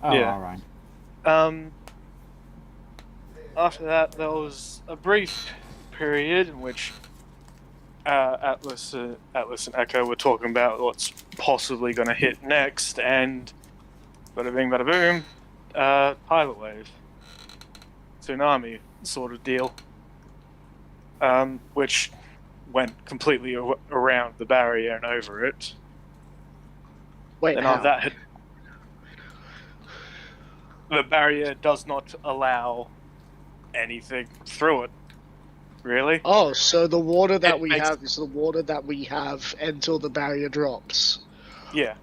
Oh, Yeah. alright. After that, there was a brief period in which Atlas and Echo were talking about what's possibly going to hit next, and bada bing, bada boom, pilot wave, tsunami sort of deal, which went completely around the barrier and over it. Wait, And how? on that, the barrier does not allow anything through it. Really? Oh, so the water that It we makes- have is the water that we have until the barrier drops. Yeah.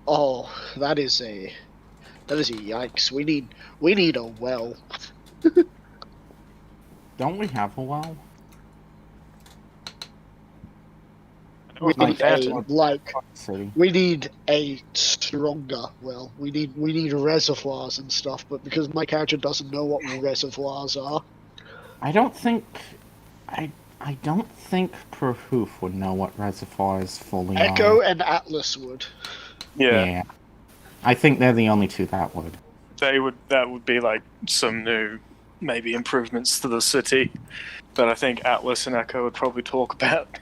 Oh, that is a yikes. We need a well. Don't we have a well? We've got a fountain. City. We need a stronger well. We need reservoirs and stuff, but because my character doesn't know what reservoirs are. I don't think Prahoof would know what reservoirs fully Echo are. and Atlas would. Yeah. I think they're the only two that would. That would be like some new maybe improvements to the city that I think Atlas and Echo would probably talk about.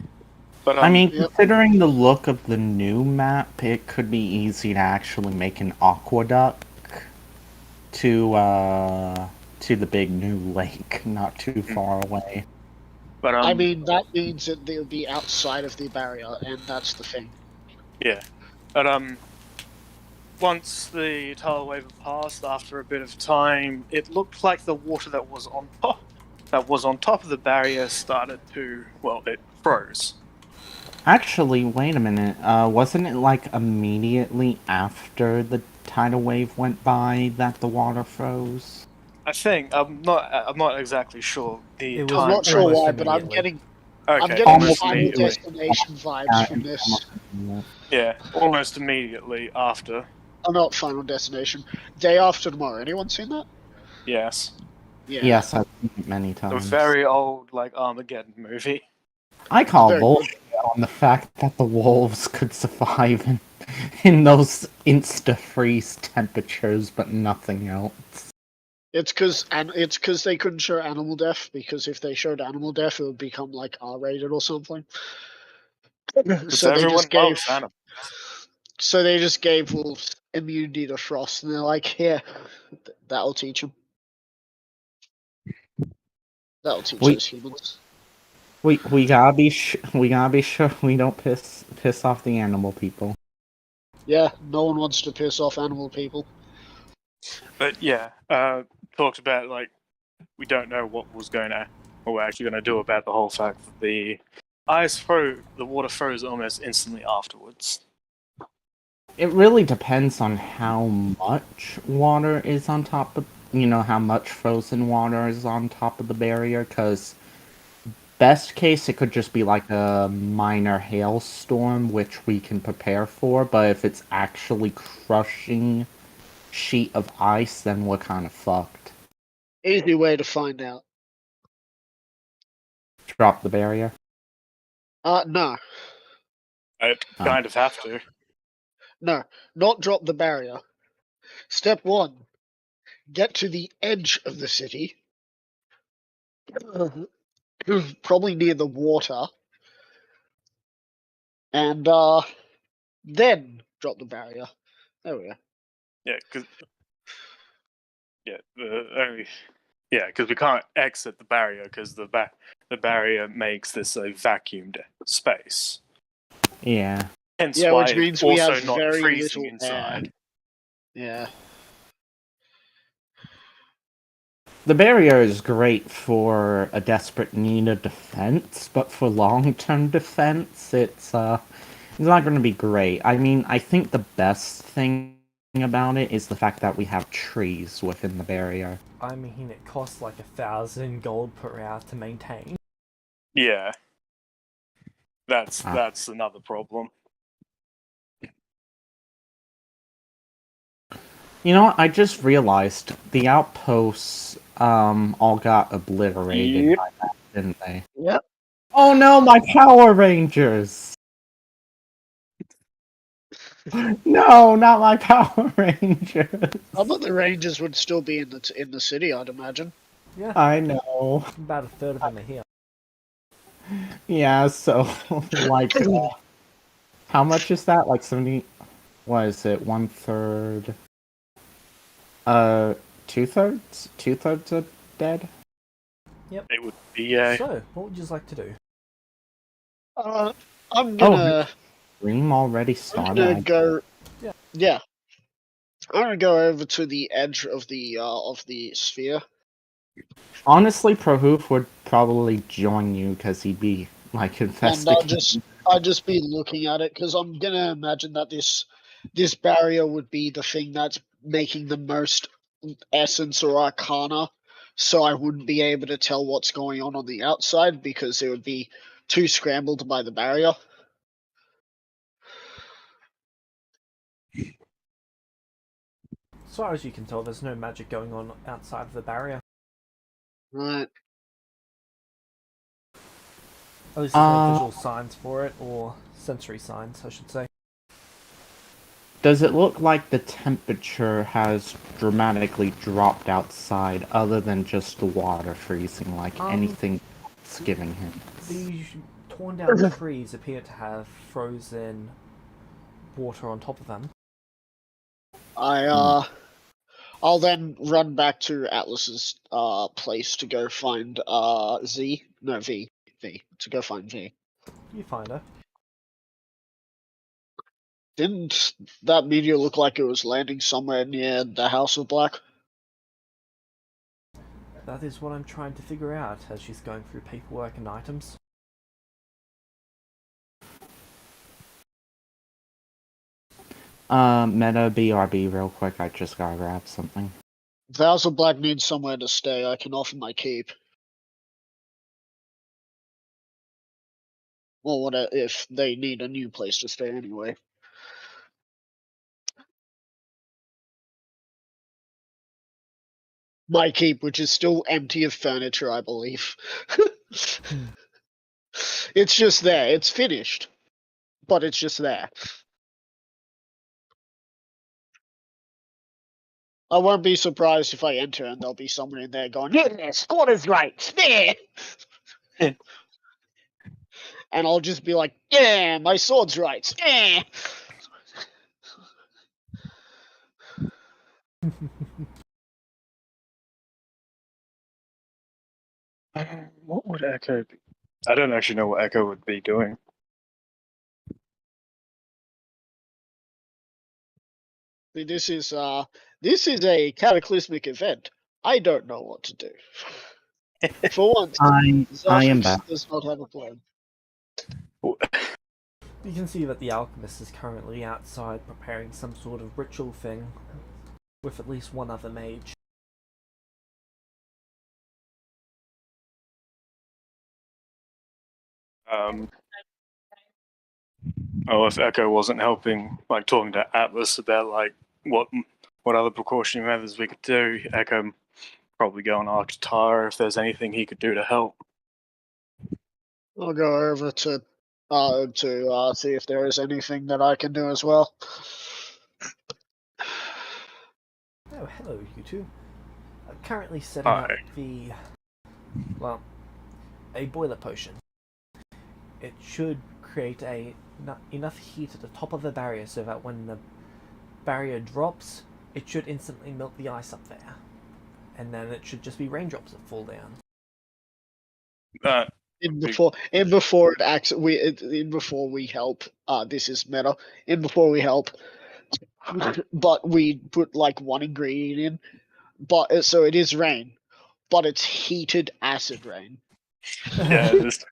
But I mean, Yep. considering the look of the new map, it could be easy to actually make an aqueduct to the big new lake, not too far away. but I mean, that means that they'll be outside of the barrier, and that's the thing. yeah. But once the tidal wave had passed, after a bit of time, it looked like the water that was on top of the barrier started to, well, it froze. Actually, wait a minute. Wasn't it like immediately after the tidal wave went by that the water froze? I think I'm not exactly sure the It was time. I'm not sure almost why, but I'm immediately. getting Almost Final immediately. Destination vibes from this. Yeah, almost immediately after. Oh, not Final Destination. Day After Tomorrow. Anyone seen that? Yes. Yeah. Yes, I've seen it many A times. very old, like, Armageddon movie. I call Very bullshit on the fact that the wolves could survive in those insta-freeze temperatures, but nothing else. It's because they couldn't show animal death, because if they showed animal death, it would become like R-rated or something. So they Everyone just gave. loves animals. So they just gave wolves immunity to frost, and they're like, "Here, that'll teach them. That'll teach those humans." We gotta be sure we don't piss off the animal people. Yeah, no one wants to piss off animal people. But yeah, talked about, like, we don't know what we're actually going to do about the whole fact that the water froze almost instantly afterwards. It really depends on how much water is on top of, how much frozen water is on top of the barrier, because best case, it could just be like a minor hailstorm, which we can prepare for, but if it's actually crushing sheet of ice, then we're kind of fucked. Easy way to find out. Drop the barrier? No. I kind of have to. No, not drop the barrier. Step 1, get to the edge of the city. Probably near the water. And then drop the barrier. There we go. Yeah, because we can't exit the barrier because the barrier makes this a vacuumed space. Yeah. Hence Yeah, why which means it's we also have not very freezing little inside. Yeah. The barrier is great for a desperate need of defense, but for long-term defense, it's not going to be great. I mean, I think the best thing about it is the fact that we have trees within the barrier. I mean, it costs like 1,000 gold per hour to maintain. Yeah. That's another problem. You know what? I just realized the outposts all got obliterated by that, didn't they? Yep. Oh no, my Power Rangers! No, not my Power Rangers. I thought the Rangers would still be in the city, I'd imagine. Yeah, I know. about a third of them are here. Yeah, so like, how much is that? Like 70? What is it? 1/3? Uh, 2/3? 2/3 are dead. It would be a. So, what would you like to do? I'm Oh, gonna Dream already I'm started. gonna go. Yeah. Yeah. I'm gonna go over to the edge of the sphere. Honestly, Prohoof would probably join you because he'd be like And investigating. I'll just be looking at it because I'm gonna imagine that this barrier would be the thing that's making the most essence or arcana, so I wouldn't be able to tell what's going on the outside because it would be too scrambled by the barrier. As far as you can tell, there's no magic going on outside of the barrier. Right. At least there's no visual signs for it, or sensory signs, I should say. Does it look like the temperature has dramatically dropped outside, other than just the water freezing? Like anything else giving him? The torn down trees appear to have frozen water on top of them. I'll then run back to Atlas's place to go find V to go find V. You find her. Didn't that meteor look like it was landing somewhere near the House of Black? That is what I'm trying to figure out as she's going through paperwork and items. Meta BRB real quick, I just gotta grab something. If the House of Black needs somewhere to stay, I can offer my keep. Well, what if they need a new place to stay anyway? My keep, which is still empty of furniture, I believe. It's just there. It's finished, but it's just there. I won't be surprised if I enter and there'll be someone in there going, "Yeah, squatter's rights, there." And I'll just be like, "Yeah, my sword's rights, yeah." What would Echo be? I don't actually know what Echo would be doing. See, this is a cataclysmic event. I don't know what to do. For once, I am Zophix back. does not have a plan. You can see that the alchemist is currently outside preparing some sort of ritual thing with at least one other mage. Oh, if Echo wasn't helping, like talking to Atlas about like what other precautionary methods we could do, Echo probably go and ask Tara if there's anything he could do to help. I'll go over to see if there is anything that I can do as well. Oh, hello, you two. I'm currently setting up a boiler potion. It should create enough heat at the top of the barrier so that when the barrier drops, it should instantly melt the ice up there. And then it should just be raindrops that fall down. Before we help, this is meta. Before we help, but we put like one ingredient in, but so it is rain, but it's heated acid rain. Yeah, this.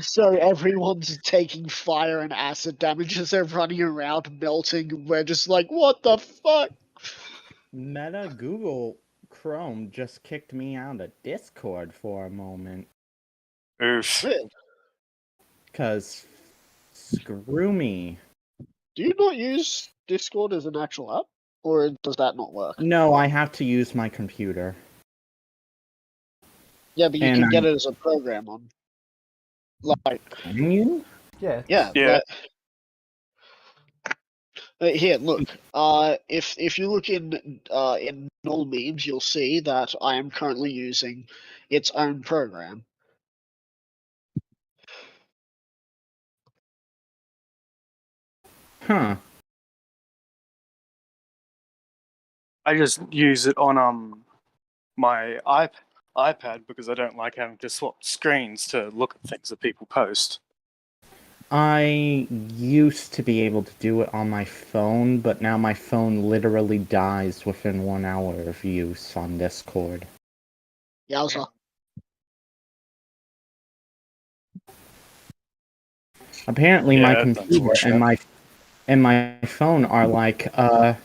So everyone's taking fire and acid damage as they're running around melting. We're just like, what the fuck? Meta Google Chrome just kicked me out of Discord for a moment. Oof. Cause screw me. Do you not use Discord as an actual app? Or does that not work? No, I have to use my computer. Yeah, but you can get it as a program on. Like, can you? Yeah. Yeah. Yeah. Here, look. If you look in null memes, you'll see that I am currently using its own program. Huh. I just use it on my iPad because I don't like having to swap screens to look at things that people post. I used to be able to do it on my phone, but now my phone literally dies within 1 hour of use on Discord. Yowza. Apparently Yeah, my that's computer unfortunate. and my phone are like,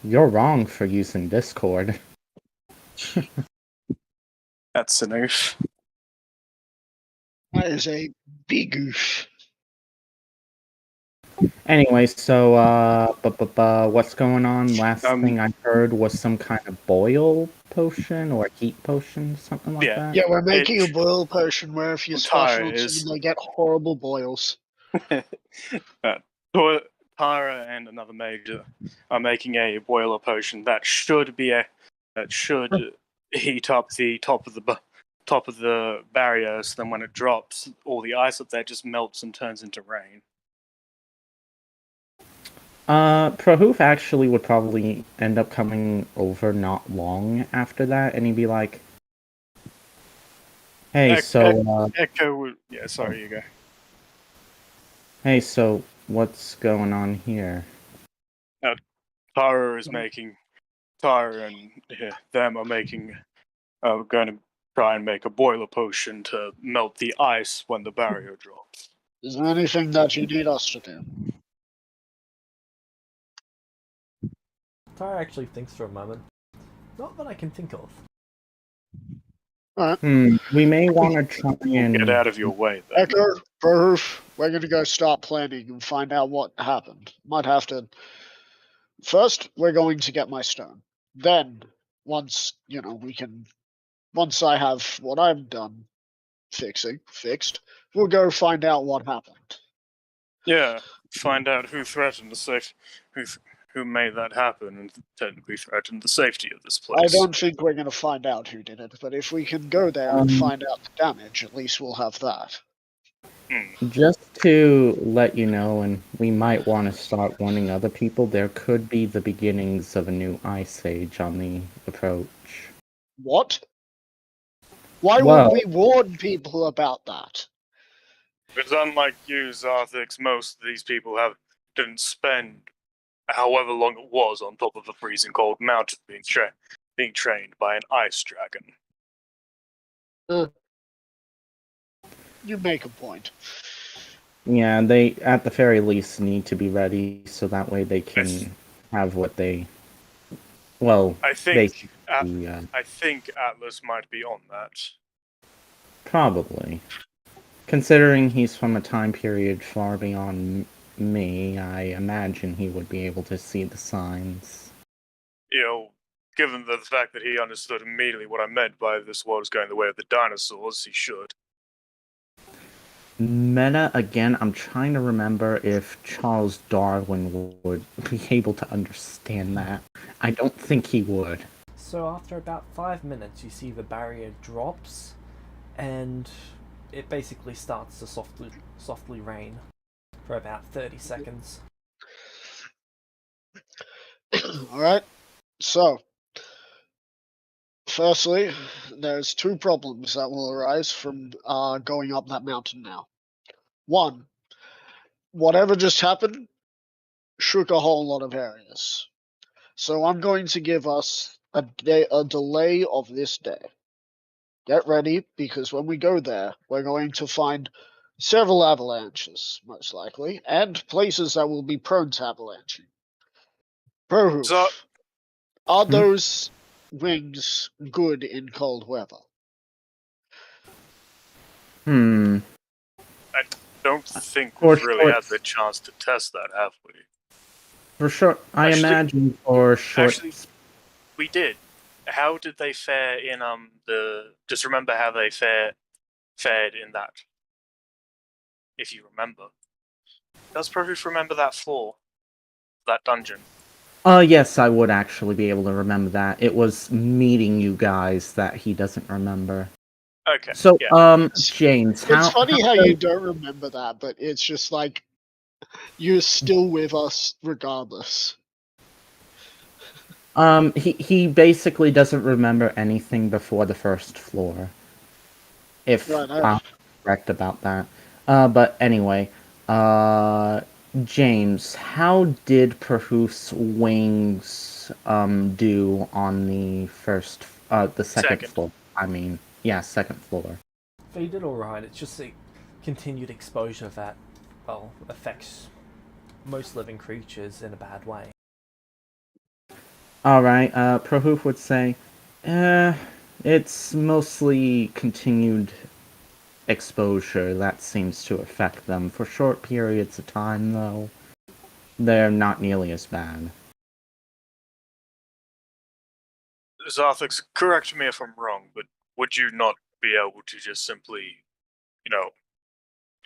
you're wrong for using Discord. That's an oof. That is a big oof. Anyway, so, what's going on? Last thing I heard was some kind of boil potion or heat potion, something like Yeah. that. Yeah, we're making a boil potion where if you splash Tara on is someone, they get horrible boils. Tara and another major are making a boiler potion that should heat up the top of the barrier, so then when it drops, all the ice up there just melts and turns into rain. Prohoof actually would probably end up coming over not long after that, and he'd be like, "Hey, Echo, yeah, sorry, you go. hey, so what's going on here?" Tara and them are going to try and make a boiler potion to melt the ice when the barrier drops. Is there anything that you need us to do? Tara actually thinks for a moment. Not that I can think of. Alright. We may want to try and Get out of your way, then. Echo, Proof, we're gonna go start planning and find out what happened. Might have to. First, we're going to get my stone. Then, once, once I have what I've done fixed, we'll go find out what happened. Yeah, find out who threatened the safe, who made that happen, and technically threatened the safety of this I place. don't think we're going to find out who did it, but if we can go there and find out the damage, at least we'll have that. just to let you know, and we might want to start warning other people, there could be the beginnings of a new ice age on the approach. What? Why Well, would we warn people about that? Because unlike you, Zarthix, most of these people didn't spend however long it was on top of a freezing cold mountain being trained by an ice dragon. You make a point. yeah, they at the very least need to be ready so that way they can have what they. Well, I think basically, I think Atlas might be on that. probably. Considering he's from a time period far beyond me, I imagine he would be able to see the signs. Given the fact that he understood immediately what I meant by this world is going the way of the dinosaurs, he should. Meta, again, I'm trying to remember if Charles Darwin would be able to understand that. I don't think he would. So after about 5 minutes, you see the barrier drops, and it basically starts to softly rain for about 30 seconds. Alright, so, firstly, there's two problems that will arise from going up that mountain now. One, whatever just happened shook a whole lot of areas. So I'm going to give us a delay of this day. Get ready, because when we go there, we're going to find several avalanches, most likely, and places that will be prone to avalanching. Prohoof, So, are those wings good in cold weather? I don't think For we've really short, had the chance to test that, have we? for sure, I imagine for short. Actually, we did. How did they fare in Just remember how they fared in that. If you remember, does Proof remember that floor, that dungeon? Yes, I would actually be able to remember that. It was meeting you guys that he doesn't remember. Okay. So, Yeah. James, It's funny how you does- don't remember that, but it's just like you're still with us regardless. he basically doesn't remember anything before the first floor. If Right. I'm correct about that. But anyway, James, how did Perhoof's wings do on the second Second. floor? I mean, yeah, second floor. They did alright, it's just a continued exposure that, well, affects most living creatures in a bad way. Alright, Perhoof would say, it's mostly continued exposure that seems to affect them. For short periods of time, though, they're not nearly as bad. Zarthix, correct me if I'm wrong, but would you not be able to just simply,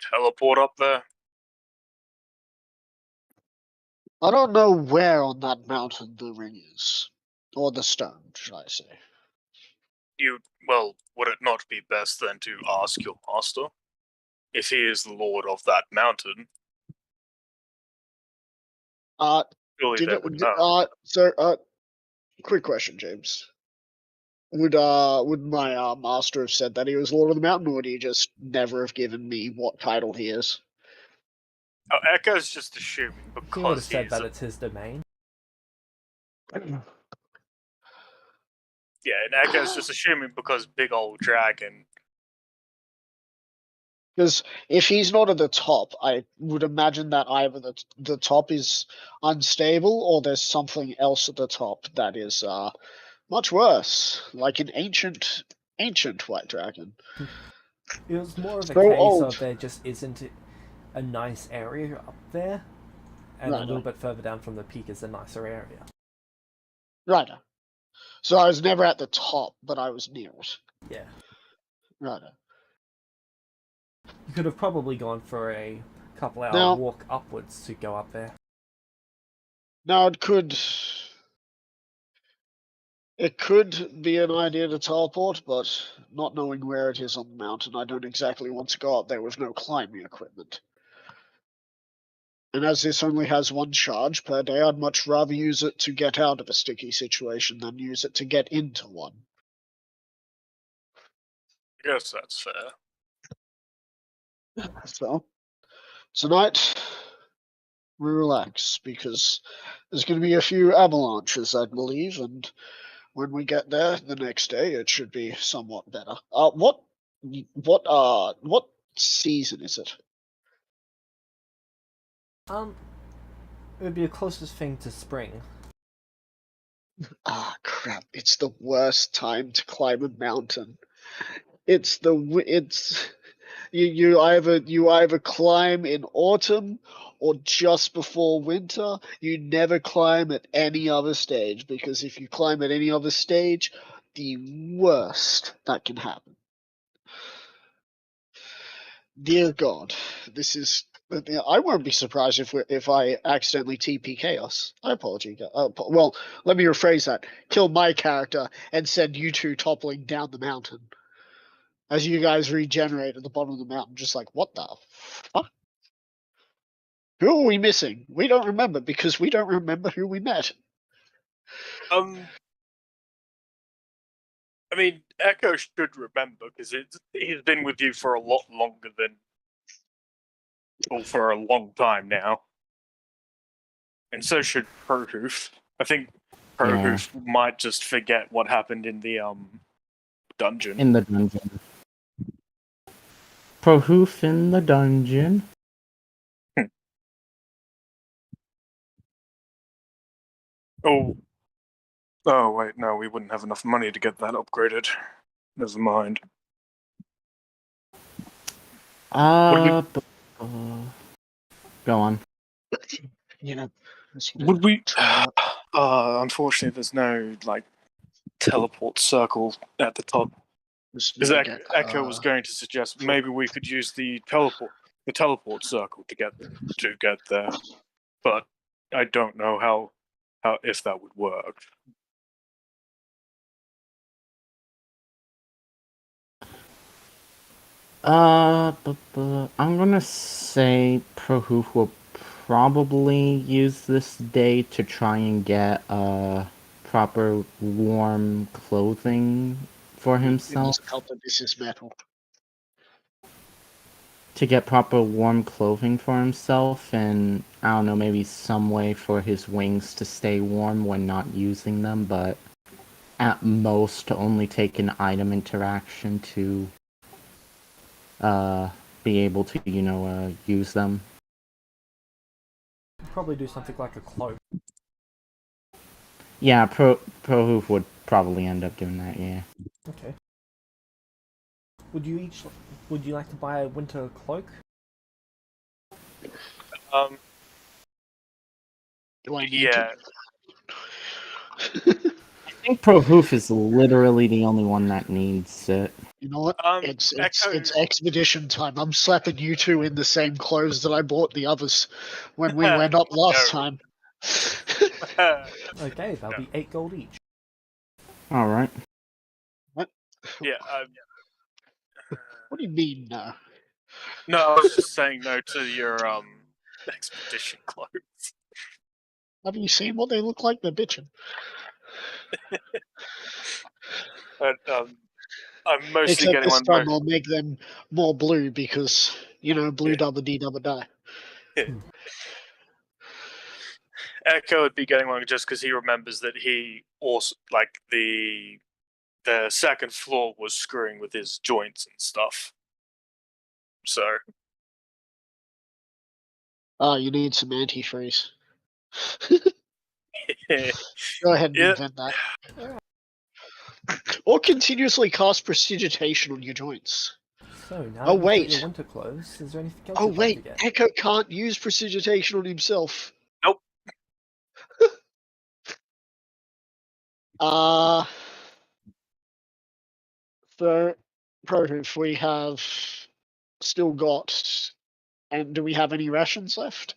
teleport up there? I don't know where on that mountain the ring is, or the stone, should I say? Well, would it not be best then to ask your master if he is the lord of that mountain? Surely they would know. Quick question, James. Would my master have said that he was Lord of the Mountain, or would he just never have given me what title he is? Oh, Echo's just assuming He would have because said he's that it's his domain. yeah, and Echo's just assuming because big old dragon. Because if he's not at the top, I would imagine that either the top is unstable or there's something else at the top that is much worse, like an ancient white dragon. It was more of a So case old. of there just isn't a nice area up there, and a Right. little bit further down from the peak is a nicer area. Right. So I was never at the top, but I was near it. Yeah. Right. You could have probably gone for a couple-hour Now- walk upwards to go up there. Now it could be an idea to teleport, but not knowing where it is on the mountain, I don't exactly want to go up there with no climbing equipment. And as this only has one charge per day, I'd much rather use it to get out of a sticky situation than use it to get into one. I guess that's fair. So, tonight, we relax, because there's going to be a few avalanches, I believe, and when we get there the next day, it should be somewhat better. What season is it? It would be the closest thing to spring. Ah, crap! It's the worst time to climb a mountain. You either climb in autumn or just before winter. You never climb at any other stage, because if you climb at any other stage, the worst that can happen. Dear God, this is. I won't be surprised if I accidentally TP Chaos. I apologize. Well, let me rephrase that. Kill my character and send you two toppling down the mountain as you guys regenerate at the bottom of the mountain. Just like, what the fuck? Who are we missing? We don't remember because we don't remember who we met. I mean, Echo should remember because he's been with you for a lot longer than, well, for a long time now, and so should Perhoof. I think Perhoof might just forget what happened in the dungeon. In the dungeon. Perhoof in the dungeon. Oh wait, no, we wouldn't have enough money to get that upgraded. Never mind. Go on. You know, Would we? Unfortunately, there's no teleport circle at the top. Because Echo was going to suggest maybe we could use the teleport circle to get there, but I don't know how if that would work. I'm gonna say Prohoof will probably use this day to try and get proper warm clothing for It himself. doesn't help that this is metal. To get proper warm clothing for himself, and I don't know, maybe some way for his wings to stay warm when not using them, but at most to only take an item interaction to be able to, use them. Probably do something like a cloak. Yeah, Prohoof would probably end up doing that, yeah. Okay. Would you like to buy a winter cloak? Do I need Yeah. I think Prohoof is literally the only one that needs it. You know what? It's Echo- expedition time. I'm slapping you two in the same clothes that I bought the others when we went up last No. time. Okay, that'll be 8 gold each. Alright. Yeah. What do you mean, no? No, I was just saying no to your expedition clothes. Have you seen what they look like? They're bitching. But I'm mostly Except getting this one. time I'll make them more blue because, blue Yeah. double D double die. Echo would be getting one just because he remembers that he also the second floor was screwing with his joints and stuff. So You need some antifreeze. Go ahead and yeah. invent that. Or continuously cast prestidigitation on your joints. So now Oh, that you've got wait. your winter clothes, is there anything else Oh you'd like to wait, get? Echo can't use prestidigitation on himself. Nope. So, Prohoof, we have still got, and do we have any rations left?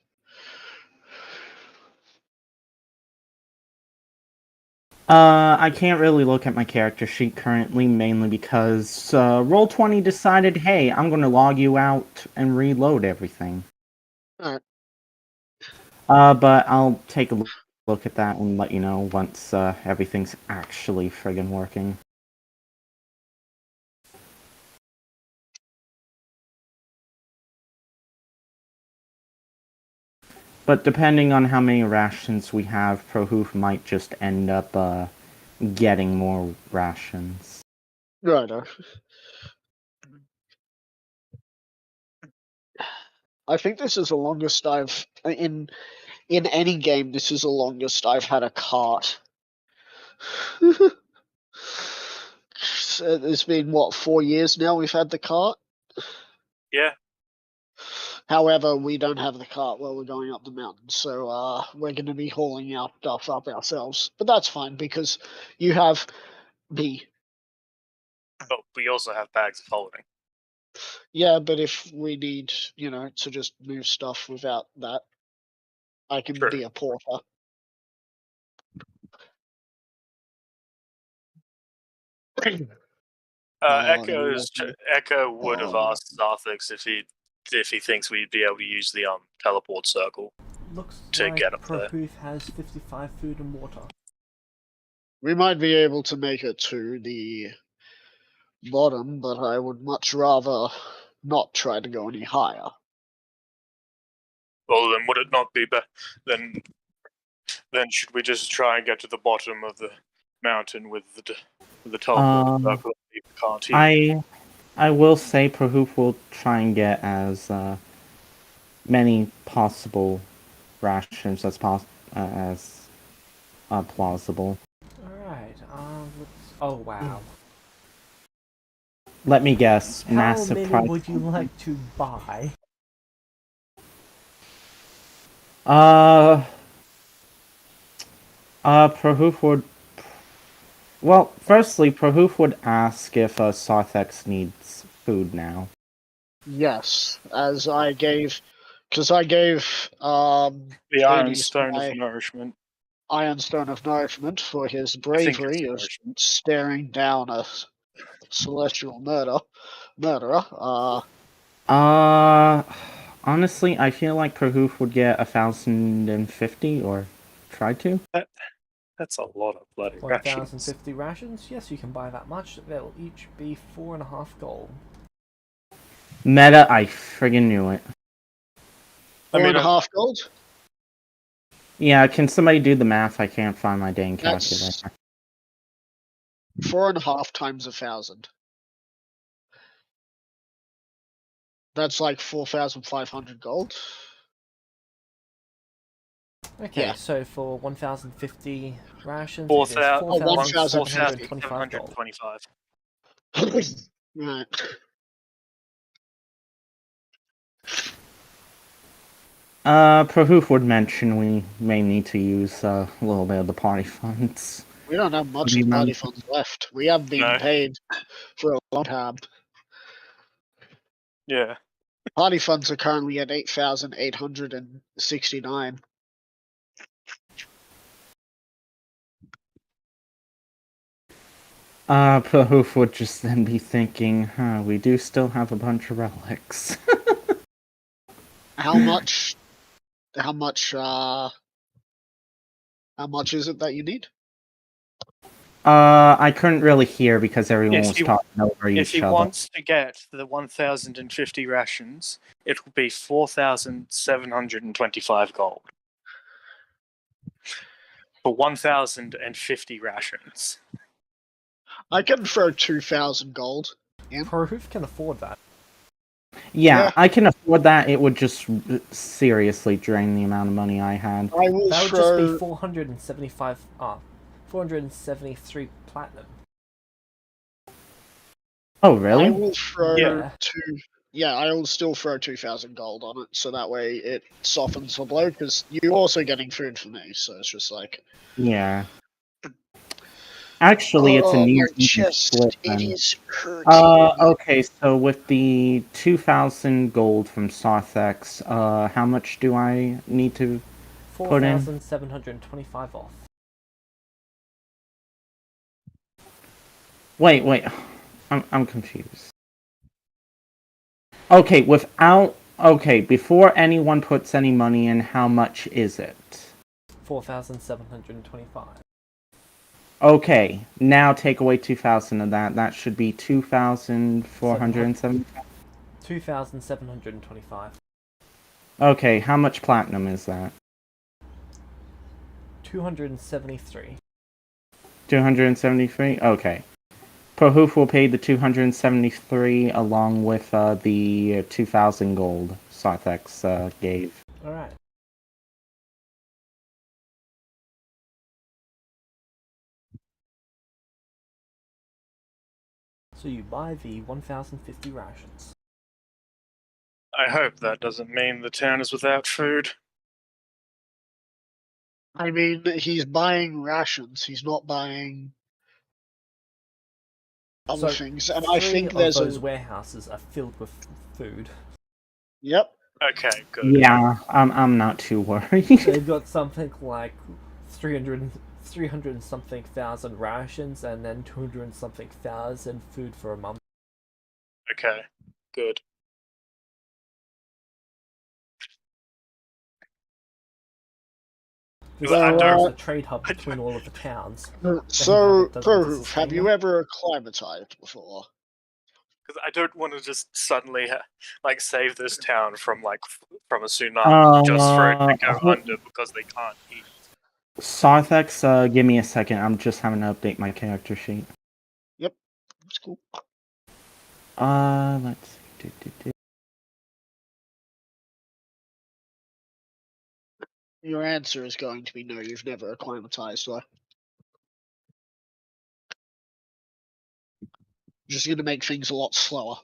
I can't really look at my character sheet currently, mainly because Roll20 decided, hey, I'm gonna log you out and reload everything. Alright. But I'll take a look at that and let you know once everything's actually friggin' working. But depending on how many rations we have, Prohoof might just end up getting more rations. Righto. I think this is the longest I've in any game. This is the longest I've had a cart. So it's been what, 4 years now we've had the cart. Yeah. However, we don't have the cart while we're going up the mountain, so we're going to be hauling our stuff up ourselves. But that's fine because you have me. But we also have bags of holding. Yeah, but if we need, to just move stuff without that, I can True. be a porter. Echo would have asked Zarthix if he thinks we'd be able to use the teleport circle. Looks to like get up there. Prohoof has 55 food and water. We might be able to make it to the bottom, but I would much rather not try to go any higher. Well, then would it not be then should we just try and get to the bottom of the mountain with the teleport circle? Can't he? I will say Prohoof will try and get as many possible rations as plausible. Alright, oh wow. Let me guess, How massive many price. would you like to buy? Prohoof would. Well, firstly, Prohoof would ask if Sarthex needs food now. Yes, as I gave, because I gave The Iron Hades Stone my of Nourishment. Ironstone of Nourishment for his I think it's bravery of nourishment. staring down a celestial murderer. Honestly, I feel like Prahoof would get 1,050 or try to. That's a lot of bloody rations. 1,050 rations? Yes, you can buy that much. They'll each be 4.5 gold. Meta, I friggin' knew it. Four and a half gold. Yeah, can somebody do the math? I can't find my dang That's calculator. 4.5 times 1,000. That's like 4,500 gold. Okay, Yeah. so for 1,050 rations, it is 4,725 4,725 gold. 1,725. Right. Prahoof would mention we may need to use a little bit of the party funds. We don't have much of the party funds left. We have been No. paid for a long time. Yeah. Party funds are currently at 8,869. Prahoof would just then be thinking, we do still have a bunch of relics. How much? How much is it that you need? I couldn't really hear because everyone If was he- talking over If each he other. wants to get the 1,050 rations, it will be 4,725 gold. For 1,050 rations. I can throw 2,000 gold. Prahoof can afford that. Yeah, I can afford that. It would just seriously drain the amount of money I had. I will That would throw. just be 473 platinum. Oh, I really? will throw Yeah. I will still throw 2,000 gold on it, so that way it softens the blow. Because you're also getting food for me, so it's just like. Yeah. Actually, it's a near my even chest, split it then. is hurting. Okay, so with the 2,000 gold from Sarthex, how much do I need to put in? 4,725 off. Wait. I'm confused. Okay, before anyone puts any money in, how much is it? 4,725. Okay, now take away 2,000 of that. That should be 2,470. 2,725. Okay, how much platinum is that? 273. 273? Okay. Prahoof will pay the 273 along with the 2,000 gold Sarthex gave. Alright. So you buy the 1,050 rations. I hope that doesn't mean the town is without food. I mean, he's buying rations. He's not buying other things, and I think there's those warehouses are filled with food. Yep. Okay, good. Yeah, I'm not too worried. They've got something like 300 and something thousand rations, and then 200 and something thousand food for a month. Okay, good. This I is don't- a trade hub between all of the towns. So, Doesn't Prahoof, have you sustain ever acclimatized before? Because I don't want to just suddenly save this town from a tsunami just for it to go under because they can't eat. Sarthex, give me a second. I'm just having to update my character sheet. Yep, that's cool. Let's see. Your answer is going to be no, you've never acclimatized, right? Just going to make things a lot slower.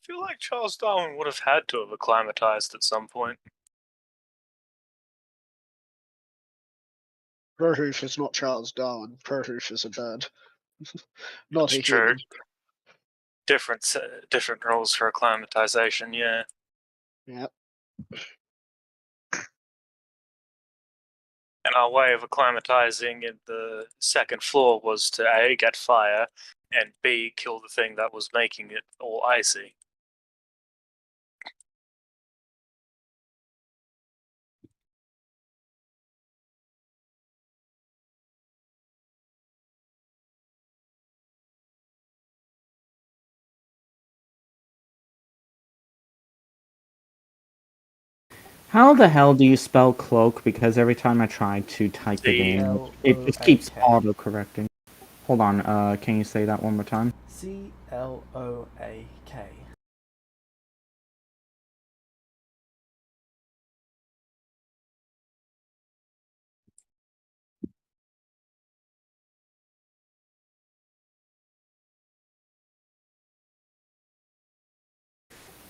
I feel like Charles Darwin would have had to have acclimatized at some point. Prahoof is not Charles Darwin. Prahoof is a bird. Not That's a true. human. different rules for acclimatization. Yeah. Yep. And our way of acclimatizing in the second floor was to A, get fire, and B, kill the thing that was making it all icy. How the hell do you spell cloak? Because every time I try to type it in, it just keeps C-L-O-A-K. auto-correcting. Hold on, can you say that one more time? C-L-O-A-K.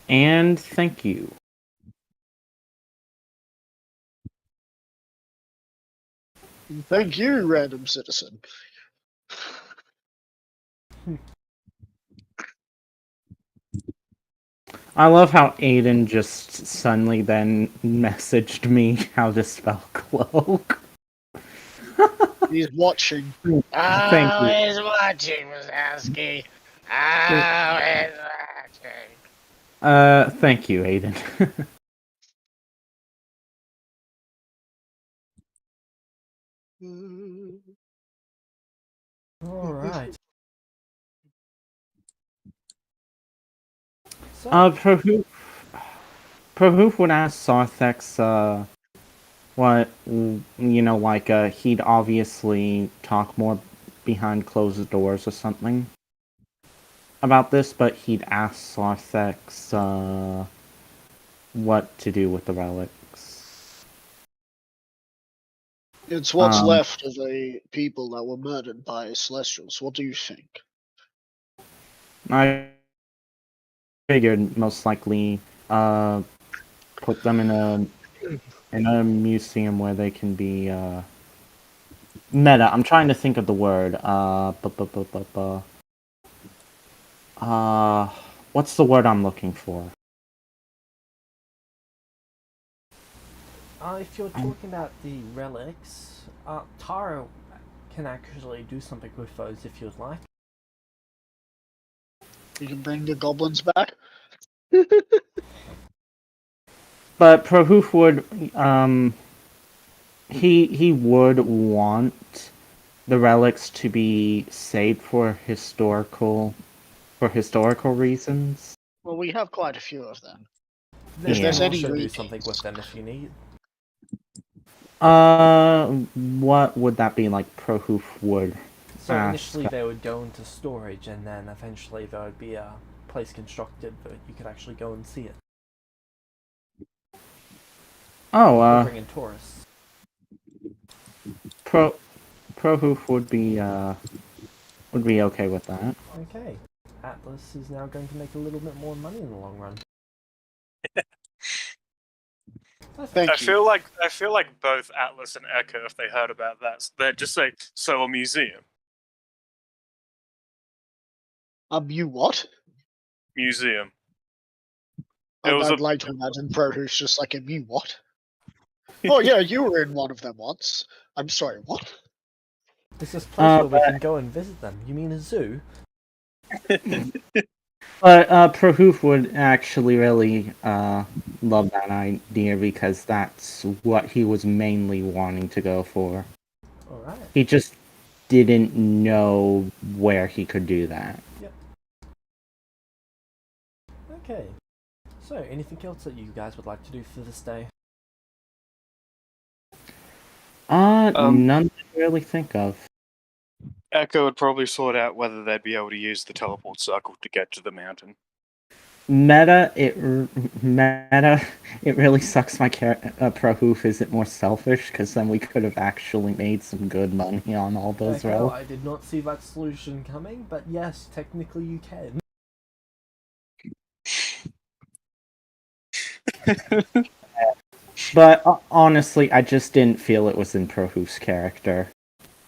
And thank you. Thank you, random citizen. I love how Aiden just suddenly then messaged me how to spell cloak. He's watching. Thank you. He's watching, Wazowski. He's watching. Thank you, Aiden. Alright. So, Prohoof would ask Sarthex, what, he'd obviously talk more behind closed doors or something about this, but he'd ask Sarthex, what to do with the relics. It's what's left of the people that were murdered by Celestials. What do you think? I figured most likely, put them in a museum where they can be, meta. I'm trying to think of the word. What's the word I'm looking for? if you're talking about the relics, Taro can actually do something with those if you'd like. You can bring the goblins back? But Prohoof would, he would want the relics to be saved for historical reasons. Well, we have quite a few of them. Then If you there's can any also do reasons. something with them if you need. What would that be like? Prohoof would So ask. initially they would go into storage, and then eventually there would be a place constructed that you could actually go and see it. Oh, Bring in tourists. Prohoof would be okay with that. Okay, Atlas is now going to make a little bit more money in the long run. Thank I you. feel like both Atlas and Echo, if they heard about that, they'd just say, "So a museum." You what? Museum. It was I'd like to imagine Proto's just like, you what? Oh yeah, you were in one of them once. I'm sorry, what? It's this place where we can go and visit them. You mean a zoo? But Prohoof would actually really love that idea because that's what he was mainly wanting to go for. Alright. He just didn't know where he could do that. Yep. Okay. So, anything else that you guys would like to do for this day? None to really think of. Echo would probably sort out whether they'd be able to use the teleport circle to get to the mountain. Meta, it really sucks my Prohoof isn't more selfish, because then we could have actually made some good money on all those Echo, relics. I did not see that solution coming, but yes, technically you can. But honestly, I just didn't feel it was in Prohoof's character.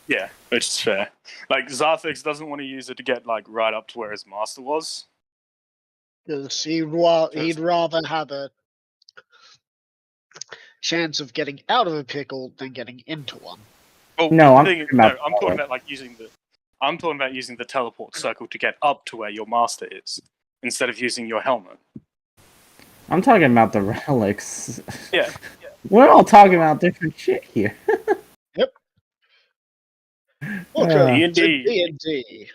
Yeah, which is fair. Like, Zarthix doesn't want to use it to get, like, right up to where his master was. Because he'd rather have a chance of getting out of a pickle than getting into one. Well, No, the I'm thing is, talking about no, I'm talking about like I'm talking about using the teleport circle to get up to where your master is, instead of using your helmet. I'm talking about the relics. Yeah. We're all talking about different shit here. Yep. Welcome to D&D. D&D.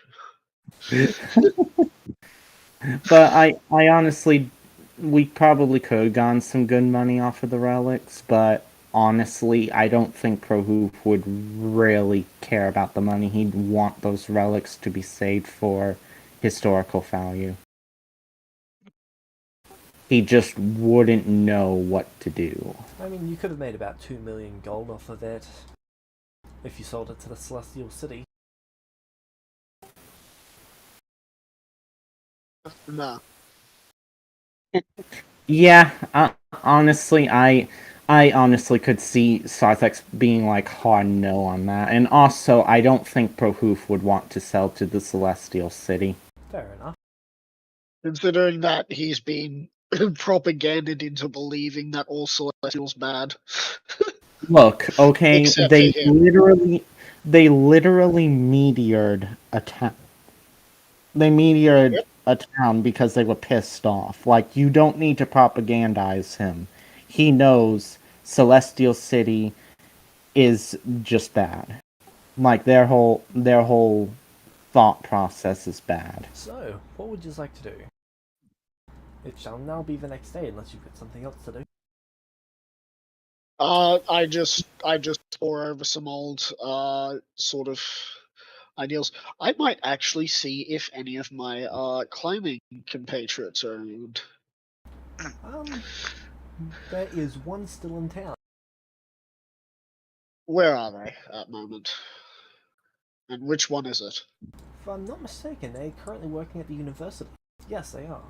But I honestly, we probably could have gotten some good money off of the relics, but honestly, I don't think Prohoof would really care about the money. He'd want those relics to be saved for historical value. He just wouldn't know what to do. I mean, you could have made about 2 million gold off of it if you sold it to the Celestial City. No. Yeah, honestly, I honestly could see Sarthex being like hard no on that, and also I don't think Prohoof would want to sell to the Celestial City. Fair enough. Considering that he's been propaganded into believing that all Celestial's bad. Look, okay, Except they for him. literally meteored a town. They meteored Yep. a town because they were pissed off. Like, you don't need to propagandize him. He knows Celestial City is just bad. Like, their whole thought process is bad. So, what would you like to do? It shall now be the next day unless you've got something else to do. I just pour over some old sort of ideals. I might actually see if any of my climbing compatriots are around. There is one still in town. Where are they at the moment? And which one is it? If I'm not mistaken, they're currently working at the university. Yes, they are.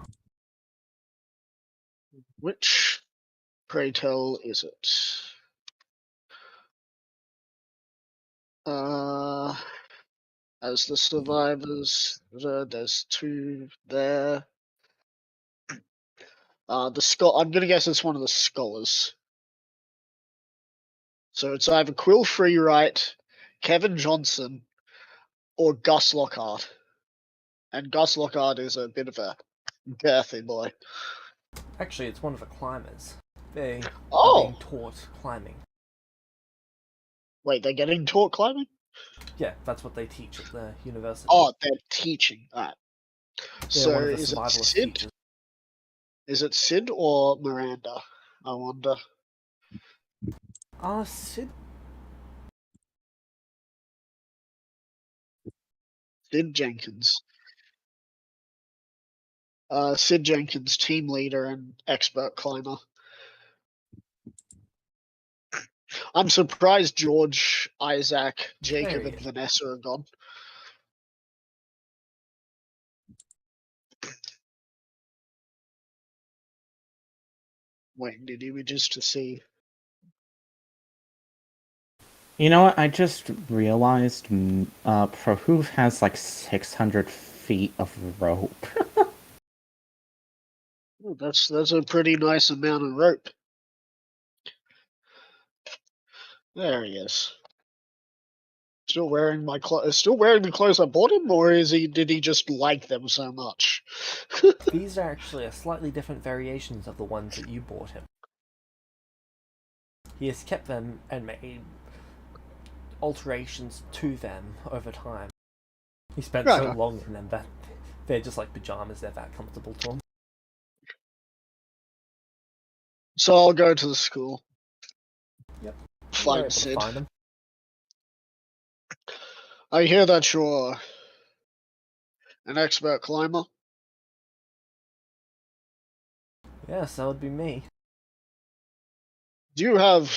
Which, pray tell, is it? As the survivors, there's two there. I'm gonna guess it's one of the scholars. So it's either Quill Freewright, Kevin Johnson, or Gus Lockhart. And Gus Lockhart is a bit of a girthy boy. Actually, it's one of the climbers. They are Oh! being taught climbing. Wait, they're getting taught climbing? Yeah, that's what they teach at the university. Oh, they're teaching. Alright. They're So one of the is it survivalist Sid? teachers. Is it Sid or Miranda? I wonder. Sid? Sid Jenkins. Sid Jenkins, team leader and expert climber. I'm surprised George, Isaac, Jacob, and Vanessa are gone. Waiting in images to see. You know what? I just realized Prohoof has like 600 feet of rope. Ooh, that's a pretty nice amount of rope. There he is. Still wearing my still wearing the clothes I bought him, or did he just like them so much? These are actually a slightly different variations of the ones that you bought him. He has kept them and made alterations to them over time. He spent so long in them that they're just like pajamas, they're that comfortable to him. So I'll go to the school. Yep. Find Sid. Find him. I hear that you're an expert climber. Yes, that would be me. Do you have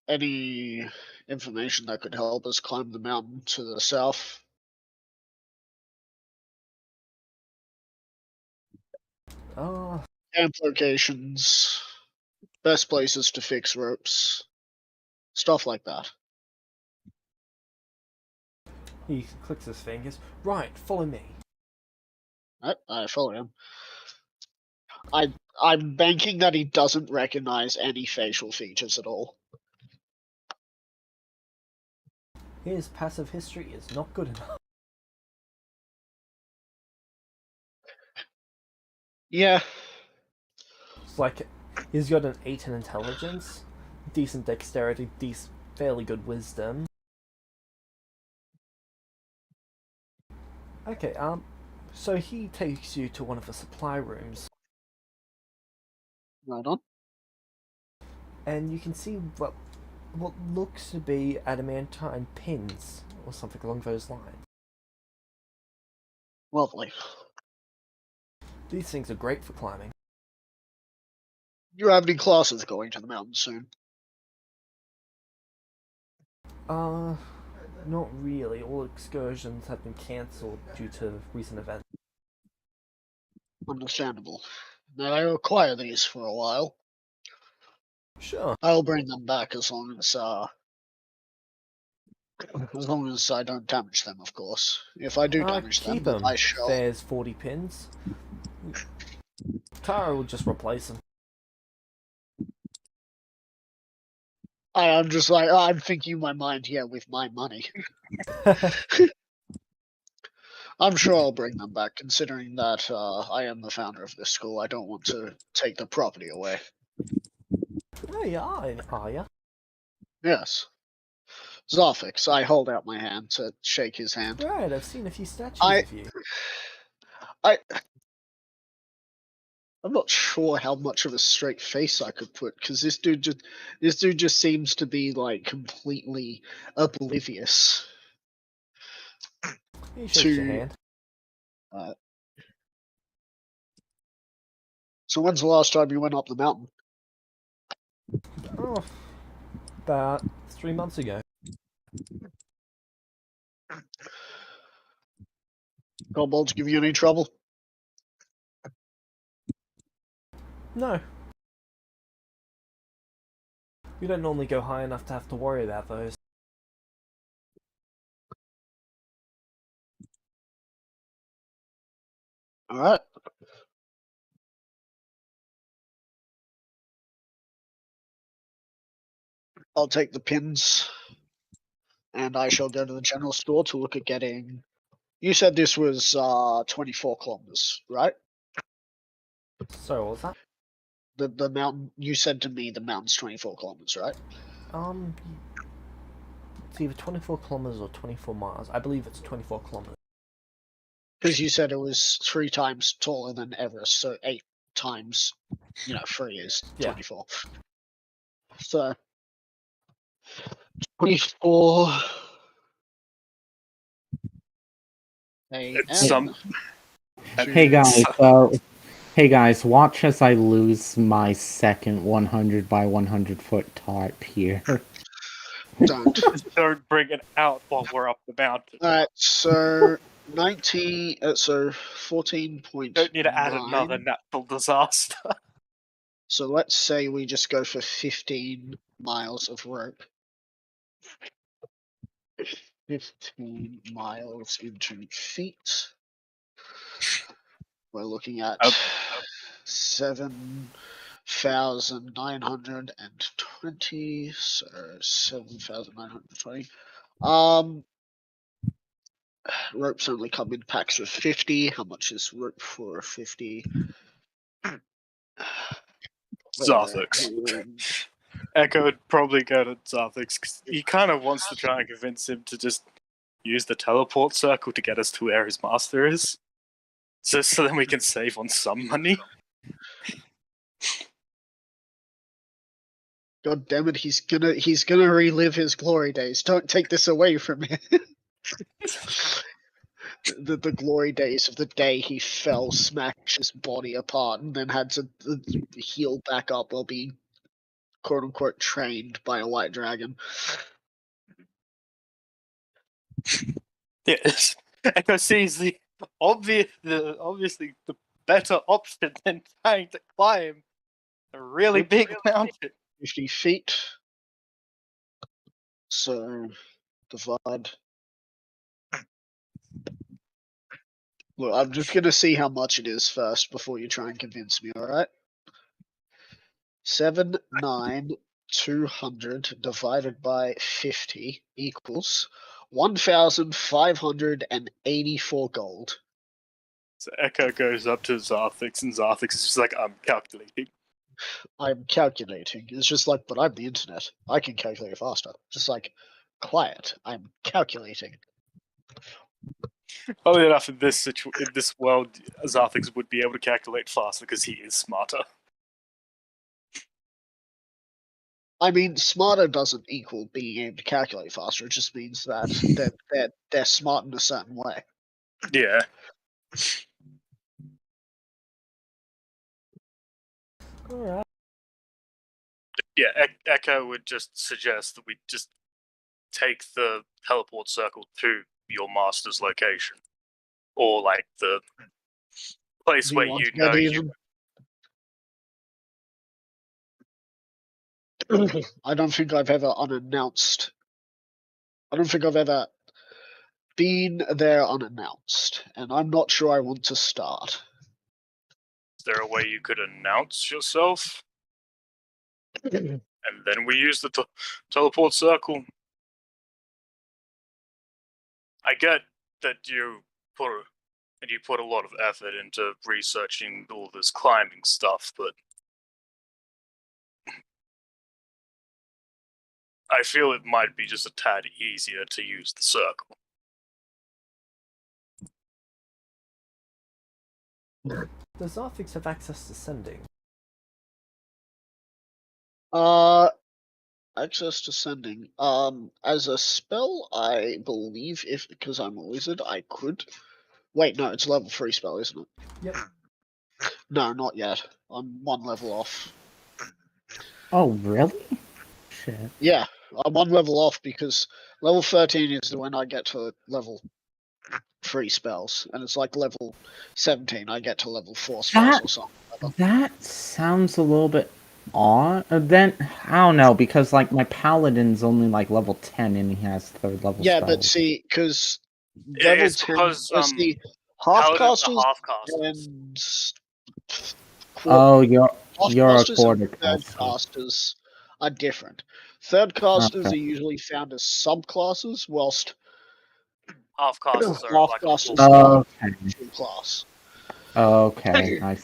any information that could help us climb the mountain to the south? Camp locations, best places to fix ropes, stuff like that. He clicks his fingers. Right, follow me. I follow him. I'm banking that he doesn't recognize any facial features at all. His passive history is not good enough. Yeah. It's like he's got an 8 in intelligence, decent dexterity, fairly good wisdom. Okay, so he takes you to one of the supply rooms, Right on. and you can see what looks to be adamantine pins or something along those lines. Lovely. These things are great for climbing. Do you have any classes going to the mountain soon? Not really. All excursions have been cancelled due to recent events. Understandable. Now I require these for a while. Sure. I'll bring them back as long as I don't damage them, of course. If I do damage them, Keep then them. I shall. There's 40 pins. Tara will just replace them. I'm just like, I'm thinking in my mind here with my money. I'm sure I'll bring them back, considering that I am the founder of this school. I don't want to take the property away. Oh, yeah, are ya? Yes. Zarfix, I hold out my hand to shake his hand. Right, I've seen a few statues of you. I'm not sure how much of a straight face I could put, because this dude just seems to be like completely oblivious. He shakes your to- hand. So when's the last time you went up the mountain? Oh, about 3 months ago. Kobolds give you any trouble? No. We don't normally go high enough to have to worry about those. Alright. I'll take the pins, and I shall go to the general store to look at getting... You said this was 24 kilometers, right? So, what was that? The mountain... You said to me the mountain's 24 kilometers, right? It's either 24 kilometers or 24 miles. I believe it's 24 kilometers. Because you said it was 3 times taller than Everest, so 8 times, 3 is 24. So, 24 It's some. Hey guys, watch as I lose my second 100 by 100 foot tarp here. Don't. Don't bring it out while we're up the mountain. Alright, so 19, so 14.9. Don't need to add another natural disaster. So let's say we just go for 15 miles of rope. 15 miles into feet. We're looking at 7,920. So 7,920. Ropes only come in packs of 50. How much is rope for 50? Zarthix. Echo would probably go to Zarthix because he kind of wants to try and convince him to just use the teleport circle to get us to where his master is. So then we can save on some money. God damn it, he's gonna relive his glory days. Don't take this away from him. the glory days of the day he fell, smashed his body apart, and then had to heal back up while being quote unquote trained by a white dragon. Yes. Echo sees the obviously the better option than trying to climb a really big mountain. 50 feet. So divide Look, I'm just gonna see how much it is first before you try and convince me. All right. 7, 9, 200 divided by 50 equals 1,584 gold. So Echo goes up to Zarthix, and Zarthix is just like, I'm calculating. I'm calculating. It's just like, but I'm the internet. I can calculate faster. Just like, quiet. I'm calculating. Funnily enough, in this world, Zarthix would be able to calculate faster because he is smarter. I mean, smarter doesn't equal being able to calculate faster. It just means that they're smart in a certain way. Yeah. Alright. Yeah, Echo would just suggest that we just take the teleport circle to your master's location. Or, like, the place Do where want you to know get you... even? I don't think I've ever unannounced. I don't think I've ever been there unannounced, and I'm not sure I want to start. Is there a way you could announce yourself? And then we use the teleport circle? I get that you put a lot of effort into researching all this climbing stuff, but I feel it might be just a tad easier to use the circle. Does Zarthix have access to sending? Access to sending. As a spell, I believe because I'm a wizard, I could. Wait, no, it's a level 3 spell, isn't it? Yep. No, not yet. I'm 1 level off. Oh, really? Shit. Yeah, I'm 1 level off because level 13 is when I get to level 3 spells, and it's like level 17 I get to level 4 spells or something. That sounds a little bit odd. Then I don't know, because like my paladin's only like level 10 and he has 3rd level Yeah, spells. but see, because level It's 10, because, the Paladins half-casters are half-casters. and Oh, you're a half-casters and quarter third caster. casters are different. Third casters Okay. are usually found as subclasses, whilst Half-casters are like a half-casters full are Okay. full class. Okay.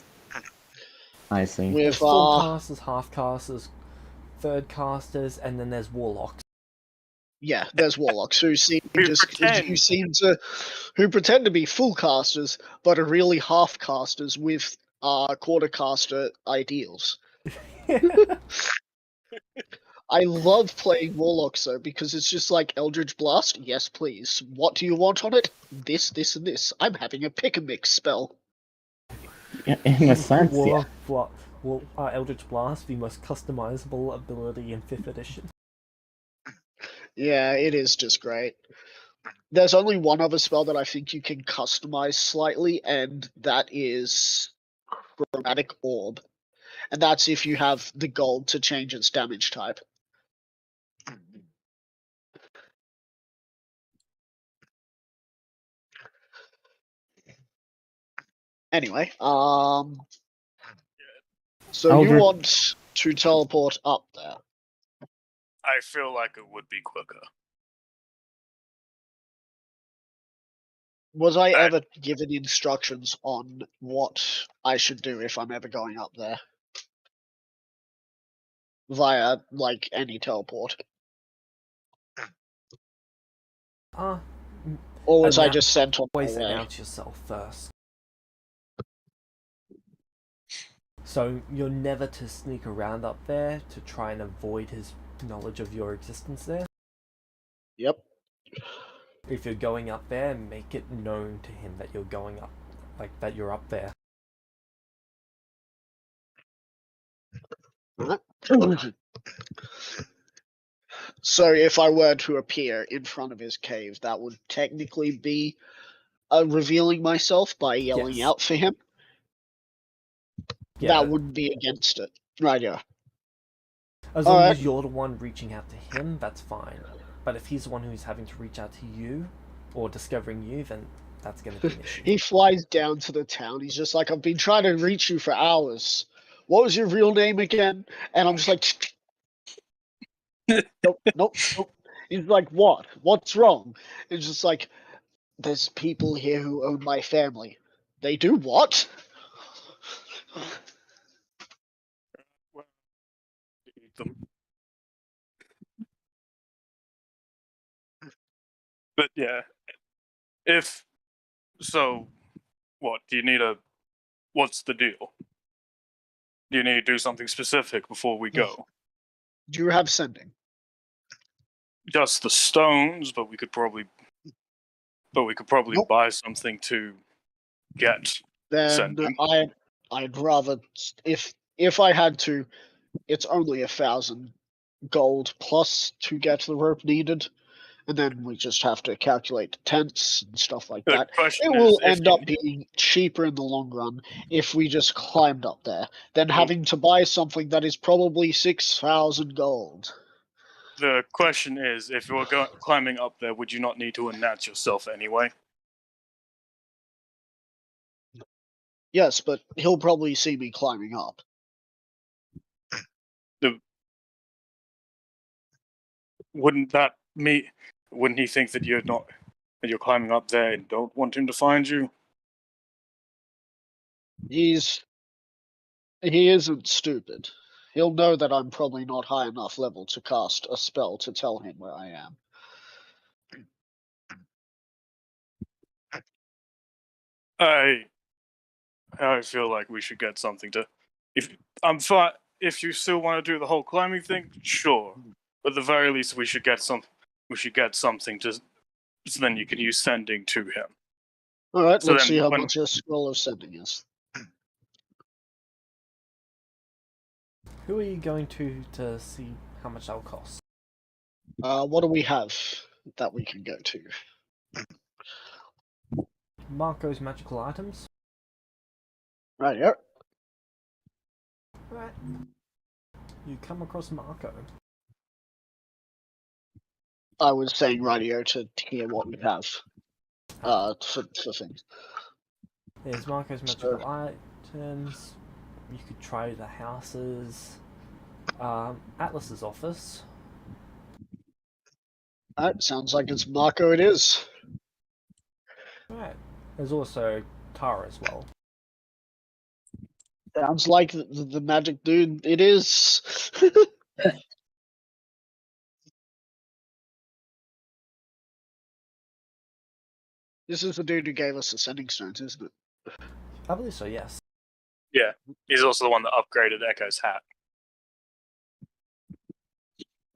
I see. With There's full casters, half casters, third casters, and then there's warlocks. yeah, there's warlocks who pretend to be full casters, but are really half casters with quarter caster ideals. I love playing warlocks though because it's just like Eldritch Blast. Yes, please. What do you want on it? This, this, and this. I'm having a pick and mix spell. In a sense, yeah. Eldritch Blast, the most customizable ability in 5th edition. Yeah, it is just great. There's only one other spell that I think you can customize slightly, and that is Chromatic Orb. And that's if you have the gold to change its damage type. Anyway, so you Eldritch- want to teleport up there? I feel like it would be quicker. Was I ever given instructions on what I should do if I'm ever going up there? Via, like, any teleport? Or was I just sent on my Always way? announce yourself first. So you're never to sneak around up there to try and avoid his knowledge of your existence there. Yep. If you're going up there, make it known to him that you're going up, like that you're up there. So if I were to appear in front of his cave, that would technically be revealing myself by yelling Yes. out for him? Yeah, That wouldn't be against it. Right, yeah. as long Alright. as you're the one reaching out to him, that's fine. But if he's the one who's having to reach out to you, or discovering you, then that's going to be an issue. He flies down to the town. He's just like, I've been trying to reach you for hours. What was your real name again? And I'm just like, nope, nope, nope. He's like, what? What's wrong? It's just like, there's people here who own my family. They do what? Well, eat them. But yeah, if so, what do you need a? What's the deal? Do you need to do something specific before we go? Do you have sending? Just the stones, but we could probably Nope. buy something to get Then sending. I'd rather, if I had to, it's only 1,000 gold plus to get the rope needed, and then we just have to calculate the tents and stuff like The that. question It is, will if end up being cheaper in the long run if we just climbed up there than having to buy something that is probably 6,000 gold. the question is, if you're climbing up there, would you not need to announce yourself anyway? Yes, but he'll probably see me climbing up. Wouldn't he think that you're climbing up there and don't want him to find you? He isn't stupid. He'll know that I'm probably not high enough level to cast a spell to tell him where I am. I feel like we should get something to. If I'm fine, if you still want to do the whole climbing thing, sure. But at the very least, we should get something to. So then you can use sending to him. All right, So let's then see how when- much your scroll of sending is. Who are you going to see how much that'll cost? What do we have that we can go to? Marco's magical items. Right here. Right. You come across Marco. I was saying radio to hear what we have. For things. There's Marco's magical items. You could try the houses. Atlas's office. That sounds like it's Marco. It is. Right. There's also Tara as well. Sounds like the magic dude. It is. This is the dude who gave us the sending stones, isn't it? I believe so, yes. Yeah, he's also the one that upgraded Echo's hat.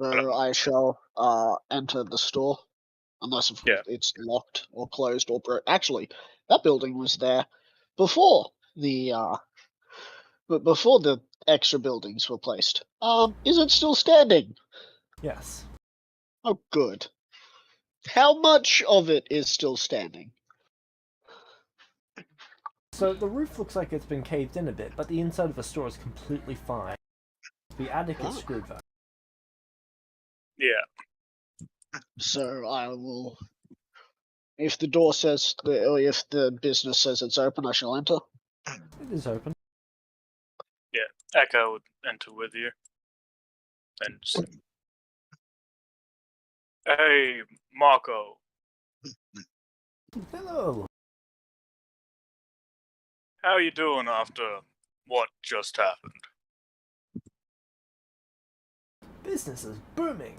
So I shall enter the store, unless it's locked or closed or broke. Actually, that building was there before the extra buildings were placed. Is it still standing? Yes. Oh, good. How much of it is still standing? So the roof looks like it's been caved in a bit, but the inside of the store is completely fine. The attic is screwed though. Yeah. So I will. If the door says, or if the business says it's open, I shall enter. It is open. Yeah, Echo would enter with you. And hey, Marco. Hello. How you doing after what just happened? Business is booming.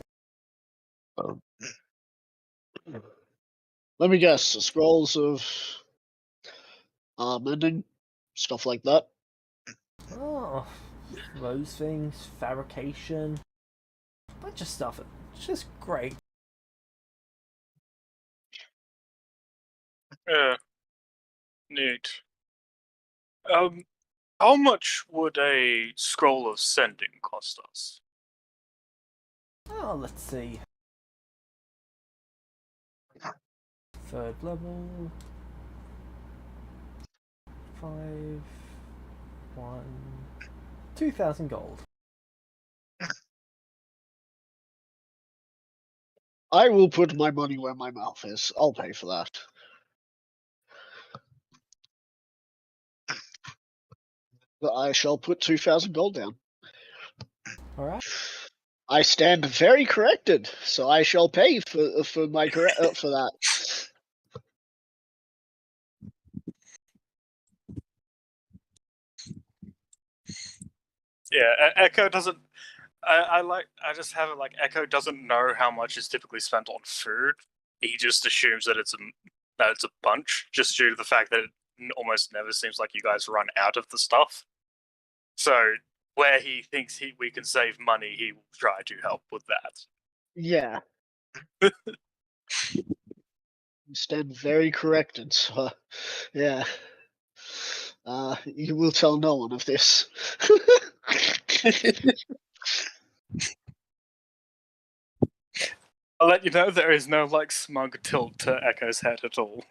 Let me guess. Scrolls of mending, stuff like that. Oh, those things, fabrication, bunch of stuff. It's just great. Yeah. Neat. How much would a scroll of sending cost us? Oh, let's see. Third level. 5, 1, 2,000 gold. I will put my money where my mouth is. I'll pay for that. But I shall put 2,000 gold down. All right. I stand very corrected, so I shall pay for my for that. Yeah, Echo doesn't. I just have it like Echo doesn't know how much is typically spent on food. He just assumes that it's a bunch, just due to the fact that it almost never seems like you guys run out of the stuff. So where he thinks we can save money, he will try to help with that. Yeah. You stand very corrected, so yeah. You will tell no one of this. I'll let you know there is no like smug tilt to Echo's head at all.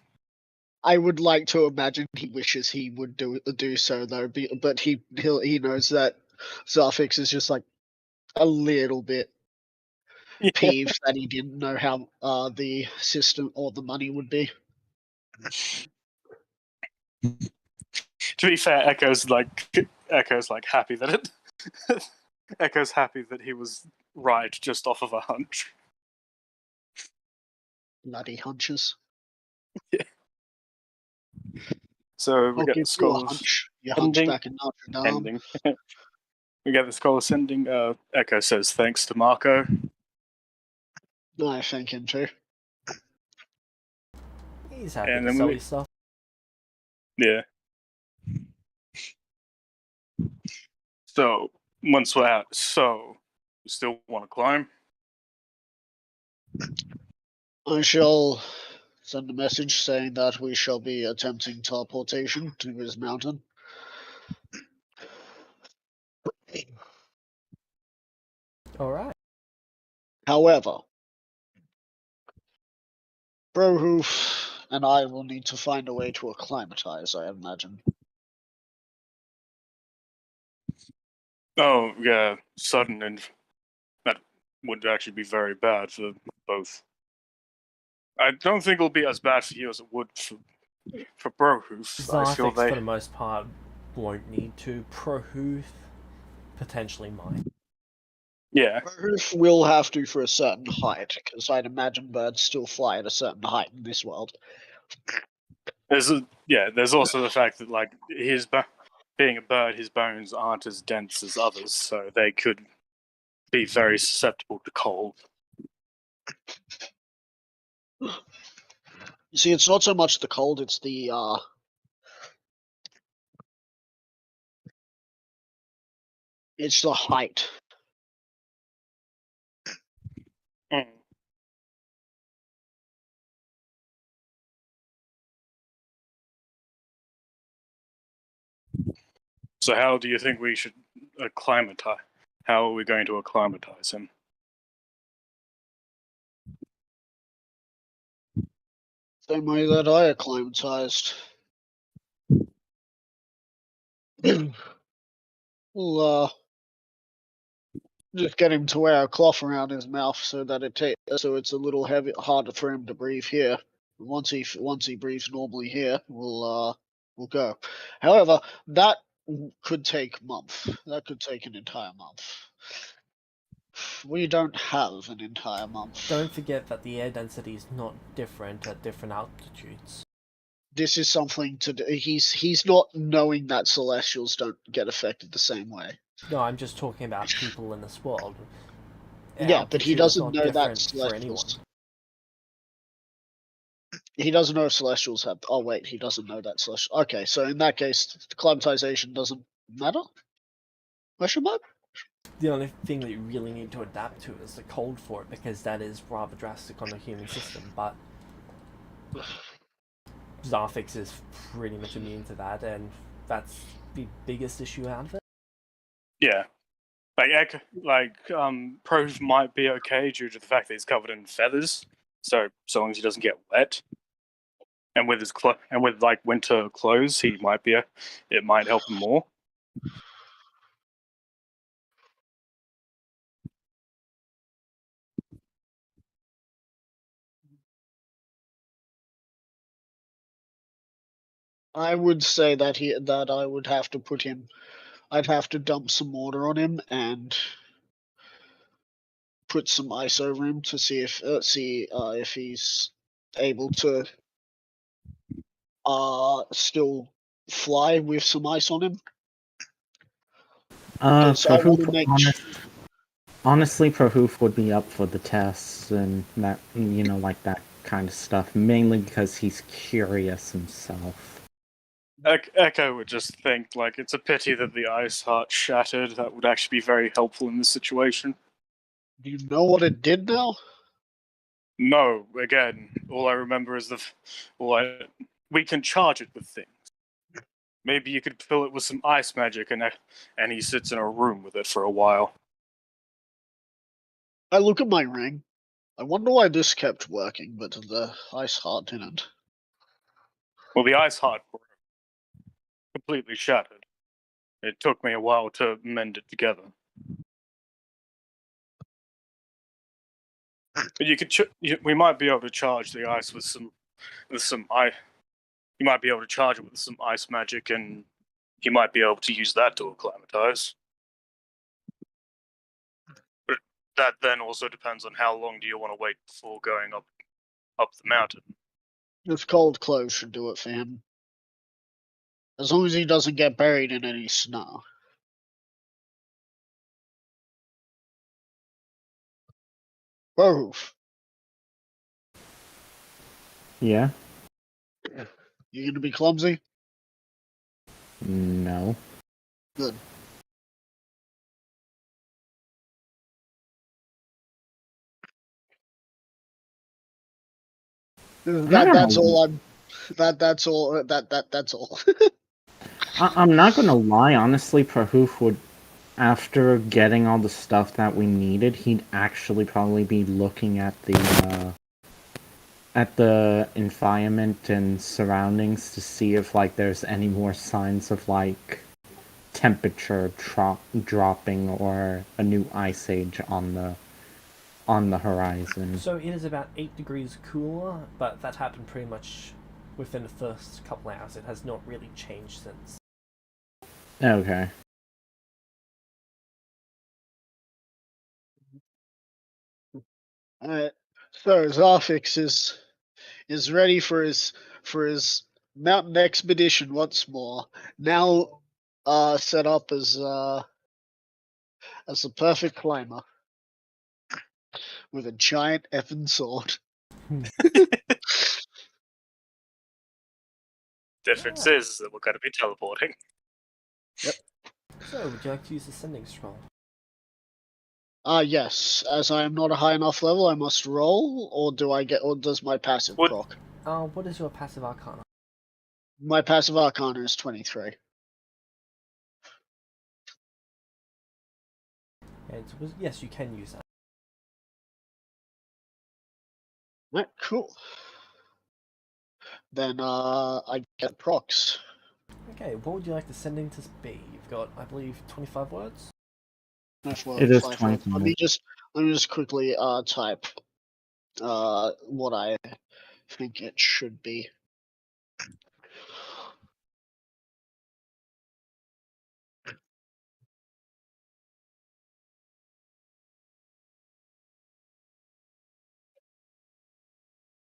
I would like to imagine he wishes he would do so though, but he knows that Zarfix is just like a little bit peeved that he didn't know how the system or the money would be. To be fair, Echo's like happy that it. Echo's happy that he was right just off of a hunch. Bloody hunches. Yeah. So we I'll get give the you a scholars hunch. You ending. hunchback in Notre Dame. Ending. We get the scholar sending. Echo says thanks to Marco. I thank him too. He's happy And to then sell we- his stuff. Yeah. So once we're out, so you still want to climb? I shall send a message saying that we shall be attempting teleportation to this mountain. All right. However, Brohoof and I will need to find a way to acclimatize, I imagine. Oh yeah, sudden and that would actually be very bad for both. I don't think it'll be as bad for you as it would for Brohoof. I feel Zarfix, for the most part, won't need to. Prohoof potentially might. Yeah. Brohoof will have to for a certain height, because I'd imagine birds still fly at a certain height in this world. There's also the fact that like being a bird, his bones aren't as dense as others, so they could be very susceptible to cold. You see, it's not so much the cold, it's the height. Mm. So how do you think we should acclimatize? How are we going to acclimatize him? Same way that I acclimatized. We'll just get him to wear a cloth around his mouth so that so it's a little harder for him to breathe here. Once he breathes normally here, we'll go. However, that could take a month. That could take an entire month. We don't have an entire month. Don't forget that the air density is not different at different altitudes. This is something to do. He's not knowing that celestials don't get affected the same way. No, I'm just talking about people in this world. Yeah, but he Altitude is doesn't not know that different for anyone. celestials. He doesn't know if celestials have. Oh wait, he doesn't know that celestial. Okay, so in that case, acclimatization doesn't matter. Question mark. The only thing that you really need to adapt to is the cold for it, because that is rather drastic on the human system. But Zarfix is pretty much immune to that, and that's the biggest issue out of it. Yeah. Prove might be okay due to the fact that he's covered in feathers. So long as he doesn't get wet, and with his with winter clothes, it might help him more. I would say that I would have to put him I'd have to dump some water on him and put some ice over him to see if he's able to still fly with some ice on him. Because I want to make honestly, Prahoof would be up for the tests and that, like that kind of stuff, mainly because he's curious himself. Echo would just think, like, it's a pity that the ice heart shattered. That would actually be very helpful in this situation. Do you know what it did now? No, again, all I remember is we can charge it with things. Maybe you could fill it with some ice magic, and he sits in a room with it for a while. I look at my ring. I wonder why this kept working, but the ice heart didn't. Well, the ice heart completely shattered. It took me a while to mend it together. But we might be able to charge the ice with some ice. You might be able to charge it with some ice magic, and you might be able to use that to acclimatize. But that then also depends on how long do you want to wait before going up the mountain. If cold clothes should do it for him. As long as he doesn't get buried in any snow. Prahoof. Yeah? You gonna be clumsy? No. Good. That's all. I'm not gonna lie, honestly, Prahoof would, after getting all the stuff that we needed, he'd actually probably be looking at the environment and surroundings to see if, like, there's any more signs of, like, temperature dropping or a new ice age on the horizon. So it is about 8 degrees cooler, but that happened pretty much within the first couple hours. It has not really changed since. Okay. Alright. So Zarfix is ready for his mountain expedition once more. Now set up as a perfect climber. With a giant effing sword. Difference is that we're going to be teleporting. Yep. So, would you like to use the sending scroll? Yes. As I am not a high enough level, I must roll, or does my passive proc? What is your passive arcana? My passive arcana is 23. Yes, you can use that. Right, cool. Then I get procs. Okay, what would you like the sending to be? You've got, I believe, 25 words? It is 25. Let me just quickly type what I think it should be.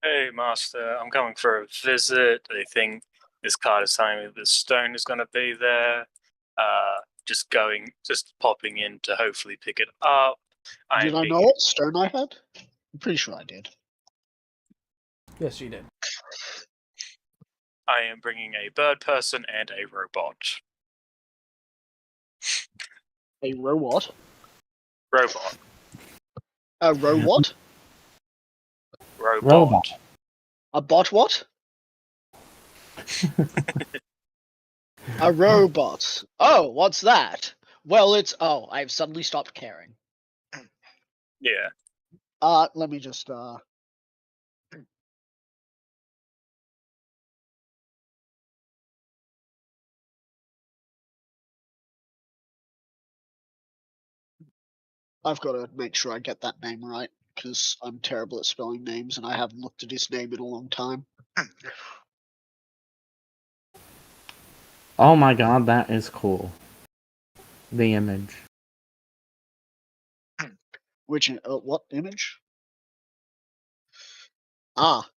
Hey, Master, I'm coming for a visit. I think this card is telling me the stone is going to be there. Just popping in to hopefully pick it up. Did I know what stone I had? I'm pretty sure I did. Yes, you did. I am bringing a bird person and a robot. A robot? Robot. A robot? Robot. A bot what? A robot. Oh, what's that? Well, I've suddenly stopped caring. Yeah. Let me just I've got to make sure I get that name right, because I'm terrible at spelling names and I haven't looked at his name in a long time. Oh my god, that is cool. The image. Which what image? Ah,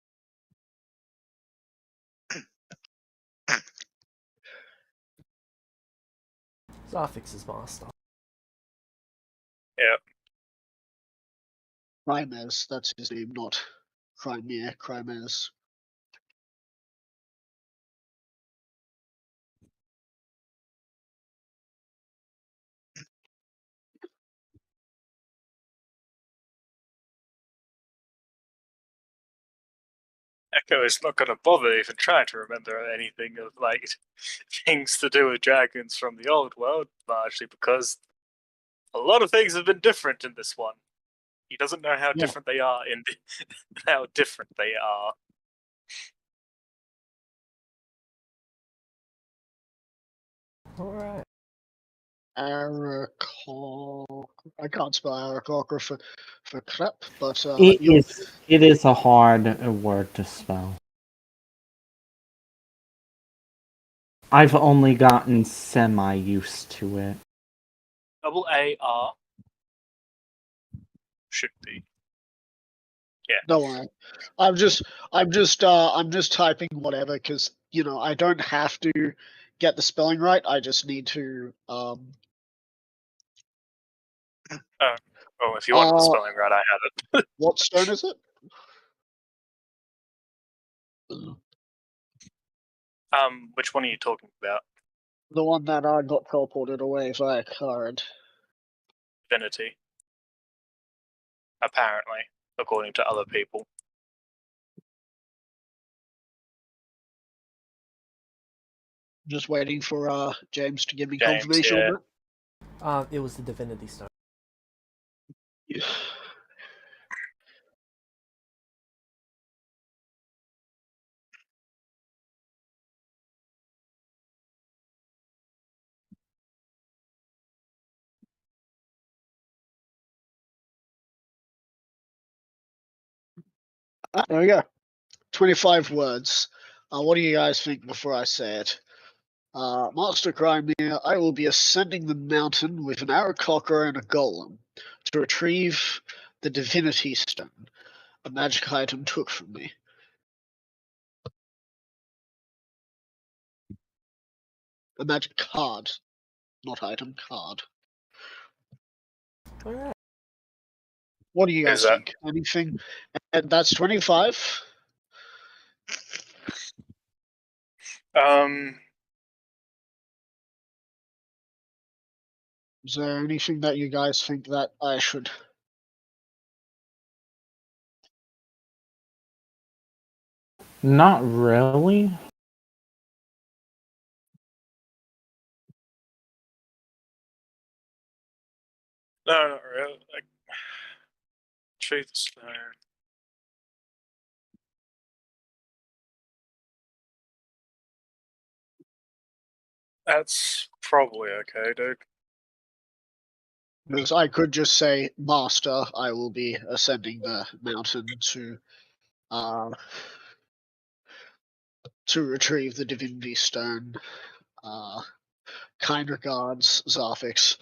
Zarfix's master. Yeah. Crimes. That's his name, not Crimea. Crimes. Echo is not going to bother even trying to remember anything of like things to do with dragons from the old world, largely because a lot of things have been different in this one. He doesn't know how Yeah. different they are in how different they are. Alright. Aracoc. I can't spell Aracoc for crap, but It is a hard word to spell. I've only gotten semi-used to it. AAR should be. Yeah. Don't worry. I'm just typing whatever because I don't have to get the spelling right. I just need to Oh, if you want the spelling right, I have it. What stone is it? Which one are you talking about? The one that got teleported away via card. Divinity. Apparently, according to other people. Just waiting for James to give me James, confirmation yeah. on that. It was the divinity stone. Yeah. There we go. 25 words. What do you guys think before I say it? Master Crimea, I will be ascending the mountain with an arrow-cocker and a golem to retrieve the divinity stone a magic item took from me. A magic card. Not item, card. Alright. What do you guys Is that- think? Anything? And that's 25? Is there anything that you guys think that I should... Not really. No, not really. Like, truth stone. That's probably okay, dude. Because I could just say, Master, I will be ascending the mountain to retrieve the divinity stone. Kind regards, Zarfix.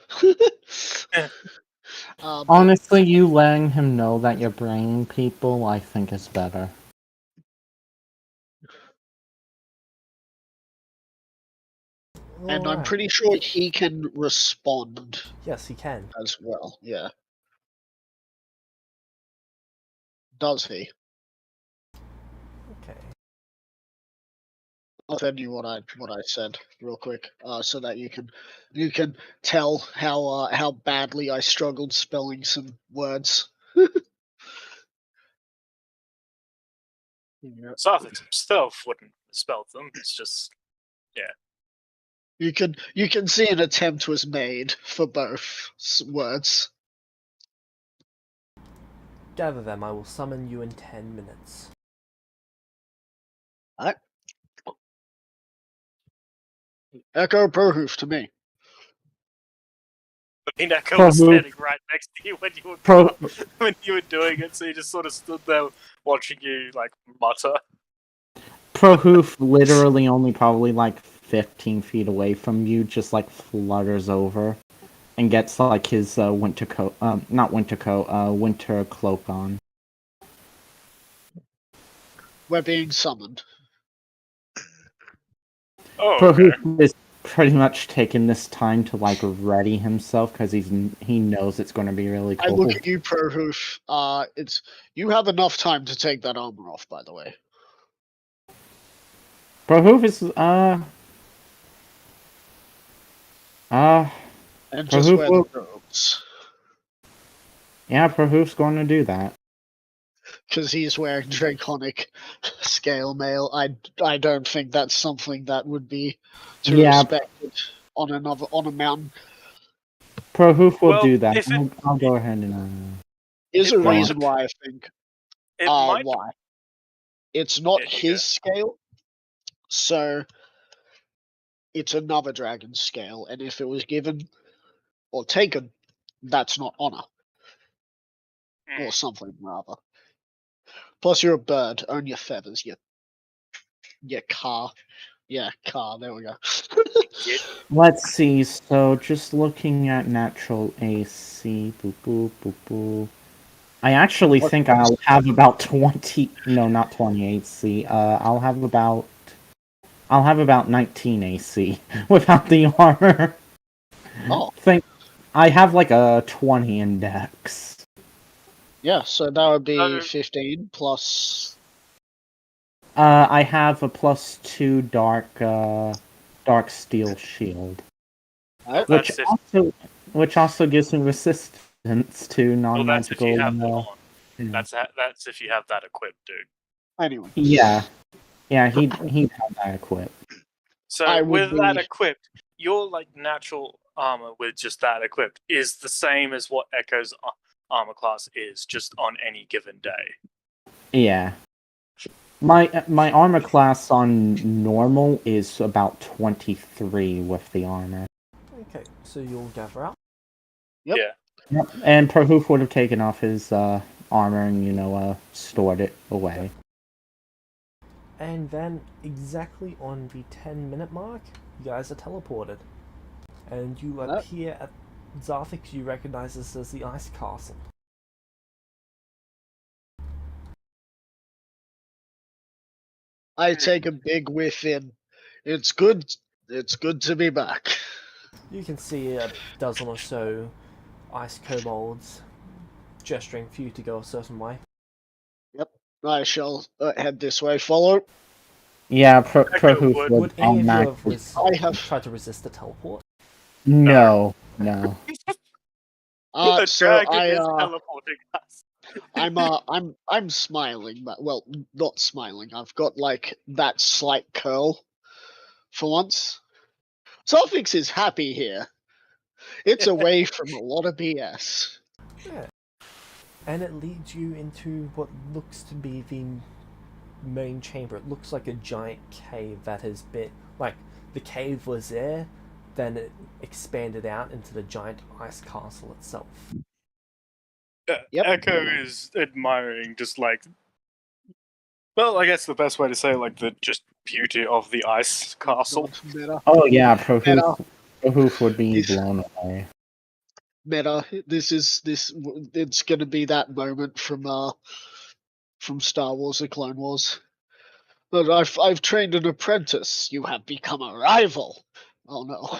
Honestly, you letting him know that you're bringing people, I think is better. And I'm Alright. pretty sure he can respond Yes, he can. as well. Yeah. Does he? Okay. I'll send you what I said real quick, so that you can tell how badly I struggled spelling some words. Yeah. Sarthix himself wouldn't spell them. It's just, yeah. You can see an attempt was made for both words. Gather them. I will summon you in 10 minutes. Alright. Echo Prohoof to me. I mean, Echo was standing right next to you when you were doing it, so you just sort of stood there watching you like mutter. Prohoof literally only probably like 15 feet away from you, just like flutters over. and gets like his winter coat, not winter coat, winter cloak on. We're being summoned. Oh, Prahoof okay. is pretty much taking this time to like ready himself because he knows it's going to be really I cold. look at you, Prohoof. You have enough time to take that armor off, by the way. Prahoof is And just Prahoof wear will, the robes. yeah, Prahoof's going to do that. Because he's wearing draconic scale mail. I don't think that's something that would be too respected on a mountain. Prahoof will Well, do that. if it- I'll go ahead and There's It a might reason dep- why I think. It might. Why? It's not Yeah, you his go. scale, so it's another dragon's scale, and if it was given or taken, that's not honor. Or something, rather. Plus, you're a bird. Own your feathers, you car. Yeah, car, there we go. let's see. So just looking at natural AC, boop boop boop boop. I actually What think was- I'll have about 20. No, not 20 AC. I'll have about 19 AC without the armor. Oh, Think I have like a 20 index. yeah, so that would be So- 15 plus. I have a +2 dark steel shield, Right? which That's if, also gives me resistance to well, that's if non-magical. you have that on. yeah. That's if you have that equipped, dude. Anyway, Yeah, he'd have that equipped. So I would with that be- equipped, your like natural armor with just that equipped is the same as what Echo's armor class is, just on any given day. Yeah. My armor class on normal is about 23 with the armor. Okay, so you'll gather up. Yep. Yeah. Yep. And Prahoof would have taken off his armor and stored it away. And then, exactly on the 10-minute mark, you guys are teleported. And you appear at Zarthix. You recognize this as the Ice Castle. I take a big whiff in. It's good. It's good to be back. You can see a dozen or so ice kobolds gesturing for you to go a certain way. Yep. I shall head this way. Follow. Yeah, Echo Prahoof would- would Would any of you automatically. have tried to resist the teleport? No. The So dragon is teleporting us. I'm smiling, but well, not smiling. I've got like that slight curl for once. Sophics is happy here. It's away from a lot of BS. Yeah. And it leads you into what looks to be the main chamber. It looks like a giant cave that has been... Like, the cave was there, then it expanded out into the giant ice castle itself. Yep. Echo is admiring just like, well, I guess the best way to say like the just beauty of the ice castle. Meta. Oh yeah, Meta. Prahoof would be Yes. blown away. Meta. It's gonna be that moment from Star Wars: The Clone Wars. But I've trained an apprentice. You have become a rival. Oh no.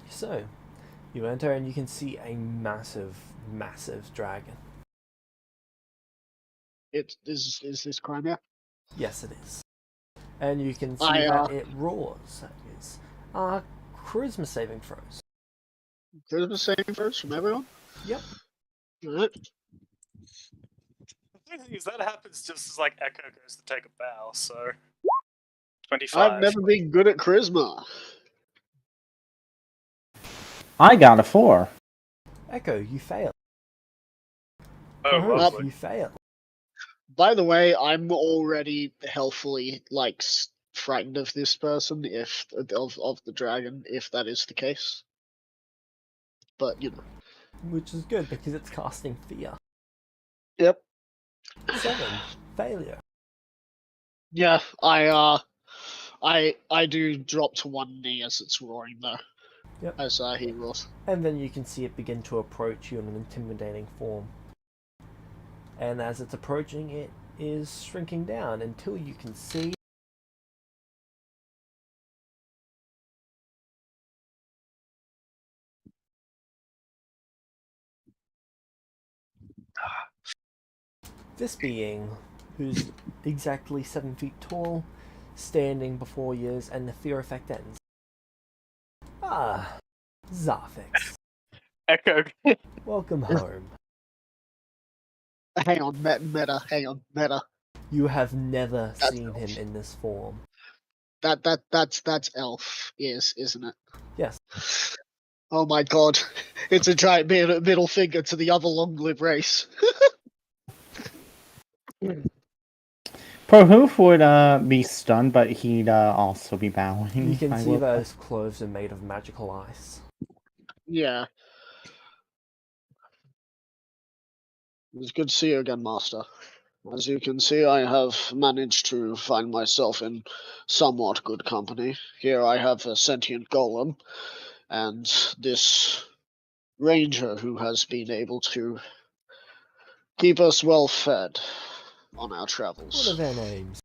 So, you enter and you can see a massive, massive dragon. Is this Crimea? Yes, it is. And you can see I, that it roars. That is charisma saving throws. Charisma saving first from everyone? Yep. Alright. The thing is, that happens just as like Echo goes to take a bow. So 25. I've never been good at charisma. I got a 4. Echo, you fail. Oh, Prahoof, lovely. you fail. By the way, I'm already healthfully frightened of this person if of the dragon, if that is the case. But Which is good because it's casting fear. Yep. 7. Failure. Yeah, I I do drop to one knee as it's roaring though. Yep. As he roars. And then you can see it begin to approach you in an intimidating form. And as it's approaching, it is shrinking down until you can see this being, who's exactly 7 feet tall, standing before you, and the fear effect ends. Ah, Zarfix. Echo. Welcome home. Hang on, meta. Hang on, meta. You have never That's seen him elf. in this form. That's elf, isn't it? Yes. Oh my god, it's a giant middle finger to the other long-lived race. Prohoof would be stunned, but he'd also be bowing. You can I see will- that his clothes are made of magical ice. Yeah. It's good to see you again, Master. As you can see, I have managed to find myself in somewhat good company. Here I have a sentient golem, and this ranger who has been able to keep us well fed on our What are travels. their names?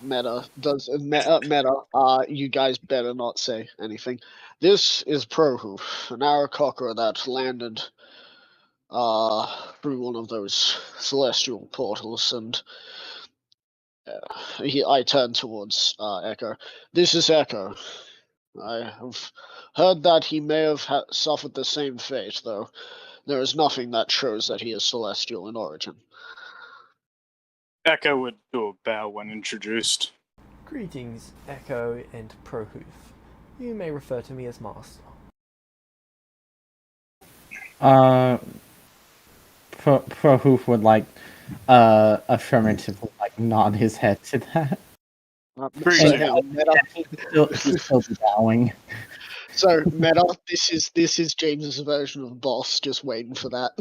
Meta, you guys better not say anything. This is Prohoof, an Aarakocra that landed through one of those celestial portals, and I turn towards Echo. This is Echo. I have heard that he may have suffered the same fate, though there is nothing that shows that he is celestial in origin. Echo would do a bow when introduced. Greetings, Echo and Prohoof. You may refer to me as Master. Prohoof would affirmatively nod his head to that. Greetings. So, hang on, Meta. He'd still be bowing. So, Meta, this is James's version of boss, just waiting for that.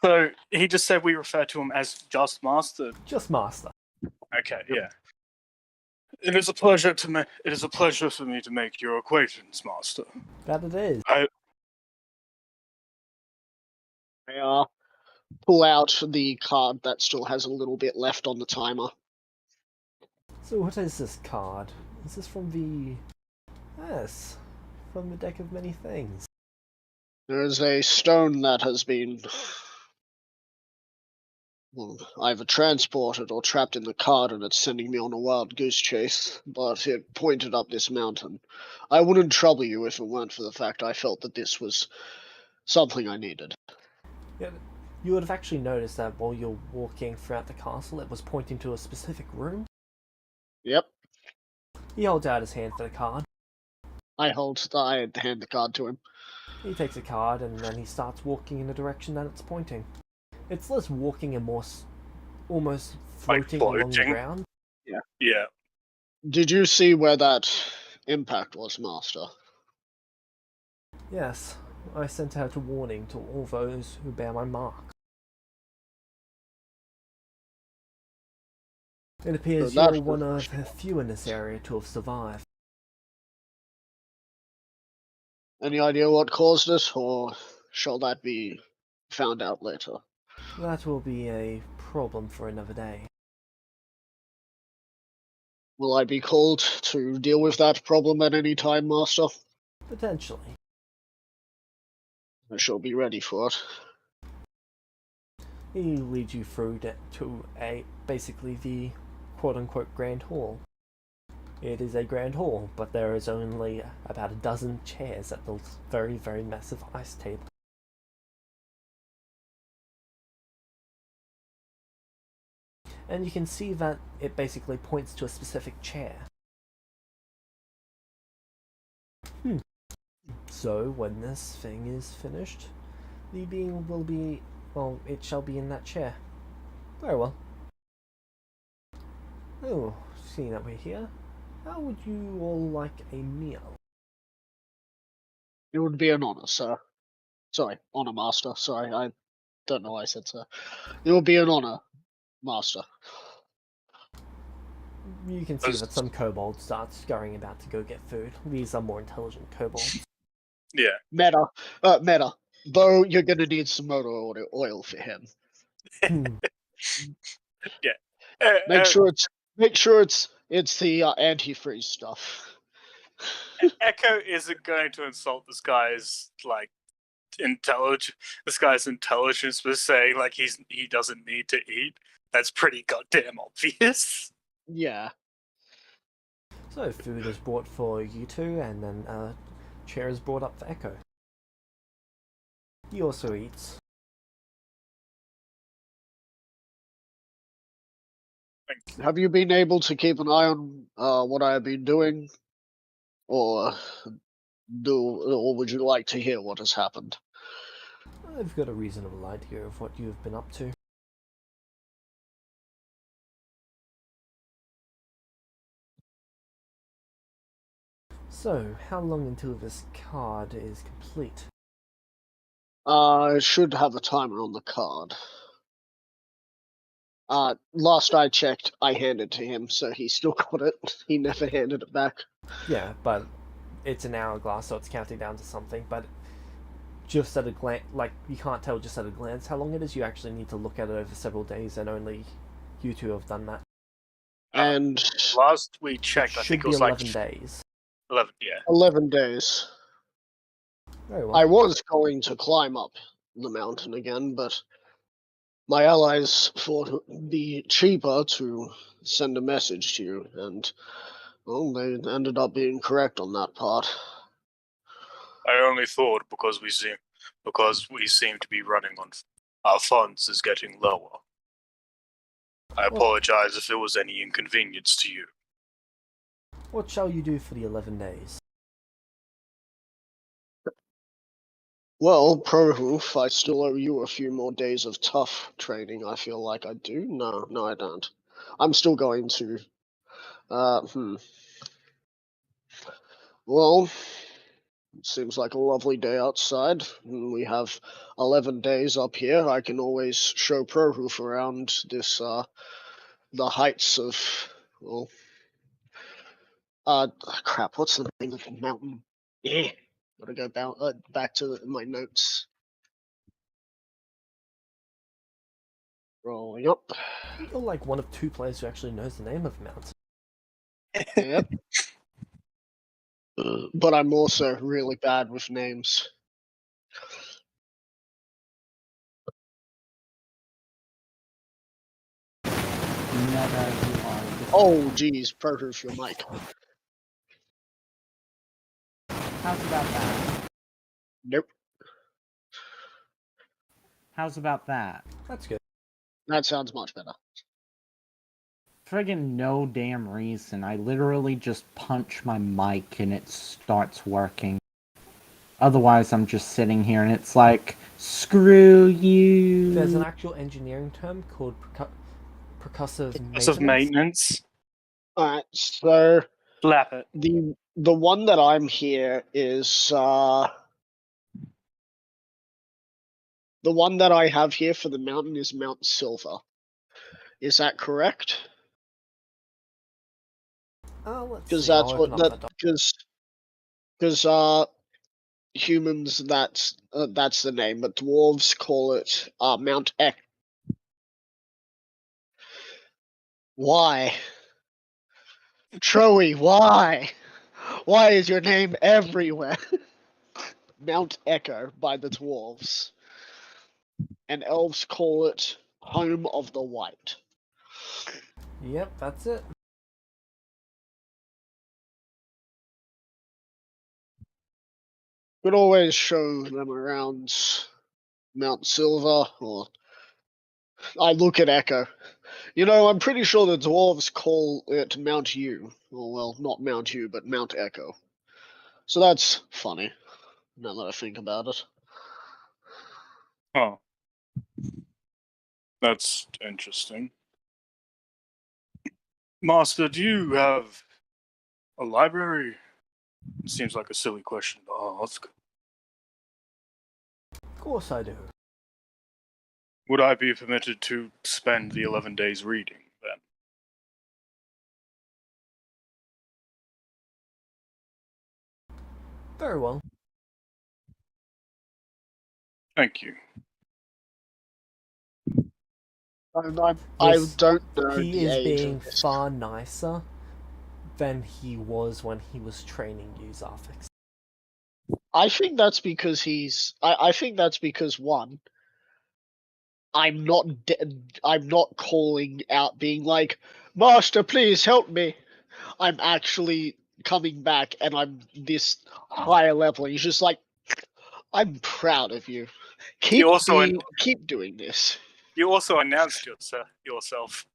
So he just said we refer to him as just Master. Just Master. Okay, yeah. It is a pleasure for me to make your acquaintance, Master. That it is. I pull out the card that still has a little bit left on the timer. So what is this card? Is this from the... Yes, from the deck of many things. There is a stone that has been either transported or trapped in the card, and it's sending me on a wild goose chase, but it pointed up this mountain. I wouldn't trouble you if it weren't for the fact I felt that this was something I needed. Yeah, you would have actually noticed that while you're walking throughout the castle, it was pointing to a specific room. Yep. He holds out his hand for the card. I hand the card to him. He takes a card and then he starts walking in the direction that it's pointing. It's less walking and more almost floating along the floating? ground. Yeah. Did you see where that impact was, Master? Yes, I sent out a warning to all those who bear my mark. It appears So that's you're one of a few in this area to have survived. Any idea what caused it, or shall that be found out later? That will be a problem for another day. Will I be called to deal with that problem at any time, Master? Potentially. I shall be ready for it. He leads you through to basically the quote-unquote Grand Hall. It is a Grand Hall, but there is only about a dozen chairs at the very, very massive ice table. And you can see that it basically points to a specific chair. So, when this thing is finished, the being will be, well, it shall be in that chair. Very well. Oh, seeing that we're here, how would you all like a meal? It would be an honor, sir. Sorry, honor, Master. Sorry, I don't know why I said sir. It would be an honor, Master. You can see that some kobold starts scurrying about to go get food. These are more intelligent kobolds. Yeah. Meta. Though you're gonna need some motor oil for him. Yeah. Make sure it's the antifreeze stuff. Echo isn't going to insult this guy's intelligence by saying he doesn't need to eat. That's pretty goddamn obvious. Yeah. So food is brought for you two, and then a chair is brought up for Echo. He also eats. Have you been able to keep an eye on what I have been doing, or would you like to hear what has happened? I've got a reasonable idea of what you've been up to. So, how long until this card is complete? I should have a timer on the card. Last I checked, I handed to him, so he still got it. He never handed it back. Yeah, but it's an hourglass, so it's counting down to something, but just at a glance, you can't tell just at a glance how long it is. You actually need to look at it over several days, and only you two have done that. And last we checked, I think it was 11 days. 11, yeah. 11 days. Very well. I was going to climb up the mountain again, but my allies thought it would be cheaper to send a message to you, and well, they ended up being correct on that part. I only thought because we seem to be running on our funds is getting lower. I apologize if it was any inconvenience to you. What shall you do for the 11 days? Well, Prohoof, I still owe you a few more days of tough training, I feel like I do. No, I don't. I'm still going to. Well, it seems like a lovely day outside. We have 11 days up here. I can always show Prohoof around this, the heights of, well, crap, what's the name of the mountain? Yeah, gotta go back to my notes. Rolling up. You're like one of two players who actually knows the name of the mountain. Yep. But I'm also really bad with names. Oh, geez, Prohoof, your mic. How's about that? Nope. How's about that? That's good. That sounds much better. Friggin' no damn reason. I literally just punch my mic and it starts working. Otherwise, I'm just sitting here and it's like, screw you. There's an actual engineering term called percussive maintenance. Alright, so Slap it. the one that I'm here is the one that I have here for the mountain is Mount Silver. Is that correct? Because that's what because humans that's the name, but dwarves call it Mount Ek. Why? Troy, why? Why is your name everywhere? Mount Echo by the dwarves. And elves call it Home of the White. Yep, that's it. Could always show them around Mount Silver, or I look at Echo. You know, I'm pretty sure the dwarves call it Mount U. Or, well, not Mount U, but Mount Echo. So that's funny, now that I think about it. Huh. That's interesting. Master, do you have a library? It seems like a silly question to ask. Of course I do. Would I be permitted to spend the 11 days reading, then? Very well. Thank you. I This- don't know He the is age being of this. far nicer than he was when he was training you, Zarfix. I think that's because I think that's because one, I'm not calling out being like, Master, please help me. I'm actually coming back and I'm this higher level. And he's just like, I'm proud of you. Keep doing this. You also announced yourself.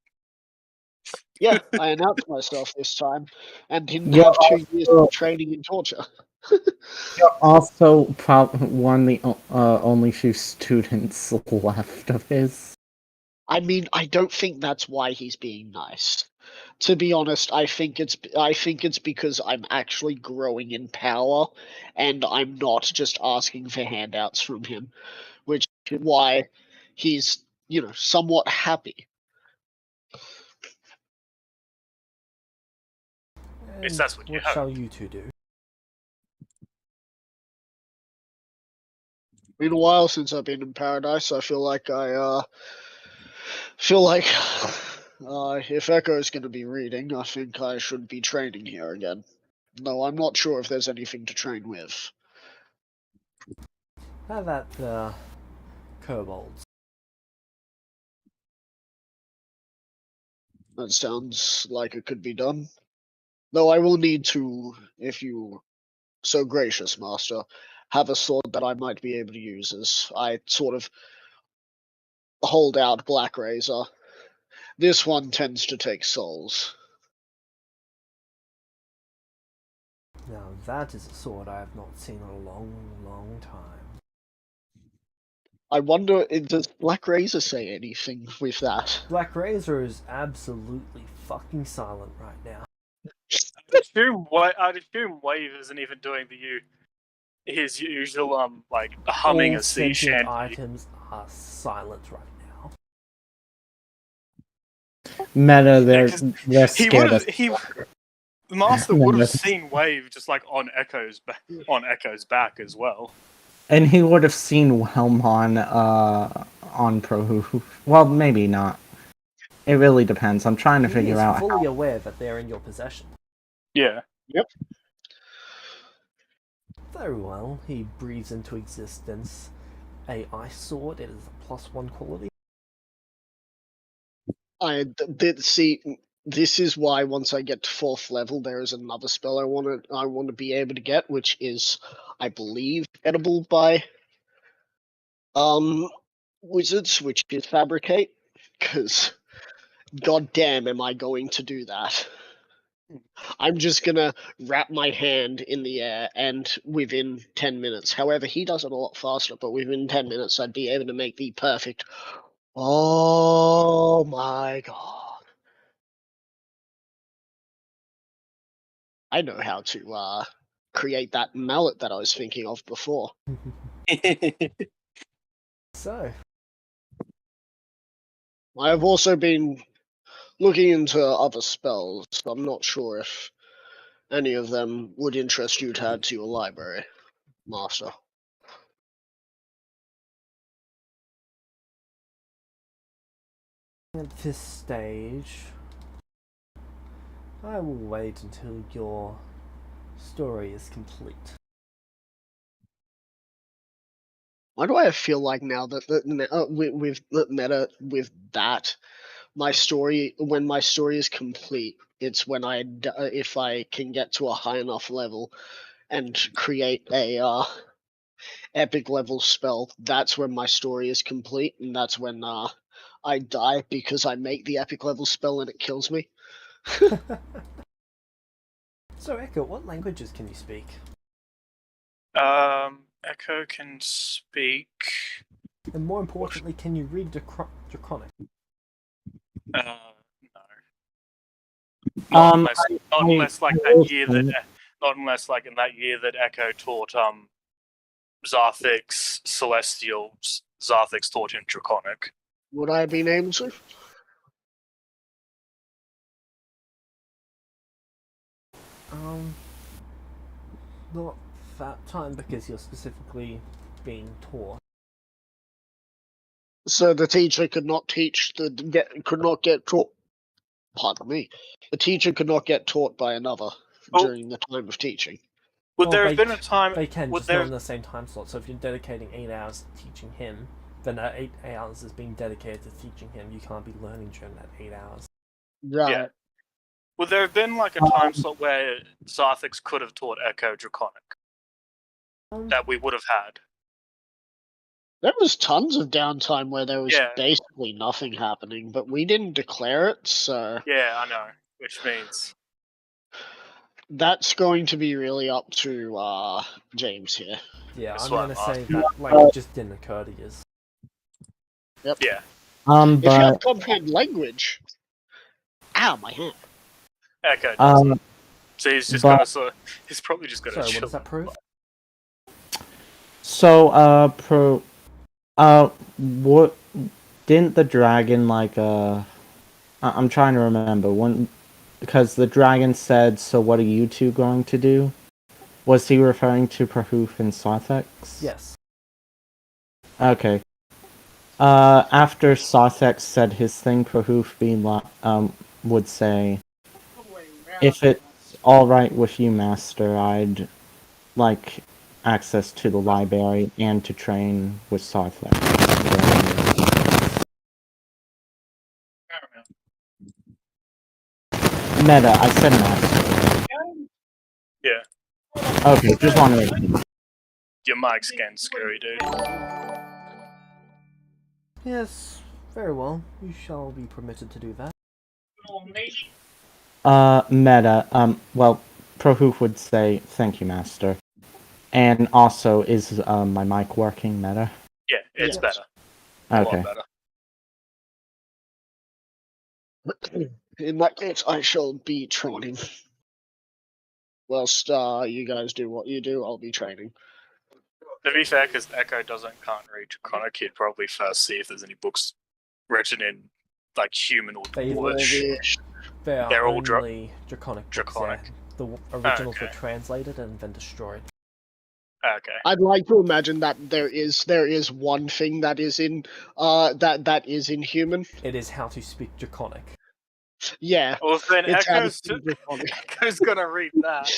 Yeah, I announced myself this time and didn't You're have 2 years also- of training in torture. You're also one of the only few students left of his. I mean, I don't think that's why he's being nice. To be honest, I think it's because I'm actually growing in power, and I'm not just asking for handouts from him, which is why he's somewhat happy. And that's what you what hope. shall you two do? Been a while since I've been in paradise. I feel like feel like if Echo's going to be reading, I think I should be training here again. Though I'm not sure if there's anything to train with. How about the kobolds? That sounds like it could be done. Though I will need to, if you so gracious, Master, have a sword that I might be able to use as I sort of hold out Black Razor. This one tends to take souls. Now that is a sword I have not seen in a long, long time. I wonder, does Black Razor say anything with that? Black Razor is absolutely fucking silent right now. I'd assume Wave isn't even doing his usual like humming All a sea sentient shanty. items are silent right now. Meta, they're He scared would of. have. The master would have seen Wave just like on Echo's back as well. And he would have seen Whelm on Pro. Well, maybe not. It really depends. I'm trying to He figure is out. fully aware that they're in your possession. Yeah. Yep. Very well. He breathes into existence a ice sword. It is a +1 quality. See, this is why once I get to 4th level, there is another spell I want to be able to get, which is, I believe, edible by wizards, which is fabricate. Because, goddamn, am I going to do that? I'm just gonna wrap my hand in the air, and within 10 minutes, however, he does it a lot faster, but within 10 minutes, I'd be able to make the perfect. Oh my god. I know how to create that mallet that I was thinking of before. So, I have also been looking into other spells. I'm not sure if any of them would interest you to add to your library, Master. at this stage, I will wait until your story is complete. Why do I feel like now that with meta with that, when my story is complete, it's when if I can get to a high enough level and create a epic level spell, that's when my story is complete, and that's when I die because I make the epic level spell and it kills me. So, Echo, what languages can you speak? Echo can speak. And more importantly, can you read Draconic? No. Um, Not unless like that year that. Not unless like in that year that Echo taught Zarthix Celestial. Zarthix taught him Draconic. Would I be able to? Not that time because you're specifically being taught. So the teacher could not could not get taught. Pardon me. The teacher could not get taught by another during the time of teaching. Would Well, there have been a time? They can, would just there? not in the same time slot. So if you're dedicating 8 hours to teaching him, then that 8 hours is being dedicated to teaching him. You can't be learning during that 8 hours. Right. Yeah. Would there have been like a time slot where Zarthix could have taught Echo Draconic that we would have had? There was tons of downtime where there was Yeah. basically nothing happening, but we didn't declare it, so Yeah, I know. Which means that's going to be really up to James here. Yeah, That's I'm what gonna I'm say asking. that like it just didn't occur to you. Yep. yeah. If you have But comprehend language, ow, my hand. Echo does. So he's just but- gonna he's probably just gonna Sorry, chill. what does that prove? so what didn't the dragon like I'm trying to remember when, because the dragon said, "So what are you two going to do?" Was he referring to Prahoof and Sarthex? Yes. Okay. After Sarthex said his thing, Prahoof would say, "If it's all right with you, Master, I'd like access to the library and to train with Sarthex." Meta, I said Master. Yeah. Okay, just wanted. Your mic's getting scary, dude. Yes, very well. You shall be permitted to do that. Meta, well, Prahoof would say, "Thank you, Master." And also, is my mic working, Meta? Yeah, it's Yes. better. A Okay. lot better. In that case, I shall be training. Whilst you guys do what you do, I'll be training. To be fair, because Echo can't read Draconic, he'd probably first see if there's any books written in like human or They will Dwarvish. be- They are They're all only Draconic books, Draconic. yeah. The originals Okay. were translated and then destroyed. Okay. I'd like to imagine that there is one thing that is in that is in human. It is how to speak Draconic. Yeah. Well, then It's how to Echo's speak Draconic. Echo's gonna read that.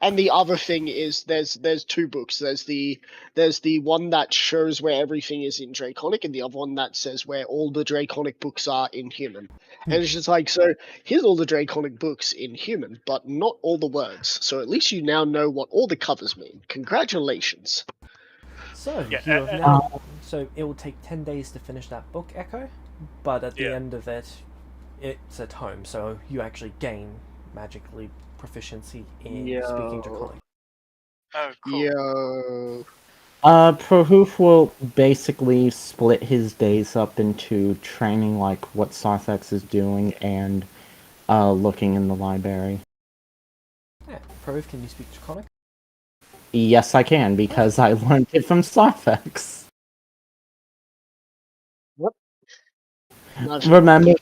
And the other thing is there's two books. There's the one that shows where everything is in Draconic, and the other one that says where all the Draconic books are in human. And it's just like, so here's all the Draconic books in human, but not all the words. So at least you now know what all the covers mean. Congratulations. So, Yeah, you have now. So, it will take 10 days to finish that book, Echo, but at the Yeah. end of it, it's at home, so you actually gain magically proficiency in speaking Draconic. Oh, cool. Yo. Prahoof will basically split his days up into training, like what Sarthex is doing, and looking in the library. Yeah, Prove, can you speak Draconic? Yes, I can, because I learned it from Sarthex. Not sure. Remember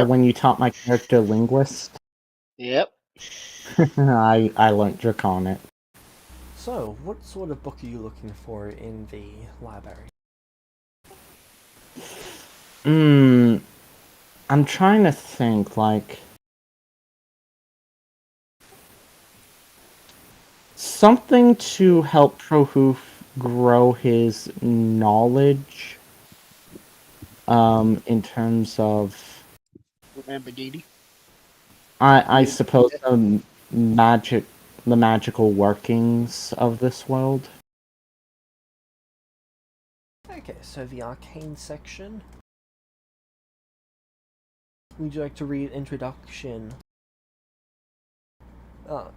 when you taught my character linguist? Yep. I learned Draconic. So, what sort of book are you looking for in the library? I'm trying to think, like, something to help Prahoof grow his knowledge, in terms of, Lamborghini. I suppose, the magical workings of this world. Okay, so the arcane section. Would you like to read introduction?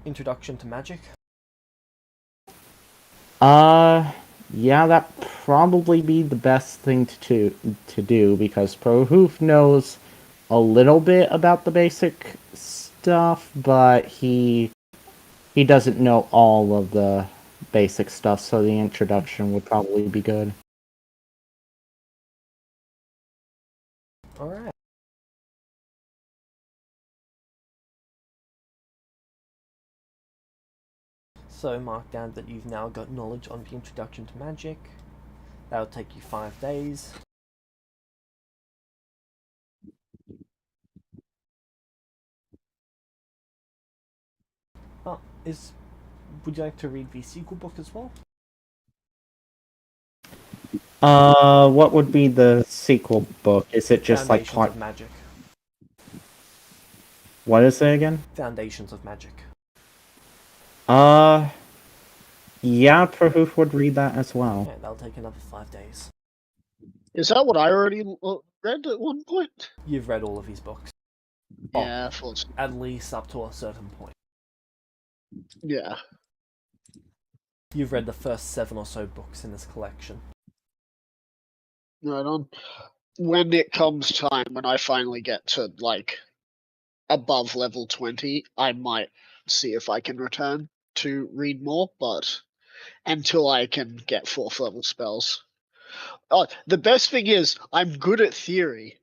Introduction to magic. Yeah, that'd probably be the best thing to do, because Prahoof knows a little bit about the basic stuff, but he doesn't know all of the basic stuff, so the introduction would probably be good. Alright. So mark down that you've now got knowledge on the introduction to magic. That'll take you 5 days. Oh, would you like to read the sequel book as well? What would be the sequel book? Is it just like Foundations of Magic. What is it again? Foundations of Magic. Yeah, Prahoof would read that as well. Yeah, that'll take another 5 days. Is that what I already read at one point? You've read all of these books. Yeah, I thought so. At least up to a certain point. Yeah. You've read the first 7 or so books in this collection. Right on. When it comes time, when I finally get to, like, above level 20, I might see if I can return to read more, but until I can get 4th level spells. Oh, the best thing is, I'm good at theory.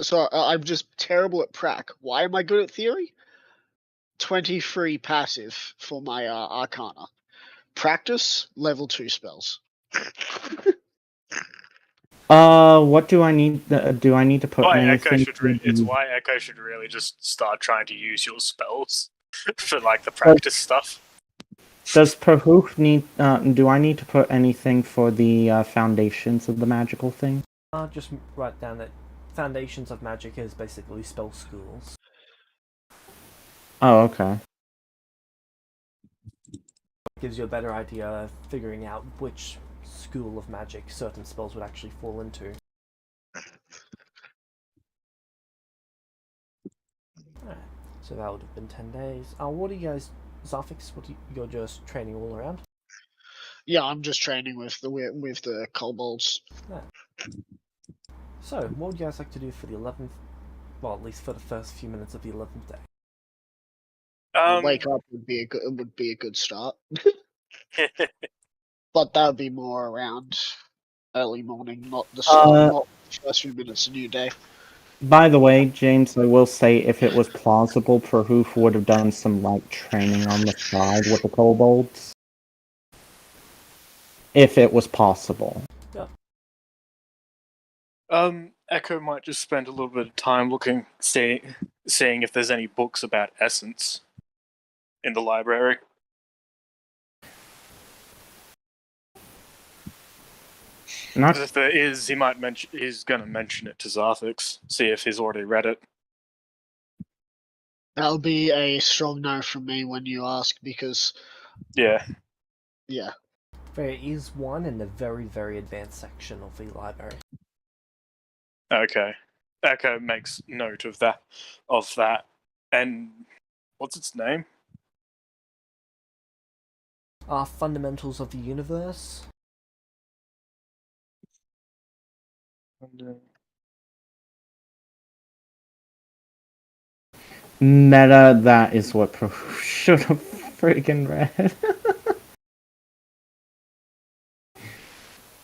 So I'm just terrible at prac. Why am I good at theory? 23 passive for my arcana. Practice, level 2 spells. What do I need? Do I need to put anything? It's why Echo should really just start trying to use your spells for like the practice stuff. Does Prahoof need? Do I need to put anything for the foundations of the magical thing? I'll just write down that Foundations of Magic is basically spell schools. Oh, okay. Gives you a better idea of figuring out which school of magic certain spells would actually fall into. Alright, so that would have been 10 days. What are you guys, Zafix, you're just training all around? Yeah, I'm just training with the kobolds. Yeah. So, what would you guys like to do for the 11th, well, at least for the first few minutes of the 11th day? Wake up would be a good start. But that would be more around early morning, not the first few minutes of new day. By the way, James, I will say if it was plausible, Prahoof would have done some light training on the side with the kobolds. If it was possible. Yeah. Echo might just spend a little bit of time seeing if there's any books about essence in the library. Because if there is, he's going to mention it to Zarthix, see if he's already read it. That'll be a strong no from me when you ask, because yeah. There is one in the very, very advanced section of the library. Okay. Echo makes note of that. And what's its name? Fundamentals of the Universe. Meta, that is what Prahoof should have friggin' read.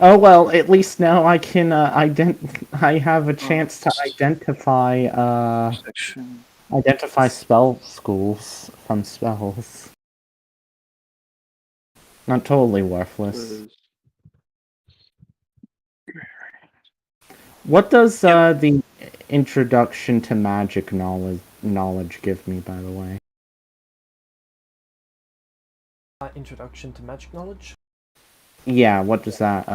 Oh well, at least now I can I have a chance to identify spell schools from spells. Not totally worthless. What does the introduction to magic knowledge give me, by the way? Introduction to magic knowledge? Yeah, what does that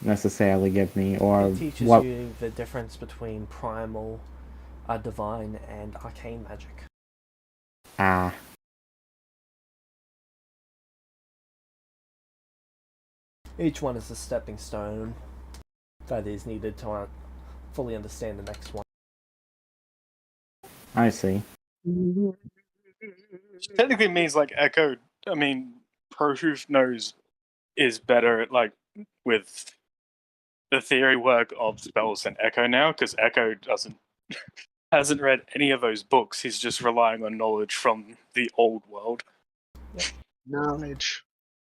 necessarily give me, or it teaches what? You the difference between primal, divine, and arcane magic. Ah. Each one is a stepping stone that is needed to fully understand the next one. I see. Technically means like Echo. I mean, Prahoof knows is better at with the theory work of spells than Echo now, because Echo hasn't read any of those books. He's just relying on knowledge from the old world. Yep. Knowledge.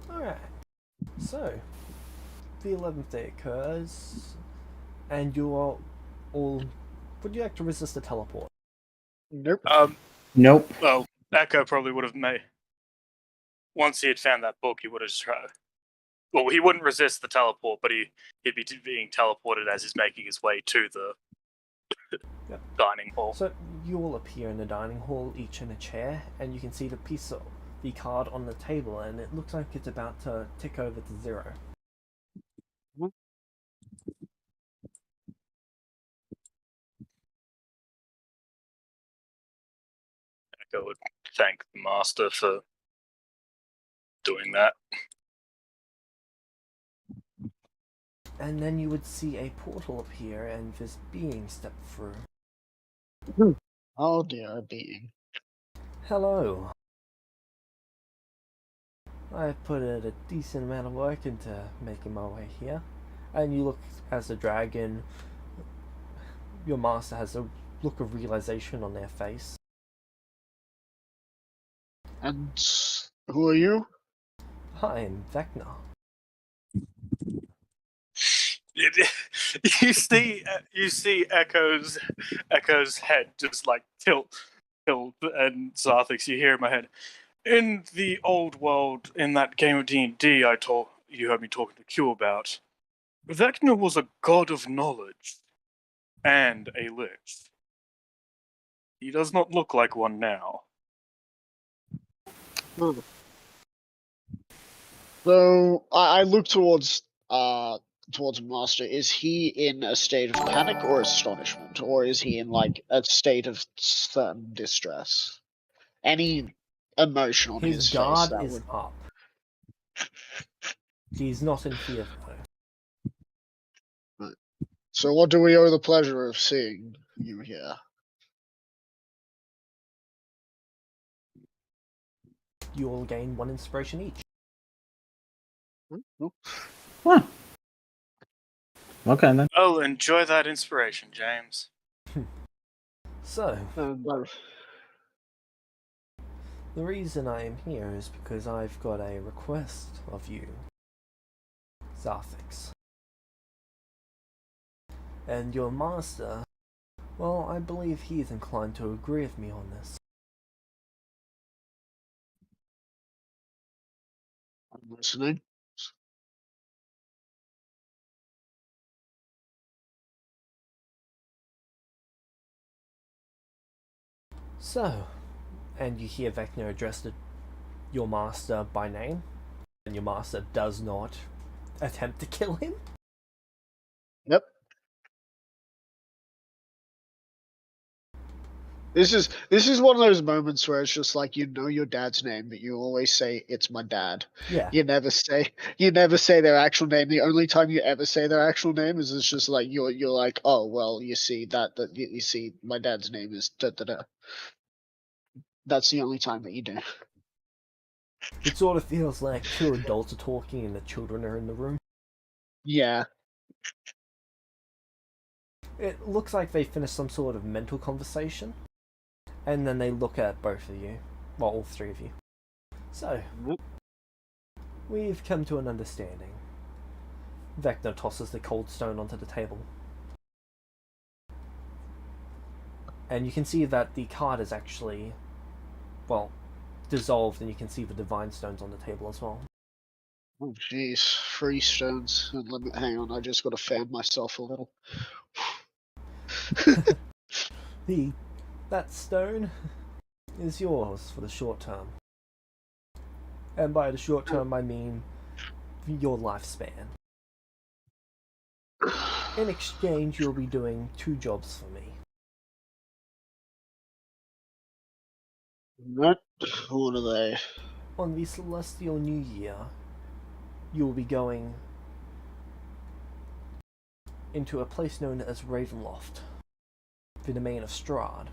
Alright. So, the 11th day occurs, and you are all... Would you like to resist a teleport? Nope. Nope. Well, Echo probably would have once he had found that book, he would have tried. Well, he wouldn't resist the teleport, but he'd be being teleported as he's making his way to the Yep. dining hall. So you all appear in the dining hall, each in a chair, and you can see the piece of the card on the table, and it looks like it's about to tick over to 0. Echo would thank the master for doing that. And then you would see a portal appear, and this being step through. Oh dear, a being. Hello. I put a decent amount of work into making my way here. And you look as the dragon. Your master has a look of realization on their face. And who are you? I am Vecna. You see Echo's head just like tilt, and Zarthix, you hear in my head. In the old world, in that game of D&D you heard me talking to Q about, Vecna was a god of knowledge and a lich. He does not look like one now. So I look towards Master. Is he in a state of panic or astonishment, or is he in like a state of certain distress? Any emotion on his His face guard that is would. up. He's not in fear though. So what do we owe the pleasure of seeing you here? You all gain 1 inspiration each. Huh. Okay then. Oh, enjoy that inspiration, James. So, No. the reason I am here is because I've got a request of you, Zarthix. And your master, well, I believe he is inclined to agree with me on this. I'm listening. So, and you hear Vecna address your master by name, and your master does not attempt to kill him. Yep. This is one of those moments where it's just like, you know your dad's name, but you always say it's my dad. Yeah. You never say their actual name. The only time you ever say their actual name is it's just like you're like, oh well, you see that you see my dad's name is da da da. That's the only time that you do. It sort of feels like 2 adults are talking and the children are in the room. Yeah. It looks like they finished some sort of mental conversation, and then they look at both of you, well, all 3 of you. So, we've come to an understanding. Vecna tosses the cold stone onto the table. And you can see that the card is actually, well, dissolved, and you can see the divine stones on the table as well. Oh jeez, 3 stones. Hang on, I just got to fan myself a little. That stone is yours for the short term. And by the short term, I mean your lifespan. In exchange, you'll be doing 2 jobs for me. What are they? On the Celestial New Year, you will be going into a place known as Ravenloft, the domain of Strahd.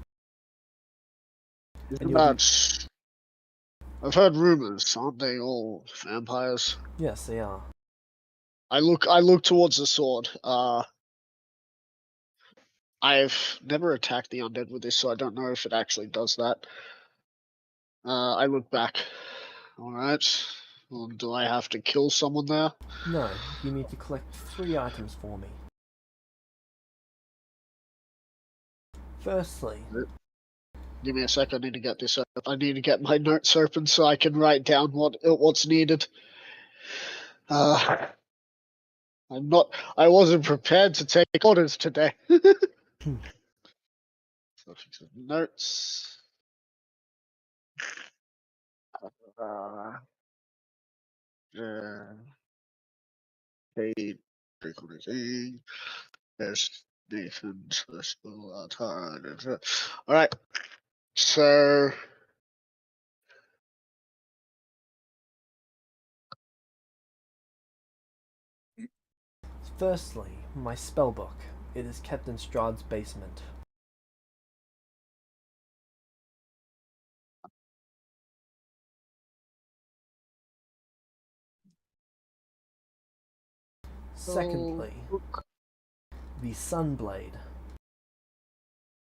I've heard rumors. Aren't they all vampires? Yes, they are. I look towards the sword. I've never attacked the undead with this, so I don't know if it actually does that. I look back. Alright. Well, do I have to kill someone there? No, you need to collect 3 items for me. Firstly, Give me a sec. I need to get this up. I need to get my notes open so I can write down what's needed. I wasn't prepared to take orders today. Notes. Paid recording. There's Nathan's Alright. So Firstly, my spellbook. It is kept in Strahd's basement. Secondly, the Sunblade.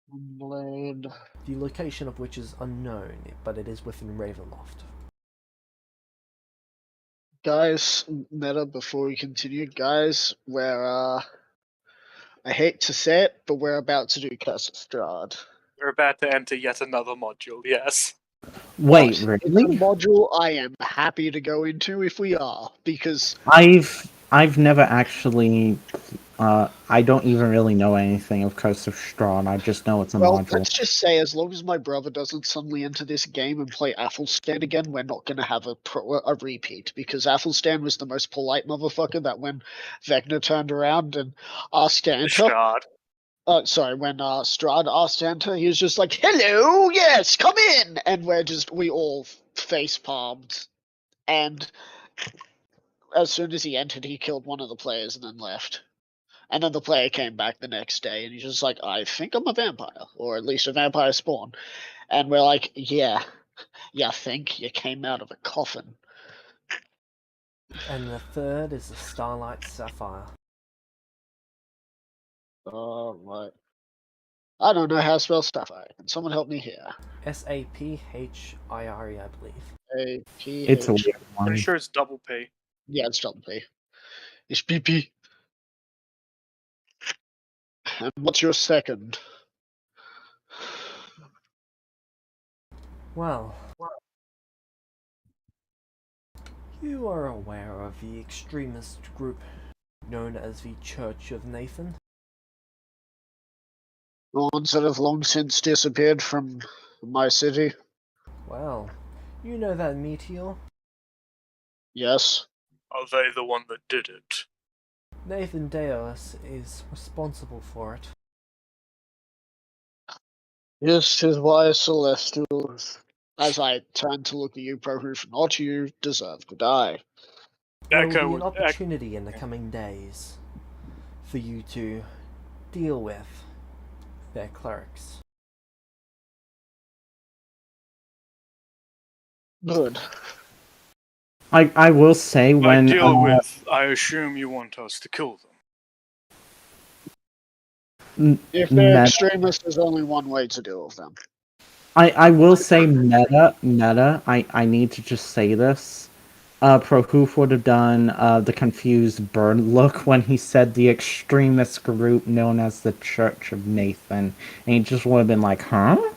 Blade. The location of which is unknown, but it is within Ravenloft. Guys, meta, before we continue, guys, I hate to say it, but we're about to do Curse of Strahd. We're about to enter yet another module, yes. Wait, But it's a really? module I am happy to go into if we are, because I've never actually. I don't even really know anything of Curse of Strahd. I just know it's a well, module. let's just say as long as my brother doesn't suddenly enter this game and play Athelstan again, we're not going to have a repeat, because Athelstan was the most polite motherfucker that when Vecna turned around and asked to enter, Strahd. when Strahd asked to enter, he was just like, "Hello, yes, come in," and we all face palmed, and as soon as he entered, he killed one of the players and then left. And then the player came back the next day, and he's just like, "I think I'm a vampire, or at least a vampire spawn." And we're like, "Yeah, you think you came out of a coffin?" And the third is the Starlight Sapphire. Oh, right. I don't know how to spell sapphire. Can someone help me here? Saphire, I believe. A-P-H. It's a weird one. Pretty sure it's double P. Yeah, it's double P. It's PP. And what's your second? Well, you are aware of the extremist group known as the Church of Nathan? The ones that have long since disappeared from my city? Well, you know that meteor? Yes. Are they the one that did it? Nathan Deos is responsible for it. This is why Celestials, as I turn to look at you, Prohoof, not you, deserve to die. There will be Echo an opportunity in the coming days for you to deal with their clerics. Good. I will say I when deal with. I assume you want us to kill them. If they're meta, extremists, there's only one way to deal with them. I will say meta. I need to just say this. Prohoof would have done the confused bird look when he said the extremist group known as the Church of Nathan, and he just would have been like, "Huh?"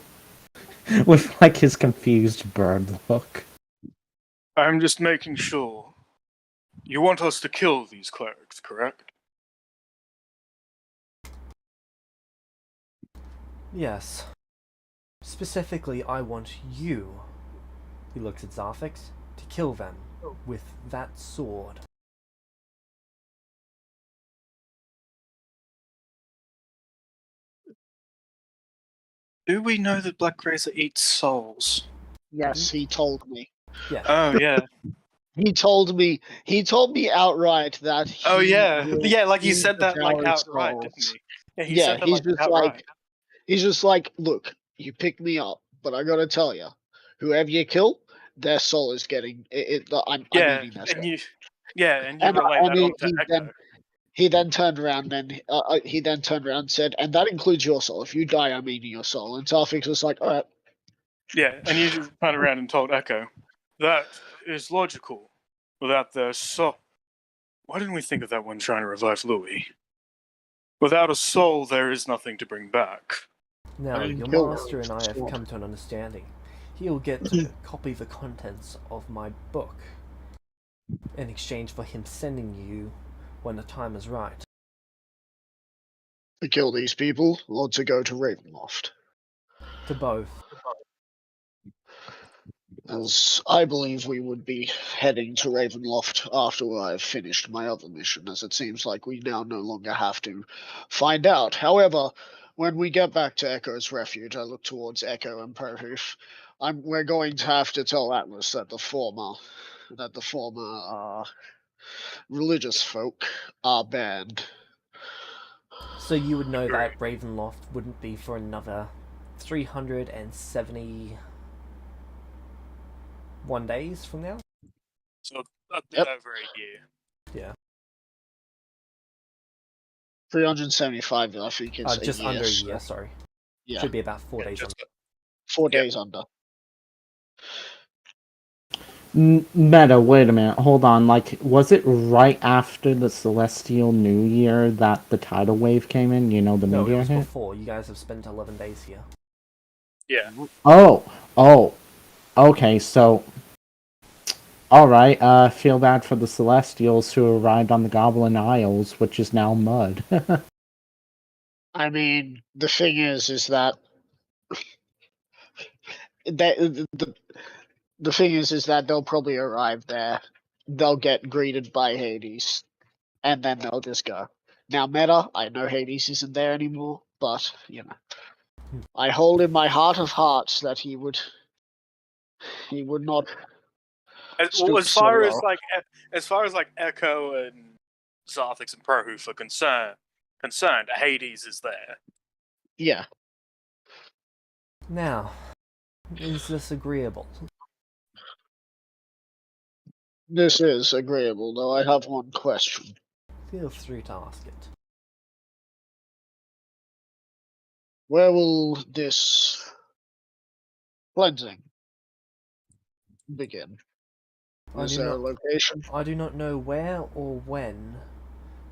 with like his confused bird look. I'm just making sure. You want us to kill these clerics, correct? Yes. Specifically, I want you, he looks at Zarfix, to kill them with that sword. Do we know that Black Razor eats souls? Yes, he told me. Yeah. Oh, yeah. He told me outright that he Oh, yeah. will Yeah, like he eat said that like devoured outright, souls. didn't he? Yeah, he Yeah, said that he's like just outright. like, he's just like, "Look, you picked me up, but I gotta tell you, whoever you kill, their soul is getting I'm Yeah, eating their and soul." you, yeah, and you And relay that onto he Echo. then turned around and said, "And that includes your soul. If you die, I'm eating your soul." And Tarfix was like, "All right." Yeah, and you just turned around and told Echo, that is logical. Without their soul. Why didn't we think of that when trying to revive Louis? Without a soul, there is nothing to bring back. Now, I didn't your kill master her. and I have come to an understanding. He'll get to copy the contents of my book in exchange for him sending you when the time is right. To kill these people or to go to Ravenloft? To both. As I believe we would be heading to Ravenloft after I've finished my other mission, as it seems like we now no longer have to find out. However, when we get back to Echo's Refuge, I look towards Echo and Perhoof. We're going to have to tell Atlas that the former religious folk are banned. So you would know Agree. that Ravenloft wouldn't be for another 371 days from now? So a bit Yep. over a year. Yeah. 375, I think, is Just a year. under a so- year, sorry. Yeah, Should be about 4 days. Just 4 Yep. days under. Meta, wait a minute, hold on. Like, was it right after the Celestial New Year that the tidal wave came in? You know, the No, it meteor was hit? before. You guys have spent 11 days here. yeah. Oh, okay. So, all right. Feel bad for the Celestials who arrived on the Goblin Isles, which is now mud. I mean, the thing is that the thing is that they'll probably arrive there. They'll get greeted by Hades, and then they'll just go. Now, Meta, I know Hades isn't there anymore, but you know, I hold in my heart of hearts that he would not. Well, Stoop so low. as far as like Echo and Zarthix and Prohoof are concerned, Hades is there. Yeah, Now, is this agreeable? this is agreeable, though I have one question. Feel free to ask it. Where will this cleansing begin? Is there a location? I do not know where or when,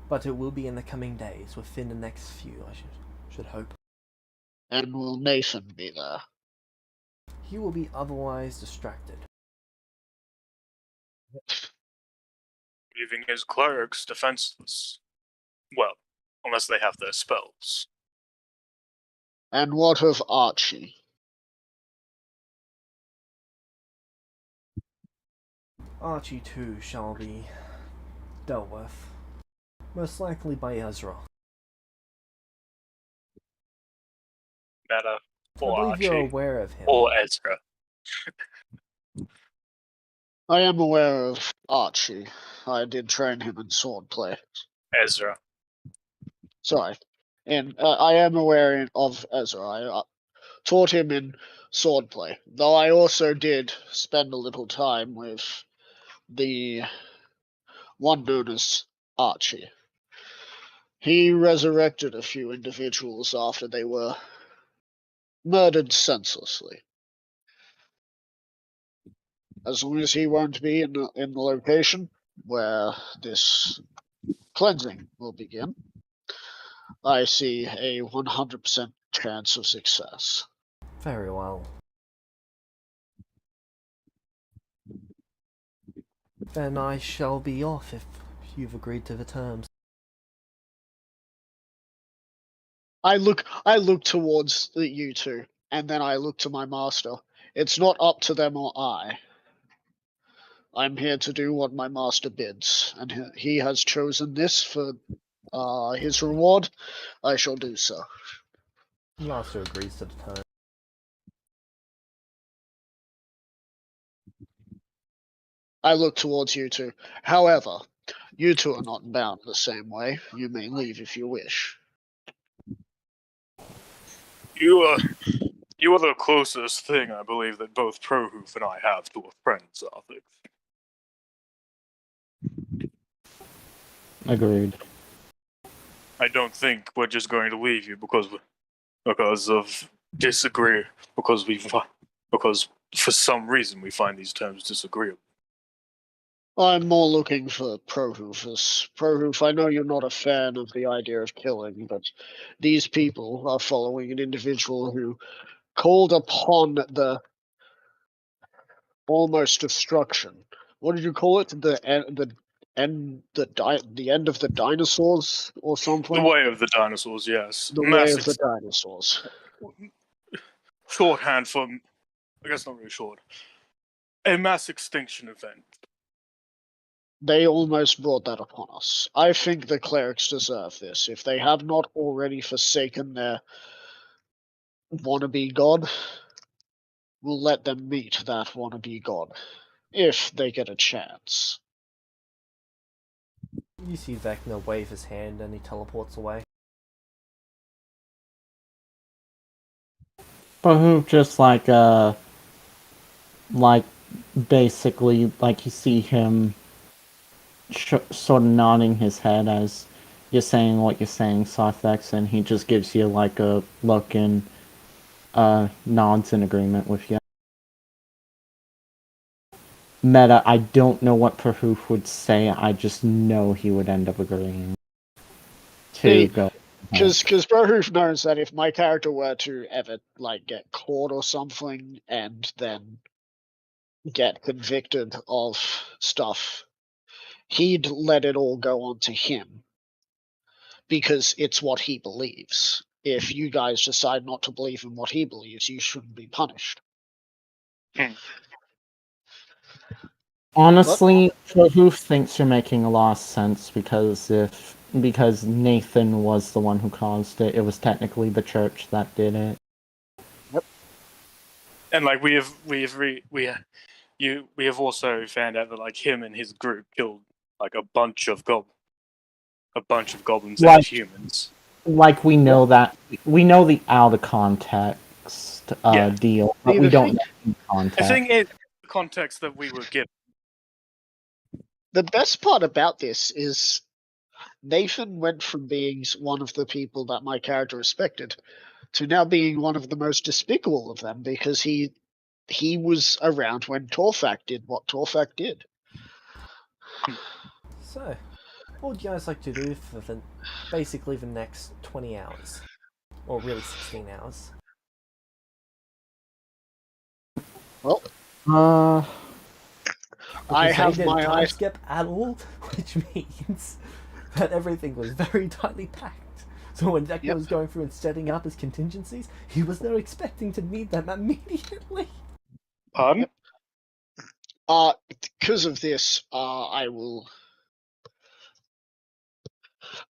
but it will be in the coming days, within the next few, I should hope. And will Nathan be there? He will be otherwise distracted. Leaving his clerics defenseless. Well, unless they have their spells. And what of Archie? Archie too shall be dealt with, most likely by Ezra. Meta, I or believe you're Archie, aware of him. or Ezra. I am aware of Archie. I did train him in swordplay. Ezra. Sorry. And I am aware of Ezra. I taught him in swordplay. Though I also did spend a little time with the one known as Archie. He resurrected a few individuals after they were murdered senselessly. As long as he won't be in the location where this cleansing will begin, I see a 100% chance of success. Very well. Then I shall be off if you've agreed to the terms. I look towards you two, and then I look to my master. It's not up to them or I. I'm here to do what my master bids, and he has chosen this for his reward. I shall do so. Master agrees to the terms. I look towards you two. However, you two are not bound the same way. You may leave if you wish. You are the closest thing I believe that both Prohoof and I have to a friend, Zarthix. Agreed. I don't think we're just going to leave you because of disagree because for some reason we find these terms disagreeable. I'm more looking for Prohoofus. Prohoof, I know you're not a fan of the idea of killing, but these people are following an individual who called upon the almost destruction. What did you call it? The end of the dinosaurs or The something? way of the dinosaurs, yes. The way Mass of the dinosaurs. shorthand for, I guess not really short, a mass extinction event. They almost brought that upon us. I think the clerics deserve this. If they have not already forsaken their wannabe god, we'll let them meet that wannabe god. If they get a chance. You see Vecna wave his hand and he teleports away. Bahoof just basically, like you see him sort of nodding his head as you're saying what you're saying, Sarthex, and he just gives you like a look and nods in agreement with you. Meta, I don't know what Bahoof would say, I just know he would end up agreeing to go. Because Prohoof knows that if my character were to ever like get caught or something and then get convicted of stuff, he'd let it all go on to him because it's what he believes. If you guys decide not to believe in what he believes, you shouldn't be punished. Honestly, Bahoof thinks you're making a lot of sense because Nathan was the one who caused it. It was technically the church that did it. Yep. And like we have also found out that like him and his group killed like a bunch of goblins and humans. Like we know that we know the out of context deal, but we don't know the context. I think it's the context that we were given. The best part about this is Nathan went from being one of the people that my character respected to now being one of the most despicable of them because he was around when Torfak did what Torfak did. So, what would you guys like to do for basically the next 20 hours? Or really 16 hours? Well, I have my time eyes. skip at all, which means that everything was very tightly packed. So when Vecna was going through and setting up his contingencies, he was not expecting to need them immediately. Pardon? Because of this, I will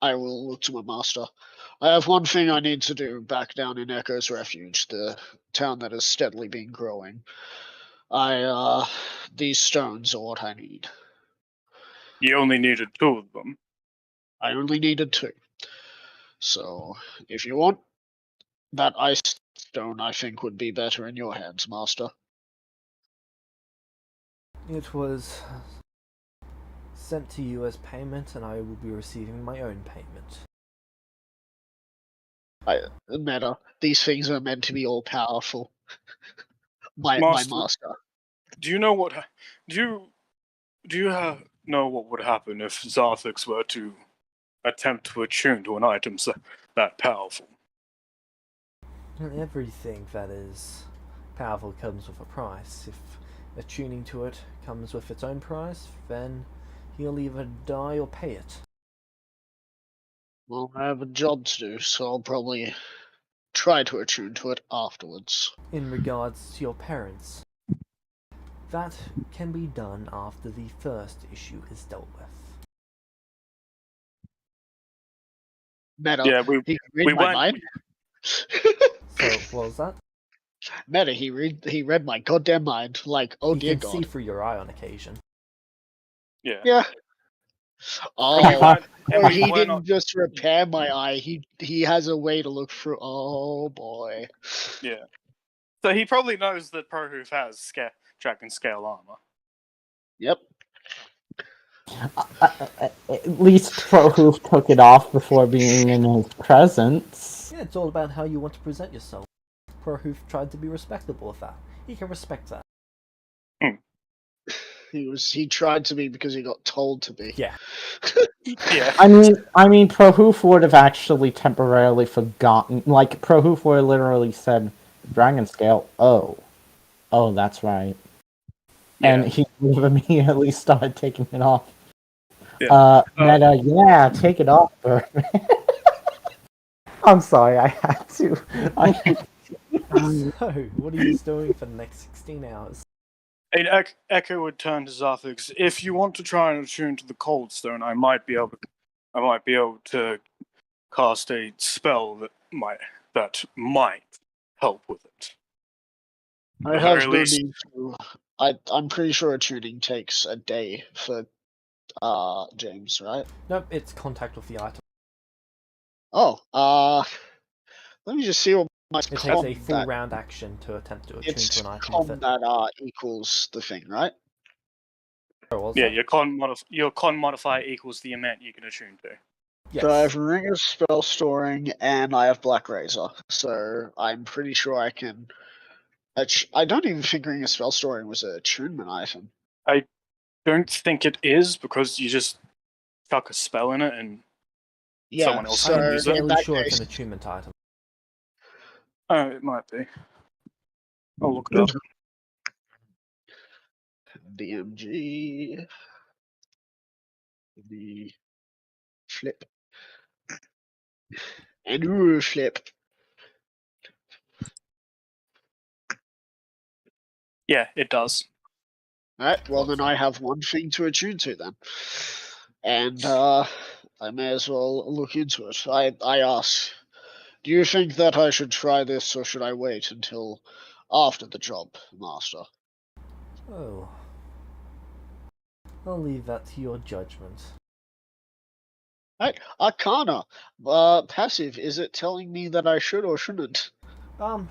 look to my master. I have one thing I need to do back down in Echo's Refuge, the town that has steadily been growing. These stones are what I need. You only needed 2 of them. I only needed 2. So, if you want, that ice stone I think would be better in your hands, master. It was sent to you as payment, and I will be receiving my own payment. Meta, these things are meant to be all powerful. My master. Do you know what? Do you know what would happen if Zarthix were to attempt to attune to an item that powerful? Everything that is powerful comes with a price. If attuning to it comes with its own price, then he'll either die or pay it. Well, I have a job to do, so I'll probably try to attune to it afterwards. In regards to your parents, that can be done after the first issue is dealt with. Meta, Yeah, he read my mind. So, what was that? Meta, he read my goddamn mind. Like, oh dear God. He can see through your eye on occasion. Yeah. Yeah. Oh, he didn't just repair my eye. He has a way to look through. Oh boy. Yeah. So he probably knows that Prohoof has dragon scale armor. Yep. At least Prohoof took it off before being in his presence. Yeah, it's all about how you want to present yourself. Prohoof tried to be respectable with that. He can respect that. He tried to be because he got told to be. Yeah. Yeah. I mean, Prohoof would have actually temporarily forgotten. Like, Prohoof would have literally said, Dragon Scale, oh, that's right. And Yeah. he would have immediately started taking it off. Yeah. Meta, yeah, take it off, Birdman. I'm sorry, I had to. So, what are you doing for the next 16 hours? And Echo would turn to Zarthix. If you want to try and attune to the Cold Stone, I might be able to cast a spell that might help with it. I At the have very no least, need to. I'm pretty sure attuning takes a day for James, right? Nope, it's contact with the item. Oh, let me just see what my It takes a con full that round action to attempt to attune it's to an item with con it. that equals the thing, right? Oh, was yeah, that? your con modifier equals the amount you can attune to. Yes. So I have Ring of Spell Storing and I have Black Razor, so I'm pretty sure I can. I don't even think Ring of Spell Storing was an attunement item. I don't think it is because you just chuck a spell in it and Yeah, someone else so can I'm use it. in fairly that sure case, it's an attunement item. Oh, it might be. I'll look it up. DMG, the flip, and flip. Yeah, it does. Alright, well then I have one thing to attune to then. And I may as well look into it. I ask, do you think that I should try this or should I wait until after the job, Master? Oh. I'll leave that to your judgment. Right, Arcana, passive, is it telling me that I should or shouldn't? The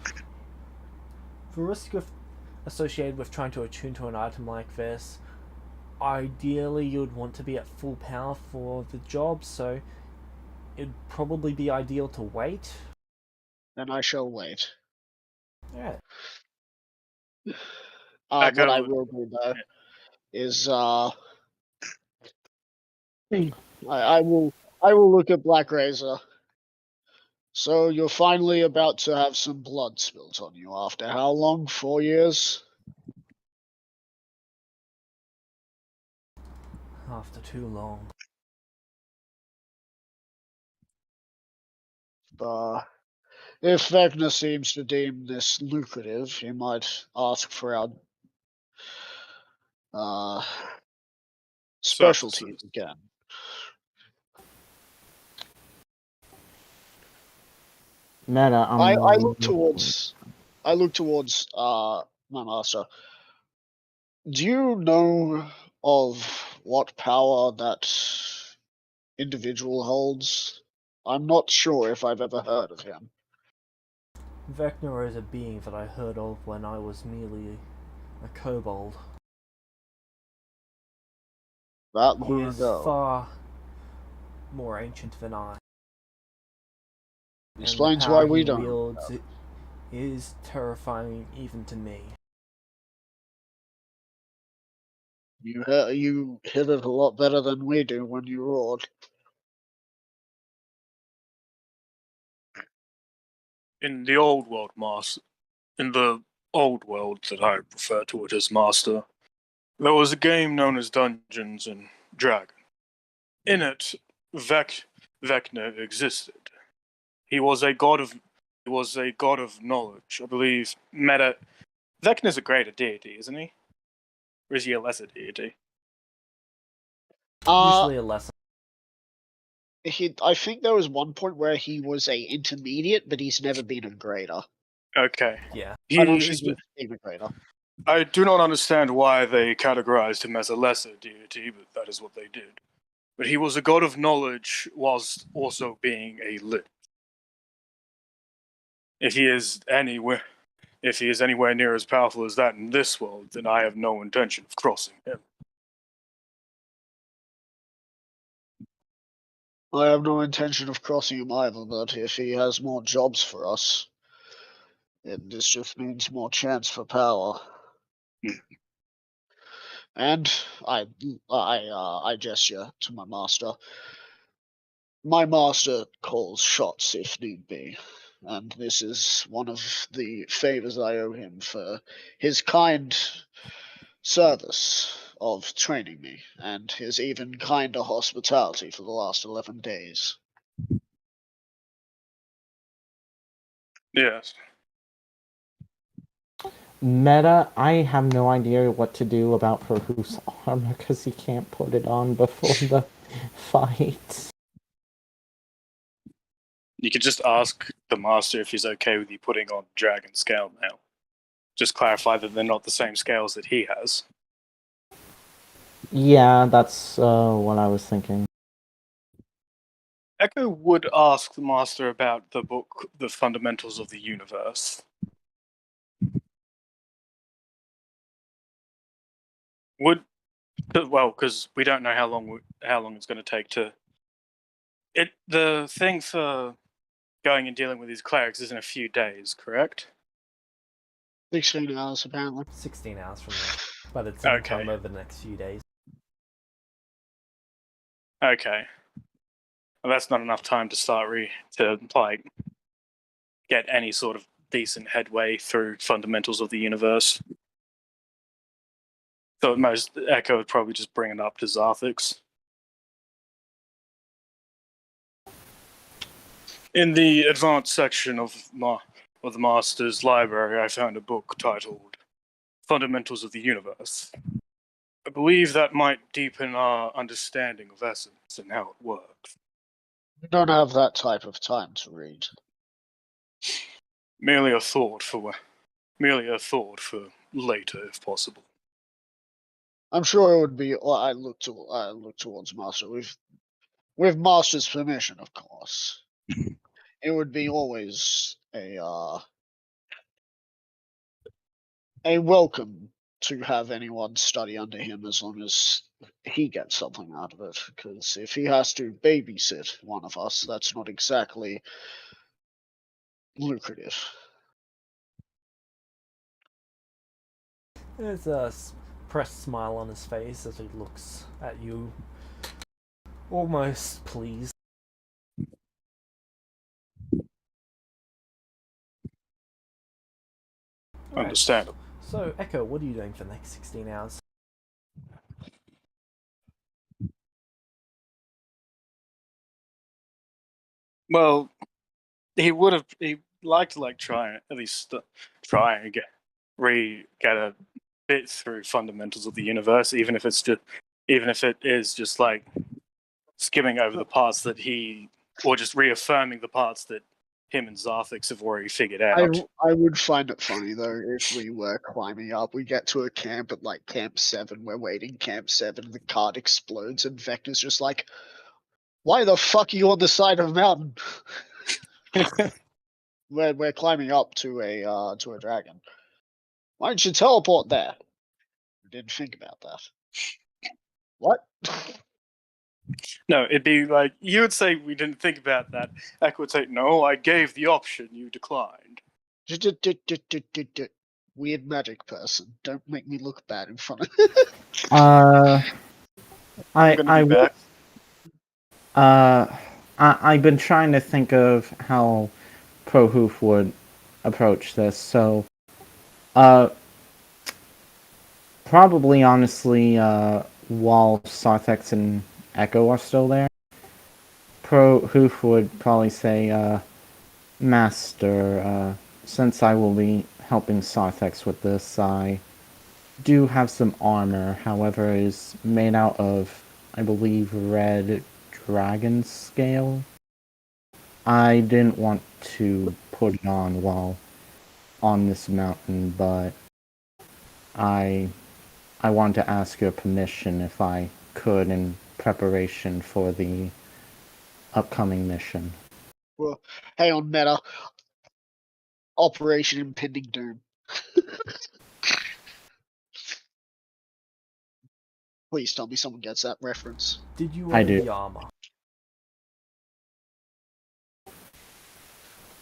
risk associated with trying to attune to an item like this, ideally you'd want to be at full power for the job, so it'd probably be ideal to wait. Then I shall wait. Yeah. What I Echo. will do though Yeah. is I will look at Black Razor. So you're finally about to have some blood spilt on you after how long? 4 years? After too long. If Vecna seems to deem this lucrative, he might ask for our specialties Surfaces. again. Meta, I look towards my master. Do you know of what power that individual holds? I'm not sure if I've ever heard of him. Vecna is a being that I heard of when I was merely a kobold. That He long is ago. far more ancient than I. Explains and the why power we he don't. wields is terrifying even to me. You hit it a lot better than we do when you roared. In the old world, in the old world that I refer to it as Master, there was a game known as Dungeons and Dragons. In it, Vecna existed. He was a god of knowledge. I believe Vecna's a greater deity, isn't he? Or is he a lesser deity? Usually a lesson. I think there was one point where he was a intermediate, but he's never been a greater. Okay. Yeah. I don't think he's been a greater. I do not understand why they categorized him as a lesser deity, but that is what they did. But he was a god of knowledge whilst also being a lich. If he is anywhere near as powerful as that in this world, then I have no intention of crossing him. I have no intention of crossing him either, but if he has more jobs for us, this just means more chance for power. And I gesture to my master. My master calls shots if need be, and this is one of the favors I owe him for his kind service of training me, and his even kinder hospitality for the last 11 days. Yes. Meta, I have no idea what to do about Perhus' armor because he can't put it on before the fight. You could just ask the master if he's okay with you putting on dragon scale now. Just clarify that they're not the same scales that he has. Yeah, that's what I was thinking. Echo would ask the master about the book, The Fundamentals of the Universe. Because we don't know how long it's going to take to. The thing for going and dealing with these clerics is in a few days, correct? 16 hours, apparently. 16 hours from now, but it's in time Okay. over the next few days. Okay. Well, that's not enough time to start get any sort of decent headway through fundamentals of the universe. So at most, Echo would probably just bring it up to Zarthix. In the advanced section of the Master's library, I found a book titled Fundamentals of the Universe. I believe that might deepen our understanding of essence and how it works. We don't have that type of time to read. Merely a thought for later, if possible. I'm sure it would be. Well, I look towards Master with Master's permission, of course. It would be always a welcome to have anyone study under him as long as he gets something out of it. Because if he has to babysit one of us, that's not exactly lucrative. There's a suppressed smile on his face as he looks at you, almost pleased. Alright, Understandable. so, Echo, what are you doing for the next 16 hours? Well, he'd like to try at least try and get a bit through fundamentals of the universe, even if it is just like skimming over the parts that or just reaffirming the parts that him and Zarthix have already figured out. I would find it funny though if we were climbing up, we get to a camp at like Camp 7, we're waiting Camp 7, the cart explodes and Vecna's just like, why the fuck are you on the side of a mountain? we're climbing up to a dragon. Why don't you teleport there? We didn't think about that. What? No, it'd be like you would say we didn't think about that. Echo would say, "No, I gave the option. You declined." Weird magic person. Don't make me look bad in front of. I've been trying to think of how Prohoof would approach this, so probably honestly while Sarthex and Echo are still there, Prohoof would probably say, Master, since I will be helping Sarthex with this, I do have some armor, however it is made out of, I believe, red dragon scale. I didn't want to put it on while on this mountain, but I wanted to ask your permission if I could in preparation for the upcoming mission. Well, hang on, Meta. Operation Impending Doom. Please tell me someone gets that reference. Did you I own do. the armor?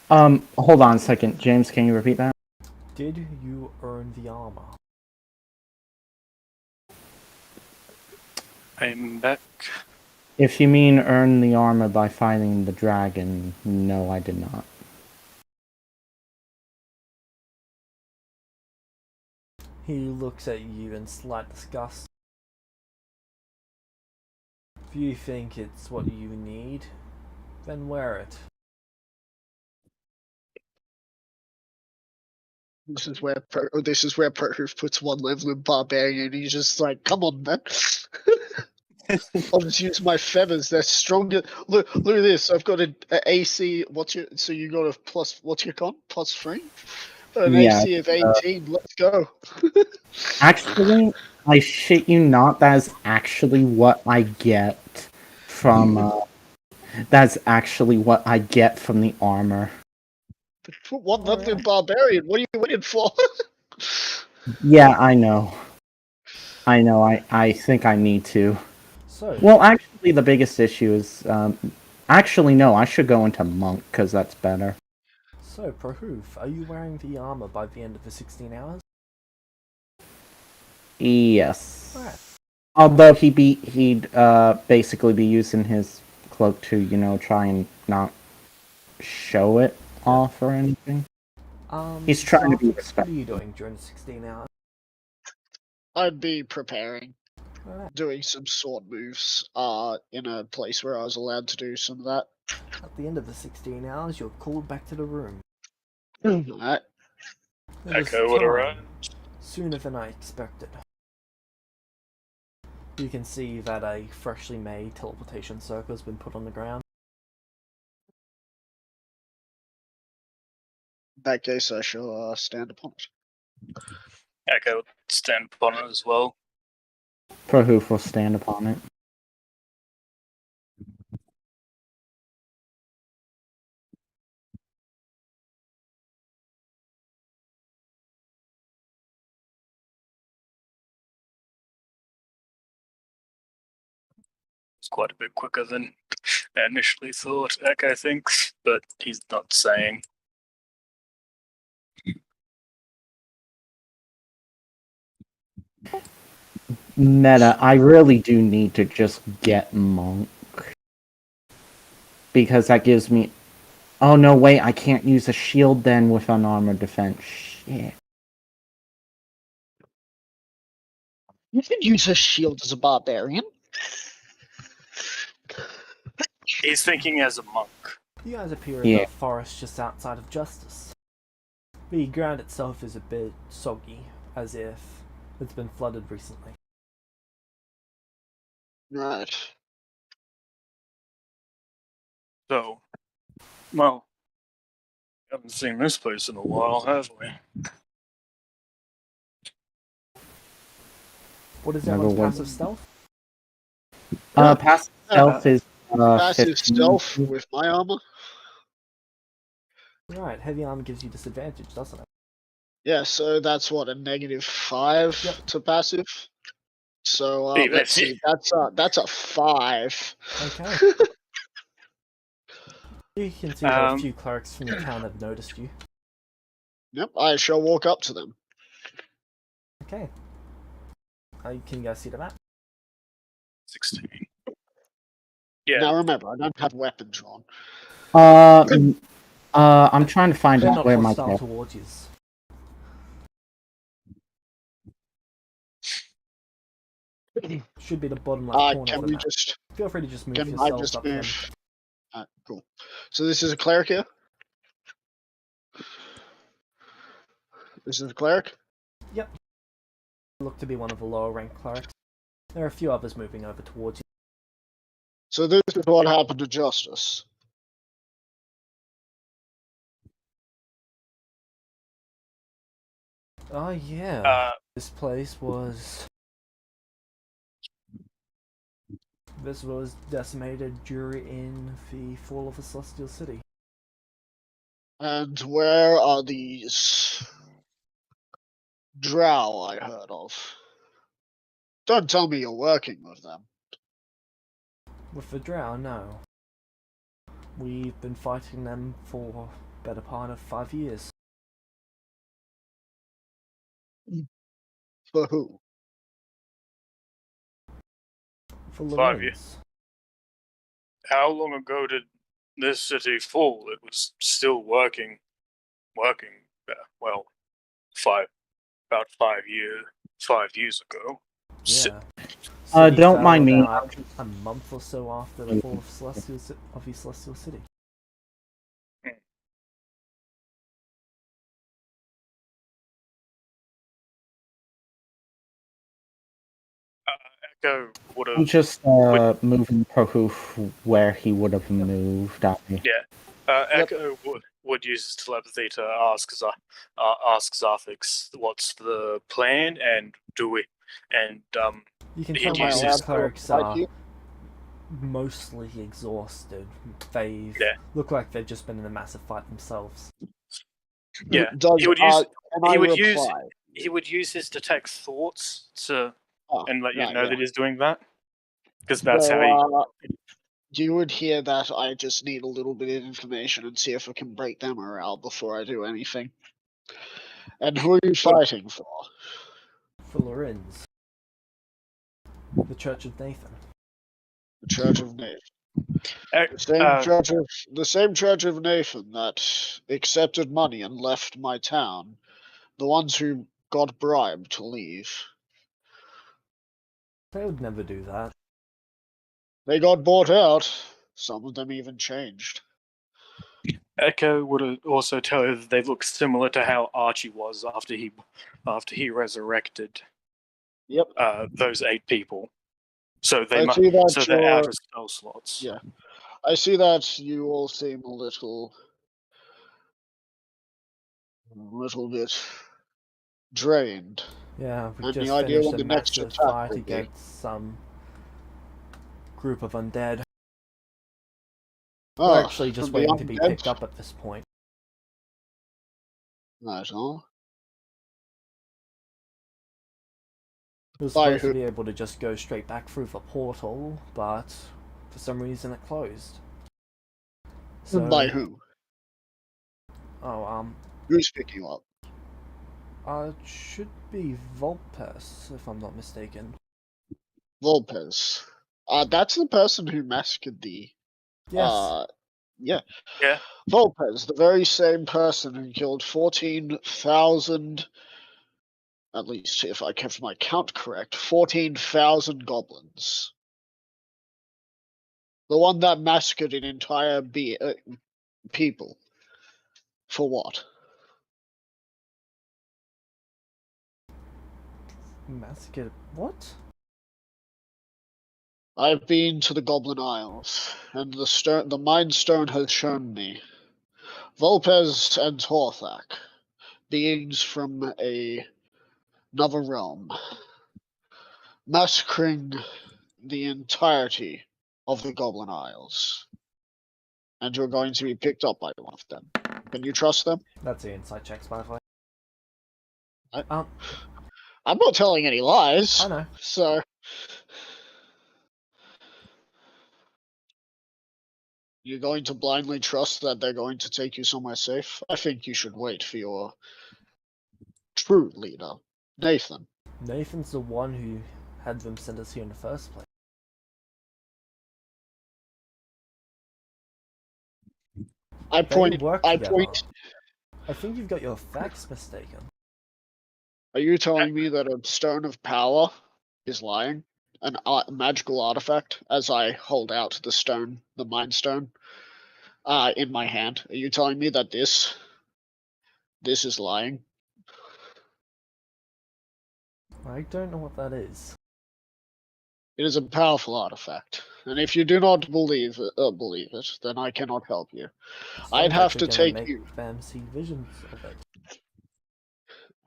Hold on a second. James, can you repeat that? Did you earn the armor? I'm back. If you mean earn the armor by fighting the dragon, no, I did not. He looks at you in slight disgust. If you think it's what you need, then wear it. This is where Perhoof puts one level in barbarian. He's just like, come on, man. I'll just use my feathers. They're stronger. Look at this. I've got an AC. So you got a plus? What's your con? +3. An Yeah, AC of 18. Let's go. actually, I shit you not, that is actually what I get from, that's actually what I get from the armor. Put one level in barbarian. What are you waiting for? Yeah, I know. I think I need to. So, Well, actually, the biggest issue is, actually, no, I should go into monk, because that's better. so Prahoof, are you wearing the armor by the end of the 16 hours? Yes. Alright. Although he'd basically be using his cloak to, try and not show it off or anything. He's trying to be Zarthix, what are respectful. you doing during the 16 hours? I'd be preparing, Alright. doing some sword moves. In a place where I was allowed to do some of that. At the end of the 16 hours, you're called back to the room. Alright. It was Echo would time, arrive. sooner than I expected. You can see that a freshly made teleportation circle has been put on the ground. In that case, I shall stand upon it. Echo would stand upon it as well. Prahoof will stand upon it. It's quite a bit quicker than I initially thought, Echo thinks, but he's not saying. Meta, I really do need to just get monk. Because that gives me... Oh, no, wait, I can't use a shield then with unarmored defense. Shit. You can use a shield as a barbarian. He's thinking as a monk. You guys appear in Yeah. the forest just outside of Justice. The ground itself is a bit soggy, as if it's been flooded recently. Right. So, well, haven't seen this place in a while, have we? What is Never everyone's was. passive stealth? Passive stealth is, Passive 15. stealth with my armor. Right, heavy armor gives you disadvantage, doesn't it? Yeah, so that's what, a -5 Yep. to passive. So Even let's if you- see, that's a 5. Okay. You can see that a few clerics from the town have noticed you. Yep, I shall walk up to them. Okay. Can you guys see the map? 16. Yeah. Now remember, I don't have weapons on. I'm trying to find They're out not where my... hostile towards you. Should be the bottom left corner Can of the we map. just... Feel free to just move Can I yourselves just up to them. move? Cool. So this is a cleric here? This is a cleric? Yep. Look to be one of the lower ranked clerics. There are a few others moving over towards you. So this is what happened to Justice. Oh yeah. This place was... This was decimated during the fall of the Celestial City. And where are these drow I heard of? Don't tell me you're working with them. With the drow, no. We've been fighting them for the better part of 5 years. For who? For 5 years. Lorenz. How long ago did this city fall? It was still working. Well, about 5 years ago. Yeah. Don't fell mind me. about a month or so after the fall of the Celestial City. Echo would I'm have. just moving proof where he would have moved. Yeah. Echo would use his telepathy to ask Zarthix what's the plan and do we You can He'd tell my use allowed his- to clerics fight are you? mostly exhausted. They Yeah. look like they've just been in a massive fight themselves. Yeah. Does, He would use- can I he would reply? he would use his detect thoughts to and let you right, know yeah. that he's doing that because that's So, how he. you would hear that I just need a little bit of information and see if I can break their morale before I do anything. And who are you fighting for? For Lorenz. The Church of Nathan. The Church of Nathan. Uh, The same Church of Nathan that accepted money and left my town. The ones who got bribed to leave. They would never do that. They got bought out. Some of them even changed. Echo would also tell you that they look similar to how Archie was after he resurrected. Yep. Those 8 people. So I see that so they're out of spell slots. Yeah. I see that you all seem a little bit drained. Yeah, we Any just idea finished when a the next massive attack fight will be? against some group of undead. Oh, We're actually just from the waiting to be undead? picked up at this point. Right on. We were By supposed to who? be able to just go straight back through the portal, but for some reason it closed. So, By who? oh, Who's picking you up? it should be Volpes, if I'm not mistaken. Volpes. That's the person who massacred the. Yes. Yeah. Yeah. Volpes, the very same person who killed 14,000. At least, if I kept my count correct, 14,000 goblins. The one that massacred an entire people. For what? Massacre. What? I've been to the Goblin Isles, and the Mind Stone has shown me Volpes and Torthak, beings from another realm, massacring the entirety of the Goblin Isles. And you're going to be picked up by one of them. Can you trust them? That's the inside checks, by the way. I'm not telling any lies. I know. So. You're going to blindly trust that they're going to take you somewhere safe? I think you should wait for your true leader, Nathan. Nathan's the one who had them send us here in the first place. I They work together. point. I think you've got your facts mistaken. Are you telling me that a stone of power is lying? An magical artifact, as I hold out the stone, the mind stone, in my hand. Are you telling me that this is lying? I don't know what that is. It is a powerful artifact, and if you do not believe it, then I cannot help you. I'd Sounds have like to you're gonna take you. make them see visions of it.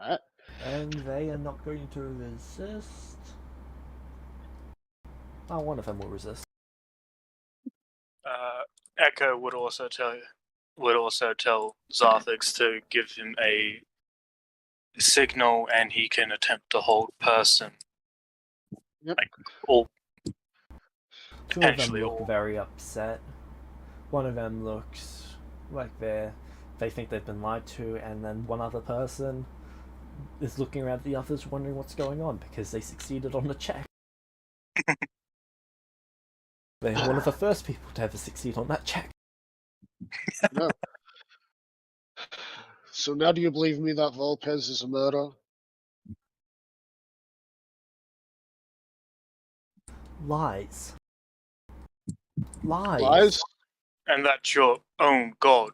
Alright. And they are not going to resist. Oh, one of them will resist. Echo would also tell Zarthix to give him a signal, and he can attempt to hold person. Yep. Like all. Two of them Potentially look all. very upset. One of them looks like they think they've been lied to, and then one other person is looking around at the others wondering what's going on because they succeeded on the check. They're one of the first people to ever succeed on that check. No. So now do you believe me that Volpez is a murderer? Lies. Lies. Lies? And that's your own god.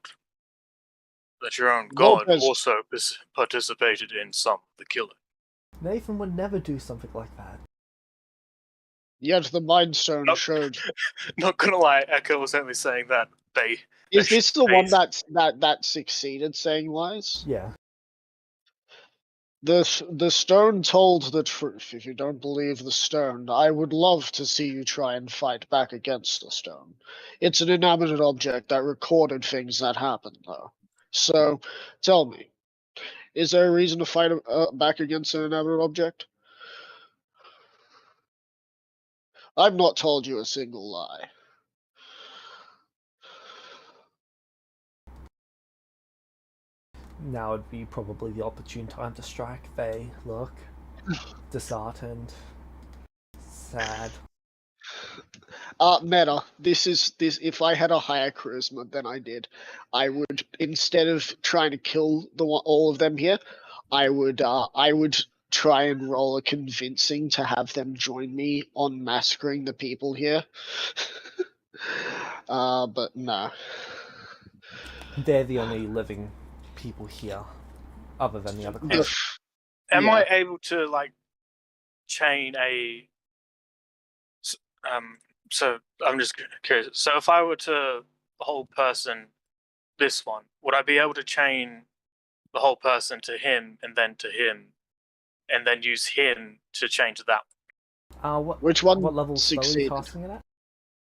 That your own god Volpez. also participated in some of the killing. Nathan would never do something like that. Yet the Mind Stone Nope. showed. Not gonna lie, Echo was only saying that they. Is this the one they- that succeeded saying lies? Yeah. The stone told the truth. If you don't believe the stone, I would love to see you try and fight back against the stone. It's an inanimate object that recorded things that happened, though. So, tell me, is there a reason to fight back against an inanimate object? I've not told you a single lie. Now would be probably the opportune time to strike. They look disheartened, sad. Meta, this. If I had a higher charisma than I did, I would, instead of trying to kill all of them here, I would try and roll a convincing to have them join me on massacring the people here. But no. They're the only living people here, other than the other class. Am Yeah. I able to like chain a? So I'm just curious. So if I were to the whole person, this one, would I be able to chain the whole person to him and then to him, and then use him to change that? Which one What level spell are you succeeded? casting it at?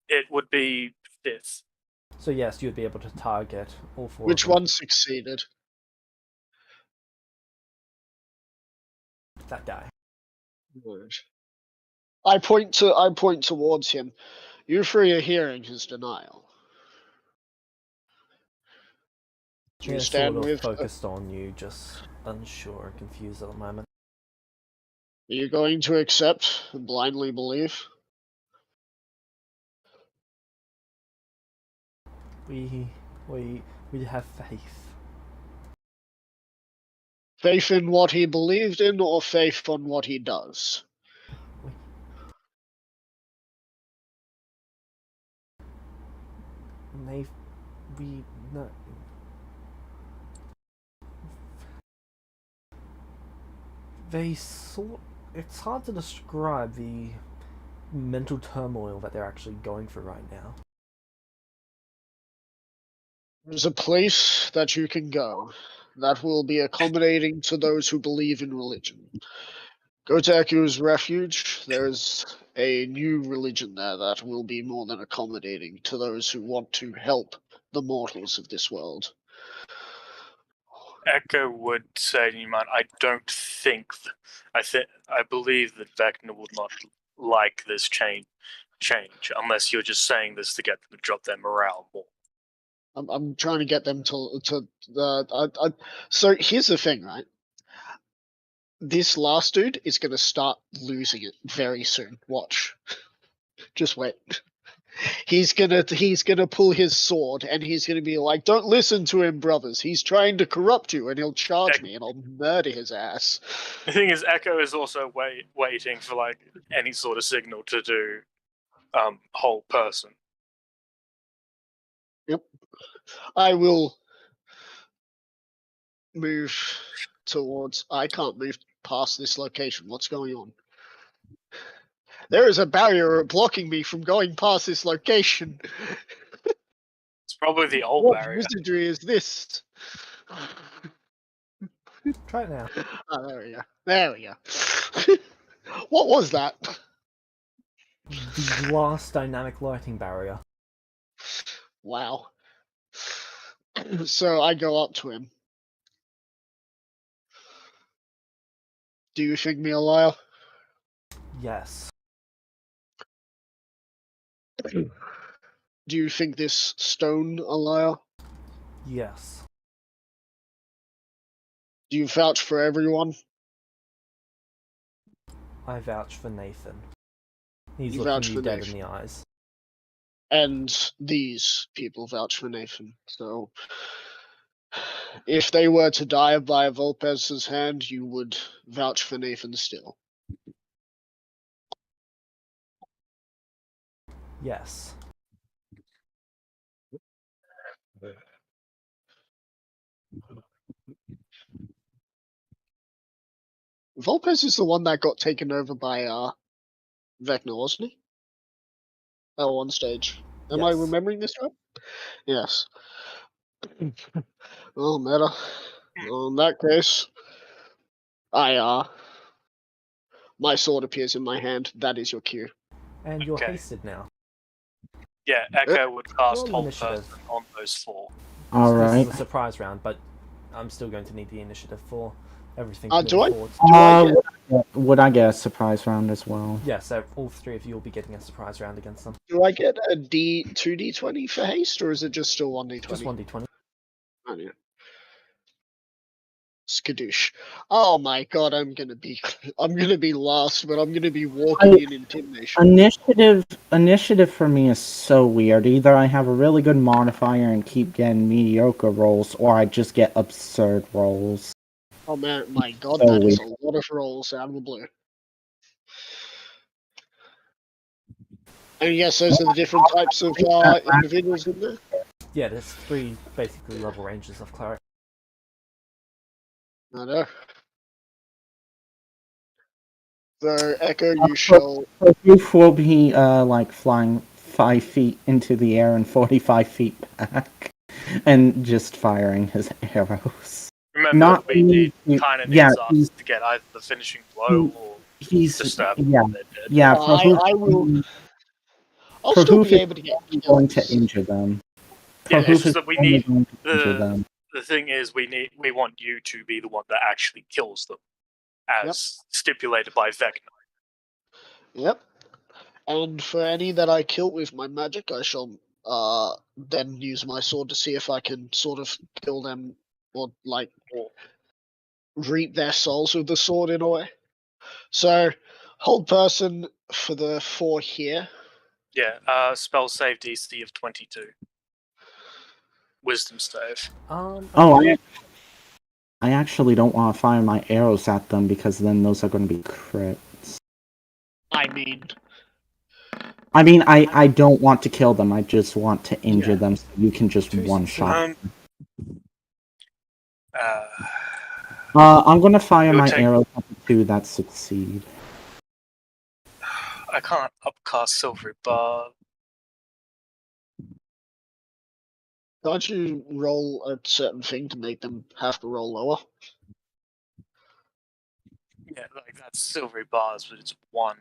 It would be 5th. So yes, you'd be able to target all four. Which of them. one succeeded? That guy. Good. I point towards him. You three are hearing his denial. Do you They're stand sort of with? focused on you, just unsure and confused at the moment. Are you going to accept and blindly believe? We have faith. Faith in what he believed in, or faith on what he does? We no. They sort. It's hard to describe the mental turmoil that they're actually going through right now. There's a place that you can go that will be accommodating to those who believe in religion. Go to Eku's refuge. There's a new religion there that will be more than accommodating to those who want to help the mortals of this world. Echo would say to you, man, I don't think. I believe that Vecna would not like this change, unless you're just saying this to get them to drop their morale more. I'm trying to get them to. So here's the thing, right? This last dude is going to start losing it very soon. Watch. Just wait. He's gonna pull his sword and he's gonna be like, "Don't listen to him, brothers. He's trying to corrupt you," and he'll charge me and I'll murder his ass. The thing is, Echo is also waiting for like any sort of signal to do whole person. Yep. I will move towards. I can't move past this location. What's going on? There is a barrier blocking me from going past this location. It's probably the old What barrier. wizardry is this? Try it now. Oh, there we go. There we go. What was that? The glass dynamic lighting barrier. Wow. So I go up to him. Do you think me a liar? Yes. Do you think this stone a liar? Yes. Do you vouch for everyone? I vouch for Nathan. He's You looking vouch you for dead Nathan. in the eyes. And these people vouch for Nathan. So if they were to die by Volpez's hand, you would vouch for Nathan still. Yes. Volpez is the one that got taken over by Vecna, wasn't he? At one stage. Am I Yes. remembering this right? Yes. Oh, meta. Well, in that case, my sword appears in my hand. That is your cue. And you're Okay. hasted now. Yeah, Echo would cast Roll Hold initiative. Person on those 4. All This right. is a surprise round, but I'm still going to need the initiative for everything Do I- forward. Would I get a surprise round as well? Yeah, so all three of you will be getting a surprise round against them. Do I get a 2d20 for haste, or is it just still 1d20? Just 1d20. Oh, yeah. Skadoosh. Oh my god, I'm gonna be last, but I'm gonna be walking in intimidation. Initiative for me is so weird. Either I have a really good modifier and keep getting mediocre rolls, or I just get absurd rolls. Oh man, my god, So that is weird. a lot of rolls out of the blue. And yes, those are the different types of individuals in there. Yeah, there's 3 basically level ranges of cleric. I know. So, Echo, you shall. Proof will be like flying 5 feet into the air and 45 feet back, and just firing his arrows. Remember, Not we need kind of needs us to get either the finishing blow or he's disturb yeah them. yeah. I will. I'll still be able to get going to kills. injure them. Yeah, it's Proof just is that we only need going to injure them. the thing is we want you to be the one that actually kills them, as stipulated by Vecna. Yep. And for any that I kill with my magic, I shall then use my sword to see if I can sort of kill them or like reap their souls with the sword in a way. So, hold person for the 4 here. Yeah, spell save DC of 22. Wisdom save. I actually don't want to fire my arrows at them because then those are going to be crits. I mean, I don't want to kill them. I just want to injure them so you can just one-shot. I'm going to fire my arrows at the 2 that succeed. I can't upcast Silvery Bar. Can't you roll a certain thing to make them have to roll lower? Yeah, like that's Silvery Bars, but it's 1.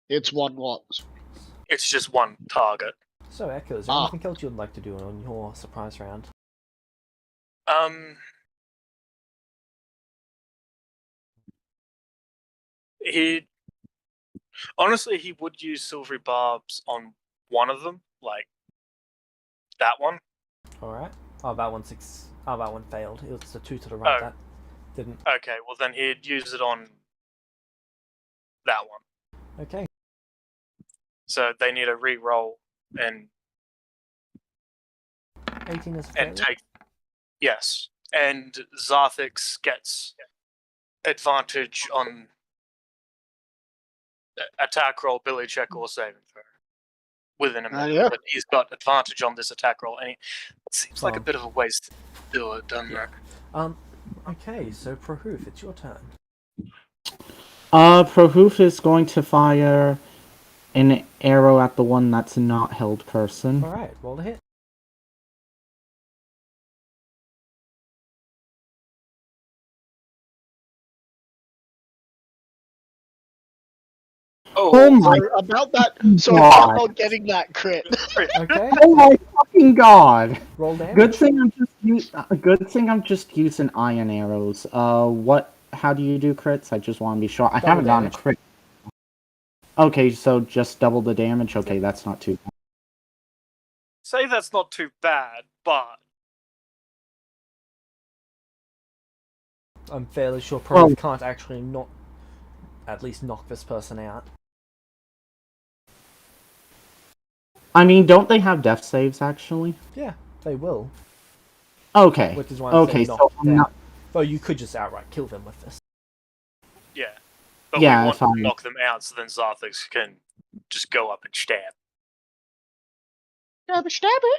It's 1 what? It's just 1 target. So, Echo, is there anything else you'd like to do on your surprise round? He would use Silvery Barbs on one of them, like that one. Alright. Oh, that one failed. It was the 2 to the right that didn't. Okay, well then he'd use it on that one. Okay. So they need a re-roll and 18 is and take. Yes, and Zarthix gets advantage on attack roll, ability check, or saving throw within a minute. Yeah. But he's got advantage on this attack roll, and it seems like a bit of a waste to do it, doesn't it? Okay, so Prohoof, it's your turn. Prohoof is going to fire an arrow at the one that's not held person. Alright, roll the hit. Oh my about that. So I'm not getting that crit. Okay. Oh my fucking god! Roll damage. Good thing I'm just using iron arrows. How do you do crits? I just want to be sure. I haven't gotten a crit. Okay, so just double the damage. Okay, that's not too bad. Say that's not too bad, but I'm fairly sure Prohoof can't actually at least knock this person out. I mean, don't they have death saves actually? Yeah, they will. Okay. Which is why I'm Okay, saying so knocked I'm down. not. Though you could just outright kill them with this. Yeah. But Yeah, we want if to I- knock them out so then Zarthix can just go up and stab. Stabby, stabby.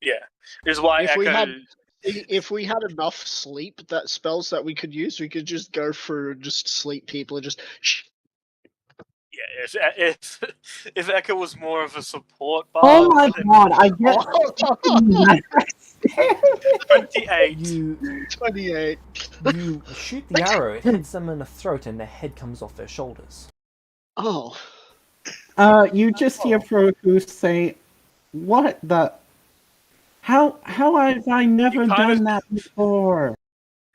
Yeah. This is why If we Echo. had if we had enough sleep that spells that we could use, we could just go through and just sleep people and just shh. Yeah, if Echo was more of a support Oh bard, my then god! I get. Oh, 28. You 28. you shoot the arrow, it hits them in the throat, and their head comes off their shoulders. Oh. You just hear Proku say, "What the? How have I never kinda- done that before?"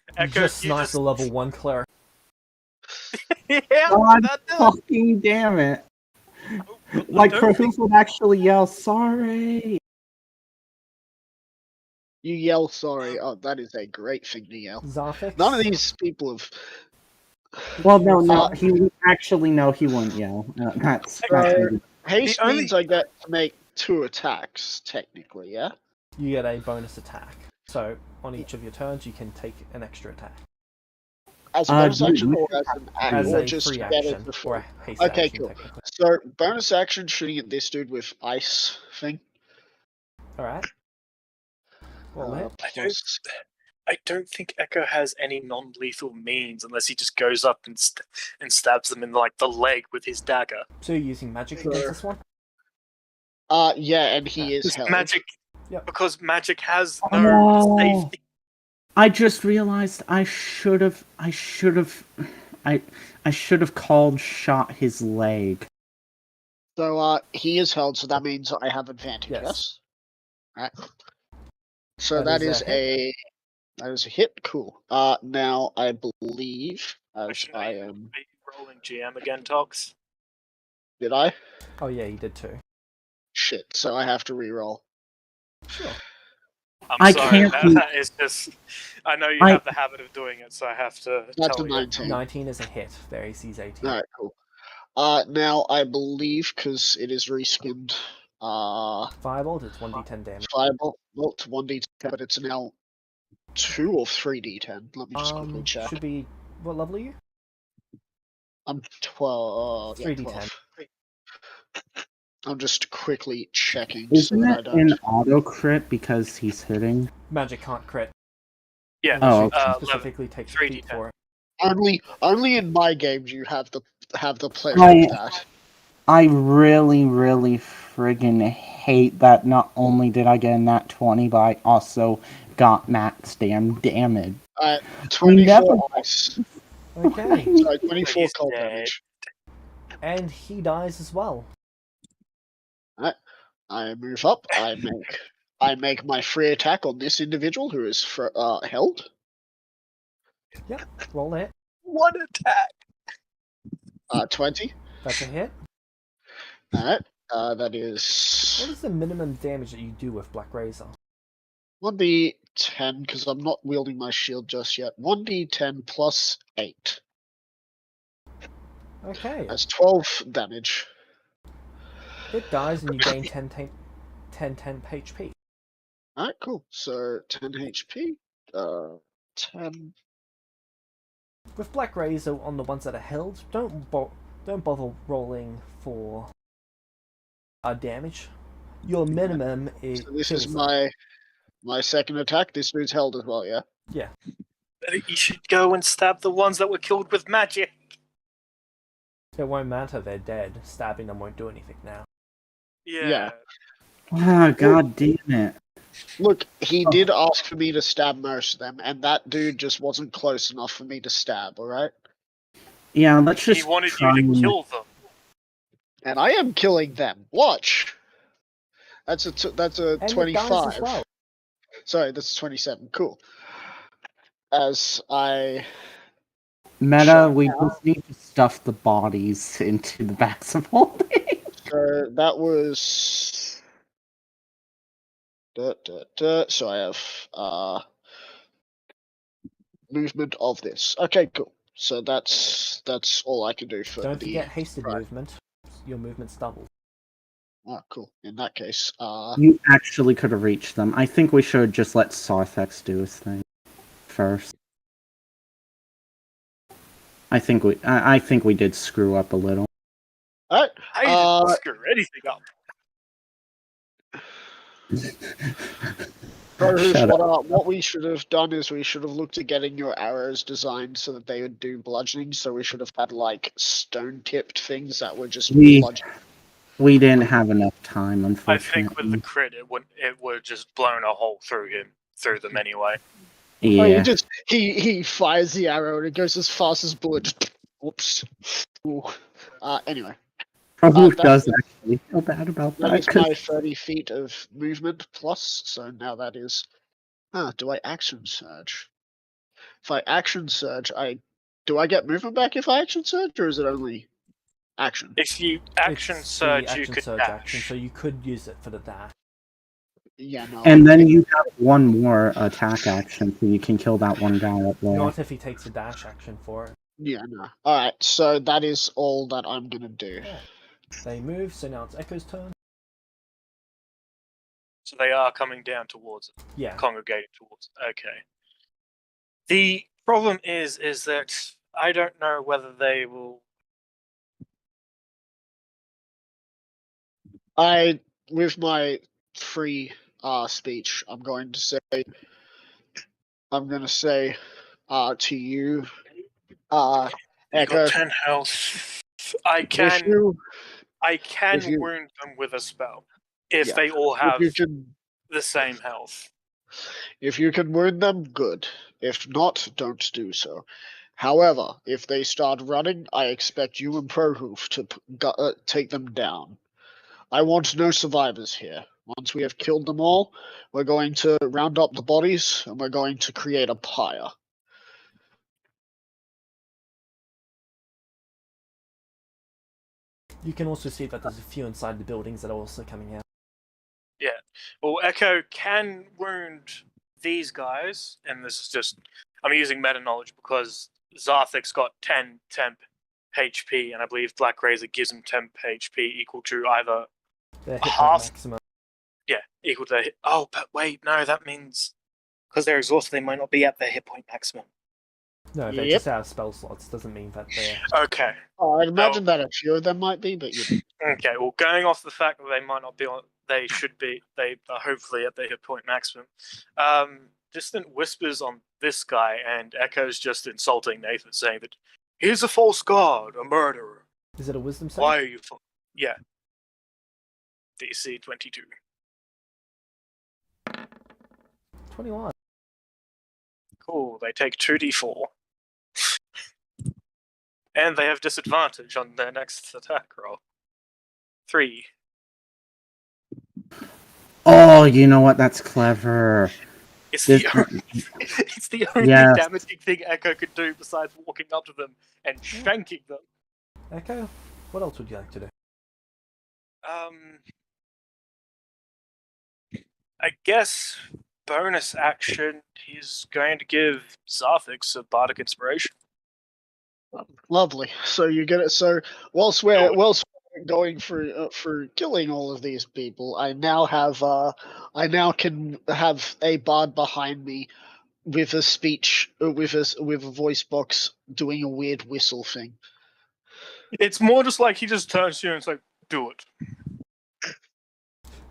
You Echo, just sniped the level 1 cleric. Yeah, God that does. fucking damn it! Like Proku would actually yell, "Sorry!" You yell sorry. Oh, that is a great thing to yell. Zarthix. None of these people have. Well, no, Sorry. he would actually no, he wouldn't yell. That's So, maybe. haste only- means I get to make 2 attacks, technically, yeah? You get a bonus attack. So on each of your turns, you can take an extra attack As a bonus you- action you or should as an act, as or a just free get it action before? or a haste Okay, action. cool. Technically. So, bonus action shooting at this dude with ice thing. All right. Roll it. Plus, I don't think Echo has any non-lethal means unless he just goes up and stabs them in like the leg with his dagger. So you're using magic against this one? yeah, and he is Because held. magic, Yep. because magic has no Oh. safety. I just realized I should have called shot his leg. So, he is held, so that means I have advantage, Yes. yes? Alright. So That that is a that is a hit, cool. Now I believe, as Should I be am, rolling GM again, Tox. did I? Oh yeah, you did too. Shit, so I have to re-roll. Sure. I'm I sorry, can't do- that is just. I know you I- have the habit of doing it, so I have to That's tell a you. 19. 19 is a hit. Their AC's 18. Alright, cool. Now I believe, because it is reskinned, Firebolt, it's 1d10 damage. Fireball, not 1d10, but it's now 2 or 3d10. Let me just quickly check. Should be. What level are you? I'm 12. 3d10. 12. I'm just quickly checking Isn't so that I it don't. an auto crit because he's hitting? Magic can't crit. Yeah, Unless Oh, you okay. specifically take the 3d10. feat for it. Only in my games you have the pleasure Right. of that. I really friggin' hate that not only did I get a nat 20, but I also got max damage. 24 ice. Okay. Sorry, 24 He's cold dead. damage. And he dies as well. I move up. I make my free attack on this individual who is held. Yep. Roll it. One attack. 20. That's a hit. Alright. That What is is the minimum damage that you do with Black Razor? 1d10 because I'm not wielding my shield just yet. 1d10 plus 8. Okay. That's 12 damage. It dies and you gain 10 HP. Alright, cool. So 10 HP. 10. With Black Razor on the ones that are held, don't bother rolling for damage. Your minimum is. So this is my second attack. This dude's held as well, yeah? Yeah. You should go and stab the ones that were killed with magic. It won't matter. They're dead. Stabbing them won't do anything now. Yeah. Ah, god damn it. Look, he did ask for me to stab most of them, and that dude just wasn't close enough for me to stab, alright? Yeah, let's He just wanted try you to and- kill them. And I am killing them. Watch! That's a And it dies 25. as well. Sorry, that's 27. Cool. As I... Meta, Shut we down. just need to stuff the bodies into the backs of holding. So that was... So I have movement of this. Okay, cool. So that's all I can do for Don't the... forget hasted right. movement. Your movement's doubled. Oh, cool. In that case, You actually could have reached them. I think we should just let Sarthex do his thing first. I think we did screw up a little. alright. I didn't screw anything up. Shut up. What we should have done is we should have looked at getting your arrows designed so that they would do bludgeoning. So we should have had like stone-tipped things that were just bludgeoning. We didn't have enough time, I unfortunately. think with the crit, it would have just blown a hole through them anyway. Yeah. Oh, he fires the arrow and it goes as fast as bullet. Whoops. Ooh. Anyway. Who does actually feel bad about that? That is my 30 feet of movement plus, so now that is... do I action surge? If I action surge, do I get movement back if I action surge, or is it only action? If you action It's the surge, action you could surge dash. action, so you could use it for the dash. Yeah, no. And then you have one more attack action, so you can kill that one guy up there. Not if he takes a dash action for it. Yeah, no. Alright, so that is all that I'm gonna do. Yeah. They move, so now it's Echo's turn. So they are coming down towards it. Yeah. Congregating towards it. Okay. The problem is that I don't know whether they will. With my free speech, I'm going to say to you, You've Echo, got 10 health. I can wound them with a spell if they all have the same health. If you can wound them, good. If not, don't do so. However, if they start running, I expect you and Prohoof to take them down. I want no survivors here. Once we have killed them all, we're going to round up the bodies, and we're going to create a pyre. You can also see that there's a few inside the buildings that are also coming out. Yeah. Well, Echo can wound these guys, and this is just... I'm using meta knowledge because Zarthic's got 10 temp HP, and I believe Black Razor gives him temp HP equal to either Their hit point half... maximum. Yeah, equal to their hit... Oh, but wait, no, that means... Because they're exhausted, they might not be at their hit point maximum. No, they're just out of spell slots. Doesn't mean that they're... Okay. Oh, I'd imagine that a few of them might be, but you... Okay, well, going off the fact that they might not be on... They should be... They are hopefully at their hit point maximum. Distant whispers on this guy, and Echo's just insulting Nathan, saying that he's a false god, a murderer. Is it a wisdom save? Why are you... Yeah. DC 22. 21. Cool, they take 2d4. And they have disadvantage on their next attack roll. 3. Oh, you know what? That's clever. It's the only damaging thing Echo could do besides walking up to them and shanking them. Echo, what else would you like to do? I guess bonus action, he's going to give Zarthix a bardic inspiration. Lovely. So you get it. So whilst we're going for killing all of these people, I now can have a bard behind me with a speech with a voice box doing a weird whistle thing. It's more just like he just turns to you and it's like, do it.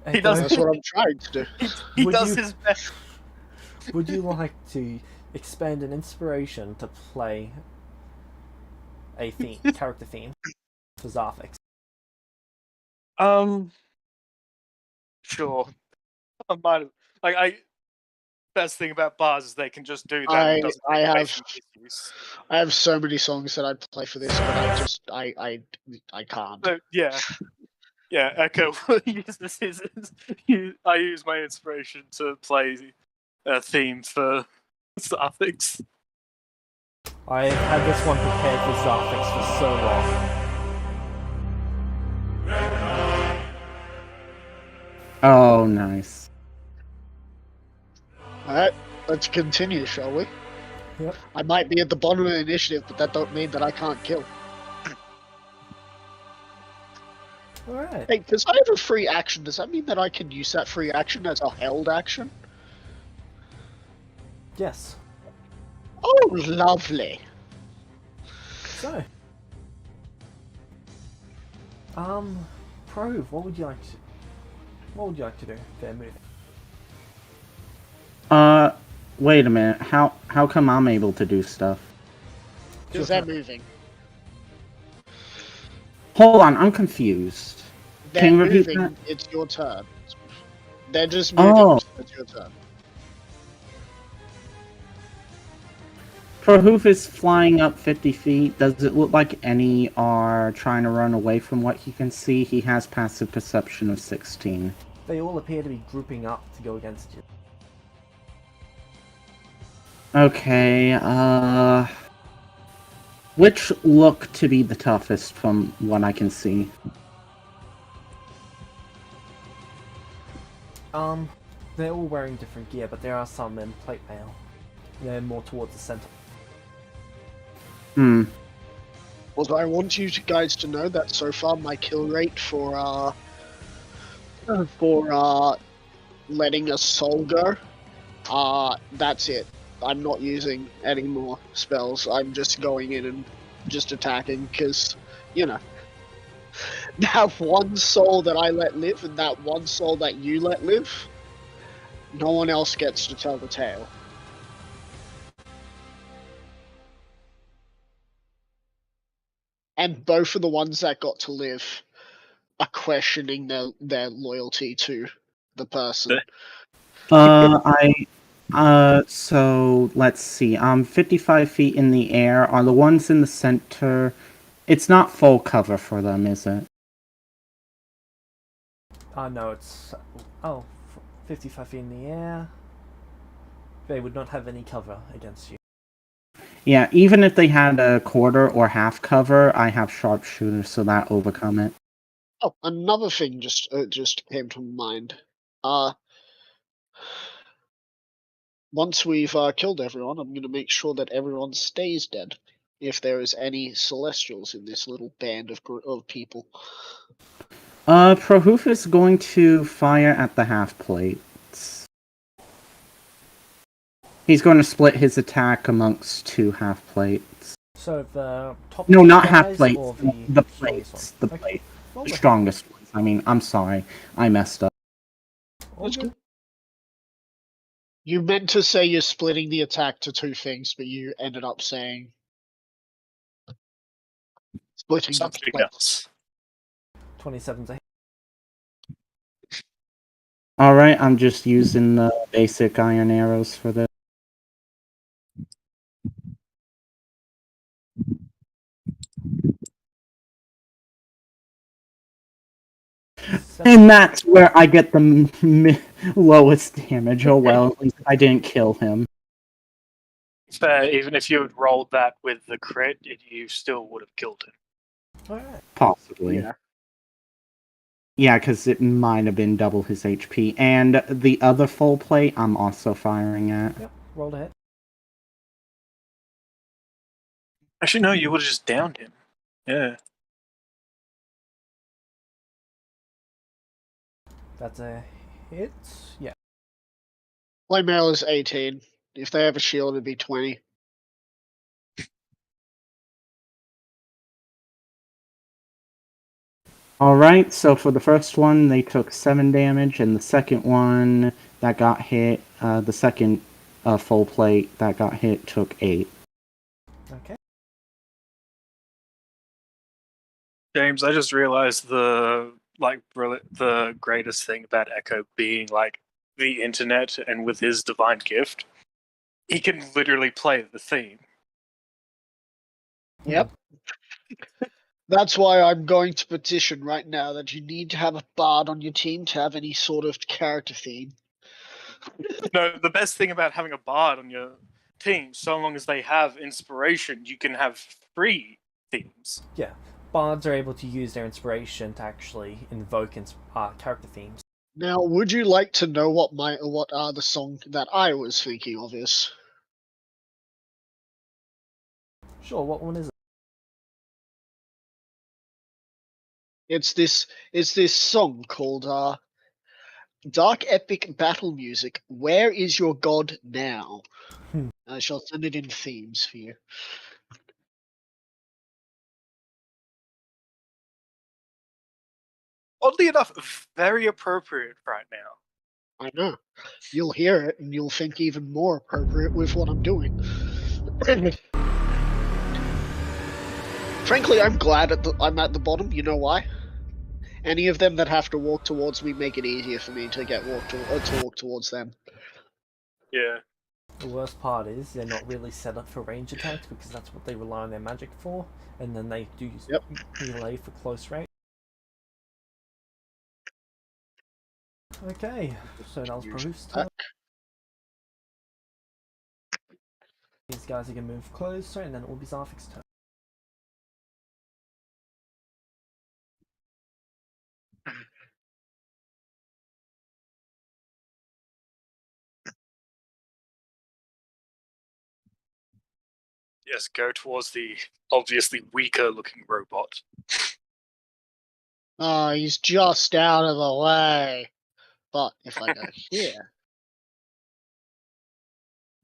Echo, He does. That's what I'm trying to do. He does his best. Would you like to expend an inspiration to play a theme, character theme for Zarthix? Sure. I might have, best thing about bars is they can just do that. I have so many songs that I'd play for this, but I can't. So, yeah. Yeah, Echo uses I use my inspiration to play a theme for Zarthix. I've had this one prepared for Zarthix for so long. Oh, nice. Alright, let's continue, shall we? Yep. I might be at the bottom of the initiative, but that don't mean that I can't kill. Alright. Hey, because I have a free action, does that mean that I can use that free action as a held action? Yes. Oh, lovely. So. Prove, what would you like to do? Fair move. Wait a minute. How come I'm able to do stuff? Because they're moving. Hold on, I'm confused. They're Can you repeat moving, that? it's your turn. They're just moving, Oh, so it's your turn. Prohoof is flying up 50 feet. Does it look like any are trying to run away from what he can see? He has passive perception of 16. They all appear to be grouping up to go against you. Okay, which look to be the toughest from what I can see? They're all wearing different gear, but there are some in plate mail. They're more towards the center. Hmm. Well, I want you guys to know that so far my kill rate for letting a soul go, that's it. I'm not using any more spells. I'm just going in and just attacking because, you know, that one soul that I let live and that one soul that you let live, no one else gets to tell the tale. And both of the ones that got to live are questioning their loyalty to the person. So let's see. 55 feet in the air. Are the ones in the center? It's not full cover for them, is it? No, it's... Oh, 55 feet in the air. They would not have any cover against you. Yeah, even if they had a quarter or half cover, I have sharpshooter, so that overcome it. Oh, another thing just came to mind. Once we've killed everyone, I'm going to make sure that everyone stays dead. If there is any Celestials in this little band of people. Prohoof is going to fire at the half plates. He's going to split his attack amongst two half plates. So the top No, two not half guys plates. or The strongest plates. one? The Okay. plates. Roll The the strongest ones. I mean, I'm sorry. I messed up. All That's good. cool. You meant to say you're splitting the attack to two things, but you ended up saying splitting the Something plates. else. 27's a hit. Alright, I'm just using the basic iron arrows for this. And that's where I get the lowest damage. Oh well, at least I didn't kill him. Fair, even if you had rolled that with the crit, you still would have killed him. Alright. Possibly. Yeah, because it might have been double his HP. And the other full plate, I'm also firing at. Yep, roll the hit. Actually, no, you would have just downed him. Yeah. That's a hit. Yeah. Plate mail is 18. If they have a shield, it'd be 20. Alright, so for the first one, they took 7 damage, and the second one that got hit, the second full plate that got hit took 8. Okay. James, I just realized the greatest thing about Echo being like the internet and with his divine gift, he can literally play the theme. Yep. That's why I'm going to petition right now that you need to have a bard on your team to have any sort of character theme. No, the best thing about having a bard on your team, so long as they have inspiration, you can have free themes. Yeah. Bards are able to use their inspiration to actually invoke character themes. Now, would you like to know what the song that I was thinking of is? Sure, what one is it? It's this song called Dark Epic Battle Music. Where is your god now? I shall send it in themes for you. Oddly enough, very appropriate right now. I know. You'll hear it and you'll think even more appropriate with what I'm doing. Frankly, I'm glad I'm at the bottom. You know why? Any of them that have to walk towards me make it easier for me to walk towards them. Yeah. The worst part is they're not really set up for range attacks because that's what they rely on their magic for, and then they do use melee for close range. Okay, so that was Prahuf's turn. These guys are going to move closer, and then it will be Zarfik's turn. Yes, go towards the obviously weaker looking robot. Oh, he's just out of the way. But if I go here,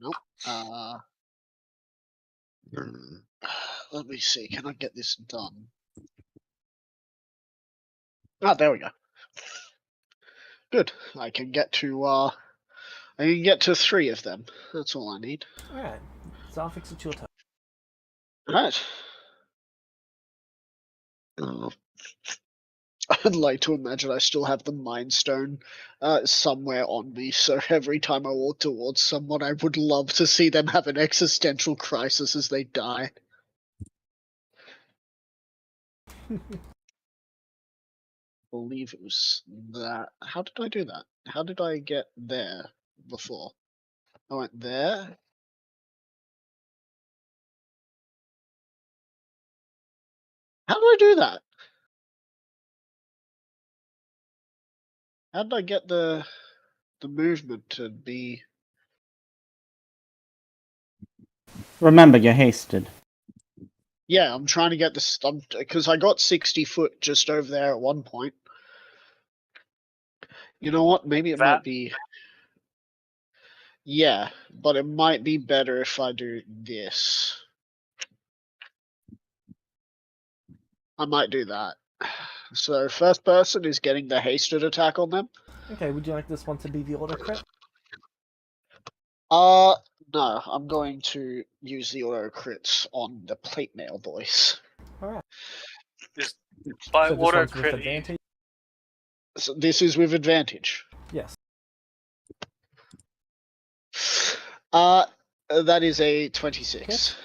nope. Let me see. Can I get this done? Ah, there we go. Good. I can get to 3 of them. That's all I need. Alright, Zarfik's, it's your turn. Alright. I'd like to imagine I still have the Mind Stone somewhere on me, so every time I walk towards someone, I would love to see them have an existential crisis as they die. Believe it was that. How did I do that? How did I get there before? I went there. How did I do that? How did I get the movement to be? Remember, you're hasted. Yeah, I'm trying to get this because I got 60 foot just over there at one point. You know what? Maybe it might be. Yeah, but it might be better if I do this. I might do that. So first person is getting the hasted attack on them. Okay, would you like this one to be the auto crit? No, I'm going to use the auto crits on the plate mail boys. Alright. By So this auto one's with crit, advantage? So this is with advantage. Yes. That is a 26.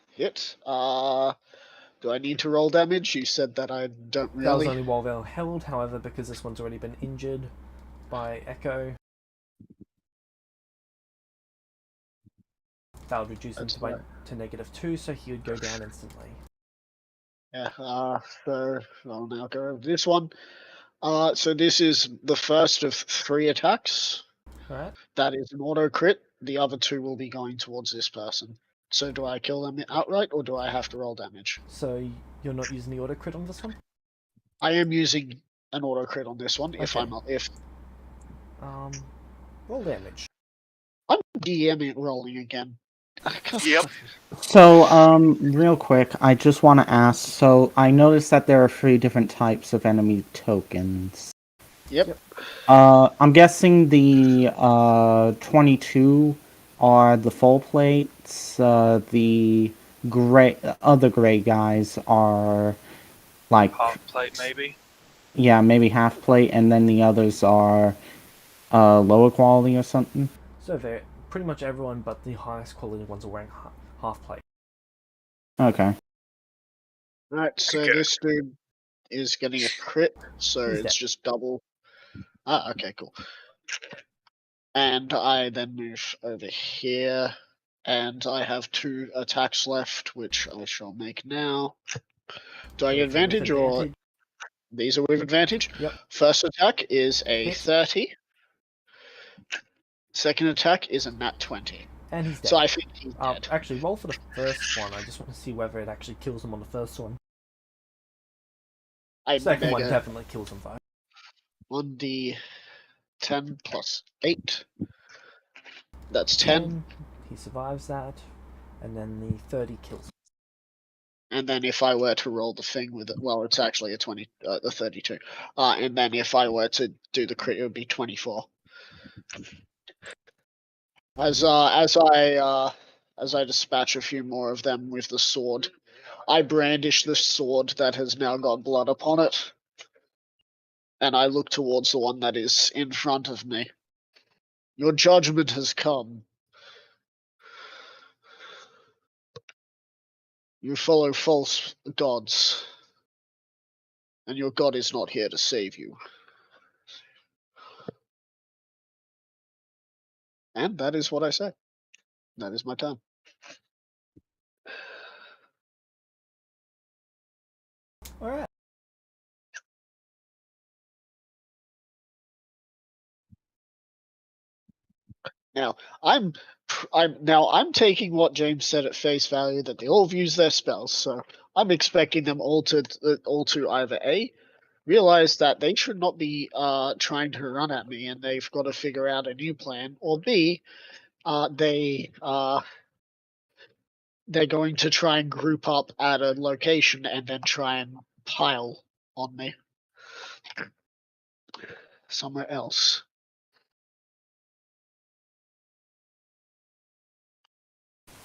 Hit. Do I need to roll damage? You said that I don't really. That was only while they were held, however, because this one's already been injured by Echo, that would reduce him to -2, so he would go down instantly. Yeah, so I'll now go over this one. So this is the first of 3 attacks. Alright. That is an auto crit. The other 2 will be going towards this person. So do I kill them outright, or do I have to roll damage? So you're not using the auto crit on this one? I am using an auto crit on this one. Okay. Roll damage. I'm DMing rolling again. Yep. So, real quick, I just want to ask, so I noticed that there are 3 different types of enemy tokens. Yep. I'm guessing the 22 are the full plates, the other gray guys are like Half plate, maybe. Yeah, maybe half plate, and then the others are lower quality or something. So they're pretty much everyone but the highest quality ones are wearing half plate. Okay. Alright, so this dude is getting a crit, so it's just double. Okay, cool. And I then move over here, and I have 2 attacks left, which I shall make now. Do I get advantage, or these are with advantage? Yep. First attack is a Hit. 30. Second attack is a nat 20. And he's dead. So I think he's dead. Actually, roll for the first one. I just want to see whether it actually kills him on the first one. I Second one mega definitely kills him fire. 1d10 plus 8. That's 10. He survives that, and then the 30 kills him. And then if I were to roll the thing with it, well, it's actually a 32. And then if I were to do the crit, it would be 24. As I dispatch a few more of them with the sword, I brandish the sword that has now got blood upon it, and I look towards the one that is in front of me. Your judgment has come. You follow false gods, and your god is not here to save you. And that is what I say. That is my turn. Alright. Now, I'm taking what James said at face value that they all use their spells, so I'm expecting them all to either A, realize that they should not be trying to run at me and they've got to figure out a new plan, or B, they're going to try and group up at a location and then try and pile on me somewhere else.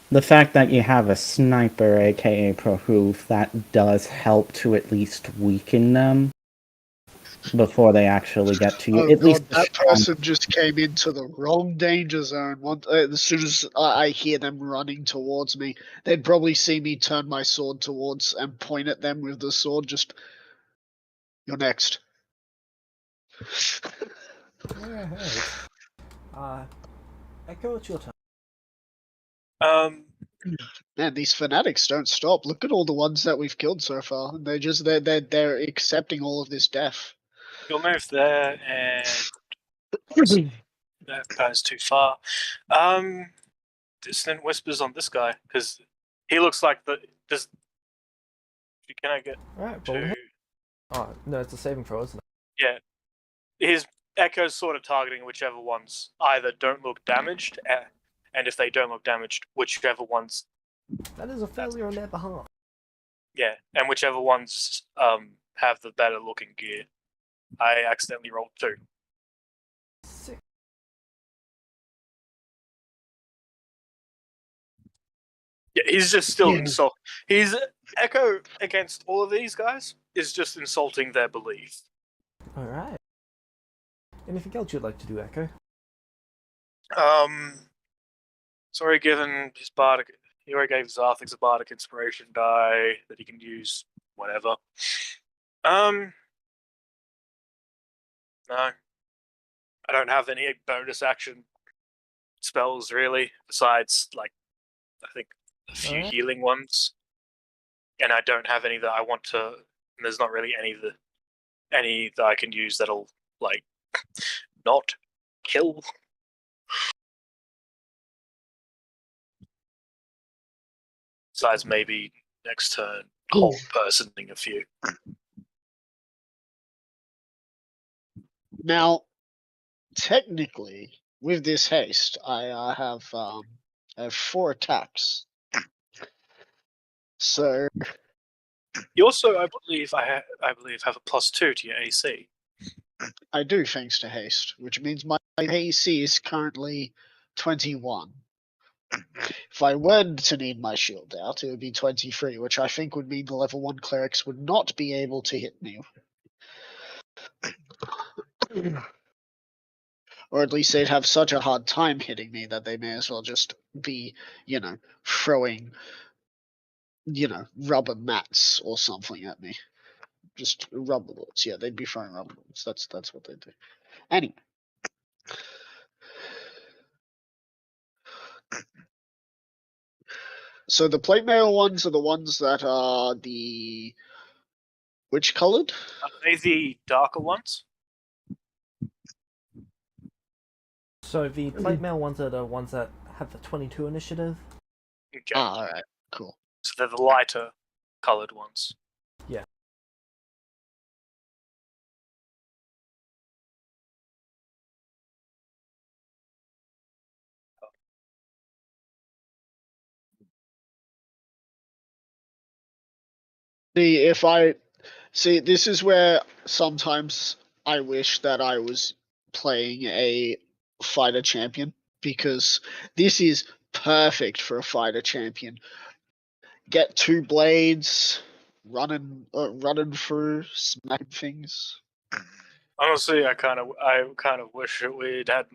The fact that you have a sniper, aka Proof, that does help to at least weaken them before they actually get to you. Oh At god, least that person just came into the wrong danger zone. As soon as I hear them running towards me, they'd probably see me turn my sword towards and point at them with the sword. Just, you're next. Alright. Echo, it's your turn. Man, these fanatics don't stop. Look at all the ones that we've killed so far. They're accepting all of this death. You'll move there, and that guy's too far. Distant whispers on this guy because he looks like the. Can I get Alright, to? roll the hit. Oh, no, it's a saving throw, isn't it? Yeah, his echo's sort of targeting whichever ones either don't look damaged, and if they don't look damaged, whichever ones. That is a failure on their behalf. Yeah, and whichever ones have the better looking gear. I accidentally rolled 2. 6. Yeah, he's just still insult. He's echo against all of these guys is just insulting their belief. Alright. Anything else you'd like to do, Echo? Sorry, given his bardic, he already gave Zarthix a bardic inspiration die that he can use whatever. No, I don't have any bonus action spells really, besides like I think a few Alright. healing ones, and I don't have any that I want to. And there's not really any that I can use that'll like not kill. Besides maybe next turn, hold personing a few. Now, technically, with this haste, I have 4 attacks. So You also, I believe, have a +2 to your AC. I do, thanks to haste, which means my AC is currently 21. If I were to need my shield out, it would be 23, which I think would mean the level 1 clerics would not be able to hit me. Or at least they'd have such a hard time hitting me that they may as well just be, throwing, rubber mats or something at me. Just rubber bullets. Yeah, they'd be throwing rubber bullets. That's what they do. Anyway. So the plate mail ones are the ones that are the which colored? Are they the darker ones? So the plate mail ones are the ones that have the 22 initiative. Okay. Alright, cool. So they're the lighter coloured ones. Yeah. See, this is where sometimes I wish that I was playing a fighter champion, because this is perfect for a fighter champion. Get 2 blades, running through, smacking things. Honestly, I kind of wish that we'd had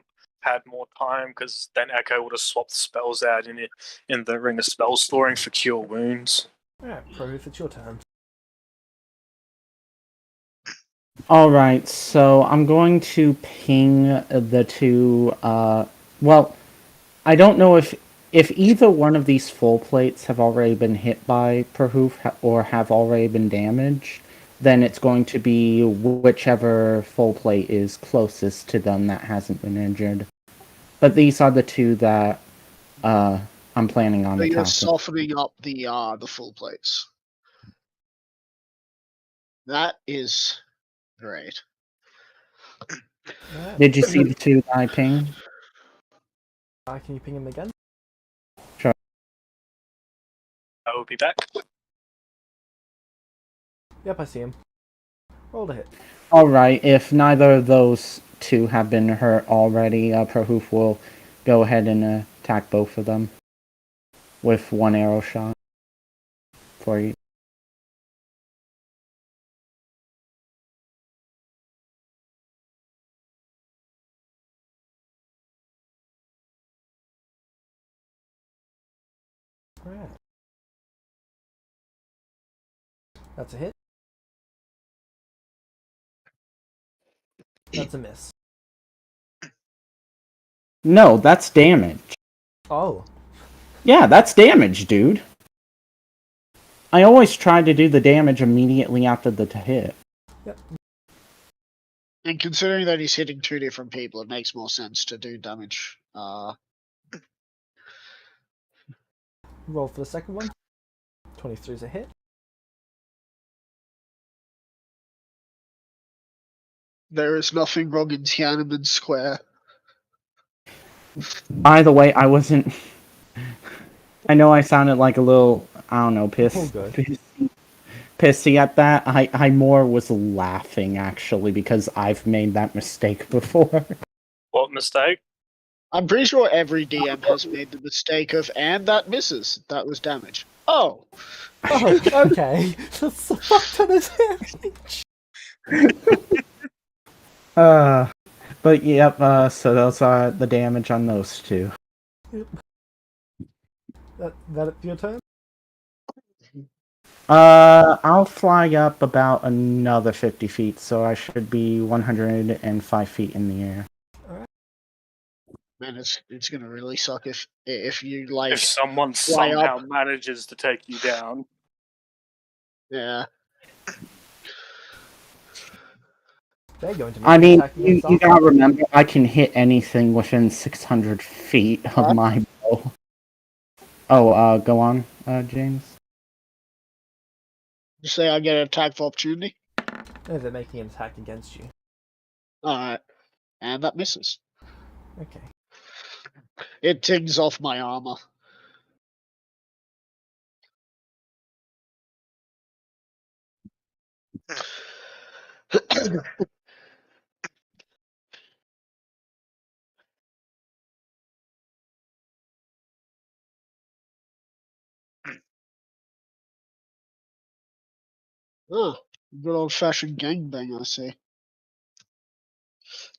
more time, because then Echo would have swapped spells out in the ring of spell storing for cure wounds. Alright, Proof, it's your turn. Alright, so I'm going to ping the two, well, I don't know if either one of these full plates have already been hit by Perhoof or have already been damaged, then it's going to be whichever full plate is closest to them that hasn't been injured. But these are the two that I'm planning on So you're attacking. softening up the full plates. That is great. Alright. Did you see the two that I pinged? Can you ping him again? I will be back. Yep, I see him. Roll to hit. Alright, if neither of those two have been hurt already, Perhoof will go ahead and attack both of them with 1 arrow shot for you. Alright. That's a hit. That's a miss. No, that's damage. Oh. Yeah, that's damage, dude. I always try to do the damage immediately after the hit. Yep. And considering that he's hitting 2 different people, it makes more sense to do damage. Roll for the second one. 23 is a hit. There is nothing wrong in Tiananmen Square. By the way, I wasn't... I know I sounded like a little, I don't know, pissy at that. I more was laughing, actually, because I've made that mistake before. What mistake? I'm pretty sure every DM has made the mistake of, and that misses. That was damage. Oh. Oh, okay. That's a fuck ton of damage. But yep, so those are the damage on those two. Yep. That your turn? I'll fly up about another 50 feet, so I should be 105 feet in the air. Man, it's gonna really suck if you like. If someone fly somehow up. manages to take you down. Yeah. They're going to I mean, attacking you themselves. gotta remember, I can hit anything within 600 feet of What? my bow. Oh, go on, James. You say I get an attack for opportunity? No, they're making an attack against you. Alright. And that misses. Okay. It tings off my armor. Oh, good old fashioned gangbang, I see.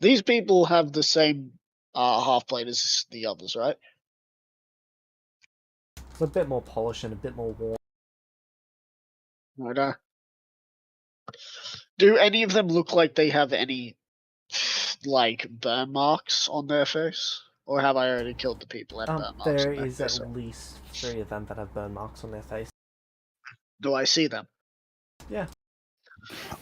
These people have the same half plate as the others, right? It's a bit more polished and a bit more warm. Right. Do any of them look like they have any, like, burn marks on their face? Or have I already killed the people that have burn marks There on their is face? at least 3 of them that have burn marks on their face. Do I see them? Yeah.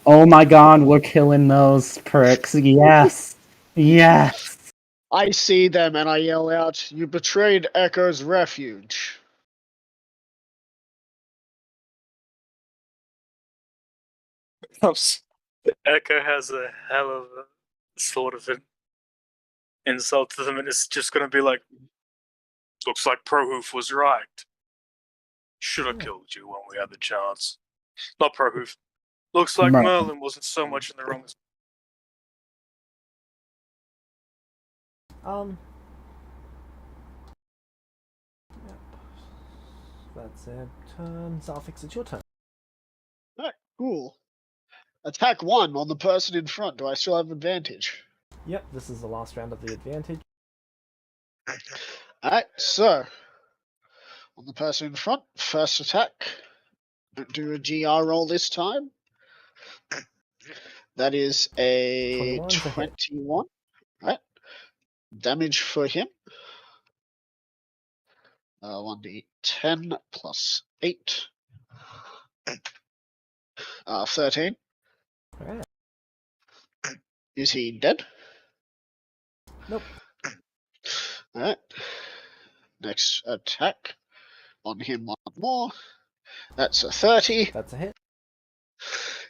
Oh my god, we're killing those pricks. Yes! Yes! I see them and I yell out, "You betrayed Echo's refuge." Echo has a hell of a sort of an insult to them, and it's just going to be like, looks like Prohoof was right. Should have killed you when we had the chance. Not pro hoof. Looks like Merlin. Merlin wasn't so much in the wrong. Yep. That's their turn. Zarfix, it's your turn. Alright, cool. Attack 1 on the person in front. Do I still have advantage? Yep, this is the last round of the advantage. Alright, so on the person in front, first attack. Don't do a GR roll this time. That is a 21's a hit. 21. Right. Damage for him. 1d10 plus 8. 13. Alright. Is he dead? Nope. Alright. Next attack on him one more. That's a 30. That's a hit.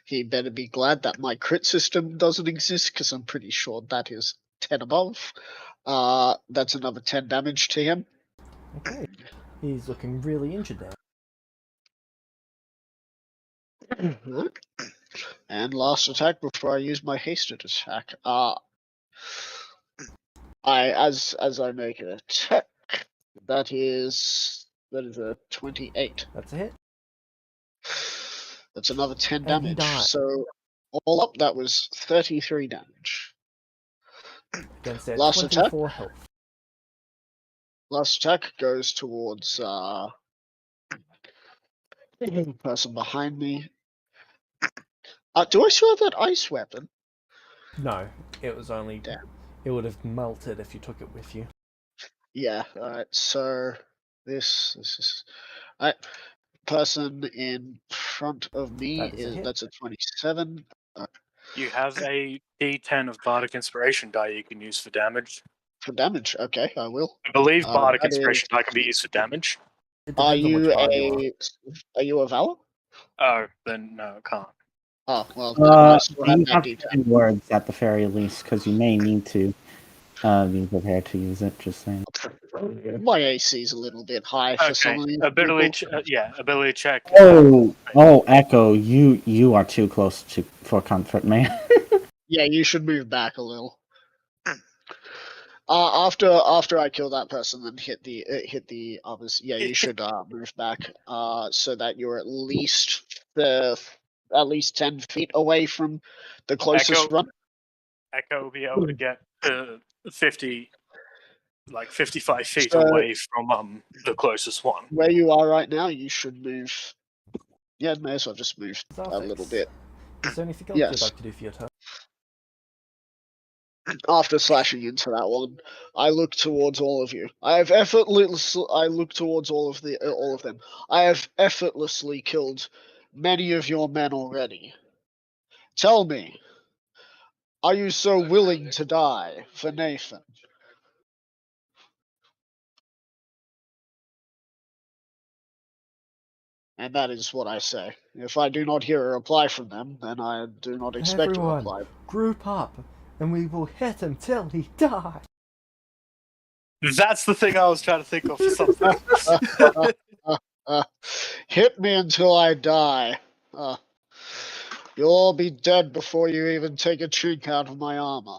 He better be glad that my crit system doesn't exist, because I'm pretty sure that is 10 above. That's another 10 damage to him. Okay. He's looking really injured now. And last attack before I use my hasted attack. As I make an attack, that is a 28. That's a hit. That's another 10 And he damage. died. So all up, that was 33 damage. Against their Last attack. 24 health. Last attack goes towards person behind me. Do I still have that ice weapon? No, it was only... Damn. It would have melted if you took it with you. Yeah, alright, so this is... Alright, person in front of me that's a 27. You have a D10 of Bardic Inspiration die you can use for damage. For damage, okay, I will. I believe Bardic that Inspiration die can be used for damage. It Are depends on which you bard you are you a Valor? Oh, then no, it can't. Oh, well, then I still have You that have D10. 10 words at the very least, because you may need to be prepared to use it, just saying. My AC is a little bit high for some of these Ability, people. ability check. Echo, you are too close for comfort, man. Yeah, you should move back a little. After I kill that person, then hit the others. Yeah, you should move back. So that you're at least 10 feet away from the closest run. Echo will be able to get 55 feet So- away from the closest one. Where you are right now, you should move. Yeah, may as well just move a Zarfix, little bit. Is there anything else Yes. you'd like to do for your turn? After slashing into that one, I look towards all of you. I look towards all of them. I have effortlessly killed many of your men already. Tell me, are you so willing to die for Nathan? And that is what I say. If I do not hear a reply from them, then I do not expect a reply. Everyone, group up, and we will hit him till he dies. That's the thing I was trying to think of for something. Hit me until I die. You'll all be dead before you even take a chink out of my armor.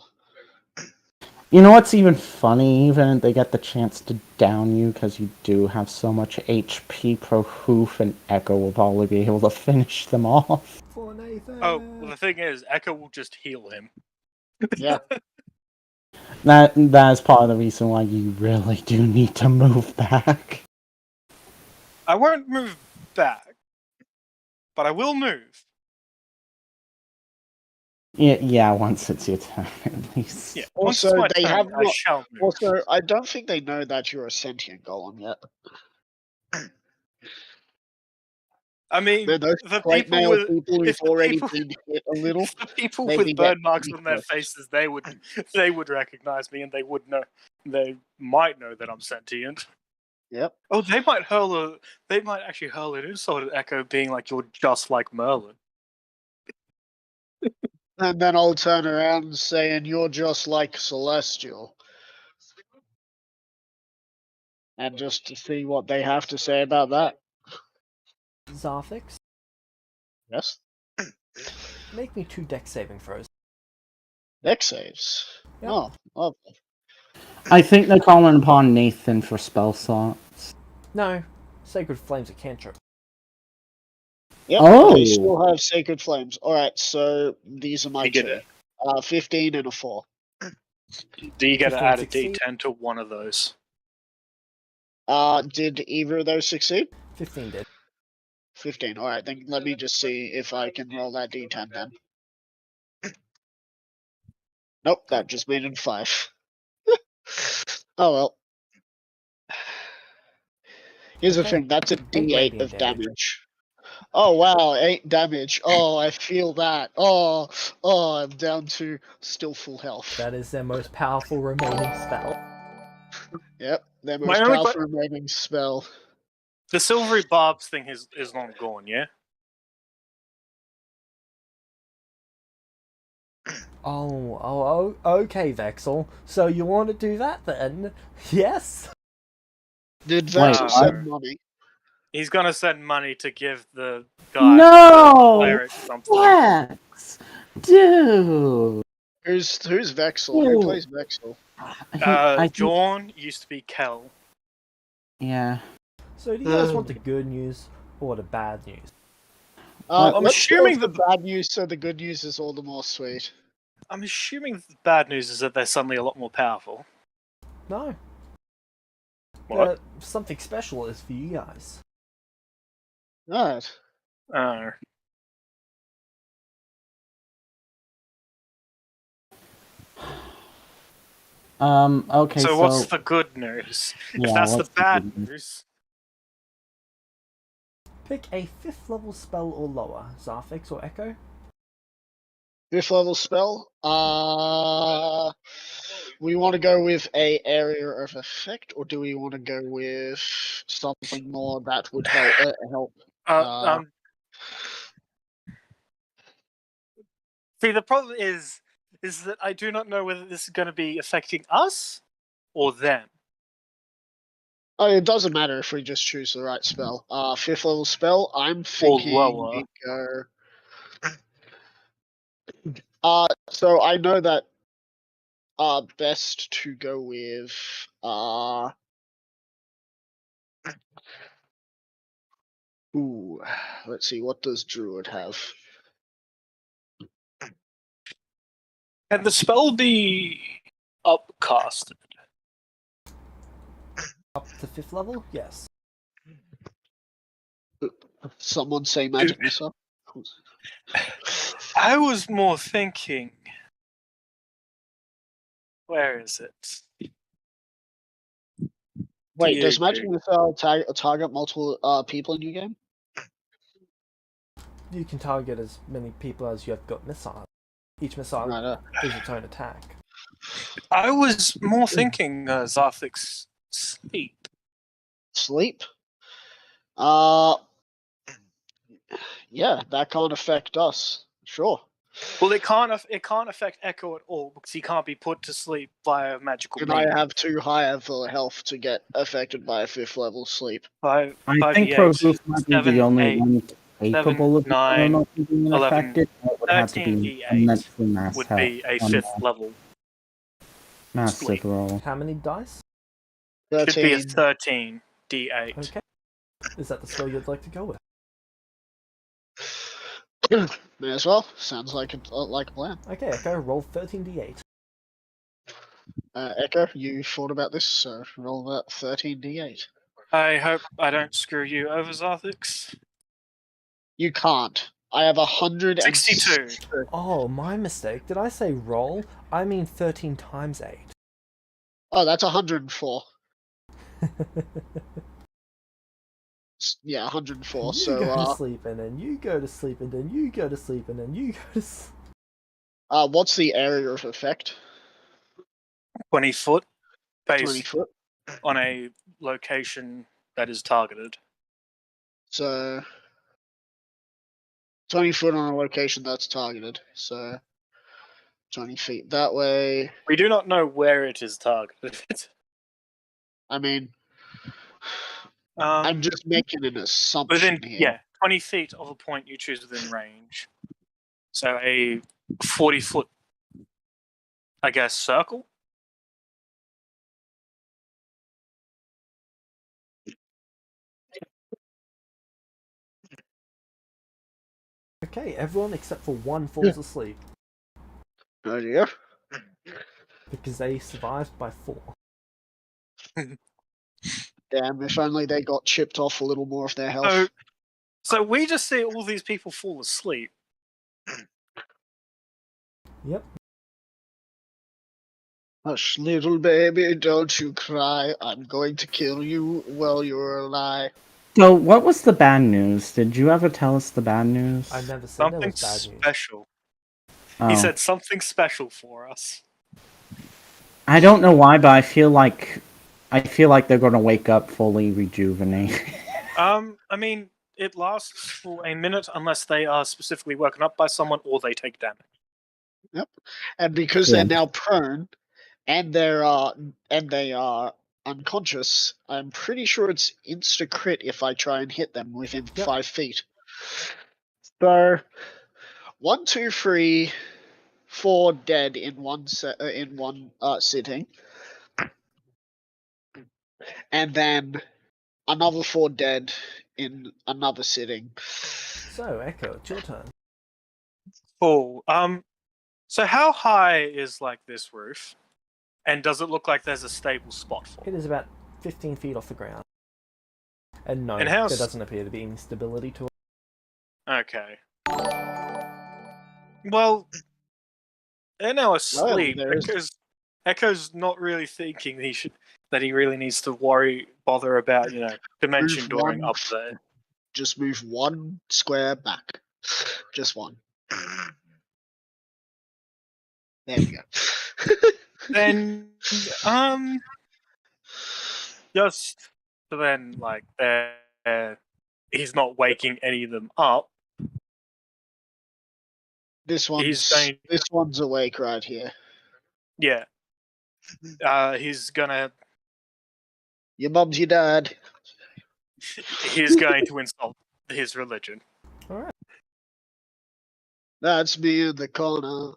You know what's even funny? Even they get the chance to down you because you do have so much HP. Pro Hoof and Echo will probably be able to finish them off. For Nathan. Oh, well, the thing is, Echo will just heal him. Yeah. That is part of the reason why you really do need to move back. I won't move back, but I will move. Yeah, once it's your turn, at least. Yeah. Once Also, it's my they turn, have I not- shall move. Also, I don't think they know that you're a sentient golem yet. I mean, They're those the plate people mail with people who've if the already people- been hit a little. the people maybe with get burn marks pretty on their close. faces, they would recognize me, and they would know. They might know that I'm sentient. Yep. Oh, they might actually hurl an insult at Echo, being like, "You're just like Merlin." And then I'll turn around saying, "You're just like Celestial." And just to see what they have to say about that. Zarfix? Yes. Make me 2 deck saving throws. Deck saves. Yep. Oh, lovely. I think they're calling upon Nathan for spell slots. No, Sacred Flame's a cantrip. Yep, Oh. they still have Sacred Flames. Alright, so these are my You get two. it. 15 and a 4. Do you get to 15 add a succeed? D10 to one of those? Did either of those succeed? 15 did. 15. Alright, then let me just see if I can roll that D10 then. Nope, that just made it 5. Oh well. Here's the Okay. thing, that's a 8 D8 radiant of damage. Oh wow, 8 damage. Oh, I feel that. Oh, I'm down to still full health. That is their most powerful remaining spell. Yep, their My most only powerful remaining spell. The silvery barbs thing is long gone, yeah? Oh, okay, Vexel. So you want to do that then? Yes? Did Wait, Vexel what? send money? He's gonna send money to give the guy, the No! cleric, something. Flex! Dude! Who's Vexel? Who Ew. plays Vexel? I think, Jorn used to be Kel. yeah. So do you guys want the good news or the bad news? I'm Let's go assuming with the that bad news, so the good news is all the more sweet. I'm assuming the bad news is that they're suddenly a lot more powerful. No. What? Something special is for you guys. Alright. Oh. Okay, So what's the good news? Yeah, If that's the what's the bad good news? news, Pick a 5th level spell or lower. Zarfix or Echo? 5th level spell. We want to go with a area of effect, or do we want to go with something more that would help? See, the problem is that I do not know whether this is going to be affecting us or them. Oh, it doesn't matter if we just choose the right spell. 5th level spell. I'm thinking lower. we go. So I know that. Best to go with. Ooh, let's see. What does druid have? Can the spell be upcasted? Up to 5th level? Yes. Someone say magic missile. I was more thinking. Where is it? Wait, does DA2. magic missile target multiple people in your game? You can target as many people as you have got missiles. Each missile Right, is its own attack. I was more thinking Zarthic's sleep. Sleep. Yeah, that can't affect us. Sure. Well, it can't affect Echo at all because he can't be put to sleep via magical And means. I have too high of a health to get affected by a 5th level sleep. Five, I think 5d8, Produce might be 7, the only 8, one capable of 9, being 11, affected. It would have to be 13d8 immensely mass would health be a on 5th level. massive sleep. roll. How many dice? 13. Should be a 13d8. Okay. Is that the spell you'd like to go with? May as well. Sounds like a plan. Okay, Echo, roll 13d8. Echo, you thought about this, so roll that 13d8. I hope I don't screw you over, Zarthix. You can't. I have 62. Oh, my mistake. Did I say roll? I mean 13 times 8. Oh, that's 104. Yeah, 104. You So, go to sleep, and then you go to sleep, and then you go to sleep, and then you go to sleep. what's the area of effect? 20 foot, 20 based foot. on a location that is targeted. So, 20 foot on a location that's targeted. So, 20 feet that way. We do not know where it is targeted. I mean, I'm just making an assumption here. Yeah, 20 feet of a point you choose within range. So a 40-foot, I guess, circle. Okay, everyone except for one falls asleep Oh dear. because they survived by 4. Damn, if only they got chipped off a little more of their health. So we just see all these people fall asleep. Yep. Hush, little baby, don't you cry. I'm going to kill you while you're alive. So, what was the bad news? Did you ever tell us the bad news? I never said there Something was bad news. special. Oh. He said something special for us. I don't know why, but I feel like they're gonna wake up fully rejuvenated. I mean, it lasts for a minute unless they are specifically woken up by someone or they take damage. Yep. And because Yeah. they're now prone and they are unconscious, I'm pretty sure it's insta crit if I try and hit them within 5 feet. So 1, 2, 3, 4 dead in one sitting, and then another 4 dead in another sitting. So, Echo, it's your turn. Cool. So how high is like this roof? And does it look like there's a stable spot for It it? is about 15 feet off the ground. And no, And there how's- doesn't appear to be any stability to it. Okay. Well, they're now asleep there is- because Echo's not really thinking that he really needs to bother about, dimension Move dooring one. up there. Just move 1 square back. Just 1. There we go. Then, just so then, like, he's not waking any of them up. This going- one's awake right here. Yeah. He's gonna Your mum's your dad. he's going to insult his religion. Alright. That's me in the corner.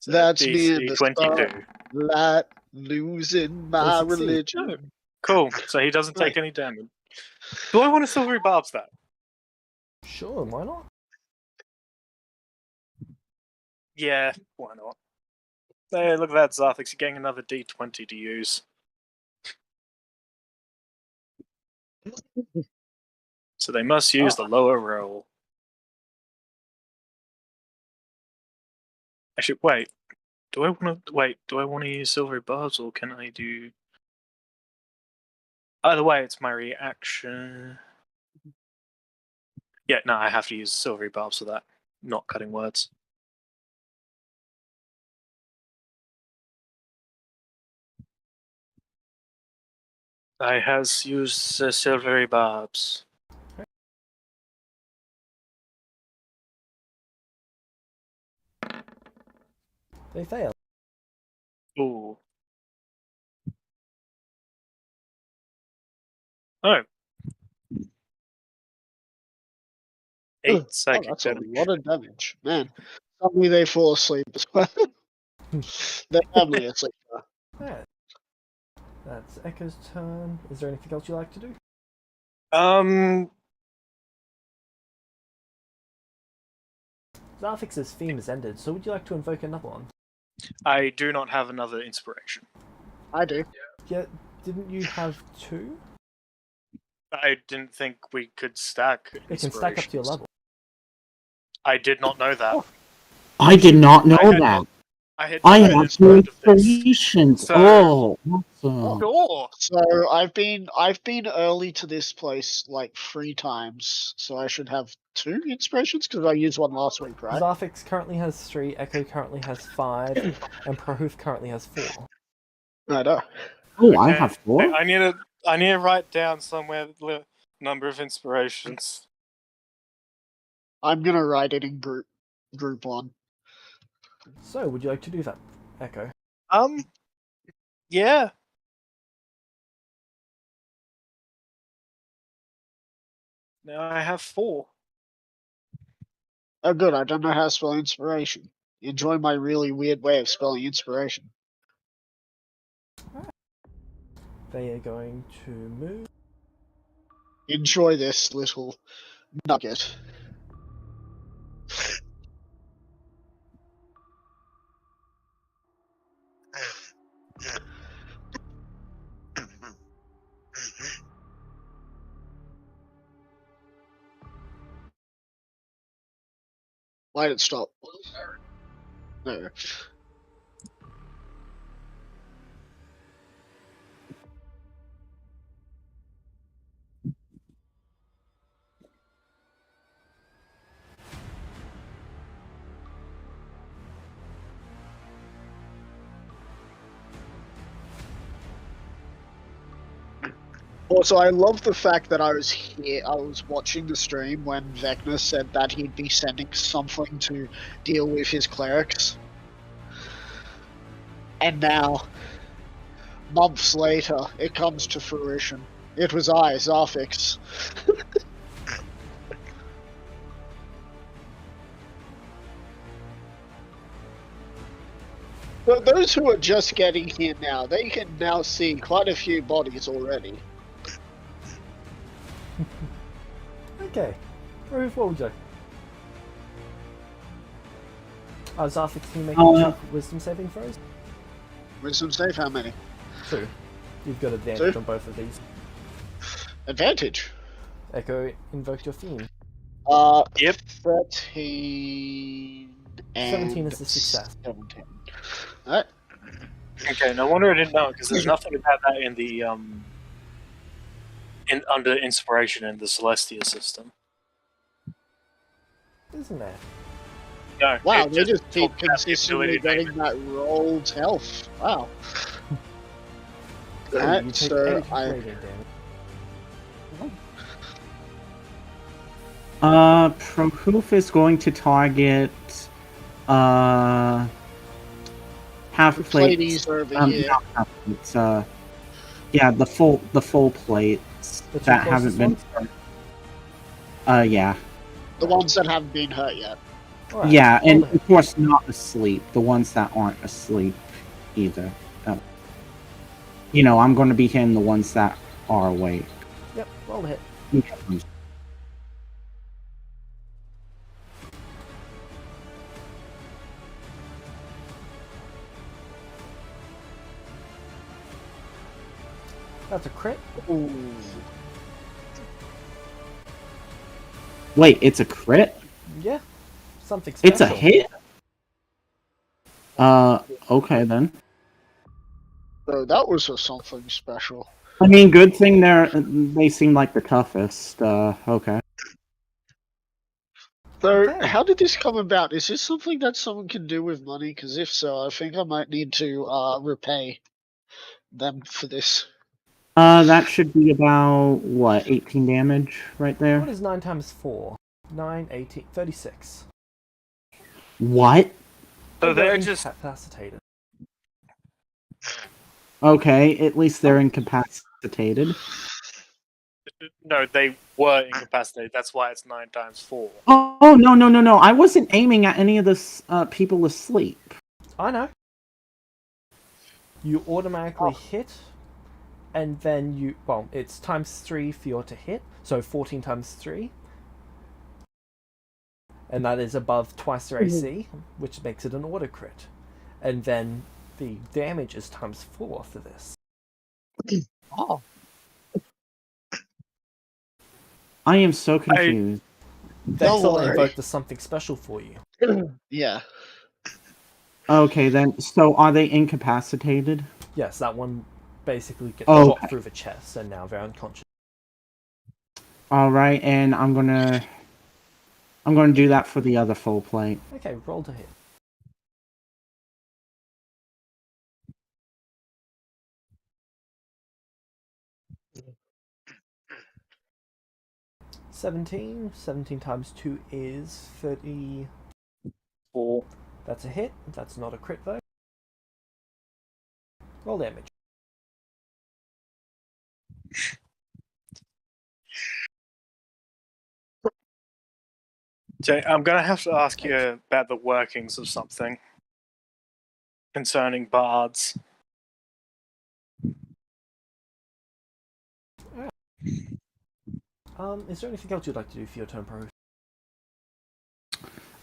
So That's me in DC the 22. spotlight, losing my They succeed. religion. Cool. So he doesn't take Right. any damage. Do I want to silvery barbs that? Sure, why not? Yeah, why not? Hey, look at that, Zarthix. You're getting another D20 to use. So they must use the lower roll. Actually, wait. Do I want to use silvery barbs or can I do? Either way, it's my reaction. Yeah, no, I have to use silvery barbs for that. Not cutting words. I has used the silvery barbs. They fail. Ooh. Oh. 8 Oh, psychic that's a damage. lot of damage. Man, suddenly they fall asleep as well. They're family asleep. Alright. That's Echo's turn. Is there anything else you like to do? Zarthix's theme has ended, so would you like to invoke another one? I do not have another inspiration. I do. Yeah, didn't you have 2? I didn't think we could stack It can stack up to your inspirations. level. I did not know that. I did not know I had that. I I never have no heard of this. inspirations. So- Oh, awesome. Sure. So I've been early to this place like 3 times, so I should have 2 inspirations because I used one last week, right? Zarthix currently has 3, Echo currently has 5, and Prohoof currently has 4. I know. Oh, I Okay, have 4? I need to write down somewhere the number of inspirations. I'm gonna write it in group 1. So, would you like to do that, Echo? Yeah. Now I have 4. Oh, good. I don't know how to spell inspiration. Enjoy my really weird way of spelling inspiration. They are going to move. Enjoy this little nugget. Why did it stop? No. Also, I love the fact that I was here. I was watching the stream when Vecna said that he'd be sending something to deal with his clerics. And now, months later, it comes to fruition. It was I, Zarfix. But those who are just getting here now, they can now see quite a few bodies already. Okay. Move forward, Joe. Zarfix, can you make 2 wisdom saving throws? Wisdom save, how many? 2. You've got advantage 2? on both of these. Advantage. Echo, invoke your theme. Yep. 13 and 17 is a success. 17. Alright. Okay, no wonder I didn't know, because there's nothing about that in the under inspiration in the Celestia system. Isn't there? No, Wow, it they just keep talked about the consistently ability to getting that rolled health. Wow. You Alright, take so 80 I... radiant damage. Proof is going to target half plates. Platies are over here. Not half plates, yeah, the full plates The 2 that closest haven't been. Yeah. The ones that haven't been hurt yet. Alright, Yeah, roll and the hit. of course not asleep. The ones that aren't asleep either. You know, I'm going to be hitting the ones that are awake. Yep, roll the hit. That's a crit. Ooh. Wait, it's a crit? Yeah. Something special. It's a hit? Okay then. So that was a something special. I mean, good thing they seem like the toughest. Okay. So, Okay. how did this come about? Is this something that someone can do with money? Because if so, I think I might need to repay them for this. That should be about, what, 18 damage right there? What is 9 times 4? 9, 18, 36. What? So they're They're just incapacitated. Okay, at least they're incapacitated. no, they were incapacitated. That's why it's 9 times 4. Oh, no. I wasn't aiming at any of the people asleep. I know. You automatically hit, and then you... Well, it's times 3 for your to hit, so 14 times 3. And that is above twice their AC, which makes it an auto crit. And then the damage is times 4 for this. Oh. I am so confused. Don't Vexel worry. invoked the something special for you. Yeah. Okay, then, so are they incapacitated? Yes, that one basically gets Oh, shot okay. through the chest, and now they're unconscious. Alright, and I'm gonna do that for the other full plate. Okay, roll to hit. $17. 17 times 2 is 30. 4. That's a hit. That's not a crit, though. Roll damage. So I'm going to have to ask you about the workings of something concerning bards. Is there anything else you'd like to do for your turn, Pro?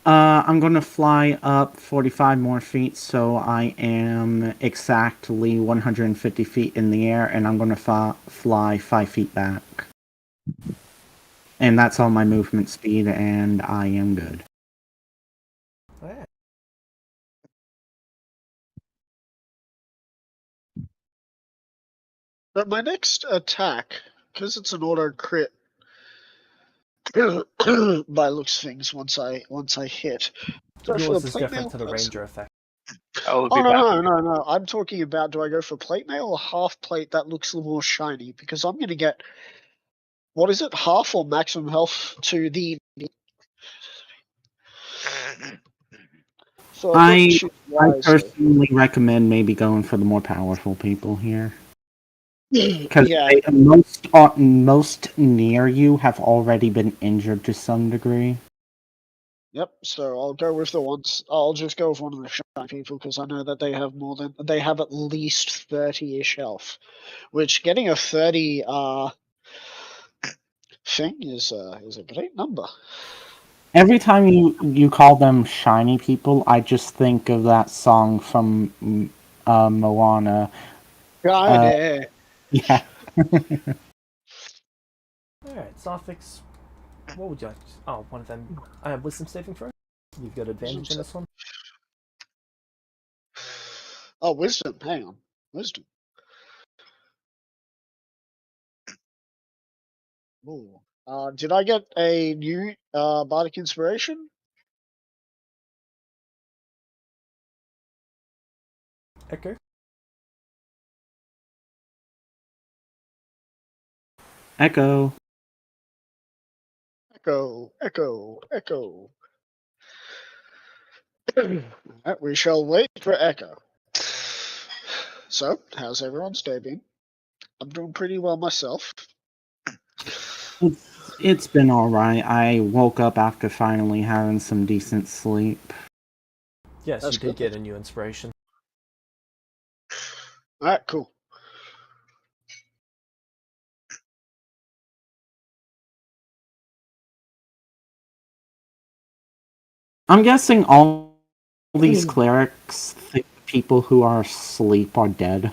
I'm gonna fly up 45 more feet, so I am exactly 150 feet in the air, and I'm gonna fly 5 feet back. And that's all my movement speed, and I am good. Yeah. But my next attack, because it's an auto crit, by looks things once I hit. Go for Yours the is plate different mail to the person. ranger effect. I'll Oh be back. no! I'm talking about, do I go for plate mail or half plate that looks a little more shiny? Because I'm gonna get, what is it, half or maximum health to the. So I've got to I choose I wisely. personally recommend maybe going for the more powerful people here, because Yeah. most near you have already been injured to some degree. Yep. So I'll go with the ones. I'll just go with one of the shiny people because I know that they have at least 30-ish health, which getting a 30 thing is a great number. Every time you call them shiny people, I just think of that song from Moana. God, Yeah. Alright, Sarfix, what would you like to... Oh, one of them. I have wisdom saving throw. You've got advantage in this one. Oh, wisdom. Hang on, wisdom. Ooh. Did I get a new bardic inspiration? Echo. Echo. Echo. We shall wait for Echo. So, how's everyone's day been? I'm doing pretty well myself. It's been alright. I woke up after finally having some decent sleep. Yes, That's you did good. get a new inspiration. Alright, cool. I'm guessing all these clerics think people who are asleep are dead.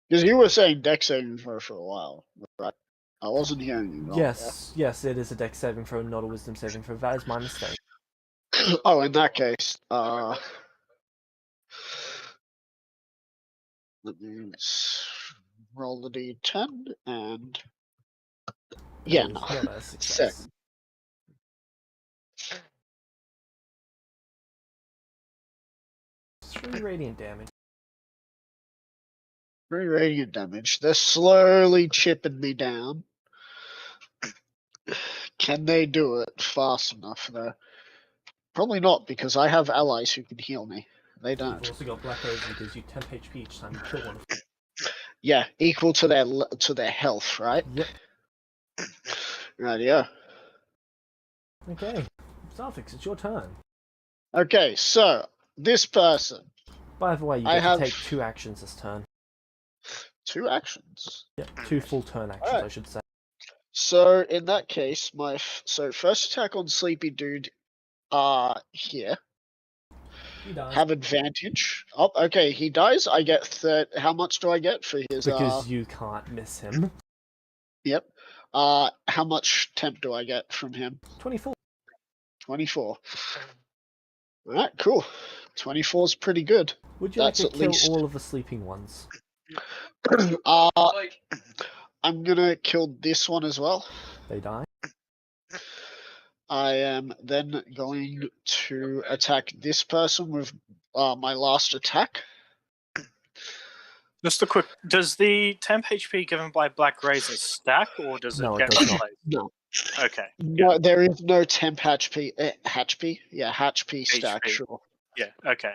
Because you were saying deck saving for a while, right? I wasn't hearing you. Yes, it is a dex saving throw, not a wisdom saving throw. That is my mistake. Oh, in that case, let me roll the d10 and yeah, It is no. not a success. 3 radiant damage. 3 radiant damage. They're slowly chipping me down. Can they do it fast enough though? Probably not, because I have allies who can heal me. They You've don't. also got Black Rose, who gives you 10 HP each time you kill one of them. Yeah, equal to their health, right? Yep. Rightio. Okay. Sarfix, it's your turn. Okay, so this person. By the way, you I get to have take 2 actions this turn. 2 actions. Yep, 2 full turn actions, Alright. I should say. So in that case, so first attack on Sleepy Dude, here. He dies. Have advantage. Oh, okay, he dies. I get how much do I get for his? Because you can't miss him. Yep. How much temp do I get from him? 24. 24. All right, cool. 24 is pretty good. Would you That's like to at kill least. all of the sleeping ones? I'm gonna kill this one as well. They die. I am then going to attack this person with my last attack. Just a quick. Does the temp HP given by Black Razor stack, or does it No, it get does not. replaced? No. Okay. No, there is no temp HP. HP? Yeah, HP stack, HP. sure. Yeah. Okay.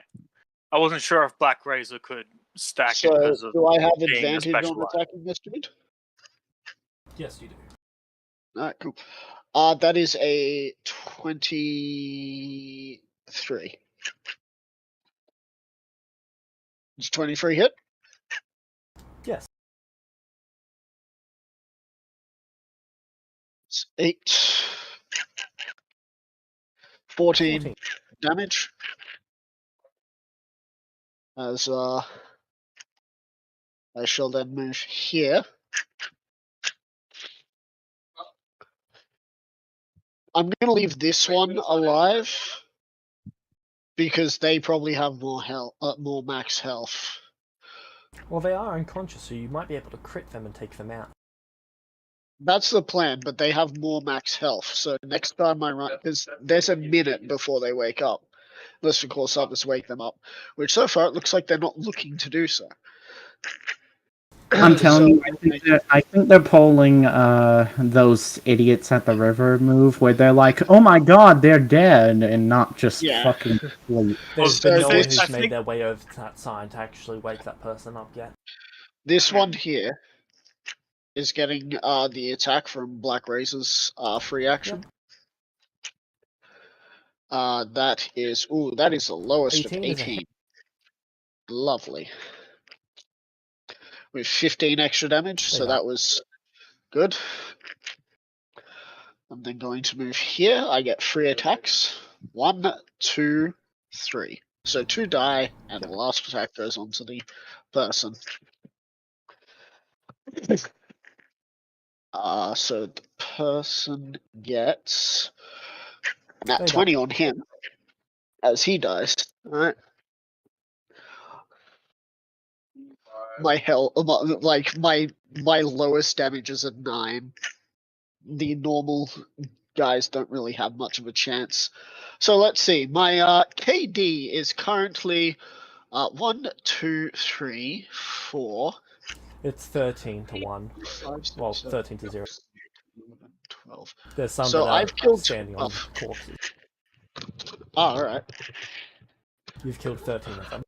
I wasn't sure if Black Razor could stack it So, because of do I have being a advantage on specialized. attacking this dude? Yes, you do. Alright, cool. That is a 23. Is 23 hit? Yes. It's 8. 14 14. damage. As I shall then move here. I'm gonna leave this one alive because they probably have more health, more max health. Well, they are unconscious, so you might be able to crit them and take them out. That's the plan, but they have more max health. So next time I run, there's a minute before they wake up. Unless, of course, I'll just wake them up. Which so far it looks like they're not looking to do so. I'm telling So, you, I think they're pulling those idiots at the river move where they're like, "Oh my god, they're dead," and not just Yeah. fucking sleep. There's So been no one this- who's I made think- their way over to that side to actually wake that person up yet. This one here is getting the attack from Black Razor's free action. That is the lowest of 18 is a hit. 18. Lovely. With 15 extra damage, They so die. that was good. I'm then going to move here. I get 3 attacks. 1, 2, 3. So 2 die, and the last attack goes on to the person. So the person gets They nat 20 on him as he dies. Alright. My hell, like my lowest damage is a 9. The normal guys don't really have much of a chance. So let's see. My KD is currently 1, 2, 3, 4. It's 13 to 1. 5, 6, Well, 7, 13 to 0. 11, 12. There's some So that are I've killed standing on 12. corpses. Oh, alright. You've killed 13 of them.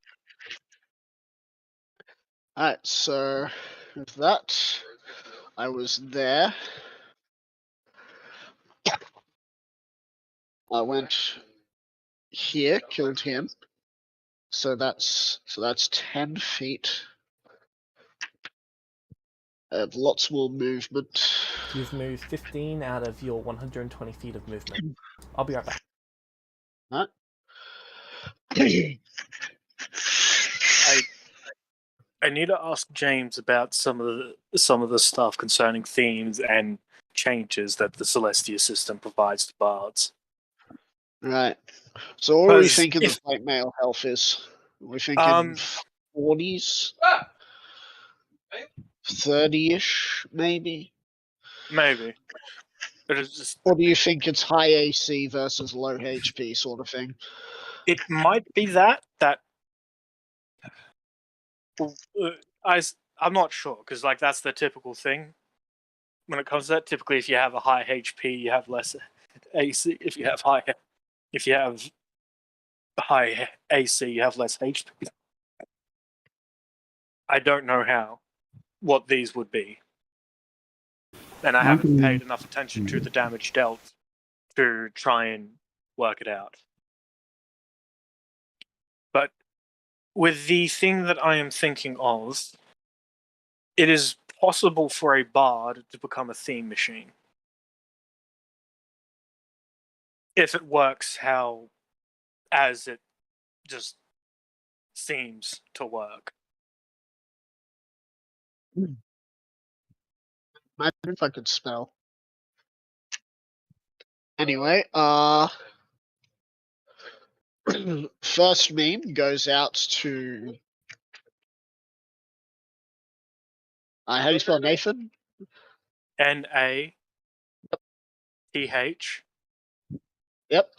Alright, so with that, I was there. I went here, killed him. So that's 10 feet. I have lots more movement. You've moved 15 out of your 120 feet of movement. I'll be right back. Alright. I need to ask James about some of the stuff concerning themes and changes that the Celestia system provides to bards. Right. So what are we Because thinking if- the plate mail health is? Are we thinking 40s? 30-ish, maybe? Maybe. But it's just, Or do you think it's high AC versus low HP sort of thing? it might be that I'm not sure because like that's the typical thing when it comes to that. Typically, if you have a high HP, you have less AC. If you have high AC, you have less HP. I don't know what these would be, and I haven't paid enough attention to the damage dealt to try and work it out. But with the thing that I am thinking of, it is possible for a bard to become a theme machine. If it works as it just seems to work. Imagine if I could spell. Anyway, first meme goes out to how do you spell Nathan? NATHAN. Yep.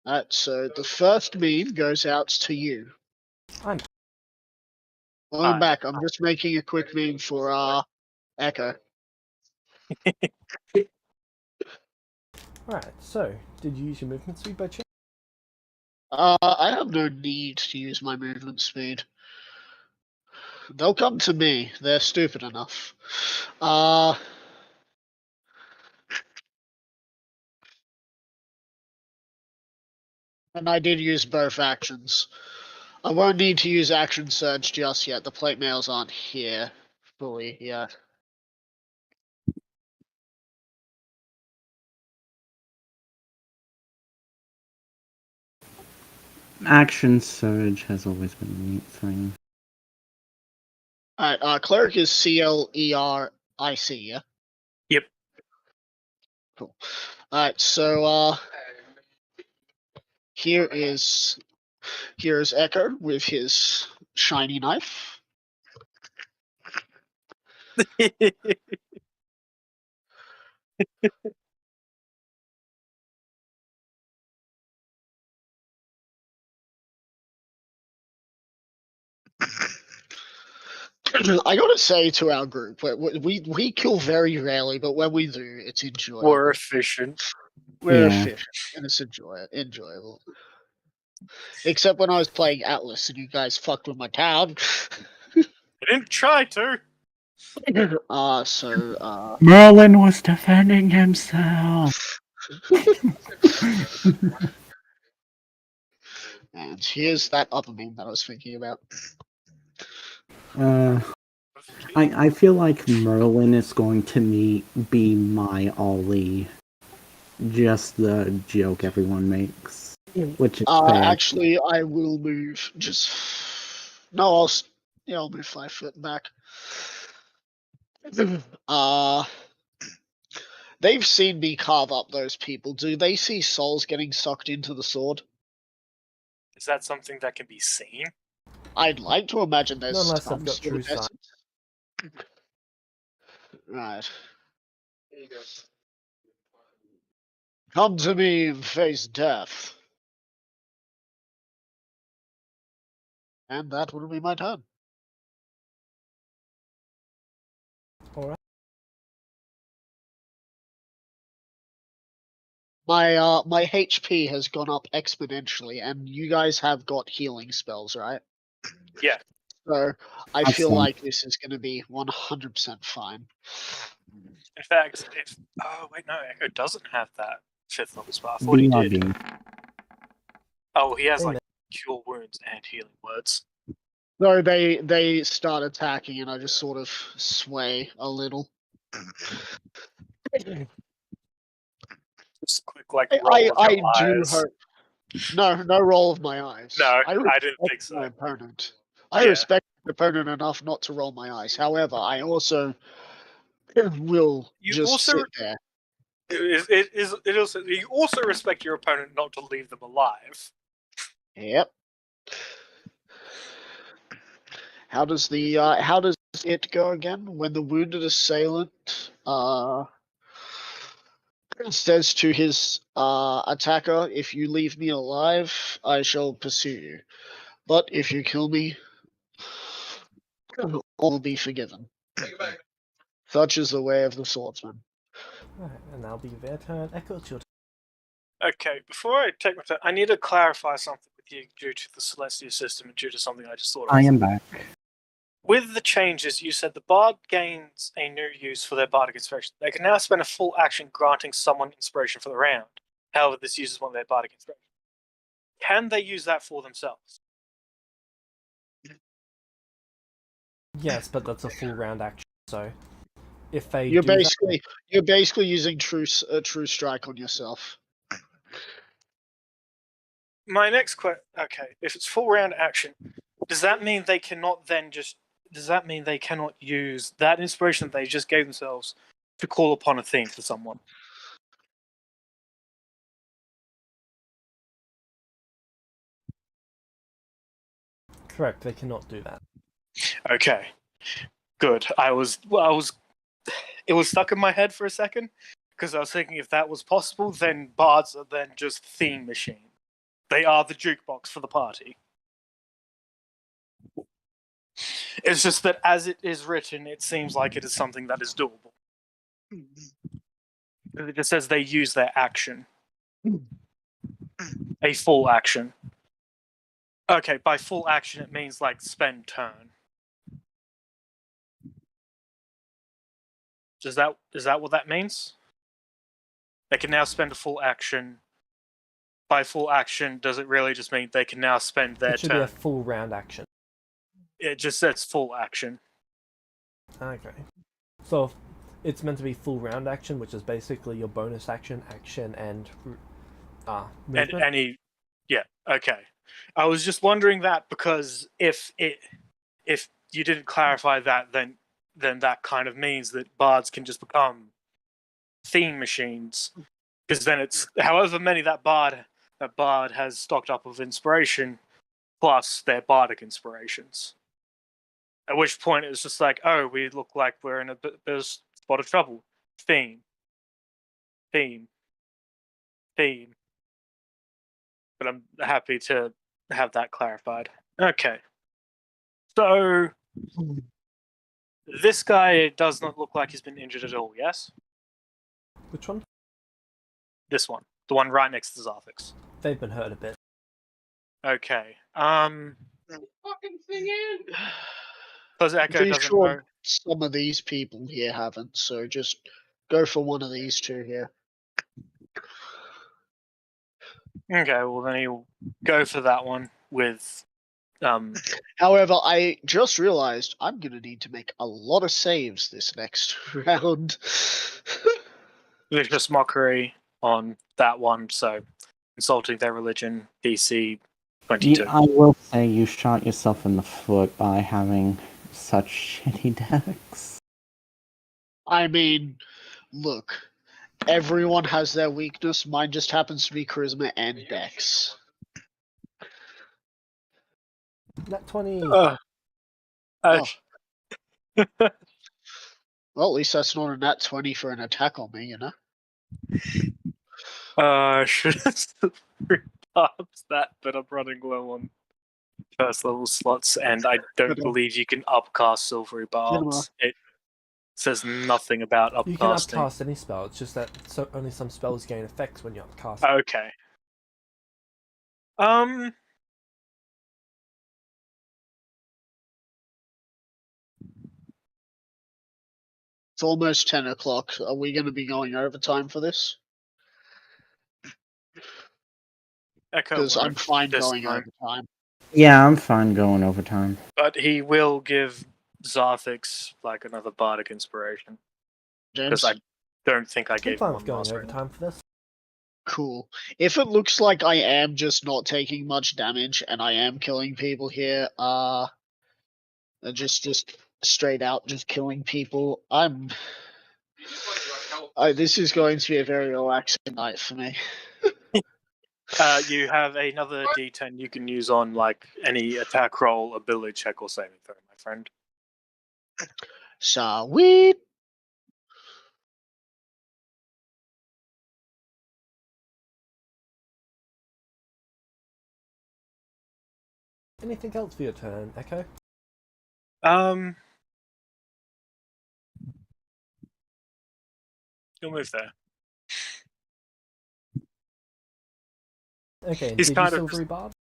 Alright, so the first meme goes out to you. I'm Welcome back. I'm just making a quick meme for Echo. Alright, so, did you use your movement speed by chance? I have no need to use my movement speed. They'll come to me. They're stupid enough. And I did use both actions. I won't need to use action surge just yet. The plate mails aren't here fully yet. Action surge has always been a neat thing. Alright, cleric is CLERIC, yeah? Yep. Cool. Alright, so here is Echo with his shiny knife. I gotta say to our group, we kill very rarely, but when we do, it's enjoyable. We're efficient. We're Yeah. efficient, and it's enjoyable. Except when I was playing Atlas and you guys fucked with my town. I didn't try to. Merlin was defending himself. And here's that other meme that I was thinking about. I feel like Merlin is going to be my Ollie. Just the joke everyone makes, which is fair. Actually, I will move. I'll move 5 foot back. They've seen me carve up those people. Do they see souls getting sucked into the sword? Is that something that can be seen? I'd like to imagine there's Not unless some they've got sort true of sight. essence. Right. Come to me and face death. And that will be my turn. Alright. My HP has gone up exponentially, and you guys have got healing spells, right? Yeah. So I That's feel fine. like this is going to be 100% fine. In fact, oh wait, no, Echo doesn't have that 5th level spell. I thought he did. BRB. Oh, he has Hey, like cure wounds and healing words. So they start attacking, and I just sort of sway a little. Just quick like roll of I your do eyes. hope. No roll of my eyes. No, I respect didn't think so. my opponent. I Yeah. respect my opponent enough not to roll my eyes. However, I also will You just also sit there. You also respect your opponent not to leave them alive. Yep. How does it go again? When the wounded assailant says to his attacker, "If you leave me alive, I shall pursue you. But if you kill me, all will be forgiven." Such is the way of the swordsman. Alright, and that'll be their turn. Echo, it's your turn. Okay, before I take my turn, I need to clarify something with you due to the Celestia system and due to something I just thought of. I am back. With the changes, you said the bard gains a new use for their bardic inspiration. They can now spend a full action granting someone inspiration for the round. However, this uses one of their bardic inspiration. Can they use that for themselves? Yes, but that's a full round action, so if they You're do basically using true strike on yourself. My next question. Okay, if it's full round action, does that mean they cannot then just? Does that mean they cannot use that inspiration that they just gave themselves to call upon a theme for someone? correct, they cannot do that. Okay, good. It was stuck in my head for a second because I was thinking if that was possible, then bards are then just theme machine. They are the jukebox for the party. It's just that as it is written, it seems like it is something that is doable. It just says they use their action. A full action. Okay, by full action it means like spend turn. Is that what that means? They can now spend a full action by full action, does it really just mean they can now spend their It should be turn? a full round action. It just says full action. Okay. So it's meant to be full round action, which is basically your bonus action, and movement. And any, yeah, okay. I was just wondering that because if you didn't clarify that, then that kind of means that bards can just become theme machines. Because then it's however many that bard has stocked up of inspiration, plus their bardic inspirations. At which point it's just like, oh, we look like we're in a bit of spot of trouble. Theme. But I'm happy to have that clarified. Okay. So this guy does not look like he's been injured at all, yes? Which one? This one. The one right next to Zarthix. They've been hurt a bit. Okay. Fucking thing in. Because Echo Pretty doesn't sure know. some of these people here haven't, so just go for one of these two here. Okay, well then he'll go for that one with However, I just realized I'm gonna need to make a lot of saves this next round. vicious mockery on that one, so insulting their religion, DC 22. I will say you shot yourself in the foot by having such shitty decks. I mean, look, everyone has their weakness. Mine just happens to be charisma and dex. Nat 20. Oh. Uh, Well, at least that's not a nat 20 for an attack on me, you know? should have rebuffed that, but I'm running low on first level slots, and I don't believe you can upcast silvery barbs. It says nothing about upcasting. You can upcast any spell, it's just that only some spells gain effects when you upcast. Okay. It's almost 10 o'clock. Are we going to be going overtime for this? Echo Because I'm won't fine this going time. overtime. Yeah, I'm fine going overtime. But he will give Zarthix like another bardic inspiration. James? Because I don't think I I'm gave fine him with one going last round. overtime for this. Cool. If it looks like I am just not taking much damage and I am killing people here, just straight out just killing people, this is going to be a very relaxing night for me. You have another D10 you can use on like any attack roll, ability check, or saving throw, my friend. Sweet. Anything else for your turn, Echo? You'll move there. Okay, and He's did you kind of silvery barb?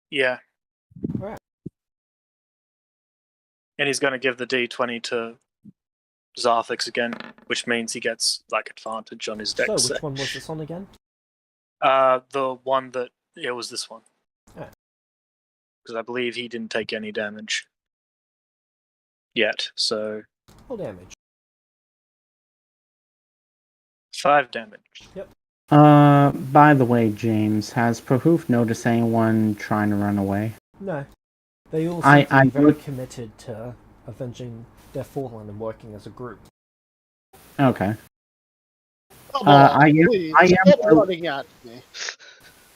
Yeah. Right. And he's going to give the D20 to Zarthix again, which means he gets like advantage on his dex. So, which one was this on again? The one that it was this one. Oh. Because I believe he didn't take any damage yet. So Full damage. 5 damage. Yep. By the way, James, has Prahoof noticed anyone trying to run away? No. They all seem to be very committed to avenging their fallen and working as a group. Okay. I am running at me.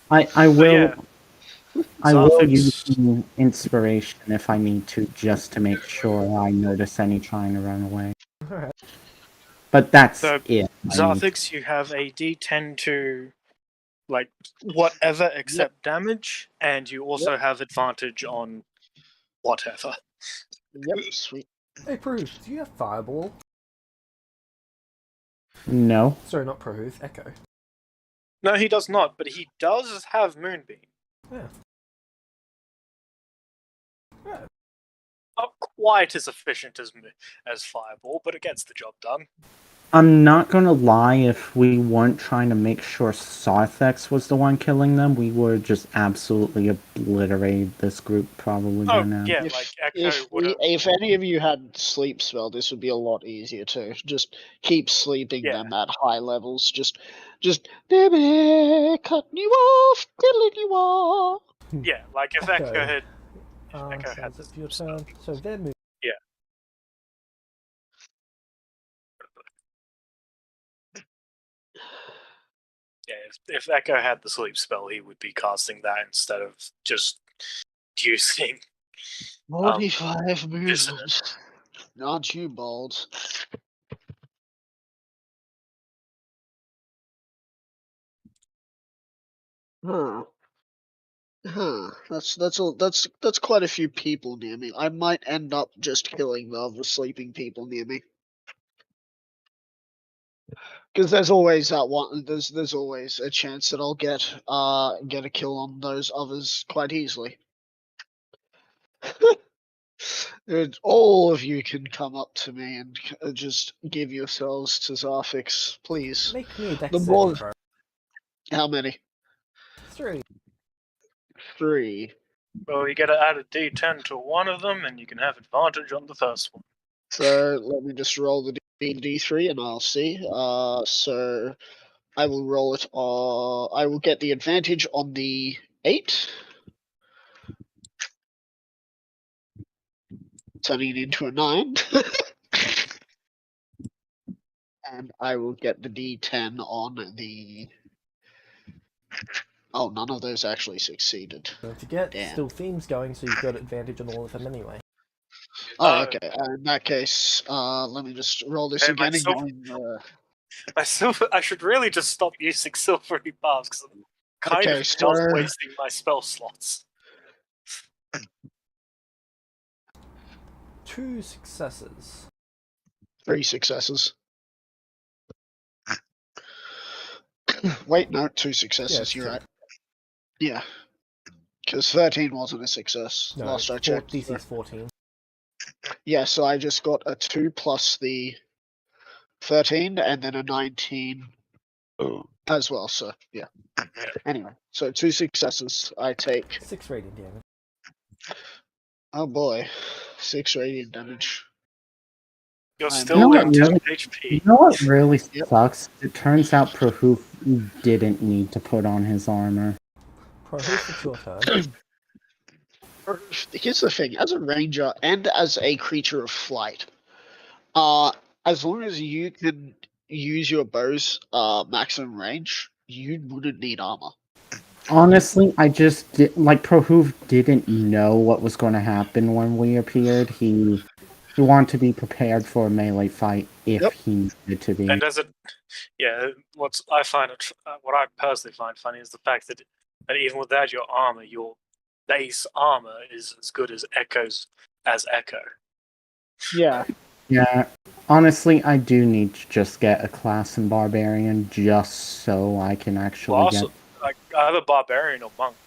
I will. Yeah. I will Zarthix. use inspiration if I need to, just to make sure I notice any trying to run away. Alright. But that's So, it. Zarthix, you have a D10 to like whatever except damage, and you also have advantage on whatever. Yep, sweet. Hey, Proof, do you have Fireball? No. Sorry, not Proof, Echo. No, he does not, but he does have Moonbeam. Yeah. Yeah. Oh, quite as efficient as Fireball, but it gets the job done. I'm not gonna lie, if we weren't trying to make sure Sarthex was the one killing them, we would just absolutely obliterate this group probably by Oh now. yeah, If like Echo would have. if any of you had sleep spell, this would be a lot easier too. Just keep sleeping Yeah. them at high levels. Just baby, cutting you off, diddling you off. Yeah, like if Echo Echo. had. So Echo had is it for your turn? So their move. Yeah. Yeah, if Echo had the sleep spell, he would be casting that instead of just using 45 movement. dissonant. Aren't you bold? Huh. Huh. That's quite a few people near me. I might end up just killing the other sleeping people near me. Because there's always that one. There's always a chance that I'll get a kill on those others quite easily. All of you can come up to me and just give yourselves to Zarfix, please. Make me a dex The saving more. throw. How many? 3. 3. Well, you get to add a D10 to one of them, and you can have advantage on the first one. So let me just roll the D3 and I'll see. So I will roll it. I will get the advantage on the 8. Turning it into a 9. And I will get the D10 on the. Oh, none of those actually succeeded. Don't forget, Damn. still themes going, so you've got advantage on all of them anyway. Oh, okay. In that case, let me just roll this Hey, again. myself- I should really just stop using silvery bars because I'm kind Okay, of just so- wasting my spell slots. 2 successes. 3 successes. Wait, no, 2 successes. it's You're two. right. Yeah, because 13 wasn't a success. No, last I checked. DC's 14. Yeah, so I just got a 2 plus the 13, and then a 19 as well. So yeah. Anyway, so 2 successes. I take. 6 radiant damage. Oh boy, 6 radiant damage. You're I'm- still You know down what 10 really- HP. You know what really Yep. sucks? It turns out Prahoof didn't need to put on his armor. Prohoof, it's your turn. Here's the thing: as a ranger and as a creature of flight, as long as you can use your bow's maximum range, you wouldn't need armor. Honestly, I just like Prahoof didn't know what was going to happen when we appeared. He wanted to be prepared for a melee fight if Yep. he needed to be. And as it, yeah, what I personally find funny is the fact that even without your armor, your base armor is as good as Echo's as Echo. Yeah. Yeah, honestly, I do need to just get a class in Barbarian just so I can actually Well, also, get. like either barbarian or monk,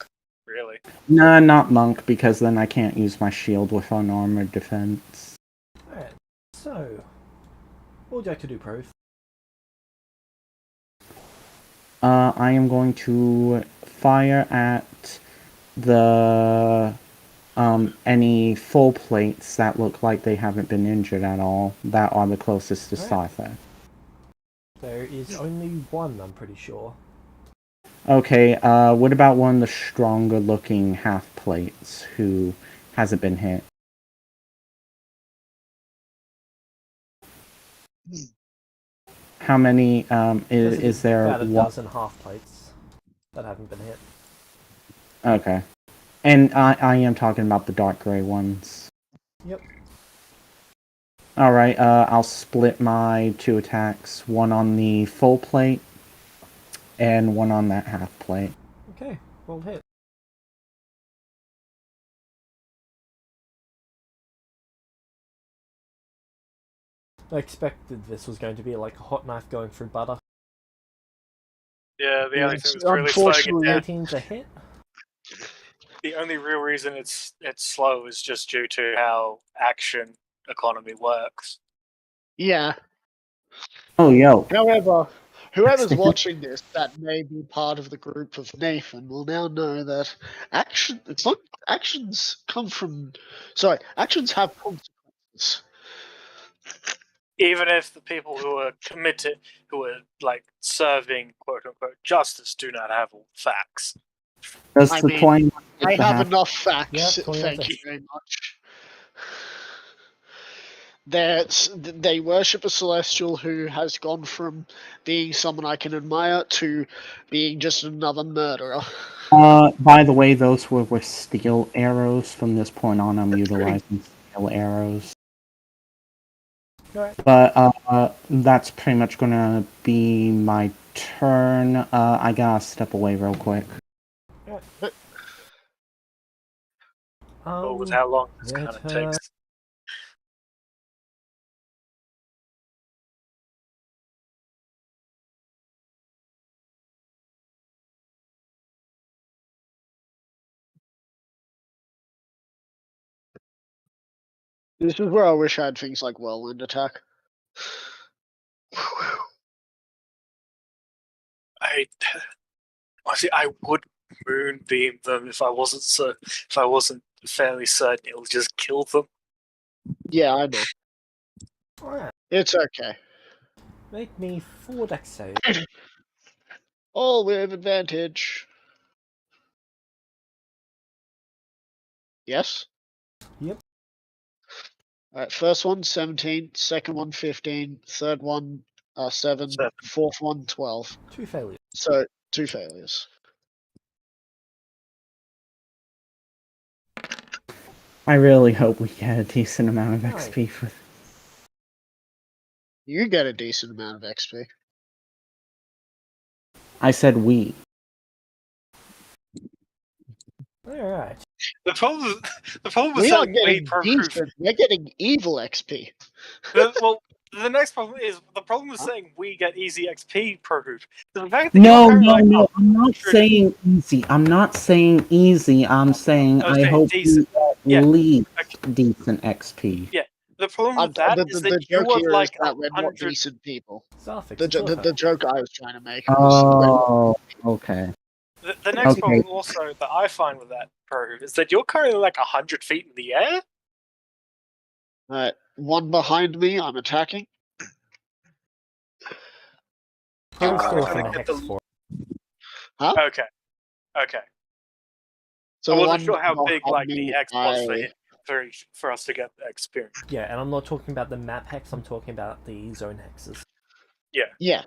really. Nah, not monk, because then I can't use my shield with unarmored defense. Alright, so. What would you like to do, Prohoof? I am going to fire at the any full plates that look like they haven't been injured at all that are the closest to Alright. Scyther. There is only one, I'm pretty sure. Okay, what about one of the stronger looking half plates who hasn't been hit? How many is there about a one? dozen half plates that haven't been hit. Okay. And I am talking about the dark gray ones. Yep. Alright, I'll split my 2 attacks, one on the full plate, and one on that half plate. Okay, roll hit. I expected this was going to be like a hot knife going through butter. Yeah, the only thing Yes, that's really slowing it unfortunately- down. 18's a hit. The only real reason it's slow is just due to how action economy works. Yeah. Oh, yo. However, whoever's watching this that may be part of the group of Nathan will now know that actions come from. Sorry, actions have consequences. Even if the people who are committed, who are like serving quote unquote justice, do not have all the facts. Does I the mean, 21 I get to have enough facts. Yeah, 21 Thank seconds. you very much. They worship a celestial who has gone from being someone I can admire to being just another murderer. By the way, those were with steel arrows. From this point on, I'm utilizing steel arrows. Alright. But that's pretty much gonna be my turn. I gotta step away real quick. Or with how long this their kind of turn. takes. This is where I wish I had things like whirlwind attack. Honestly, I would moonbeam them if I wasn't fairly certain it'll just kill them. Yeah, I know. Alright. It's okay. Make me 4 dex save. All with advantage. Yes? Yep. Alright, first one 17, second one 15, third one 7, 7. fourth one 12. 2 failures. So 2 failures. I really hope we get a decent amount of Right. XP for. You get a decent amount of XP. I said we. Alright. The problem with We are saying we getting proof. decent. We're getting evil XP. The next problem is the problem with Huh? saying we get easy XP proof. The fact that No, you're no, like, no. oh, I'm not sure. saying easy. I'm not saying easy. I'm saying I was I saying hope decent. we Yeah. at least Okay. decent XP. Yeah. The problem with that is The that you joke have here is like that we're not 100. decent people. Zarfix, The joke I was trying to make was Oh, okay. The next Okay. problem also that I find with that proof is that you're currently like 100 feet in the air. Alright, one behind me, I'm attacking. Probably You're still gonna within a get hex the- for. Huh? Okay. So I the wasn't one sure how big behind like me, the hex was for us to get the experience. Yeah, and I'm not talking about the map hex, I'm talking about the zone hexes. Yeah.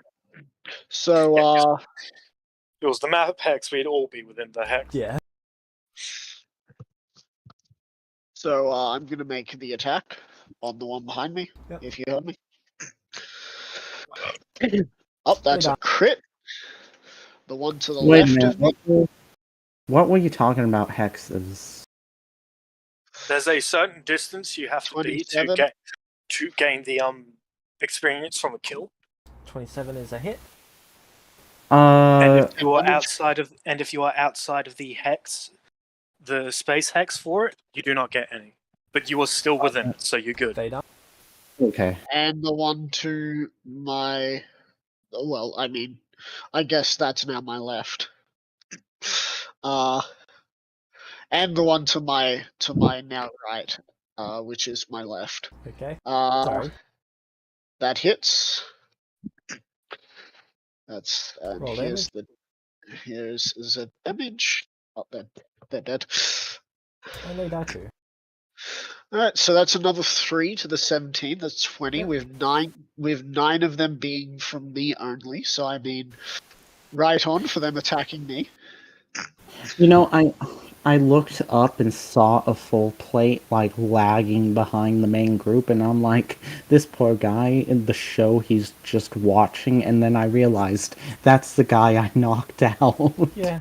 So If it was the map hex, we'd all be within the hex. Yeah. So I'm gonna make the attack on the one behind me. Yep. If you heard me. Oh, that's a done. crit. The one to the Wait a left minute. of me. What were you talking about, hexes? There's a certain distance you have to be 27. to gain the experience from a kill. 27 is a hit. And Uh, if you are damage. outside of the hex, the space hex for it, you do not get any. But you are still within it, so you're good. They done. okay. And the one to my, well, I mean, I guess that's now my left. And the one to my now right, which is my left. Okay. Sorry. Sorry. That hits. That's Roll here's the damage. Oh, they're dead. And they die too. Alright, so that's another 3 to the 17. That's 20 Yep. with nine of them being from me only. So I mean, right on for them attacking me. You know, I looked up and saw a full plate like lagging behind the main group, and I'm like, this poor guy in the show, he's just watching, and then I realized that's the guy I knocked out. Yeah.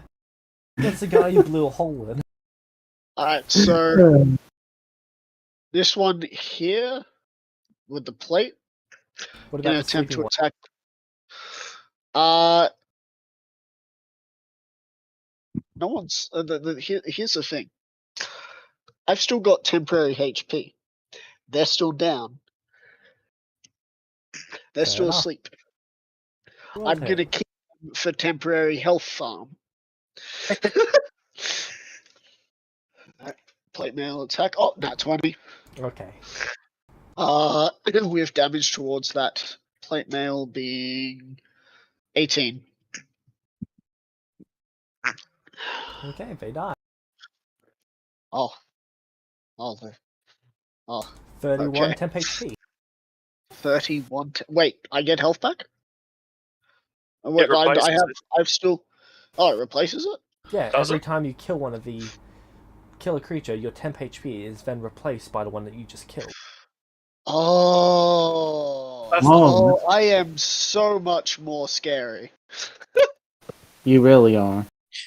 That's the guy you blew a hole in. Alright, so this one here with the plate What in about an the attempt sleeping to one? attack. no one's. Here's the thing. I've still got temporary HP. They're still down. They're Fair still enough. asleep. Roll I'm gonna hit. keep them for temporary health farm. Plate mail attack. Oh, nat 20. Okay. With damage towards that plate mail being 18. Okay, they die. Oh. Oh. Oh. 31 Okay. temp HP. 31. Wait, I get health back? It replaces it. I've still. Oh, it replaces it? Yeah, Does every it? time you kill one of the kill a creature, your temp HP is then replaced by the one that you just killed. Oh. That's Oh, I am so much more scary. you really are.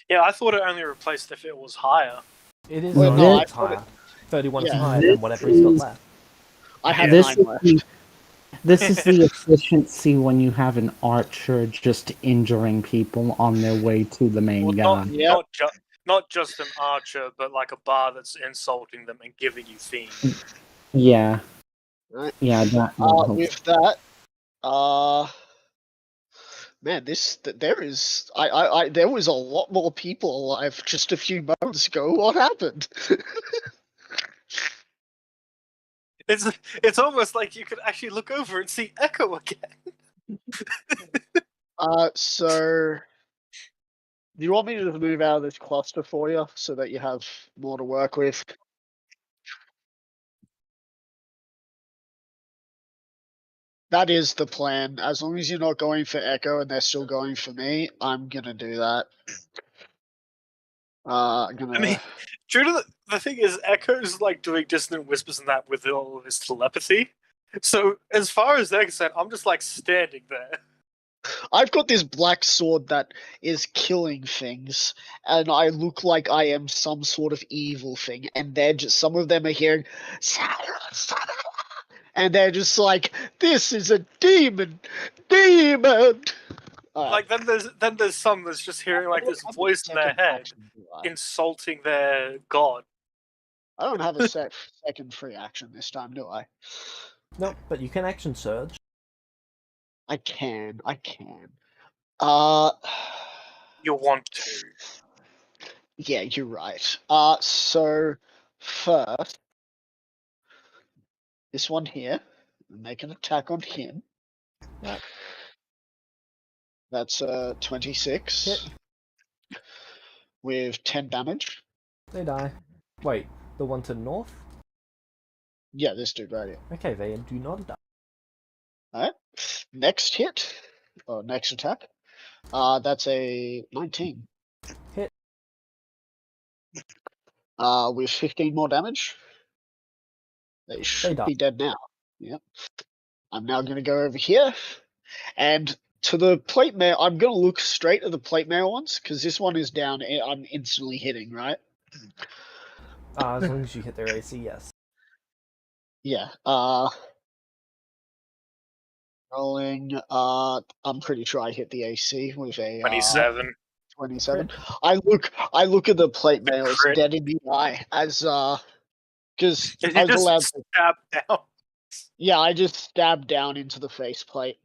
Yeah, I thought it only replaced if it was higher. It is Well, not no, it's I thought it- higher. 31 is Yeah. higher than whatever he's got left. I have This 9 is left. this is the efficiency when you have an archer just injuring people on their way to the main Well, guy. Yep. not just an archer, but like a bar that's insulting them and giving you fiend. Yeah. Right. Yeah, that would help. With that, man, there was a lot more people alive just a few moments ago. What happened? It's almost like you could actually look over and see Echo again. So do you want me to just move out of this cluster for you so that you have more to work with? That is the plan. As long as you're not going for Echo and they're still going for me, I'm gonna do that. I'm gonna. I mean, true to the thing is, Echo's like doing dissonant whispers and that with all of his telepathy. So as far as they're concerned, I'm just like standing there. I've got this black sword that is killing things, and I look like I am some sort of evil thing, and they're just some of them are hearing, and they're just like, "This is a demon, demon." Like then there's some that's just hearing like this voice in their head insulting their god. I don't have a second free action this time, do I? Nope, but you can action surge. I can. You want to. Yeah, you're right. So first, this one here, make an attack on him. Yep. That's 26 Hit. with 10 damage. They die. Wait, the one to the north? Yeah, this dude right here. Okay, they do not die. Alright. Next hit, or next attack. That's a 19. Hit. With 15 more damage. They should die. be dead now. Yep. I'm now going to go over here, and to the plate mail, I'm going to look straight at the plate mail ones, because this one is down, I'm instantly hitting, right? As long as you hit their AC, yes. Yeah. Rolling. I'm pretty sure I hit the AC with a 27. 27. I look at the plate mails crit. dead in the eye as because You I was just allowed to. stab down. Yeah, I just stabbed down into the faceplate.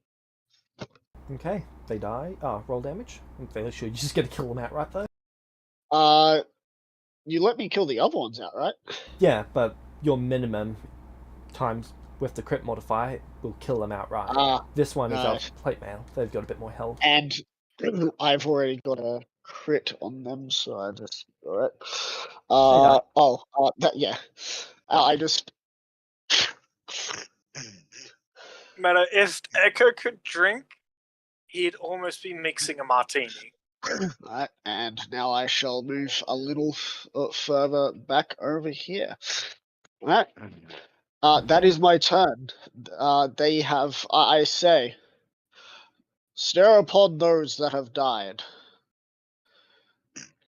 Okay, they die. Roll damage. I'm fairly sure you just get to kill them outright though. You let me kill the other ones out, right? Yeah, but your minimum times with the crit modifier will kill them outright. This one is right. plate mail. They've got a bit more health. And I've already got a crit on them, so I just do it. Yeah. I just. Matter if Echo could drink, he'd almost be mixing a martini. Right, and now I shall move a little further back over here. Right. That is my turn. They have, I say, stare upon those that have died.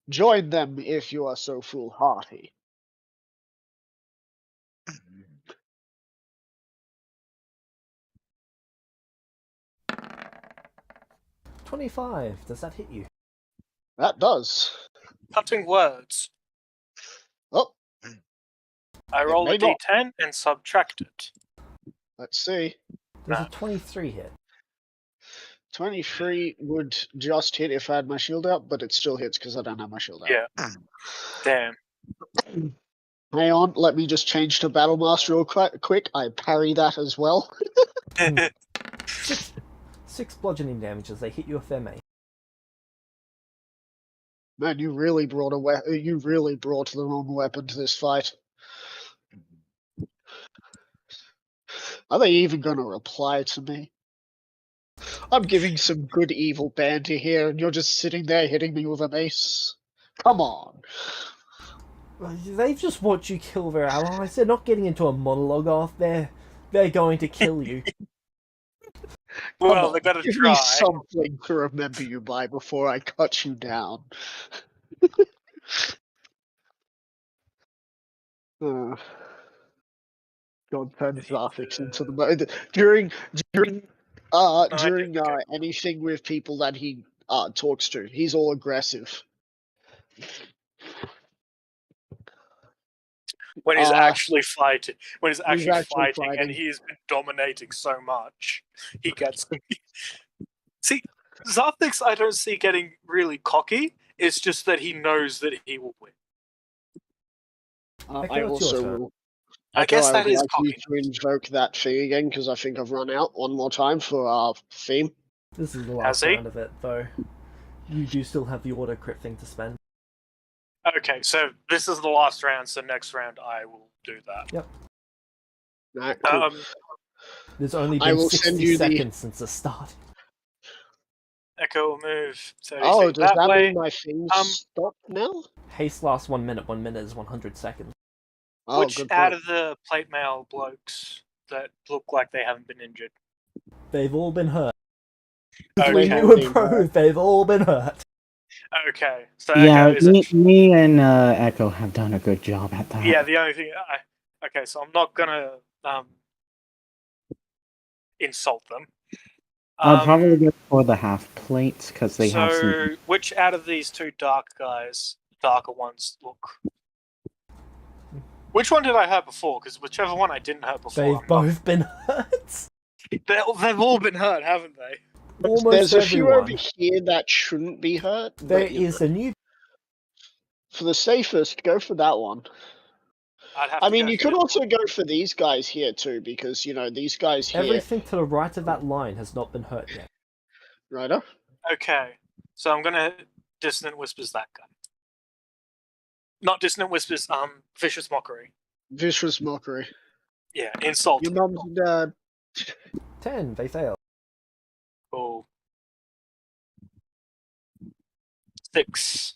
Join them if you are so foolhardy. $25. Does that hit you? That does. Cutting words. Oh, I roll a may not. d10 and subtract it. Let's see. There's Nah. a 23 hit. 23 would just hit if I had my shield out, but it still hits because I don't have my shield out. Yeah. Damn. Hang on, let me just change to Battle Master real quick. I parry that as well. Six bludgeoning damage as they hit you with their mace. Man, you really brought the wrong weapon to this fight. Are they even going to reply to me? I'm giving some good evil banter here, and you're just sitting there hitting me with a mace. Come on. They've just watched you kill their allies. They're not getting into a monologue off there. They're going to kill you. Well, they gotta Give try. me something to remember you by before I cut you down. God turns Zarthix into the mode during anything with people that he talks to. He's all aggressive. When he's actually fighting, actually and he's been dominating so much, he gets. See, Zarthix, I don't see getting really cocky. It's just that he knows that he will win. I also will. I guess that would is like you cocky. to invoke that thing again because I think I've run out one more time for our theme. This is the last round of it, though. You do still have the auto crit thing to spend. Okay, so this is the last round, so next round I will do that. Yep. Right, cool. There's only been 60 seconds since the start. Echo will move 30 does that way. mean my thing stopped now? Haste lasts 1 minute. 1 minute is 100 seconds. Oh, Which good out point. of the plate mail blokes that look like they haven't been injured? They've all been hurt. Okay. Between you and Pro, they've all been hurt. Okay, so yeah, Echo is me and Echo have done a good job at that. Yeah, the only thing okay, so I'm not gonna insult them. I'll probably go for the half plates because they have some. So, which out of these two darker ones, look? Which one did I hurt before? Because whichever one I didn't hurt before, They've both been hurt. They've all been hurt, haven't they? Almost There's a everyone. few over here that shouldn't be hurt. There is a new. For the safest, go for that one. I mean, you could also go for these guys here too, because these guys here. Everything to the right of that line has not been hurt yet. Righto. Okay, so I'm gonna Dissonant Whispers that guy. Not Dissonant Whispers. Vicious Mockery. Vicious Mockery. Yeah, insult. Your mum's dad. 10. They fail. Oh. 6.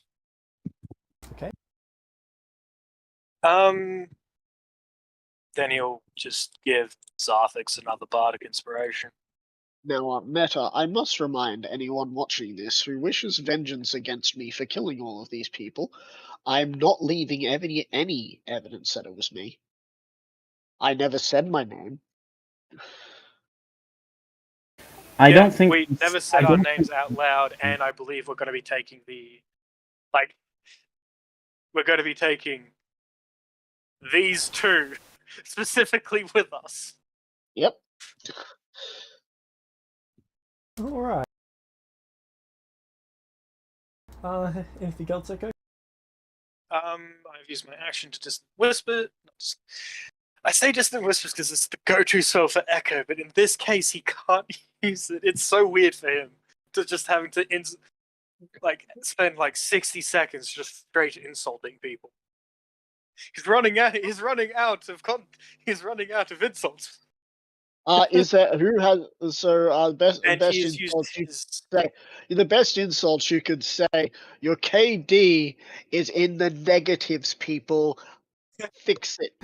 Okay. Then he'll just give Zarthix another bardic inspiration. Now, Meta, I must remind anyone watching this who wishes vengeance against me for killing all of these people, I'm not leaving any evidence that it was me. I never said my name. I don't think we never said our names out loud, and I believe we're going to be taking we're going to be taking these two specifically with us. Yep. Alright. Anything else, Echo? I've used my action to just whisper. I say distant whispers because it's the go-to spell for Echo, but in this case he can't use it. It's so weird for him to just having to spend 60 seconds just straight insulting people. He's running out of insults. Is that who has the best insults you could say? Your KD is in the negatives, people. Fix it.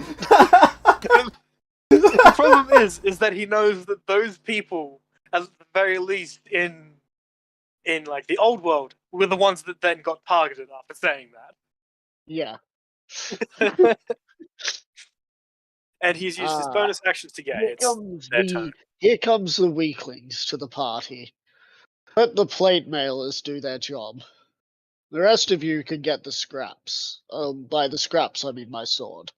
The problem is that he knows that those people, at the very least in the old world, were the ones that then got targeted after saying that. Yeah. And he's used his bonus actions to get it. Here comes the weaklings to the party. Let the plate mailers do their job. The rest of you can get the scraps. By the scraps, I mean my sword.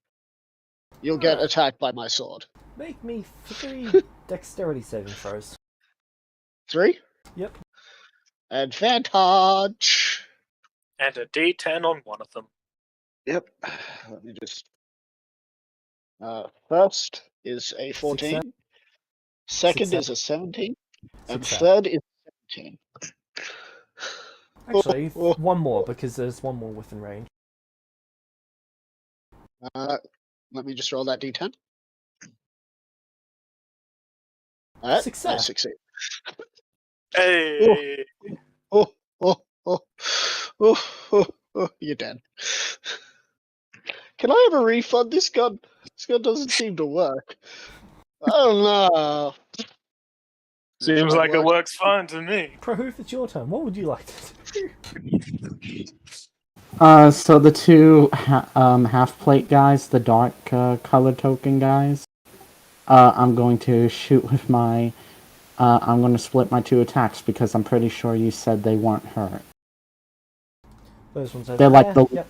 You'll get Alright. attacked by my sword. Make me 3 dexterity saving throws. 3? Yep. Advantage! And a D10 on one of them. Yep. Let me just... first is a 14. Success. Second Success. is a 17. And Success. third is 17. Actually, Oh, one more, because there's one more within range. Let me just roll that d10. Alright, I Success. succeed. Hey! Oh, oh, oh, oh, you're dead. Can I have a refund? This gun doesn't seem to work. I don't know. Seems It like it works. works fine to me. Prohoof, it's your turn. What would you like to do? So the two half plate guys, the dark color token guys, I'm going to shoot with my. I'm going to split my 2 attacks because I'm pretty sure you said they weren't hurt. Those ones over They're there. like the Yep.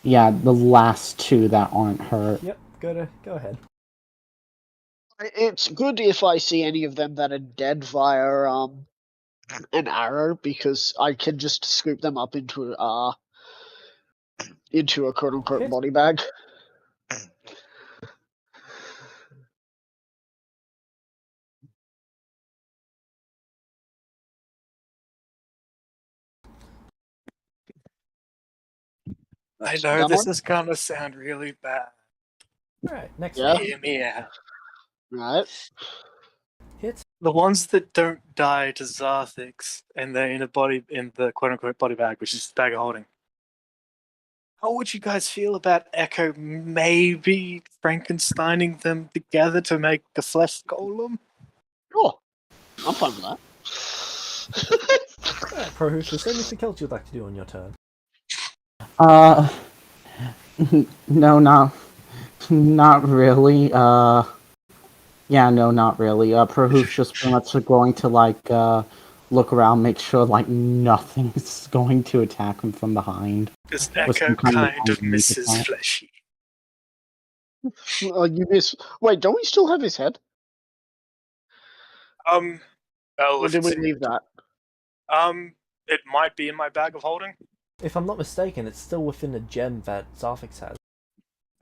Yeah, the last 2 that aren't hurt. Yep. Go ahead. It's good if I see any of them that are dead via an arrow, because I can just scoop them up into a quote unquote Hit. body bag. I know Done this one? is gonna sound really bad. Alright, next Yeah. one. Hear me out. Right. Hit. The ones that don't die to Zarthix and they're in the quote unquote body bag, which is bag of holding. How would you guys feel about Echo maybe Frankensteining them together to make a flesh golem? Sure. I'm fine with that. Alright, Prohoof, is there anything else you'd like to do on your turn? No, not really. Yeah, no, not really. Prohoof's just pretty much going to look around, make sure nothing's going to attack him from behind. Because With Echo some kind of kind of range misses attack. fleshy. You miss. Wait, don't we still have his head? Well, Or if did we it's, leave that? it might be in my bag of holding. If I'm not mistaken, it's still within the gem that Zarthix has.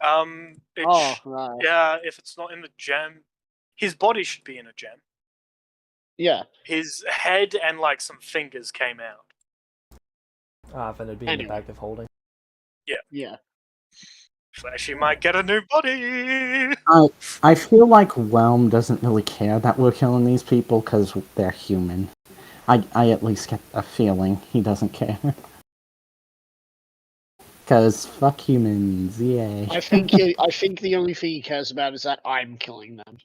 Right. Yeah, if it's not in the gem, his body should be in a gem. Yeah. His head and some fingers came out. Then it'd be in the Anyway. bag of holding. Yeah. Fleshy might get a new body. I feel like Whelm doesn't really care that we're killing these people because they're human. I at least get a feeling he doesn't care. Because fuck humans, yay. I think the only thing he cares about is that I'm killing them.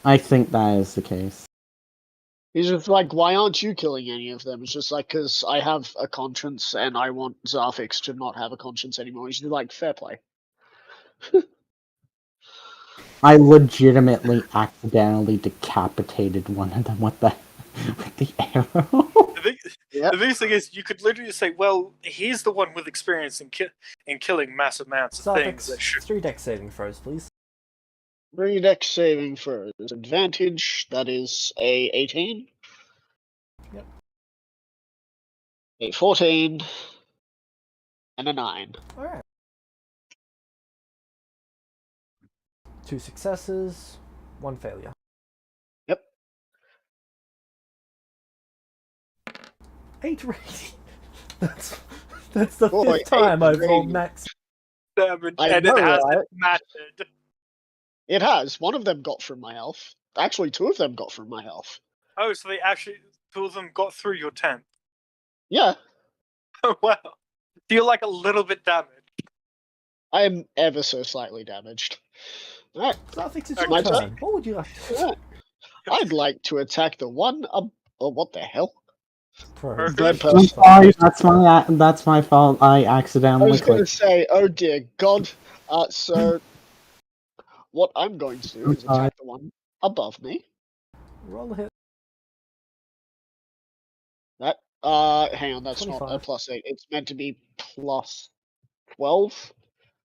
I think that is the case. He's just like, why aren't you killing any of them? It's just like, because I have a conscience and I want Zarthix to not have a conscience anymore. He's like, fair play. I legitimately accidentally decapitated one of them with the arrow. The biggest thing is you could literally say, well, he's the one with experience in killing massive amounts of things. That Zarthix, should... 3 dex saving throws, please. 3 dex saving for advantage. That is a 18. Yep. A 14. And a 9. Alright. 2 successes, 1 failure. Yep. 8 rating. That's the Boy, 5th time 8 I've rolled rating. max. And I it know, hasn't right? mattered. It has. One of them got through my health. Actually, 2 of them got through my health. Oh, so they actually, 2 of them got through your 10th. Yeah. Oh, wow. Feel like a little bit damaged. I am ever so slightly damaged. Alright. Zarthix, it's Okay. your My turn. turn? What would you like to do? Alright. I'd like to attack the one oh, what the hell? Prohoof. Bird I'm person. sorry, that's my fault. I I accidentally was going to clicked. say, oh dear God. So, what I'm going to do is attack the one above me. Roll a hit. That Hang on, that's not a 25. +8. It's meant to be +12.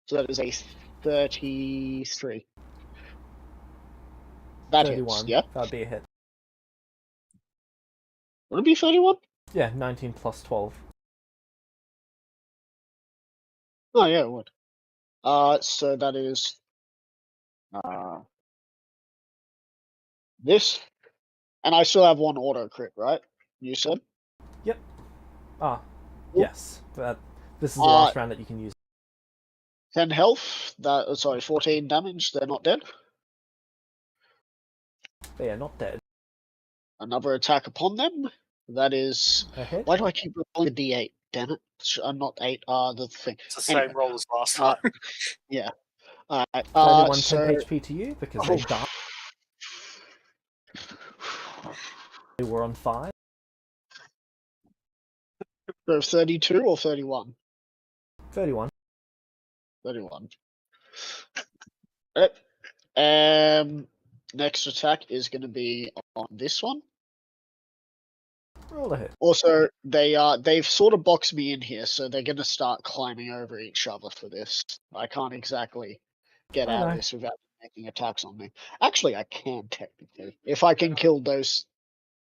So that is a 33. That 31. hits, yeah? That would be a hit. Would it be 31? Yeah, 19 plus 12. Oh, yeah, it would. So that is this. And I still have one auto crit, right? You said? Ah, Cool. yes. This is the last round that you can use. 10 health. Sorry, 14 damage. They're not dead. They are not dead. Another attack upon them. That is. A hit? Why do I keep rolling a d8? Damn it. Not 8. The thing. It's the same Anyway, roll as last time. yeah. Alright. 31 So. temp HP to you because they died. They were on 5. So 32 or 31? 31. 31. Alright. Next attack is going to be on this one. Roll a hit. Also, they've sort of boxed me in here, so they're going to start climbing over each other for this. I can't exactly get out of this without making attacks on me. Actually, I can technically, if I can kill those.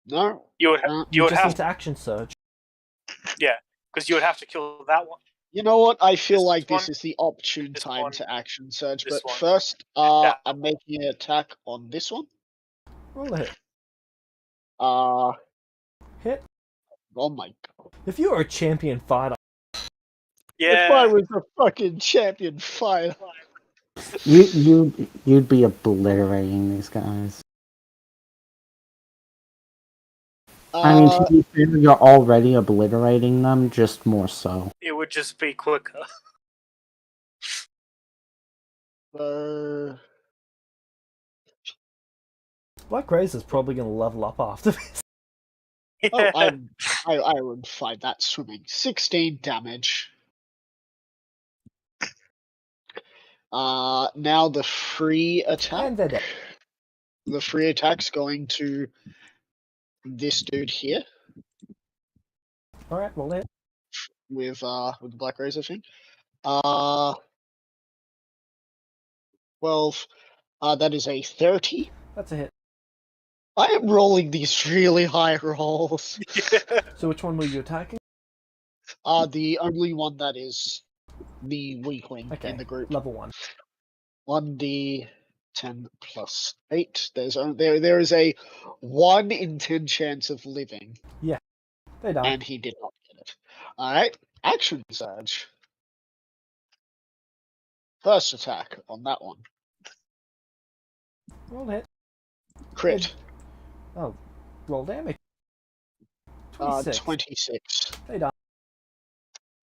No, You would You just have need to action surge. because you would have to kill that one. you know what? I feel This like one, this is the opportune this time one, to action surge. this But one, first, that I'm making an attack on this one. Roll a hit. Hit. Oh my god! If you were a champion fighter, If I Yeah, was a fucking champion fighter. You'd be obliterating these guys. I mean, to be fair, you're already obliterating them, just more so. it would just be quicker. Black Razor's probably going to level up after this. Yeah. I would fight that swimming. 16 damage. Now the free attack. And they're dead. The free attack's going to this dude here Alright, roll a hit. with the Black Razor thing. 12. That is a 30. That's a hit. I am rolling these really high rolls. Yeah. So which one were you attacking? The only one that is the weakling Okay, in the group. level 1. 1d10 plus 8. There is a 1 in 10 chance of living. They die. And he did not get it. Alright, action surge. First attack on that one. Roll a hit. Crit. Oh, roll damage. 26. 26. They die.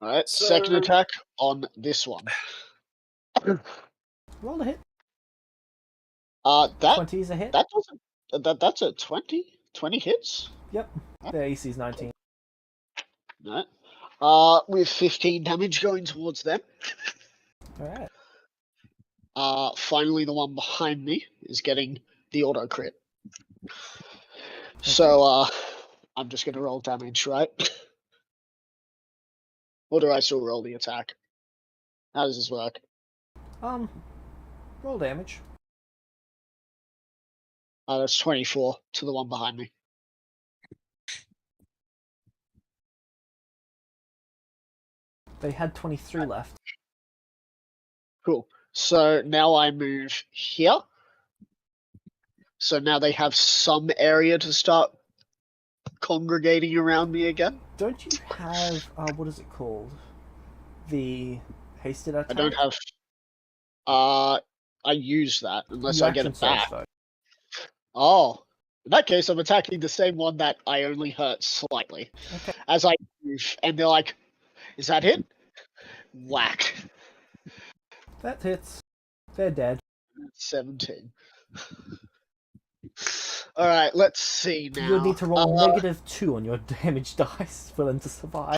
Alright, So- second attack on this one. Roll a hit. That 20 is a hit. that doesn't that's a 20? 20 hits? Yep. Their AC is 19. Alright. With 15 damage going towards them. Alright. Finally the one behind me is getting the auto crit. So I'm just gonna roll damage, right? Or do I still roll the attack? How does this work? Roll damage. That's 24 to the one behind me. They had 23 left. Cool. So now I move here. So now they have some area to start congregating around me again. Don't you have, what is it called? The hasted attack? I don't have. I use that unless You I get action it surge, back. though. Oh, in that case, I'm attacking the same one that I only hurt slightly. Okay. As I move, and they're like, "Is that it?" Whack. That hits. They're dead. 17. All right, let's see now. You would need to roll -2 on your damage dice for them to survive.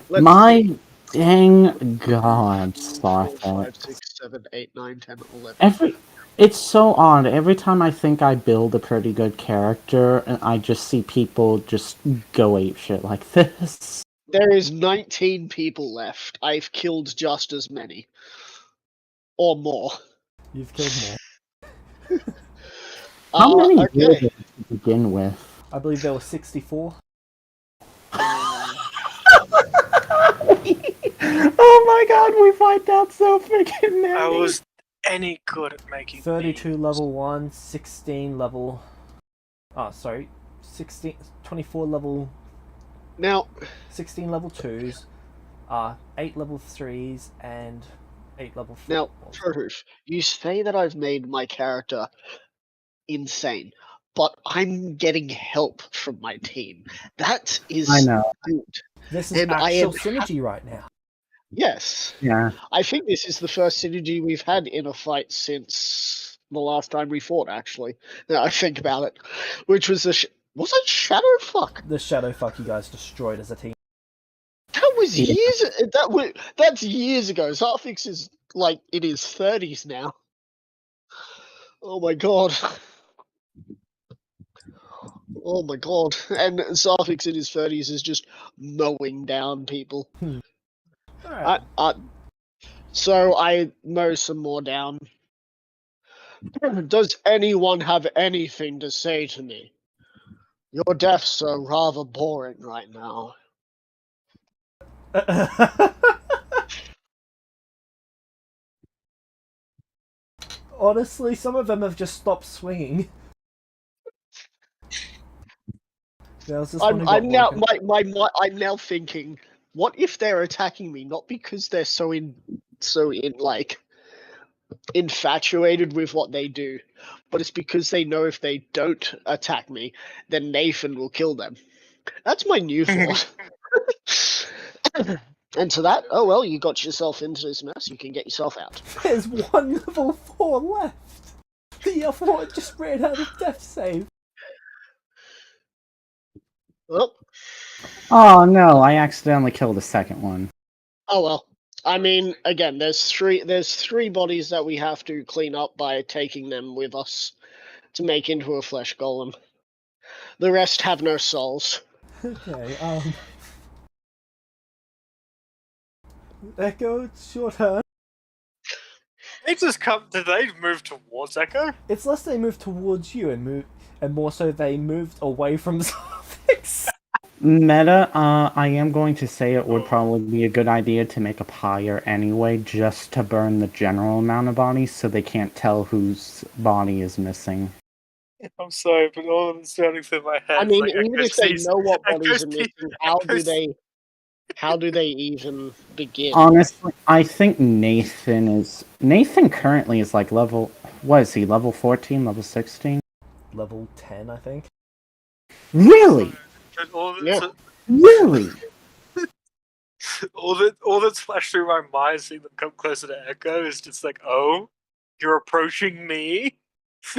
Let's My dang god, see. 4, 5, Starfall. 6, 7, 8, 9, 10, 11. It's so odd. Every time I think I build a pretty good character, and I just see people just go apeshit like this. There is 19 people left. I've killed just as many. Or more. You've killed more. How many were Okay. there to begin with? I believe there were 64. Oh my god, we find out so freaking many! I was any good at making 32 memes. level 1, 16 level... 24 level... Now, 16 level 2s, 8 level 3s, and 8 level 4s. now, Proof, you say that I've made my character insane, but I'm getting help from my team. That is I know. good. This is And I actual am synergy right now. Yes. Yeah. I think this is the first synergy we've had in a fight since the last time we fought, actually. Now I think about it. Which was was it Shadowfuck? The Shadowfuck you guys destroyed as a team. That was Yeah. that's years ago. Zarfix is like in his 30s now. Oh my god. Oh my god. And Zarfix in his 30s is just mowing down people. Alright. So I mow some more down. Does anyone have anything to say to me? Your deaths are rather boring right now. Honestly, some of them have just stopped swinging. There was this one who got I'm now broken. I'm now thinking, what if they're attacking me not because they're so like infatuated with what they do, but it's because they know if they don't attack me, then Nathan will kill them. That's my new thought. And to that, oh well, you got yourself into this mess. You can get yourself out. There's one level 4 left. The other one just ran out of death save. Well, Oh no, I accidentally killed the second one. oh well. I mean, again, there's three bodies that we have to clean up by taking them with us to make into a flesh golem. The rest have no souls. Okay, Echo, it's your turn. They just come. Did they move towards Echo? It's less they moved towards you and more so they moved away from Zarfix. Meta, I am going to say it would probably be a good idea to make a pyre anyway, just to burn the general amount of bodies so they can't tell whose body is missing. I'm sorry, but all that's running through my head. I mean, like even Echo if they sees, know what Echo bodies are sees- missing, Echo how do they even begin? Honestly, I think Nathan currently is like level, what is he, level 14, level 16? Level 10, I think. Really? But all Yeah. that's, Really? all that's flashed through my mind seeing them come closer to Echo is just like, oh, you're approaching me.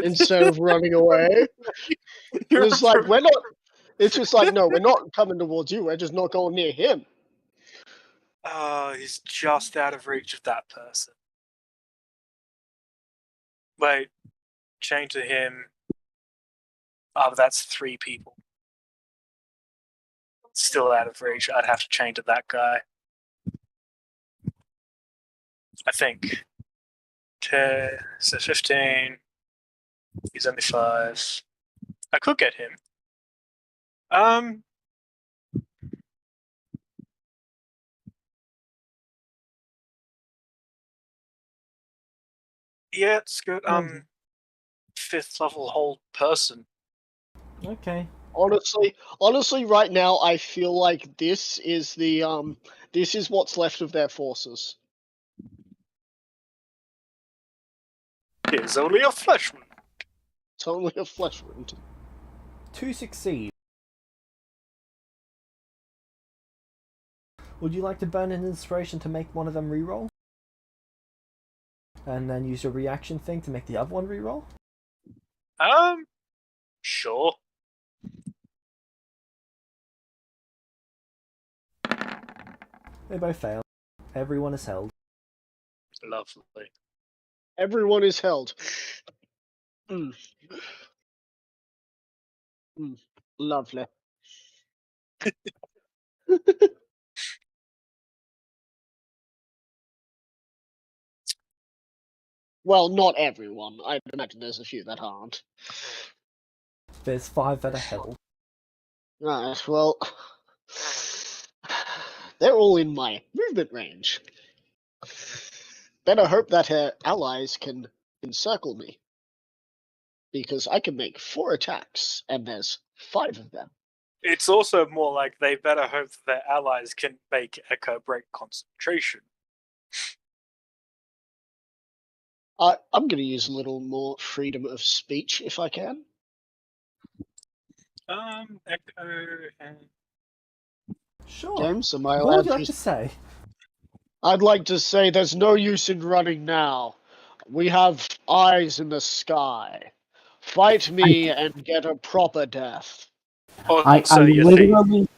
Instead of running away, You're it's like approaching- It's just like, no, we're not coming towards you. We're just not going near him. Oh, he's just out of reach of that person. Wait, chain to him. Oh, but that's 3 people. Still out of reach. I'd have to chain to that guy. I think. 10, so 15. He's only 5. I could get him. Yeah, it's good. 5th level hold person. Okay. Honestly, right now, I feel like this is what's left of their forces. Here's only a flesh wound. It's only a flesh wound. 2 succeed. Would you like to burn an inspiration to make one of them reroll? And then use your reaction thing to make the other one reroll? Sure. They both fail. Everyone is held. Lovely. Everyone is held. Mm. Lovely. Well, not everyone. I'd imagine there's a few that aren't. There's 5 that are held. Right, well... They're all in my movement range. Better hope that her allies can encircle me. Because I can make 4 attacks, and there's 5 of them. It's also more like they better hope that their allies can make Echo break concentration. I'm going to use a little more freedom of speech if I can. Echo and... Sure. James, am I What would allowed you like to... to say? I'd like to say there's no use in running now. We have eyes in the sky. Fight me and get a proper death. I Also, you think... literally,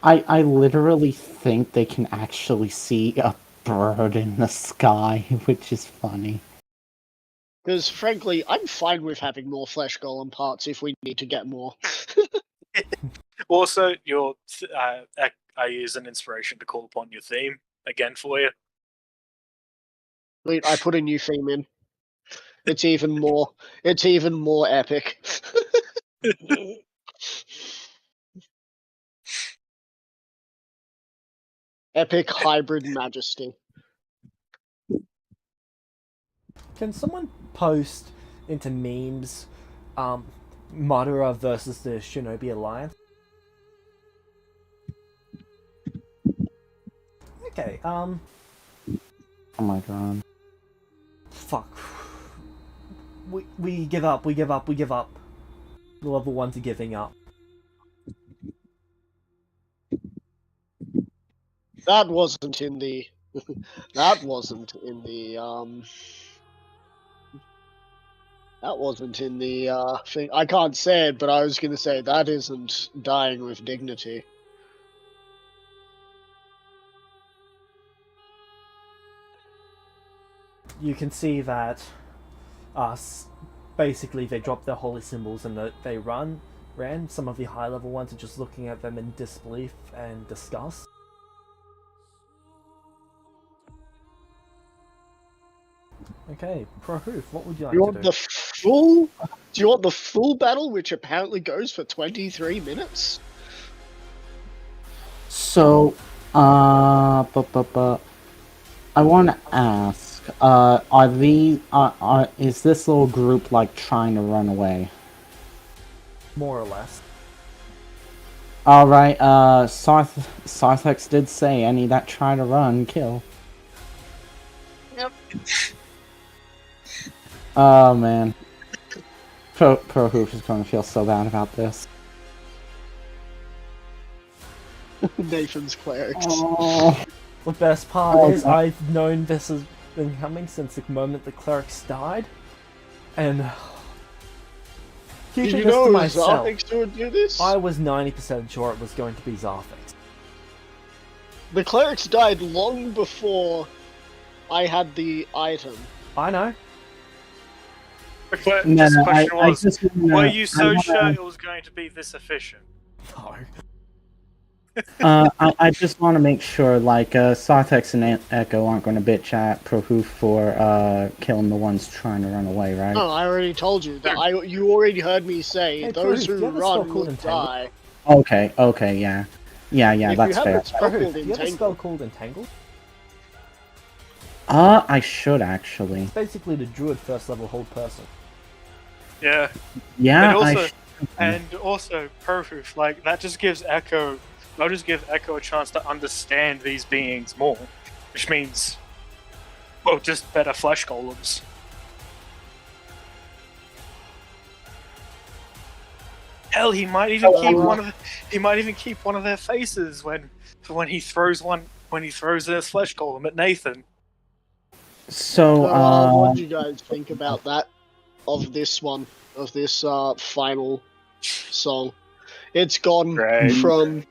I literally think they can actually see a bird in the sky, which is funny. Because, frankly, I'm fine with having more flesh golem parts if we need to get more. Also, I use an inspiration to call upon your theme again for you. Wait, I put a new theme in. It's even more epic. Epic hybrid majesty. Can someone post into memes, Madara versus the Shinobi Alliance? Okay, Oh my god. fuck. We give up, we give up, we give up. The level 1's are giving up. That wasn't in the... That wasn't in the thing. I can't say it, but I was gonna say that isn't dying with dignity. You can see that basically they drop their holy symbols and they ran. Some of the high level ones are just looking at them in disbelief and disgust. Okay, Prohoof, what would you like Do you to want do? the full? Do you want the full battle, which apparently goes for 23 minutes? So, I want to ask, are these, is this little group like trying to run away? More or less. Alright, Sarthex did say any that try to run, kill. Yep. Oh man. Prohoof is going to feel so bad about this. Nathan's clerics. Oh. The best part Oh, is God. I've known this has been coming since the moment the clerics died, and Did keeping you this know to it was myself, Zarthix would do this? I was 90% sure it was going to be Zarthix. The clerics died long before I had the item. I know. The que- No, just the no, question I was, just wanna, were you so I sure wanna, it was going to be this efficient? No. I just want to make sure, like, Sarthex and Echo aren't going to bitch at Prohoof for, killing the ones trying to run away, right? No, I already told you that. You already heard me say Hey, those Proof, do who you have a spell run called will Entangle? die. Okay, yeah. Yeah, If that's you have fair. a spell Prohoof, called do you have a spell Entangle, called Entangle? I should actually. It's basically the druid first level hold person. Yeah. Yeah, And also, Proof, like, that just gives Echo... That'll just give Echo a chance to understand these beings more. Which means... Well, just better flesh golems. Hell, he might even keep one of their faces when he throws his flesh golem at Nathan. So, what do you guys think about that? Of this one, of this final song, it's gone Right. from.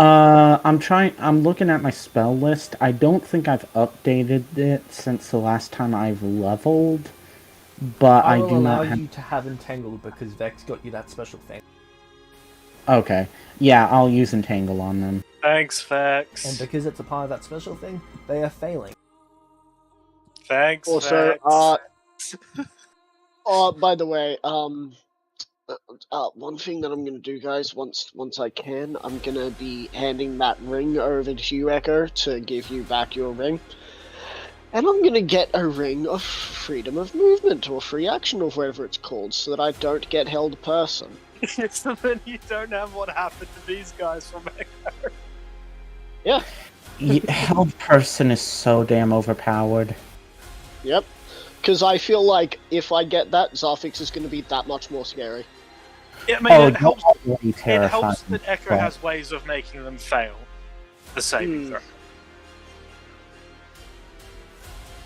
I'm looking at my spell list. I don't think I've updated it since the last time I've leveled, but I I will do allow not have... you to have Entangled because Vex got you that special thing. Okay. Yeah, I'll use Entangle on them. Thanks, Vex. And because it's a part of that special thing, they are failing. Thanks, Also, Vex. by the way, one thing that I'm gonna do, guys, once I can, I'm gonna be handing that ring over to you, Echo, to give you back your ring. And I'm gonna get a ring of freedom of movement, or free action, or whatever it's called, so that I don't get held person. So then you don't have what happened to these guys from Echo. Yeah. Held person is so damn overpowered. Yep. Because I feel like if I get that, Zarfix is going to be that much more scary. Yeah, I mean, Oh, it helps. really It terrifying. helps that Echo has ways of making them fail the saving throw.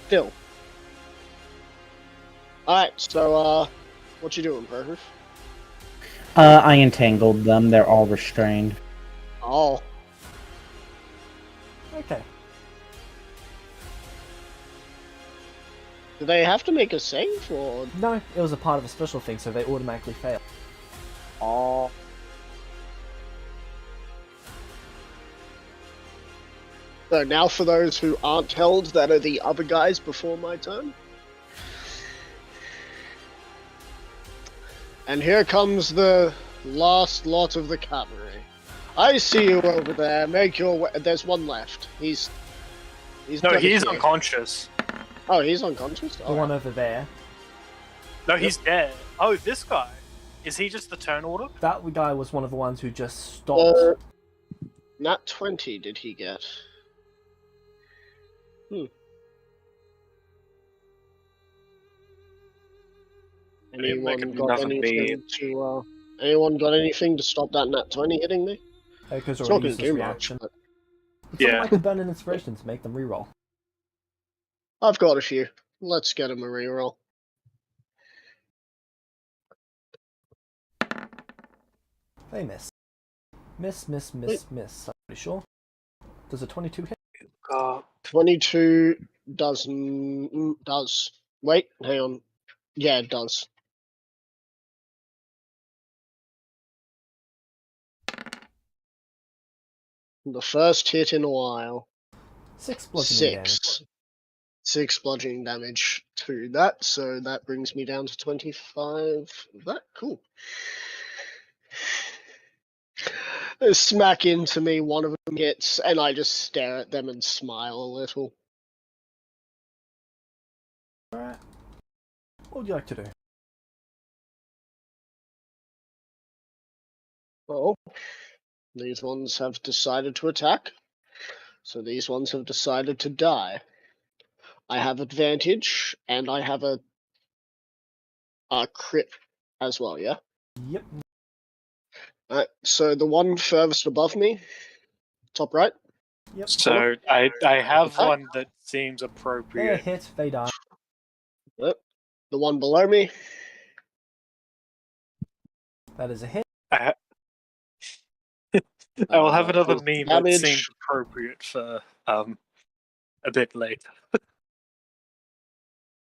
Still. Alright, so, what you doing, Perhoof? I entangled them. They're all restrained. Oh. Okay. Do they have to make a save, or...? No, it was a part of a special thing, so they automatically fail. Oh. So now for those who aren't held, that are the other guys before my turn. And here comes the last lot of the cavalry. I see you over there. Make your way. There's one left. He's No, dead he's here. unconscious. Oh, he's unconscious? The one over there. No, he's dead. Oh, this guy. Is he just the turn order? That guy was one of the ones who just stopped. Nat 20 did he get? Anyone got anything to anyone got anything to stop that nat 20 hitting me? Because It's already not gonna used this do reaction. much, but Yeah. Someone like to burn an inspiration to make them reroll. I've got a few. Let's get him a reroll. They miss. Miss. I'm pretty sure. Does a 22 hit? 22 does. Wait, hang on. Yeah, it does. The first hit in a while. 6 bludgeoning damage. 6 bludgeoning damage to that, so that brings me down to 25. That cool. They smack into me, one of them hits, and I just stare at them and smile a little. Alright. What would you like to do? Oh, these ones have decided to attack, so these ones have decided to die. I have advantage, and I have a crit as well, yeah? Yep. Alright, so the one furthest above me, top right. Yep. So I have Okay. one that seems They are appropriate. hit, they die. Yep. The one below me. That is a hit. I will have another Does meme that damage. seems appropriate for a bit later.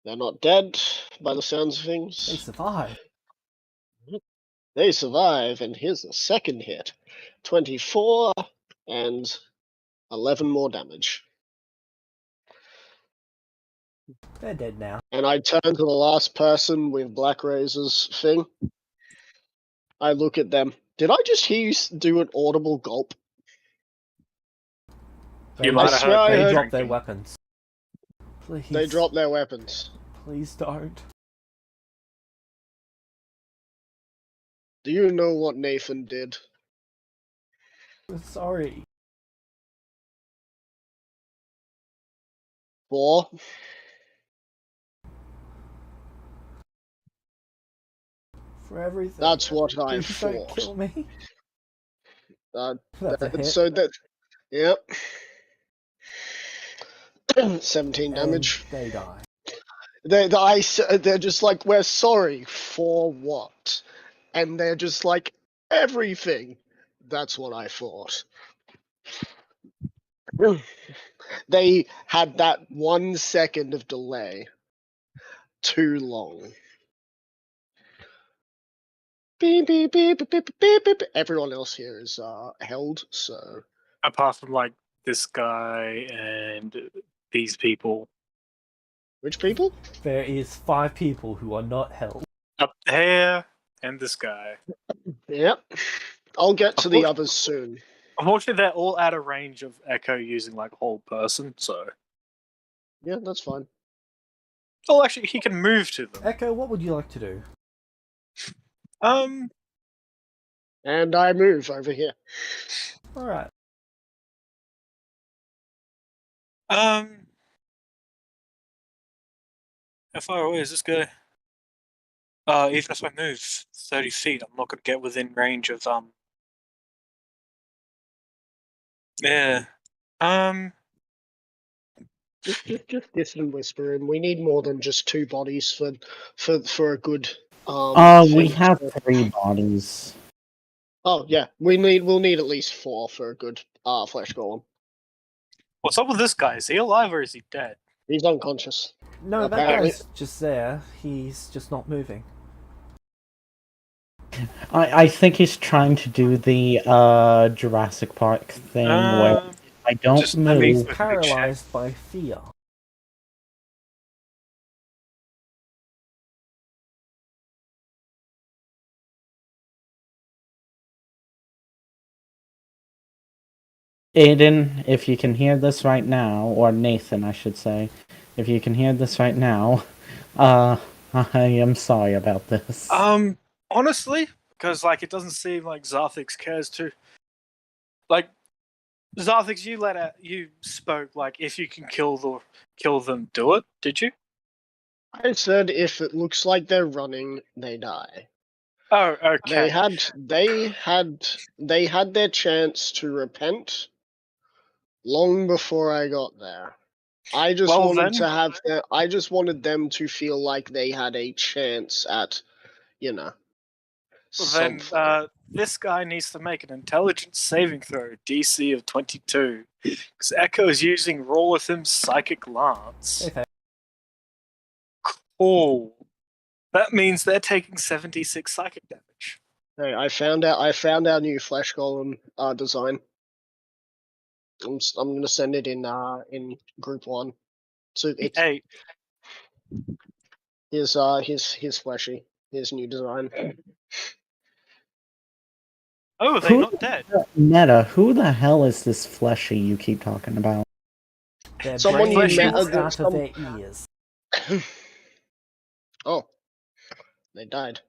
They're not dead, by the sounds of They things. survive. They survive, and here's the second hit. 24 and 11 more damage. They're dead now. And I turn to the last person with Black Razor's thing. I look at them. Did I just hear you do an audible gulp? They, You might have swear I heard they heard- drop their drinking. weapons. Please. They drop their weapons. Please don't. Do you know what Nathan did? Sorry. 4. For everything. That's what I Please don't thought. kill me. Uh, That's a hit. so that, yep. 17 damage. And they die. They're just like, we're sorry for what? And they're just like, everything. That's what I thought. They had that 1 second of delay. Too long. Beep, beep, beep, beep, beep, beep, beep. Everyone else here is held, so. Apart from like this guy and these people Which people? There is 5 people who are not held. up there and this guy. Yep. I'll get to the Unfortunately- others soon. Unfortunately, they're all out of range of Echo using like whole person. So, Yeah, that's fine. oh, actually, he can move to them. Echo, what would you like to do? Um, And I move over here. Alright. how far away is this guy? Even if I move 30 feet, I'm not gonna get within range of Yeah. Just distant whispering. We need more than just 2 bodies for a good We thing. have 3 bodies. Oh yeah, we'll need at least 4 for a good flesh golem. What's up with this guy? Is he alive or is he dead? He's unconscious. No, that Apparently- guy's just there. He's just not moving. I think he's trying to do the Jurassic Park thing where I don't just let me- move. Quickly Paralyzed by fear. Aiden, if you can hear this right now, or Nathan, I should say, if you can hear this right now, I am sorry about this. Honestly, because like it doesn't seem like Zarthix cares to. Like, Zarthix, you spoke like if you can kill them, do it. Did you? I said if it looks like they're running, they die. Oh, okay. They had their chance to repent long before I got there. I just Well, wanted then- to have I just wanted them to feel like they had a chance at, you know, Then something. this guy needs to make an intelligence saving throw, DC of 22, because Echo is using Rolithim's Psychic Lance. Okay. Cool. That means they're taking 76 psychic damage. Hey, I found our new flesh golem design. I'm gonna send it in group 1. So it's Hey, his fleshy, his new design. oh, are they Who- not dead? Meta, who the hell is this fleshy you keep talking about? Their Someone you brains met- out of some- their ears. Oh, they died.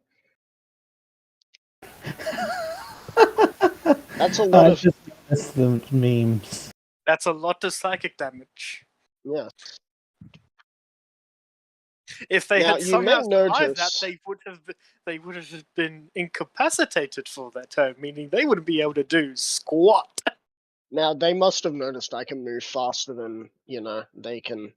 That's a lot I of just missed the memes. That's a lot of psychic damage. yeah. If they Now, had you somehow may survived that, notice- they would have been incapacitated for that turn, meaning they wouldn't be able to do squat. Now they must have noticed I can move faster than they can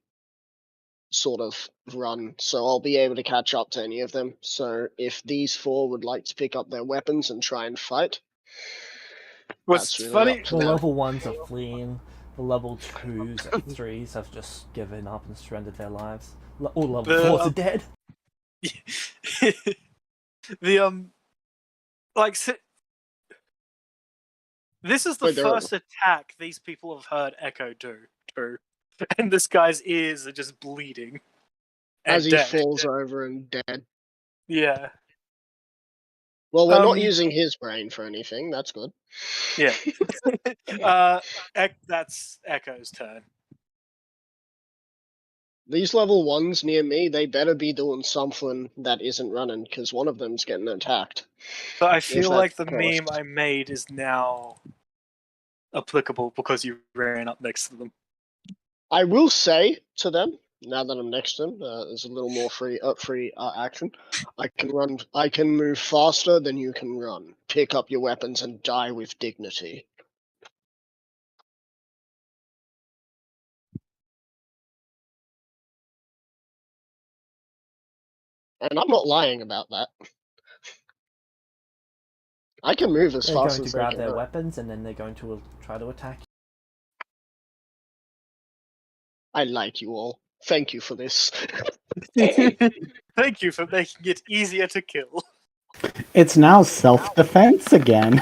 sort of run, so I'll be able to catch up to any of them. So if these 4 would like to pick up their weapons and try and fight, What's that's really funny? up to The them. level 1s are fleeing. The level 2s and 3s have just given up and surrendered their lives. All level The, 4s are dead. The like this is the Wait, they're- first attack these people have heard Echo do, and this guy's ears are just bleeding. As And he dead. falls over and dead. Yeah, Well, we're not Um, using his brain for anything. That's good. yeah. That's Echo's turn. These level 1s near me, they better be doing something that isn't running, because one of them's getting attacked. But I feel that's like the cursed. meme I made is now applicable because you ran up next to them. I will say to them, now that I'm next to them, there's a little more free action. I can move faster than you can run. Pick up your weapons and die with dignity. And I'm not lying about that. I can move as They're fast going to as they grab can. their weapons and then they're going to try to attack I like you all. Thank you for this. Thank you for making it easier to kill. It's now self-defense again.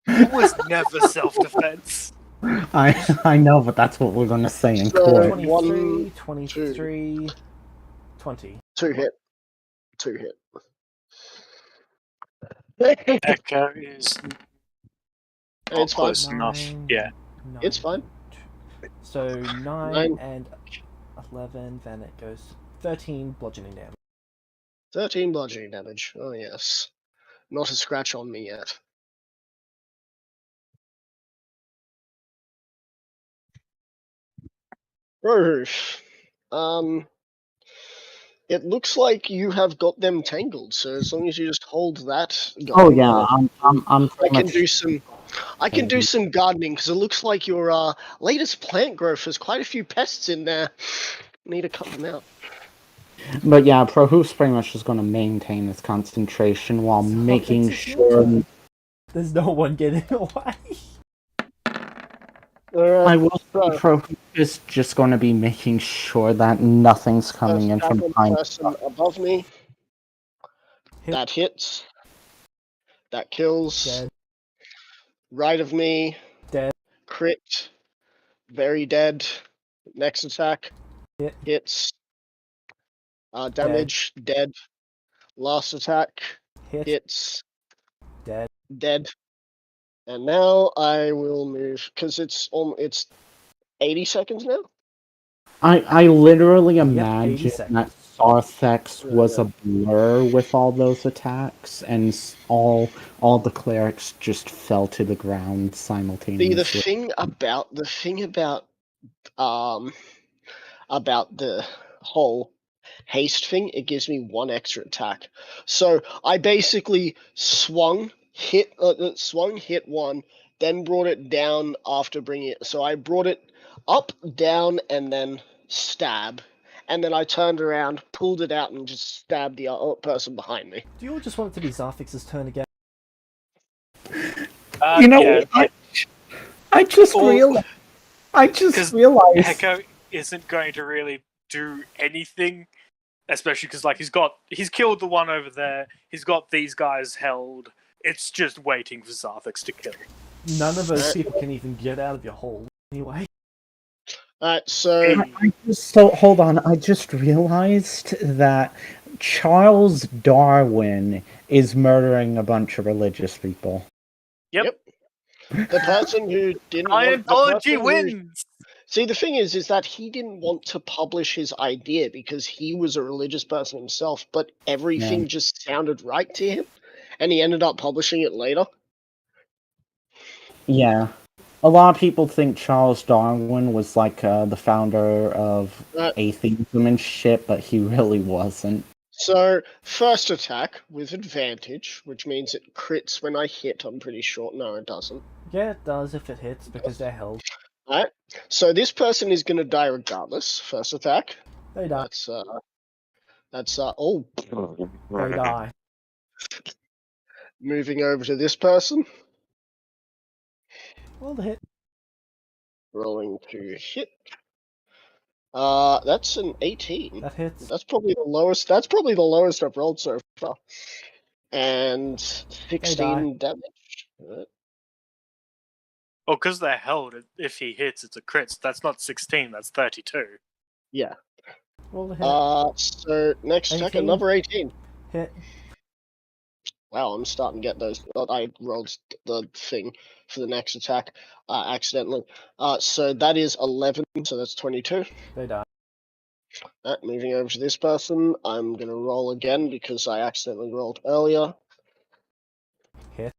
It was never self-defense. I know, but that's what we're gonna say in So, court. 23, 1, 23, 20. 2 hit. 2 hit. Echo is not It's fine. close enough. 9, Yeah. 9. It's fine. So 9 9. and 11, then it goes 13 bludgeoning damage. 13 bludgeoning damage. Oh, yes. Not a scratch on me yet. Roof. It looks like you have got them tangled, so as long as you just hold that Oh going, yeah, I'm I pretty can much. do some. I can do some gardening because it looks like your latest plant growth has quite a few pests in there. Need to cut them out. But yeah, Prohoof's pretty much just gonna maintain his concentration while So making it's your sure. turn. There's no one getting away. I will say So, Prohoof is just gonna be making sure that nothing's coming in from behind. person above me. Hit. That hits. That kills. Dead. Right of me. Dead. Crit. Very dead. Next attack. Hit. Hits. Damage. Dead. Last attack. Hit. Hits. Dead. Dead. And now I will move because it's 80 seconds now. I literally 80 imagine seconds. that Sarthex was a blur with all those attacks, and all the clerics just fell to the ground simultaneously. The thing about the whole haste thing, it gives me 1 extra attack. So I basically swung, hit 1, then brought it down after bringing it. So I brought it up, down, and then stab. And then I turned around, pulled it out, and just stabbed the person behind me. Do you all just want it to be Zarfix's turn again? You know, Yeah. I just Or- realized. I just 'cause realized. Echo isn't going to really do anything, especially because he's killed the one over there. He's got these guys held. It's just waiting for Zarthix to kill. None of those people can even get out of your hole anyway. Alright, so So hold on, I just realized that Charles Darwin is murdering a bunch of religious people. Yep. the person who didn't want, Scientology wins. See, the thing is that he didn't want to publish his idea because he was a religious person himself, but everything just sounded right to him, and he ended up publishing it later. Yeah. A lot of people think Charles Darwin was like the founder of atheism and shit, but he really wasn't. So, first attack with advantage, which means it crits when I hit, I'm pretty sure. No, it doesn't. Yeah, it does if it hits because they're held. Alright, so this person is going to die regardless. First attack. They die. Oh. They die. Moving over to this person. Well, the hit. Rolling to hit. That's an 18. That hits. That's probably the lowest. That's probably the lowest I've rolled so far. And 16 damage. Right. Well, because they're held, if he hits, it's a crit. So that's not 16, that's 32. Yeah. Roll the hit. So next attack, 18. another 18. Hit. Wow, I'm starting to get those. I rolled the thing for the next attack accidentally. So that is 11, so that's 22. They die. Alright, moving over to this person. I'm going to roll again because I accidentally rolled earlier. Hit.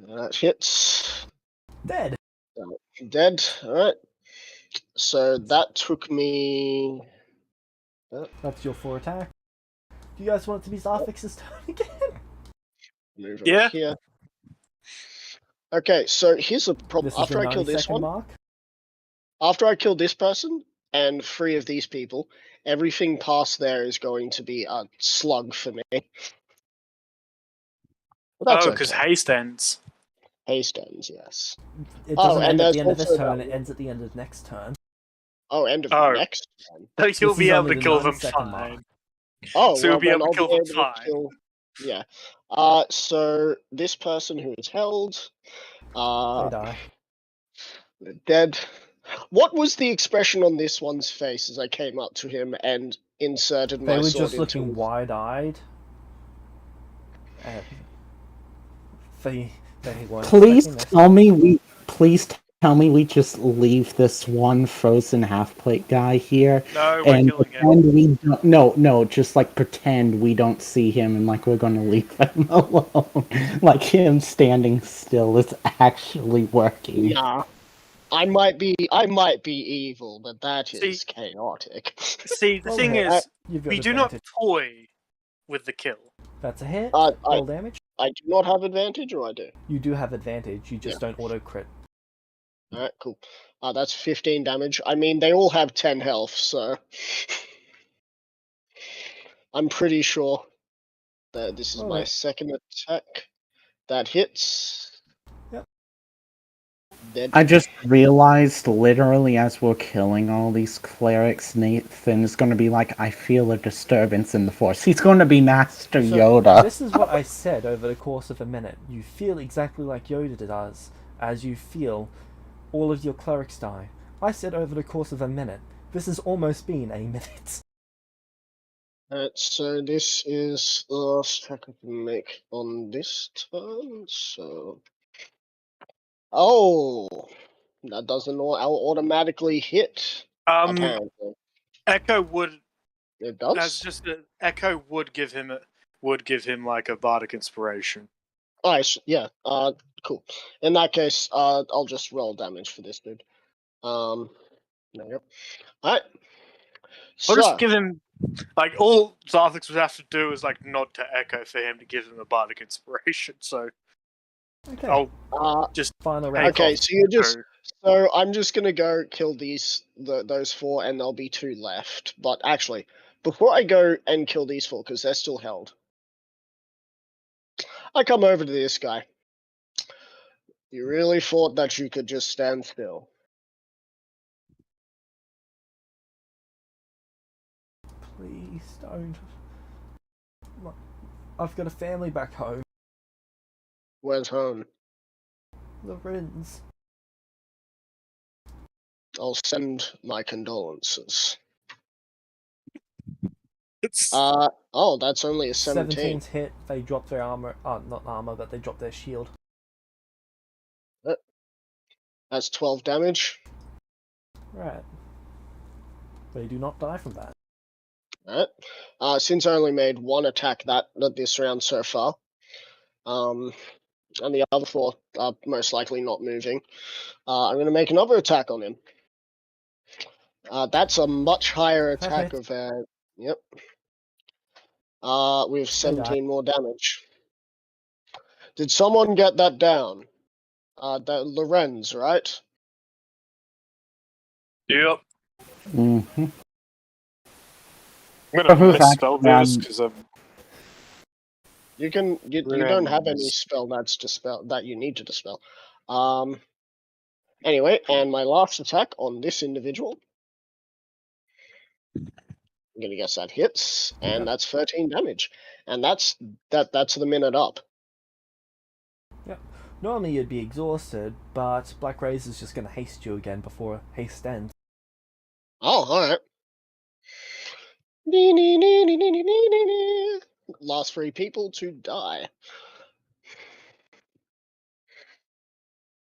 That hits. Dead. Dead. Alright. So that took me. That's your 4 attack. Do you guys want it to be Zarfix's turn again? Move over Yeah. here. Okay, so here's a problem. This is After the I kill this 90-second one, mark. after I kill this person and 3 of these people, everything past there is going to be a slug for me. But that's Because haste ends. haste ends, yes. It doesn't and end at there's the end of this also turn, that it ends at the end of next turn. Oh, end of Oh. next one. So you'll This be is able only to the kill them 9-second fine. mark. Oh, So you'll well be then able to I'll kill be them able to fine. kill. Yeah. So this person who is held, They die. dead. What was the expression on this one's face as I came up to him and inserted They my were sword just into looking his... wide-eyed. And they weren't Please expecting this. please tell me we just leave this one frozen half plate guy here No, we're and killing him. pretend we don't, no, just like pretend we don't see him and like we're gonna leave him alone. Like him standing still is actually working. Nah. I might be evil, but that is chaotic. See, the Roll thing hit. is, You've got we do not advantage. toy with the kill. That's a hit. I Roll damage. do not have advantage, or I do? You do have advantage. You just don't auto crit. Alright, cool. That's 15 damage. I mean, they all have 10 health, so... I'm pretty sure that this is Roll my it. second attack. That hits. Yep. Dead. I just realized literally as we're killing all these clerics, Nathan is gonna be like, I feel a disturbance in the force. He's gonna be Master So, Yoda. this is what I said over the course of a minute. You feel exactly like Yoda does as you feel all of your clerics die. I said over the course of a minute. This has almost been a minute. Alright, so this is the last attack I can make on this turn, so... Oh! That doesn't automatically hit, apparently. Echo would, It as does? just Echo would give him like a bardic inspiration. Oh, yeah, cool. In that case, I'll just roll damage for this dude. There you go. Alright. Or So, just give him, like, all Zarthix would have to do is like nod to Echo for him to give him a bardic inspiration. So Okay. I'll just Final round. okay, so you're just... So I'm just gonna go kill those 4, and there'll be 2 left. But actually, before I go and kill these 4, because they're still held, I come over to this guy. You really thought that you could just stand still? Please don't. I've got a family back home. Where's home? The Rins. I'll send my condolences. It's Oh, that's only a 17. 17's hit. They drop their armor. Not armor, but they drop their shield. That's 12 damage. Right. They do not die from that. Alright. Since I only made 1 attack this round so far, and the other 4 are most likely not moving, I'm gonna make another attack on him. That's a much higher attack of yep. With 17 more damage. Did someone get that down? That Lorenz, right? yep. Mm-hmm. I'm gonna Who's misspell this actually, because I'm. You don't have any Lorenz. spell that you need to dispel. Anyway, and my last attack on this individual. I'm gonna guess that hits, and that's 13 damage. And that's the minute up. Yep. Normally you'd be exhausted, but Black Raze is just going to haste you again before haste ends. Oh, alright. Last 3 people to die.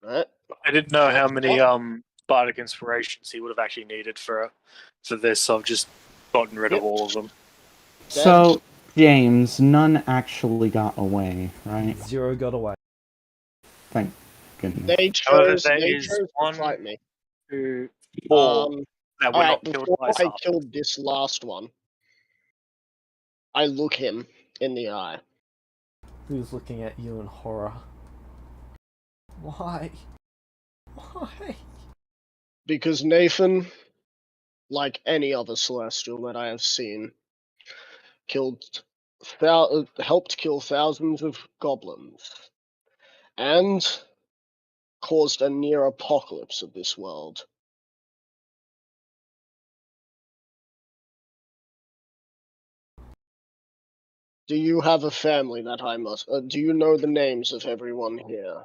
Alright. I didn't know how many bardic inspirations he would have actually needed for this, so I've just gotten rid of all of them. so, James, none actually got away, right? 0 got away. Thank goodness. They chose to fight me. 2, 4 that were not killed before by I Zarthix. killed this last one, I look him in the eye. Who's looking at you in horror? Why? Why? Because Nathan, like any other Celestial that I have seen, helped kill thousands of goblins, and caused a near apocalypse of this world. Do you have a family that I must? Do you know the names of everyone here?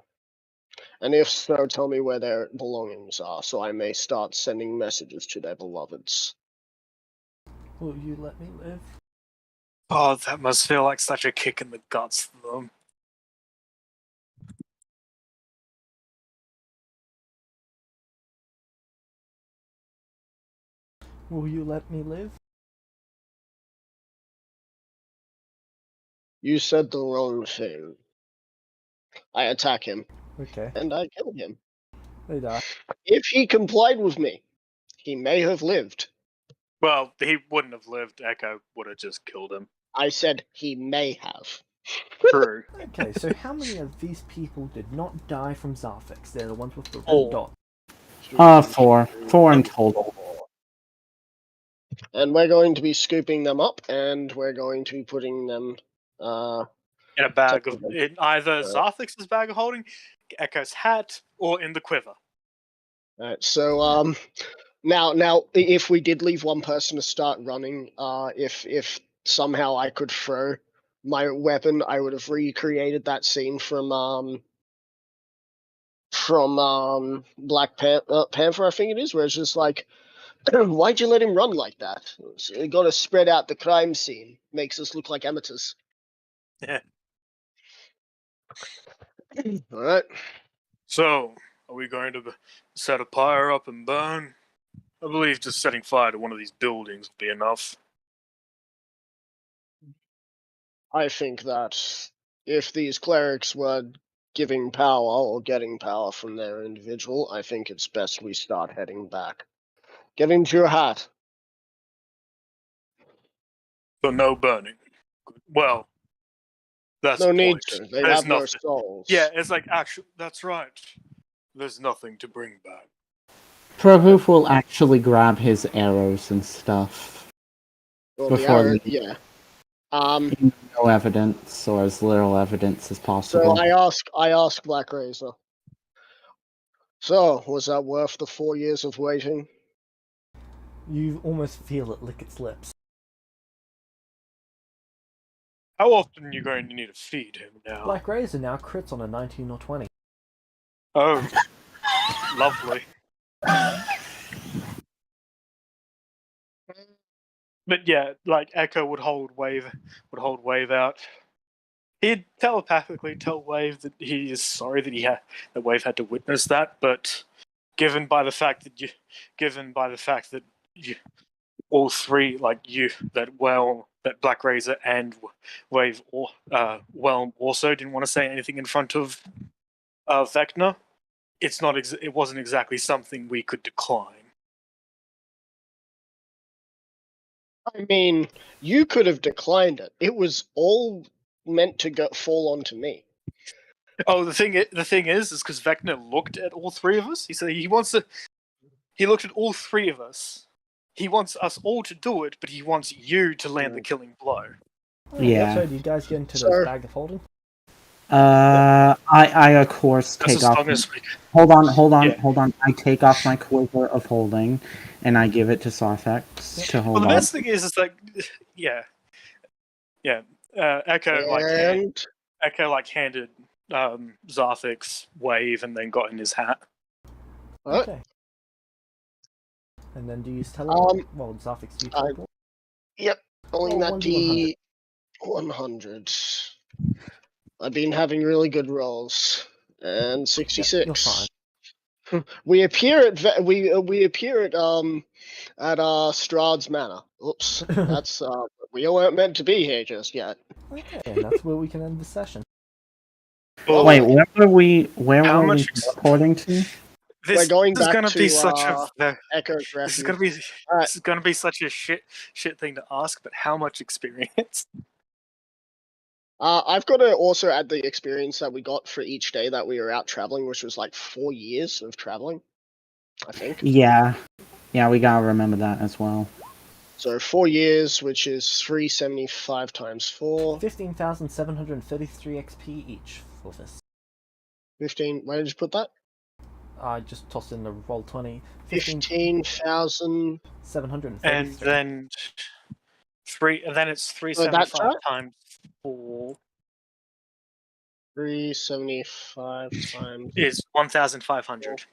And if so, tell me where their belongings are, so I may start sending messages to their beloveds. Will you let me live? Oh, that must feel like such a kick in the guts for them. Will you let me live? You said the wrong thing. I attack him, Okay. and I kill him. They die. If he complied with me, he may have lived. Well, he wouldn't have lived. Echo would have just killed him. I said he may have. True. Okay, so how many of these people did not die from Zarfix? They're the ones with the red Four. dot. 4. 4 in total. And we're going to be scooping them up, and we're going to be putting them In a bag of Technically. in either Zarthix's bag of holding, Echo's hat, or in the quiver. Alright, so now if we did leave one person to start running, if somehow I could throw my weapon, I would have recreated that scene from Black Panther, I think it is, where it's just like, why'd you let him run like that? You got to spread out the crime scene. Makes us look like amateurs. Yeah. All right. So, are we going to set a fire up and burn? I believe just setting fire to one of these buildings will be enough. I think that if these clerics were giving power or getting power from their individual, I think it's best we start heading back. Get into your hat. So no burning. Well, that's No the need point. to. They There's have no nothing. souls. Yeah, it's like actually that's right. There's nothing to bring back. Prabhuv will actually grab his arrows and stuff. Well, the Before arrow, we- yeah. No evidence, or as little evidence as possible. So I ask Black Razor. So, was that worth the 4 years of waiting? You almost feel it lick its lips. How often are you going to need to feed him now? Black Razor now crits on a 19 or 20. Oh, lovely. But yeah, like Echo would hold Wave out. He'd telepathically tell Wave that he is sorry that Wave had to witness that, but given by the fact that all three, like you, that Black Razor and Wave, Whelm also didn't want to say anything in front of Vecna. It wasn't exactly something we could decline. I mean, you could have declined it. It was all meant to fall onto me. Oh, the thing is because Vecna looked at all three of us. He said he looked at all three of us. He wants us all to do it, but he wants you to land the killing blow. Yeah. So, do you guys get into So- those bag of holding? I of course That's take as off. long as we Hold on, Yeah. hold on. I take off my quiver of holding, and I give it to Sarfax to hold Well, the on. best thing is like, yeah. Echo And handed Zarthix Wave and then got in his hat. what? Okay. And then do you use teleport? Um, Well, Zarfix, do you I- teleport? Yep, rolling Roll that 1d100. D100. I've been having really good rolls. And 66. You're fine. We appear at Strahd's Manor. Oops, that's we weren't meant to be here just yet. Okay, and that's where we can end the session. Oh, Wait, where were we How we much- teleporting to? We're going this is back gonna be to, such a Echo's this is refuge. gonna be Alright. this is gonna be such a shit thing to ask. But how much experience? I've got to also add the experience that we got for each day that we were out traveling, which was like 4 years of traveling, I think. Yeah, we gotta remember that as well. So 4 years, which is 375 times 4. 15,733 XP each for this. 15. Where did you put that? I just tossed in the roll 20. 15,000. 733. And then it's Oh, that's 375 right? times 4 375 times. is 1,500.